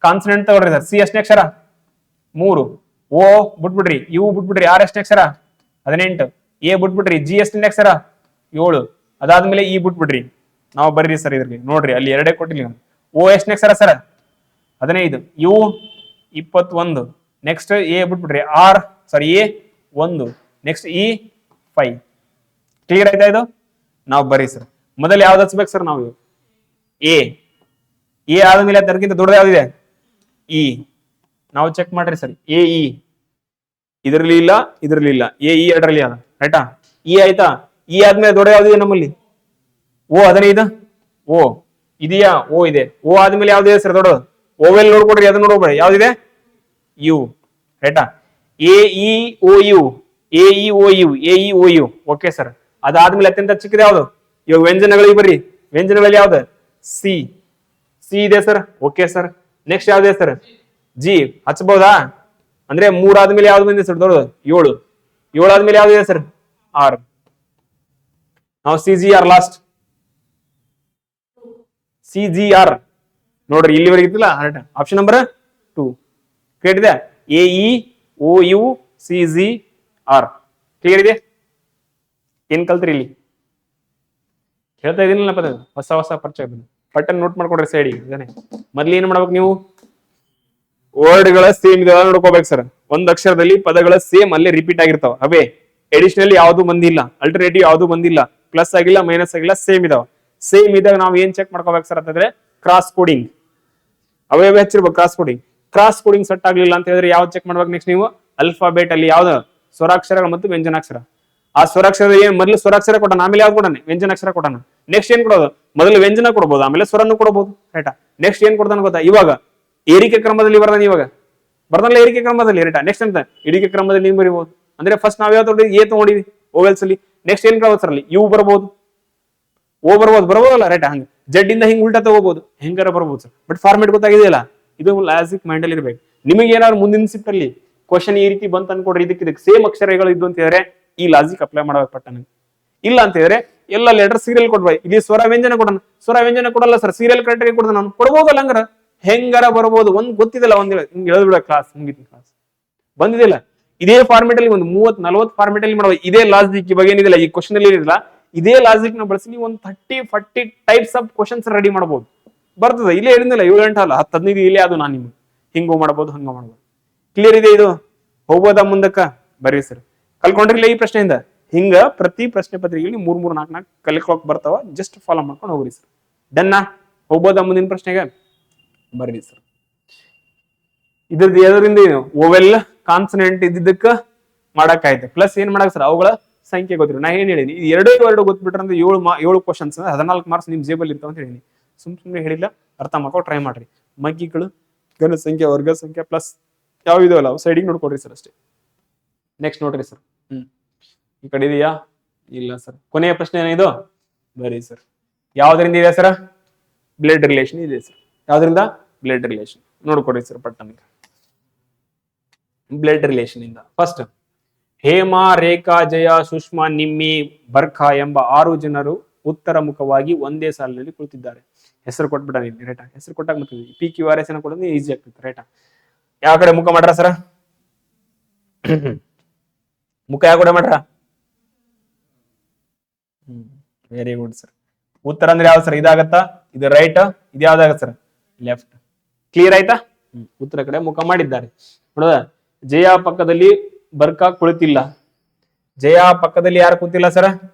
Speaker 1: ಕಾನ್ಸನೆಂಟ್ ತಗೊಳ್ರಿ ಸರ್. ಸಿ ಎಷ್ಟನೇ ಅಕ್ಷರ? 3. ಓ ಬಿಟ್ಬಿಡ್ರಿ. ಯು ಬಿಟ್ಬಿಡ್ರಿ. ಆರ್ ಎಷ್ಟನೇ ಅಕ್ಷರ? 18. ಎ ಬಿಟ್ಬಿಡ್ರಿ. ಜಿ ಎಷ್ಟನೇ ಅಕ್ಷರ? 7. ಅದಾದ್ಮೇಲೆ ಇ ಬಿಟ್ಬಿಡ್ರಿ. ನಾವು ಬರ್ರಿ ಸರ್ ಇದ್ರಿಗೆ ನೋಡ್ರಿ ಅಲ್ಲಿ 2 ಕೊಟ್ಟಿಲ್ಲ. ಓ ಎಷ್ಟನೇ ಅಕ್ಷರ ಸರ್? 15. ಯು 21. ನೆಕ್ಸ್ಟ್ ಎ ಬಿಟ್ಬಿಡ್ರಿ. R sorry A 1. Next E 5. Clear ಆಯ್ತಾ ಇದು? ನಾವು ಬರ್ರಿ ಸರ್. ಮೊದಲು ಯಾವ್ದು ಹಚ್ಬೇಕು ಸರ್? ನಾವು ಎ ಆದ್ಮೇಲೆ ಅದಕ್ಕಿಂತ ದೊಡ್ಡದು ಯಾವ್ದಿದೆ? ಇ. ನಾವು ಚೆಕ್ ಮಾಡ್ರಿ ಸರ್. ಎ ಇ ಇದರಲ್ಲಿ ಇಲ್ಲ, ಇದರಲ್ಲಿ ಇಲ್ಲ. ಎ ಇ ಎರಡರಲ್ಲಿ ಅದ ರೈಟಾ? ಇ ಆಯ್ತಾ? ಇ ಆದ್ಮೇಲೆ ದೊಡ್ಡ ಯಾವ್ದಿದೆ ನಮ್ಮಲ್ಲಿ? ಓ 15. ಓ ಇದೆಯಾ? ಓ ಇದೆ. ಓ ಆದ್ಮೇಲೆ ಯಾವ್ದಿದೆ ಸರ್ ದೊಡ್ಡದು? ಓವೆಲ್ ನೋಡ್ಕೊಡ್ರಿ. ಅದನ್ನ ನೋಡ್ಬೇಡಿ. ಯಾವ್ದಿದೆ? ಯು ರೈಟಾ? A E O U. A E O U. A E O U. Okay sir. ಅದಾದ್ಮೇಲೆ ಅತ್ಯಂತ ಚಿಕ್ಕದ ಯಾವ್ದು? ಇವಾಗ ವ್ಯಂಜನಗಳಿಗೆ ಬರ್ರಿ. ವ್ಯಂಜನಗಳಲ್ಲಿ ಯಾವ್ದು? ಸಿ ಇದೆ ಸರ್. Okay sir. ನೆಕ್ಸ್ಟ್ ಯಾವ್ದಿದೆ ಸರ್? ಜಿ ಹಚ್ಬಹುದಾ? ಅಂದ್ರೆ 3 ಆದ್ಮೇಲೆ ಯಾವ್ದು ಬಂದಿದೆ ಸರ್ ದೊಡ್ಡದು? 7. 7 ಆದ್ಮೇಲೆ ಯಾವ್ದಿದೆ ಸರ್? ಆರ್. ನಾವು C G R last. C G R ನೋಡ್ರಿ ಇಲ್ಲಿವರೆಗೆ ಇತ್ತಿಲ್ಲ. ಆಪ್ಷನ್ ನಂಬರ್ 2 ಕೇಳಿದೆ. A E O U C G R. Clear ಇದೆ? ಏನ್ ಕಲ್ತ್ರಿ ಇಲ್ಲಿ? ಹೇಳ್ತಾ ಇದೀನಿಲ್ಲ ಪದ ಹೊಸ ಪರಿಚಯ ಪಟ್ಟನ್ ನೋಟ್ ಮಾಡ್ಕೊಡ್ರಿ ಸೈಡಿಗೆ. ಇದಾನೆ ಮೊದ್ಲು ಏನ್ ಮಾಡ್ಬೇಕು ನೀವು? ವರ್ಡ್ಗಳ ಸೇಮ್ ಇದೆ ನೋಡ್ಕೋಬೇಕು ಸರ್. ಒಂದ್ ಅಕ್ಷರದಲ್ಲಿ ಪದಗಳ ಸೇಮ್ ಅಲ್ಲೇ ರಿಪೀಟ್ ಆಗಿರ್ತಾವ. ಅವೇ ಎಡಿಷನಲ್ ಯಾವ್ದು ಬಂದಿಲ್ಲ, ಅಲ್ಟರ್ನೇಟಿವ್ ಯಾವ್ದು ಬಂದಿಲ್ಲ, ಪ್ಲಸ್ ಆಗಿಲ್ಲ, ಮೈನಸ್ ಆಗಿಲ್ಲ, ಸೇಮ್ ಇದಾವ. ಸೇಮ್ ಇದಾಗ ನಾವು ಏನ್ ಚೆಕ್ ಮಾಡ್ಕೋಬೇಕು ಸರ್ ಅಂತಂದ್ರೆ ಕ್ರಾಸ್ ಕೋಡಿಂಗ್. ಅವೇ ಹಚ್ಚಿರ್ಬೇಕು ಕ್ರಾಸ್ ಕೋಡಿಂಗ್ ಸೆಟ್ ಆಗ್ಲಿಲ್ಲ ಅಂತ ಹೇಳಿದ್ರೆ ಯಾವ್ದು ಚೆಕ್ ಮಾಡ್ಬೇಕು ನೆಕ್ಸ್ಟ್ ನೀವು? ಅಲ್ಫಾಬೆಟ್ ಅಲ್ಲಿ ಯಾವ್ದು? ಸ್ವರಾಕ್ಷರ ಮತ್ತು ವ್ಯಂಜನಾಕ್ಷರ. ಆ ಸ್ವರಾಕ್ಷರ ಏನ್ ಮೊದಲು ಸ್ವರಾಕ್ಷರ ಕೊಟ್ಟಾನ, ಆಮೇಲೆ ಯಾವ್ದು ಕೊಟ್ಟಾನೆ? ವ್ಯಂಜನಾಕ್ಷರ ಕೊಟ್ಟಾನ. ನೆಕ್ಸ್ಟ್ ಏನ್ ಕೊಡೋದು? ಮೊದಲು ವ್ಯಂಜನ ಕೊಡ್ಬೋದು, ಆಮೇಲೆ ಸ್ವರನ್ನು ಕೊಡಬಹುದು ರೈಟಾ? ನೆಕ್ಸ್ಟ್ ಏನ್ ಕೊಡ್ತಾನ ಗೊತ್ತಾ? ಇವಾಗ ಏರಿಕೆ ಕ್ರಮದಲ್ಲಿ ಬರ್ದಾನೆ. ಇವಾಗ ಬರ್ದಲ್ಲ ಏರಿಕೆ ಕ್ರಮದಲ್ಲಿ ರೈಟಾ? ನೆಕ್ಸ್ಟ್ ಅಂತ ಇಡಿಕೆ ಕ್ರಮದಲ್ಲಿ ನೀವು ಬರೀಬಹುದು. ಅಂದ್ರೆ ಫಸ್ಟ್ ನಾವ್ ಯಾವ್ದು ಎ ತಗೊಂಡಿವಿ ಓವೆಲ್ಸ್ ಅಲ್ಲಿ. ನೆಕ್ಸ್ಟ್ ಏನ್ ಸರ್ ಅಲ್ಲಿ? ಯು ಬರ್ಬೋದು, ಓ ಬರ್ಬೋದಲ್ಲ ರೈಟಾ? ಹಂಗ ಜಡ್ ಇಂದ ಹಿಂಗ್ ಉಲ್ಟಾ ತಗೋಬಹುದು, ಹೆಂಗಾರ ಬರ್ಬೋದು ಸರ್. ಬಟ್ ಫಾರ್ಮೆಟ್ ಗೊತ್ತಾಗಿದೆಯಲ್ಲ, ಇದು ಲಾಜಿಕ್ ಮೈಂಡ್ ಅಲ್ಲಿ ಇರ್ಬೇಕು. ನಿಮಗೆ ಏನಾದ್ರು ಮುಂದಿನ ಶಿಫ್ಟ್ ಅಲ್ಲಿ ಕ್ವಶನ್ ಈ ರೀತಿ ಬಂತ ಅನ್ಕೊಡ್ರಿ, ಇದಕ್ಕೆ ಸೇಮ್ ಅಕ್ಷರಗಳು ಇದ್ದು ಅಂತ ಹೇಳಿದ್ರೆ ಈ ಲಾಜಿಕ್ ಅಪ್ಲೈ ಮಾಡಬೇಕು ಪಟ್ಟಣ. ಇಲ್ಲ ಅಂತ ಹೇಳಿದ್ರೆ ಎಲ್ಲ ಲೆಟರ್ ಸೀರಿಯಲ್ ಕೊಡ್ಬೇಕು. ಇಲ್ಲಿ ಸ್ವರ ವ್ಯಂಜನ ಕೊಡೋಣ, ಸ್ವರ ವ್ಯಂಜನ ಕೊಡಲ್ಲ ಸರ್, ಸೀರಿಯಲ್ ಕರೆಕ್ಟ್ ಆಗಿ ಕೊಡ್ದ ನಾನು ಕೊಡ್ಬೋದಲ್ಲ. ಹಂಗಾರ ಹೆಂಗಾರ ಬರ್ಬೋದು. ಒಂದ್ ಗೊತ್ತಿದಲ್ಲ, ಒಂದ್ ಹಿಂಗ್ ಹೇಳ್ಬಿಡ ಕ್ಲಾಸ್ ಮುಗಿದ ಕ್ಲಾಸ್ ಬಂದಿದಿಲ್ಲ. ಇದೇ ಫಾರ್ಮೆಟ್ ಅಲ್ಲಿ ಒಂದು 30-40 ಫಾರ್ಮೆಟ್ ಅಲ್ಲಿ ಮಾಡುವ. ಇದೇ ಲಾಜಿಕ್ ಇವಾಗ ಏನಿದಿಲ್ಲ ಈ ಕ್ವಶನ್ ಅಲ್ಲಿ ಏನಿಲ್ಲ, ಇದೇ ಲಾಜಿಕ್ ನ ಬಳಸಿ ನೀವು ಒಂದು 30-40 ಟೈಪ್ಸ್ ಆಫ್ ಕ್ವಶನ್ಸ್ ರೆಡಿ ಮಾಡಬಹುದು. ಬರ್ತದೆ. ಇಲ್ಲೇ ಹೇಳಿದಿಲ್ಲ 7 ಗಂಟೆ ಅಲ್ಲ 10-15 ಇಲ್ಲೇ ಅದು ನಾನು ನಿಮ್ಗೆ ಹಿಂಗೋ ಮಾಡಬಹುದು, ಹಂಗ ಮಾಡಬಹುದು. ಕ್ಲಿಯರ್ ಇದೆ ಇದು? ಹೋಗ್ಬೋದಾ ಮುಂದಕ್ಕ? ಬರ್ರಿ ಸರ್. ಕಲ್ಕೊಂಡ್ರಿಲ್ಲ ಈ ಪ್ರಶ್ನೆಯಿಂದ? ಹಿಂಗ ಪ್ರತಿ ಪ್ರಶ್ನೆ ಪತ್ರಿಕೆಯಲ್ಲಿ 3-4 ಕಲಿಕೋಕ್ ಬರ್ತಾವ. ಜಸ್ಟ್ ಫಾಲೋ ಮಾಡ್ಕೊಂಡು ಹೋಗ್ರಿ ಸರ್. ಡನ್ನಾ? ಹೋಗ್ಬೋದಾ ಮುಂದಿನ ಪ್ರಶ್ನೆಗೆ? ಬರ್ರಿ ಸರ್. ಇದ್ರದ್ದು ಎದರಿಂದ ಏನು? ಓವೆಲ್ ಕಾನ್ಸನೆಂಟ್ ಇದ್ದಿದ್ದಕ್ಕ ಮಾಡಕ್ಕಾಯ್ತು. ಪ್ಲಸ್ ಏನ್ ಮಾಡಕ್ ಸರ್? ಅವುಗಳ ಸಂಖ್ಯೆ ಗೊತ್ತಿರ. ನಾ ಏನ್ ಹೇಳಿನಿ? ಎರಡು ಗೊತ್ಬಿಟ್ರೆ ಅಂದ್ರೆ 7 ಕ್ವಶನ್ಸ್ 14 ಮಾರ್ಕ್ಸ್ ನಿಮ್ ಜೇಬಲ್ ಇರ್ತಾವ ಅಂತ ಹೇಳಿನಿ. ಸುಮ್ನೆ ಹೇಳಿಲ್ಲ, ಅರ್ಥ ಮಾಡ್ಕೊ ಟ್ರೈ ಮಾಡ್ರಿ. ಮಗ್ಗಿಗಳು, ಘನ ಸಂಖ್ಯೆ, ವರ್ಗ ಸಂಖ್ಯೆ ಪ್ಲಸ್ ಯಾವ ಇದೆಯಲ್ಲ ಸೈಡಿಗೆ ನೋಡ್ಕೊಡ್ರಿ ಸರ್ ಅಷ್ಟೇ. ನೆಕ್ಸ್ಟ್ ನೋಡ್ರಿ ಸರ್. ಈ ಕಡೆ ಇದೆಯಾ? ಇಲ್ಲ ಸರ್. ಕೊನೆಯ ಪ್ರಶ್ನೆ ಏನಿದು? ಬರೀ ಸರ್. ಯಾವ್ದ್ರಿಂದ ಇದೆ ಸರ್? ಬ್ಲಡ್ ರಿಲೇಷನ್ ಇದೆ ಸರ್. ಯಾವ್ದ್ರಿಂದ? Blood relation. ನೋಡ್ಕೊಡ್ರಿ ಸರ್ ಪಟ್ಟನಿಗೆ. ಬ್ಲಡ್ ರಿಲೇಷನ್ ಇಂದ ಫಸ್ಟ್ ಹೇಮಾ, ರೇಖಾ, ಜಯ, ಸುಷ್ಮಾ, ನಿಮ್ಮಿ, ಬರ್ಖಾ ಎಂಬ 6 ಜನರು ಉತ್ತರ ಮುಖವಾಗಿ ಒಂದೇ ಸಾಲಿನಲ್ಲಿ ಕುಳಿತಿದ್ದಾರೆ. ಹೆಸರು ಕೊಟ್ಬಿಟ್ಟ ರೈಟಾ? ಹೆಸರು ಕೊಟ್ಟಾಗ ಮತ್ತೆ PQRS ಕೊಡೋದು ಈಸಿ ಆಗ್ತದೆ ರೈಟಾ? ಯಾವ ಕಡೆ ಮುಖ ಮಾಡ್ರ ಸರ್? ಮುಖ ಯಾವ ಕಡೆ ಮಾಡ್ರ? Very good sir. ಉತ್ತರ ಅಂದ್ರೆ ಯಾವ್ದು ಸರ್? ಇದಾಗತ್ತಾ? ಇದು ರೈಟ್, ಇದು ಯಾವ್ದಾಗತ್ತ ಸರ್? ಲೆಫ್ಟ್. ಕ್ಲಿಯರ್ ಆಯ್ತಾ? ಉತ್ತರ ಕಡೆ ಮುಖ ಮಾಡಿದ್ದಾರೆ. ನೋಡ, ಜಯ ಪಕ್ಕದಲ್ಲಿ ಬರ್ಕಾ ಕುಳಿತಿಲ್ಲ. ಜಯ ಪಕ್ಕದಲ್ಲಿ ಯಾರು ಕೂತಿಲ್ಲ ಸರ್?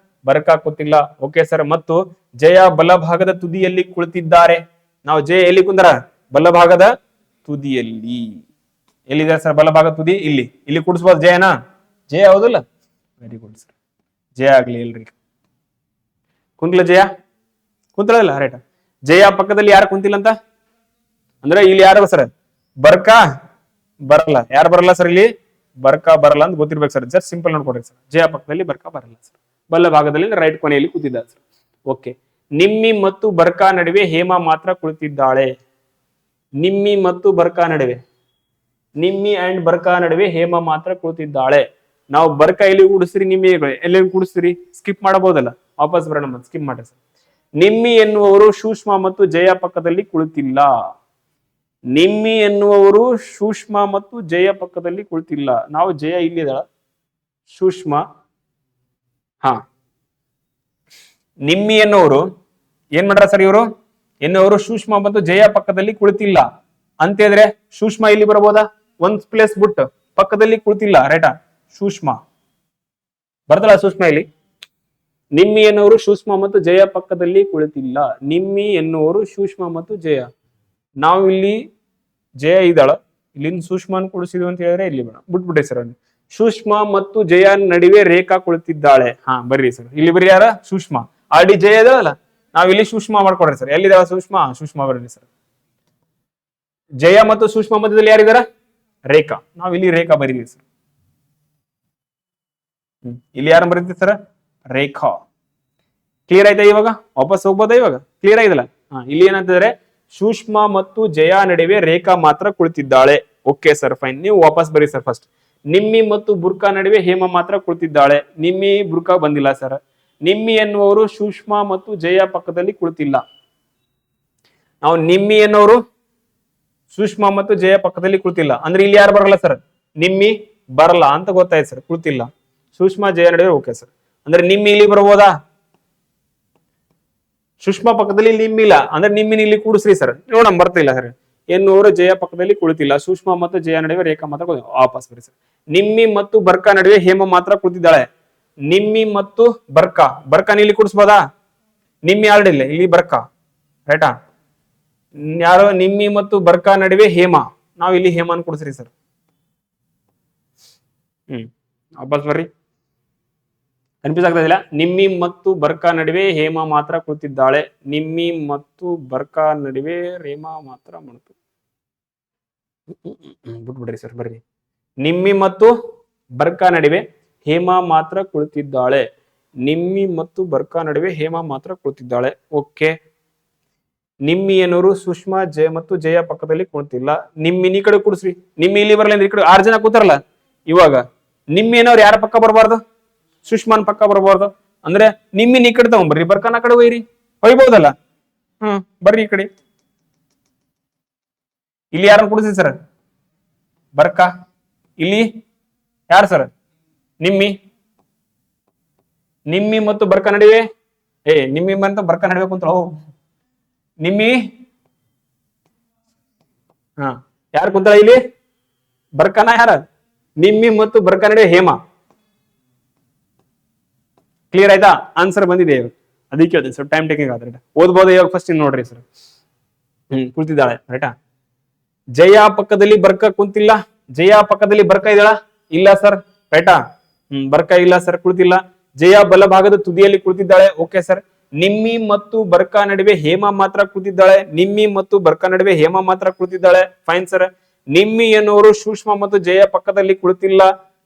Speaker 1: ಬರ್ಕಾ ಕೂತಿಲ್ಲ. Okay sir. ಮತ್ತು ಜಯ ಬಲಭಾಗದ ತುದಿಯಲ್ಲಿ ಕುಳಿತಿದ್ದಾರೆ. ನಾವು ಜಯ ಎಲ್ಲಿ ಕುಂದರ? ಬಲಭಾಗದ ತುದಿಯಲ್ಲಿ. ಎಲ್ಲಿದೆ ಸರ್ ಬಲಭಾಗ ತುದಿ? ಇಲ್ಲಿ ಕೂಡಿಸ್ಬೋದು ಜಯನಾ? ಜಯ ಹೌದಲ್ಲ? Very good sir. ಜಯ ಆಗ್ಲಿ ಎಲ್ರಿ. ಕುಂತಿಲ್ಲ ಜಯ? ಕುಂತಳಲ್ಲ ರೈಟ್. ಜಯ ಪಕ್ಕದಲ್ಲಿ ಯಾರು ಕುಂತಿಲ್ಲ ಅಂತ ಅಂದ್ರೆ ಇಲ್ಲಿ ಯಾರು ಸರ್? ಬರ್ಕಾ ಬರಲ್ಲ. ಯಾರು ಬರಲ್ಲ ಸರ್ ಇಲ್ಲಿ? ಬರ್ಕ ಬರಲ್ಲ ಅಂತ ಗೊತ್ತಿರ್ಬೇಕು ಸರ್. ಜಸ್ಟ್ ಸಿಂಪಲ್ ನೋಡ್ಕೊಡ್ರಿ ಸರ್. ಜಯ ಪಕ್ಕದಲ್ಲಿ ಬರ್ಕ ಬರಲ್ಲ ಸರ್. ಬಲ್ಲ ಭಾಗದಲ್ಲಿ ರೈಟ್ ಕೊನೆಯಲ್ಲಿ ಕೂತಿದ್ದಾರೆ ಸರ್. ಓಕೆ. ನಿಮ್ಮಿ ಮತ್ತು ಬರ್ಕಾ ನಡುವೆ ಹೇಮಾ ಮಾತ್ರ ಕುಳಿತಿದ್ದಾಳೆ. ನಿಮ್ಮಿ ಮತ್ತು ಬರ್ಕಾ ನಡುವೆ, ನಿಮ್ಮಿ ಅಂಡ್ ಬರ್ಕಾ ನಡುವೆ ಹೇಮಾ ಮಾತ್ರ ಕುಳಿತಿದ್ದಾಳೆ. ನಾವು ಬರ್ಕಾ ಎಲ್ಲಿ ಕೂಡಿಸ್ತೀರಿ, ನಿಮ್ಮಿ ಎಲ್ಲಿ ಕೂಡಿಸ್ತೀರಿ? ಸ್ಕಿಪ್ ಮಾಡಬಹುದಲ್ಲ, ವಾಪಸ್ ಬರೋಣ, ಸ್ಕಿಪ್ ಮಾಡ್ರಿ ಸರ್. ನಿಮ್ಮಿ ಎನ್ನುವರು ಸೂಕ್ಷ್ಮ ಮತ್ತು ಜಯ ಪಕ್ಕದಲ್ಲಿ ಕುಳಿತಿಲ್ಲ. ನಿಮ್ಮಿ ಎನ್ನುವರು ಸೂಕ್ಷ್ಮ ಮತ್ತು ಜಯ ಪಕ್ಕದಲ್ಲಿ ಕುಳಿತಿಲ್ಲ. ನಾವು ಜಯ ಇಲ್ಲಿದಾಳ, ಸೂಕ್ಷ್ಮ. ಹಾ, ನಿಮ್ಮಿ ಎನ್ನುವರು ಏನ್ ಮಾಡ್ರ ಸರ್? ಇವರು ಎನ್ನುವರು ಸೂಕ್ಷ್ಮ ಮತ್ತು ಜಯ ಪಕ್ಕದಲ್ಲಿ ಕುಳಿತಿಲ್ಲ ಅಂತ ಹೇಳಿದ್ರೆ ಸೂಕ್ಷ್ಮ ಇಲ್ಲಿ ಬರಬಹುದಾ? ಒಂದ್ ಪ್ಲೇಸ್ ಬಿಟ್ಟು ಪಕ್ಕದಲ್ಲಿ ಕುಳಿತಿಲ್ಲ, ರೈಟಾ? ಸೂಕ್ಷ್ಮ ಬರ್ತಲ್ಲ ಸೂಕ್ಷ್ಮ ಇಲ್ಲಿ. ನಿಮ್ಮಿ ಎನ್ನುವರು ಸೂಕ್ಷ್ಮ ಮತ್ತು ಜಯ ಪಕ್ಕದಲ್ಲಿ ಕುಳಿತಿಲ್ಲ. ನಿಮ್ಮಿ ಎನ್ನುವರು ಸೂಕ್ಷ್ಮ ಮತ್ತು ಜಯ. ನಾವು ಇಲ್ಲಿ ಜಯ ಇದ್ದಾಳ, ಇಲ್ಲಿಂದ ಸೂಕ್ಷ್ಮನ್ ಕುಡಿಸಿದ್ವಿ ಅಂತ ಹೇಳಿದ್ರೆ ಇಲ್ಲಿ ಬೇಡ, ಬಿಟ್ಬಿಟ್ಟೆ ಸರ್. ಸೂಕ್ಷ್ಮ ಮತ್ತು ಜಯ ನಡುವೆ ರೇಖಾ ಕುಳಿತಿದ್ದಾಳೆ. ಹಾ ಬರ್ರಿ ಸರ್, ಇಲ್ಲಿ ಬರೀ ಯಾರ? ಸೂಕ್ಷ್ಮ. ಆಲ್ರೆಡಿ ಜಯ ಇದಾವಲ್ಲ, ನಾವ್ ಇಲ್ಲಿ ಸೂಕ್ಷ್ಮ ಮಾಡ್ಕೊಡ್ರಿ ಸರ್. ಎಲ್ಲಿದಾವ ಸೂಕ್ಷ್ಮ? ಸೂಕ್ಷ್ಮ ಬರ್ರಿ ಸರ್. ಜಯ ಮತ್ತು ಸೂಕ್ಷ್ಮ ಮಧ್ಯದಲ್ಲಿ ಯಾರಿದಾರ? ರೇಖಾ. ನಾವ್ ಇಲ್ಲಿ ರೇಖಾ ಬರೀರಿ ಸರ್. ಇಲ್ಲಿ ಯಾರು ಬರೀತೀವಿ ಸರ್? ರೇಖಾ. ಕ್ಲಿಯರ್ ಆಯ್ತಾ? ಇವಾಗ ವಾಪಸ್ ಹೋಗ್ಬೋದಾ? ಇವಾಗ ಕ್ಲಿಯರ್ ಆಯ್ತಲ್ಲ? ಇಲ್ಲಿ ಏನಂತಂದ್ರೆ ಸೂಕ್ಷ್ಮ ಮತ್ತು ಜಯ ನಡುವೆ ರೇಖಾ ಮಾತ್ರ ಕುಳಿತಿದ್ದಾಳೆ. Okay sir, fine. ನೀವು ವಾಪಸ್ ಬರೀ ಸರ್. ಫಸ್ಟ್ ನಿಮ್ಮಿ ಮತ್ತು ಬುರ್ಕಾ ನಡುವೆ ಹೇಮ ಮಾತ್ರ ಕುಳಿತಿದ್ದಾಳೆ. ನಿಮ್ಮಿ ಬುರ್ಕಾ ಬಂದಿಲ್ಲ ಸರ್. ನಿಮ್ಮಿ ಎನ್ನುವರು ಸೂಕ್ಷ್ಮ ಮತ್ತು ಜಯ ಪಕ್ಕದಲ್ಲಿ ಕುಳಿತಿಲ್ಲ. ನಾವು ನಿಮ್ಮಿ ಎನ್ನುವರು ಸೂಕ್ಷ್ಮ ಮತ್ತು ಜಯ ಪಕ್ಕದಲ್ಲಿ ಕುಳಿತಿಲ್ಲ ಅಂದ್ರೆ ಇಲ್ಲಿ ಯಾರು ಬರಲ್ಲ ಸರ್? ನಿಮ್ಮಿ ಬರಲ್ಲ ಅಂತ ಗೊತ್ತಾಯ್ತು ಸರ್. ಕುಳಿತಿಲ್ಲ, ಸೂಕ್ಷ್ಮ ಜಯ ನಡುವೆ. ಓಕೆ ಸರ್, ಅಂದ್ರೆ ನಿಮ್ಮಿ ಇಲ್ಲಿ ಬರ್ಬೋದಾ? ಸೂಕ್ಷ್ಮ ಪಕ್ಕದಲ್ಲಿ ನಿಮ್ಮಿಲ್ಲ ಅಂದ್ರೆ ನಿಮ್ಮಿನ ಇಲ್ಲಿ ಕೂಡಿಸ್ರಿ ಸರ್. ನೋಡೋಣ, ಬರ್ತಿಲ್ಲ ಸರ್. ಎನ್ನುವರು ಜಯ ಪಕ್ಕದಲ್ಲಿ ಕುಳಿತಿಲ್ಲ, ಸೂಕ್ಷ್ಮ ಮತ್ತು ಜಯ ನಡುವೆ ರೇಖಾ ಮಾತ್ರ. ವಾಪಸ್ ಬರಿ ಸರ್. ನಿಮ್ಮಿ ಮತ್ತು ಬರ್ಕಾ ನಡುವೆ ಹೇಮ ಮಾತ್ರ ಕುಳಿತಿದ್ದಾಳೆ. ನಿಮ್ಮಿ ಮತ್ತು ಬರ್ಕಾ, ಬರ್ಕಾನ ಇಲ್ಲಿ ಕೂಡಿಸ್ಬೋದಾ? ನಿಮ್ಮಿ ಆಲ್ರೆಡಿ ಇಲ್ಲ, ಇಲ್ಲಿ ಬರ್ಕಾ, ರೈಟಾ? ಯಾರು? ನಿಮ್ಮಿ ಮತ್ತು ಬರ್ಕಾ ನಡುವೆ ಹೇಮ. ನಾವು ಇಲ್ಲಿ ಹೇಮನ್ ಕೂಡಿಸ್ರಿ ಸರ್. ವಾಪಸ್ ಬರ್ರಿ. ಕನ್ಫ್ಯೂಸ್ ಆಗ್ತಾ ಇಲ್ಲ? ನಿಮ್ಮಿ ಮತ್ತು ಬರ್ಕಾ ನಡುವೆ ಹೇಮ ಮಾತ್ರ ಕುಳಿತಿದ್ದಾಳೆ. ನಿಮ್ಮಿ ಮತ್ತು ಬರ್ಕಾ ನಡುವೆ ರೇಮ ಮಾತ್ರ ಮಾಡ್ತು. ಬಿಟ್ಬಿಡ್ರಿ ಸರ್, ಬರ್ರಿ. ನಿಮ್ಮಿ ಮತ್ತು ಬರ್ಕಾ ನಡುವೆ ಹೇಮ ಮಾತ್ರ ಕುಳಿತಿದ್ದಾಳೆ. ನಿಮ್ಮಿ ಮತ್ತು ಬರ್ಕಾ ನಡುವೆ ಹೇಮ ಮಾತ್ರ ಕುಳಿತಿದ್ದಾಳೆ. ಓಕೆ. ನಿಮ್ಮಿ ಎನ್ನುವರು ಸುಷ್ಮಾ ಜಯ ಮತ್ತು ಜಯ ಪಕ್ಕದಲ್ಲಿ ಕುಳಿತಿಲ್ಲ. ನಿಮ್ಮಿನ ಈ ಕಡೆ ಕೂಡಿಸ್ರಿ. ನಿಮ್ಮಿ ಇಲ್ಲಿ ಬರಲ್ಲ ಅಂದ್ರೆ ಈ ಕಡೆ 6 ಜನ ಕೂತಾರಲ್ಲ. ಇವಾಗ ನಿಮ್ಮಿ ಏನವ್ರು ಯಾರ ಪಕ್ಕ ಬರಬಾರ್ದು? ಸುಷ್ಮಾನ್ ಪಕ್ಕ ಬರಬಾರ್ದು ಅಂದ್ರೆ ನಿಮ್ಮಿನ ಈ ಕಡೆ ತಗೊಂಡ್ಬರ್ರಿ, ಬರ್ಕಾನ ಕಡೆ ಒಯ್ರಿ. ಒಯ್ಬಹುದಲ್ಲ? ಬರ್ರಿ ಈ ಕಡೆ. ಇಲ್ಲಿ ಯಾರನ್ನ ಕೂಡಿಸಿ ಸರ್? ಬರ್ಕಾ. ಇಲ್ಲಿ ಯಾರು ಸರ್? ನಿಮ್ಮಿ. ನಿಮ್ಮಿ ಮತ್ತು ಬರ್ಕಾ ನಡುವೆ ನಿಮ್ಮಿ ಮತ್ತು ಬರ್ಕಾ ನಡುವೆ ಕುಂತ ನಿಮ್ಮಿ. ಯಾರು ಕುಂತಾಳ ಇಲ್ಲಿ? ಬರ್ಕಾನ ಯಾರ? ನಿಮ್ಮಿ ಮತ್ತು ಬರ್ಕಾ ನಡುವೆ ಹೇಮ. ಕ್ಲಿಯರ್ ಆಯ್ತಾ? ಆನ್ಸರ್ ಬಂದಿದೆ. ಅದಕ್ಕೆ ಹೇಳ್ತೀನಿ ಸರ್, ಟೈಮ್ ಟೇಕಿಂಗ್ ಆದ್ರೆ ಓದ್ಬೋದು. ಇವಾಗ ಫಸ್ಟ್ ನೋಡ್ರಿ ಸರ್. ಕುಳಿತಿದ್ದಾಳೆ, ರೈಟಾ? ಜಯ ಪಕ್ಕದಲ್ಲಿ ಬರ್ಕ ಕುಂತಿಲ್ಲ. ಜಯ ಪಕ್ಕದಲ್ಲಿ ಬರ್ಕ ಇದ್ದಾಳ? ಇಲ್ಲ ಸರ್, ರೈಟಾ? ಬರ್ಕ ಇಲ್ಲ ಸರ್, ಕುಳಿತಿಲ್ಲ. ಜಯ ಬಲಭಾಗದ ತುದಿಯಲ್ಲಿ ಕುಳಿತಿದ್ದಾಳೆ. Okay sir. ನಿಮ್ಮಿ ಮತ್ತು ಬರ್ಕಾ ನಡುವೆ ಹೇಮ ಮಾತ್ರ ಕುಳಿತಿದ್ದಾಳೆ. ನಿಮ್ಮಿ ಮತ್ತು ಬರ್ಕಾ ನಡುವೆ ಹೇಮ ಮಾತ್ರ ಕುಳಿತಿದ್ದಾಳೆ. Fine sir. ನಿಮ್ಮಿ ಎನ್ನುವರು ಸೂಕ್ಷ್ಮ ಮತ್ತು ಜಯ ಪಕ್ಕದಲ್ಲಿ ಕುಳಿತಿಲ್ಲ.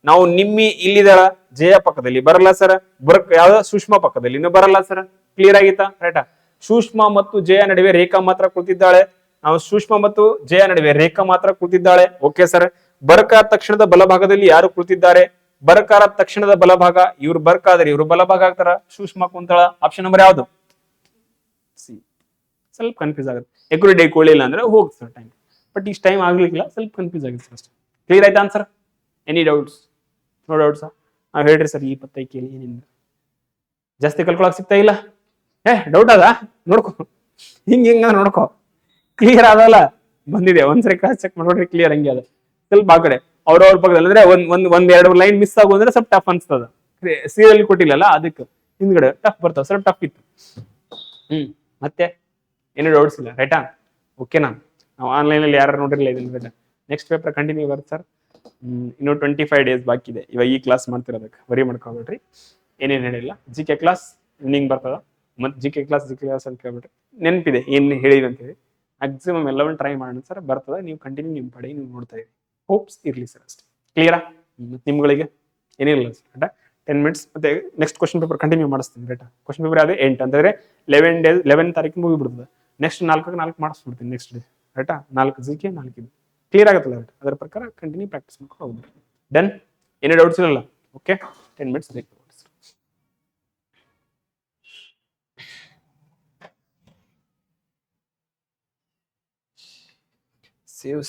Speaker 1: ನಾವು ನಿಮ್ಮಿ ಇಲ್ಲಿದ್ದಾಳ, ಜಯ ಪಕ್ಕದಲ್ಲಿ ಬರಲ್ಲ ಸರ್. ಬರ್ಕ ಯಾವ್ದ? ಸೂಕ್ಷ್ಮ ಪಕ್ಕದಲ್ಲಿ ಬರಲ್ಲ ಸರ್. ಕ್ಲಿಯರ್ ಆಗಿತ್ತಾ? ರೈಟಾ? ಸೂಕ್ಷ್ಮ ಮತ್ತು ಜಯ ನಡುವೆ ರೇಖಾ ಮಾತ್ರ ಕುಳಿತಿದ್ದಾಳೆ. ನಾವು ಸೂಕ್ಷ್ಮ ಮತ್ತು ಜಯ ನಡುವೆ ರೇಖಾ ಮಾತ್ರ ಕುಳಿತಿದ್ದಾಳೆ. Okay sir. ಬರ್ಕಾ ತಕ್ಷಣದ ಬಲಭಾಗದಲ್ಲಿ ಯಾರು ಕುಳಿತಿದ್ದಾರೆ? ಬರ್ಕಾರ ತಕ್ಷಣದ ಬಲಭಾಗ. ಇವ್ರು ಬರ್ಕ ಆದ್ರೆ ಇವ್ರು ಬಲಭಾಗ ಆಗ್ತಾರ. ಸೂಕ್ಷ್ಮ ಕುಂತಳ. ಆಪ್ಷನ್ ನಂಬರ್ ಯಾವ್ದು? ಸಿ. ಸ್ವಲ್ಪ ಕನ್ಫ್ಯೂಸ್ ಆಗುತ್ತೆ. ಎಕ್ಯುರಿ ಡೇ ಕೊಡ್ಲಿಲ್ಲ ಅಂದ್ರೆ ಹೋಗ್ ಸರ್ ಟೈಮ್. ಬಟ್ ಇಷ್ಟು ಟೈಮ್ ಆಗ್ಲಿಕ್ಕಿಲ್ಲ, ಸ್ವಲ್ಪ ಕನ್ಫ್ಯೂಸ್ ಆಗುತ್ತೆ ಅಷ್ಟೇ. ಕ್ಲಿಯರ್ ಆಯ್ತಾ answer? Any doubts? No doubts? ಹೇಳ್ರಿ ಸರ್. ಈ ಪತ್ತೈಕಿಯಲ್ಲಿ ಏನಿಲ್ಲ ಜಾಸ್ತಿ ಕಲ್ಕೊಳಕ್ ಸಿಗ್ತಾ ಇಲ್ಲ. ಡೌಟ್ ಅದ? ನೋಡ್ಕೊ, ಹಿಂಗ ನೋಡ್ಕೊ. ಕ್ಲಿಯರ್ ಆದಲ್ಲ? ಬಂದಿದೆ. ಒಂದ್ಸರಿ ಕ್ಲಾಸ್ ಚೆಕ್ ಮಾಡ್ಬಿಡ್ರಿ. ಕ್ಲಿಯರ್ ಹಂಗೆ ಅದ. ಸ್ವಲ್ಪ ಆ ಕಡೆ ಅವ್ರವ್ರ ಪಕ್ಕದಲ್ಲಿ ಅಂದ್ರೆ ಒಂದ್ 2 ಲೈನ್ ಮಿಸ್ ಆಗು ಅಂದ್ರೆ ಸ್ವಲ್ಪ ಟಫ್ ಅನ್ಸ್ತದ. ಸೀರಿಯಲ್ ಕೊಟ್ಟಿಲ್ಲಲ್ಲ, ಅದಕ್ಕೆ ಹಿಂದ್ಗಡೆ ಟಫ್ ಬರ್ತಾವ. ಸ್ವಲ್ಪ ಟಫ್ ಇತ್ತು. ಮತ್ತೆ ಏನು ಡೌಟ್ಸ್ ಇಲ್ಲ, ರೈಟಾ? ಓಕೆನಾ? ನಾವು ಆನ್ಲೈನ್ ಅಲ್ಲಿ ಯಾರು ನೋಡಿರ್ಲಿಲ್ಲ ಇದನ್ನ. ನೆಕ್ಸ್ಟ್ ಪೇಪರ್ ಕಂಟಿನ್ಯೂ ಬರುತ್ತೆ ಸರ್. ಇನ್ನು 25 ಡೇಸ್ ಬಾಕಿ ಇದೆ. ಇವಾಗ ಈ ಕ್ಲಾಸ್ ಮಾಡ್ತಿರೋದಕ್ಕೆ ವರಿ ಮಾಡ್ಕೊಬೇಡ್ರಿ. ಏನೇನು ಹೇಳಿಲ್ಲ. ಜಿಕೆ ಕ್ಲಾಸ್ ನಿಂಗ್ ಬರ್ತದ. ಮತ್ತೆ ಜಿಕೆ ಕ್ಲಾಸ್ ಅಂತ ಕೇಳ್ಬಿಟ್ರಿ. ನೆನಪಿದೆ ಏನ್ ಹೇಳಿವಿ ಅಂತೇಳಿ. ಮ್ಯಾಕ್ಸಿಮಮ್ ಎಲ್ಲವನ್ನ ಟ್ರೈ ಮಾಡೋಣ ಸರ್. ಬರ್ತದ. ನೀವು ಕಂಟಿನ್ಯೂ ನಿಮ್ ಪಡೆ ನೀವು ನೋಡ್ತಾ ಇರಿ. ಹೋಪ್ಸ್ ಇರಲಿ ಸರ್ ಅಷ್ಟೇ. ಕ್ಲಿಯರಾ? ನಿಮ್ಗಳಿಗೆ ಏನಿರಲಿಲ್ಲ ಸರ್. 10 ಮಿನಿಟ್ಸ್ ಮತ್ತೆ ನೆಕ್ಸ್ಟ್ ಕ್ವಶನ್ ಪೇಪರ್ ಕಂಟಿನ್ಯೂ ಮಾಡಿಸ್ತೀನಿ. ರೈಟಾ? ಕ್ವಶನ್ ಪೇಪರ್ ಅದೇ 8 ಅಂತಂದ್ರೆ 11 ಡೇಸ್ 11 ತಾರೀಕು ಮುಗಿಬಿಡ್ತದೆ. ನೆಕ್ಸ್ಟ್ 4 ಮಾಡಿಸ್ಬಿಡ್ತೀನಿ ನೆಕ್ಸ್ಟ್ ಡೇ. ರೈಟಾ? 4 ಜಿ ಕೆ 4 ಇದು ಕ್ಲಿಯರ್ ಆಗುತ್ತಲ್ಲ. ರೈಟ್? ಅದರ ಪ್ರಕಾರ ಕಂಟಿನ್ಯೂ ಪ್ರಾಕ್ಟೀಸ್ ಮಾಡ್ಕೊಂಡು ಹೋಗ್ಬಿಡಿ. ಡನ್? ಏನೇ ಡೌಟ್ಸ್ ಇರಲ್ಲ? Okay, 10 minutes break. ಸೇವ್.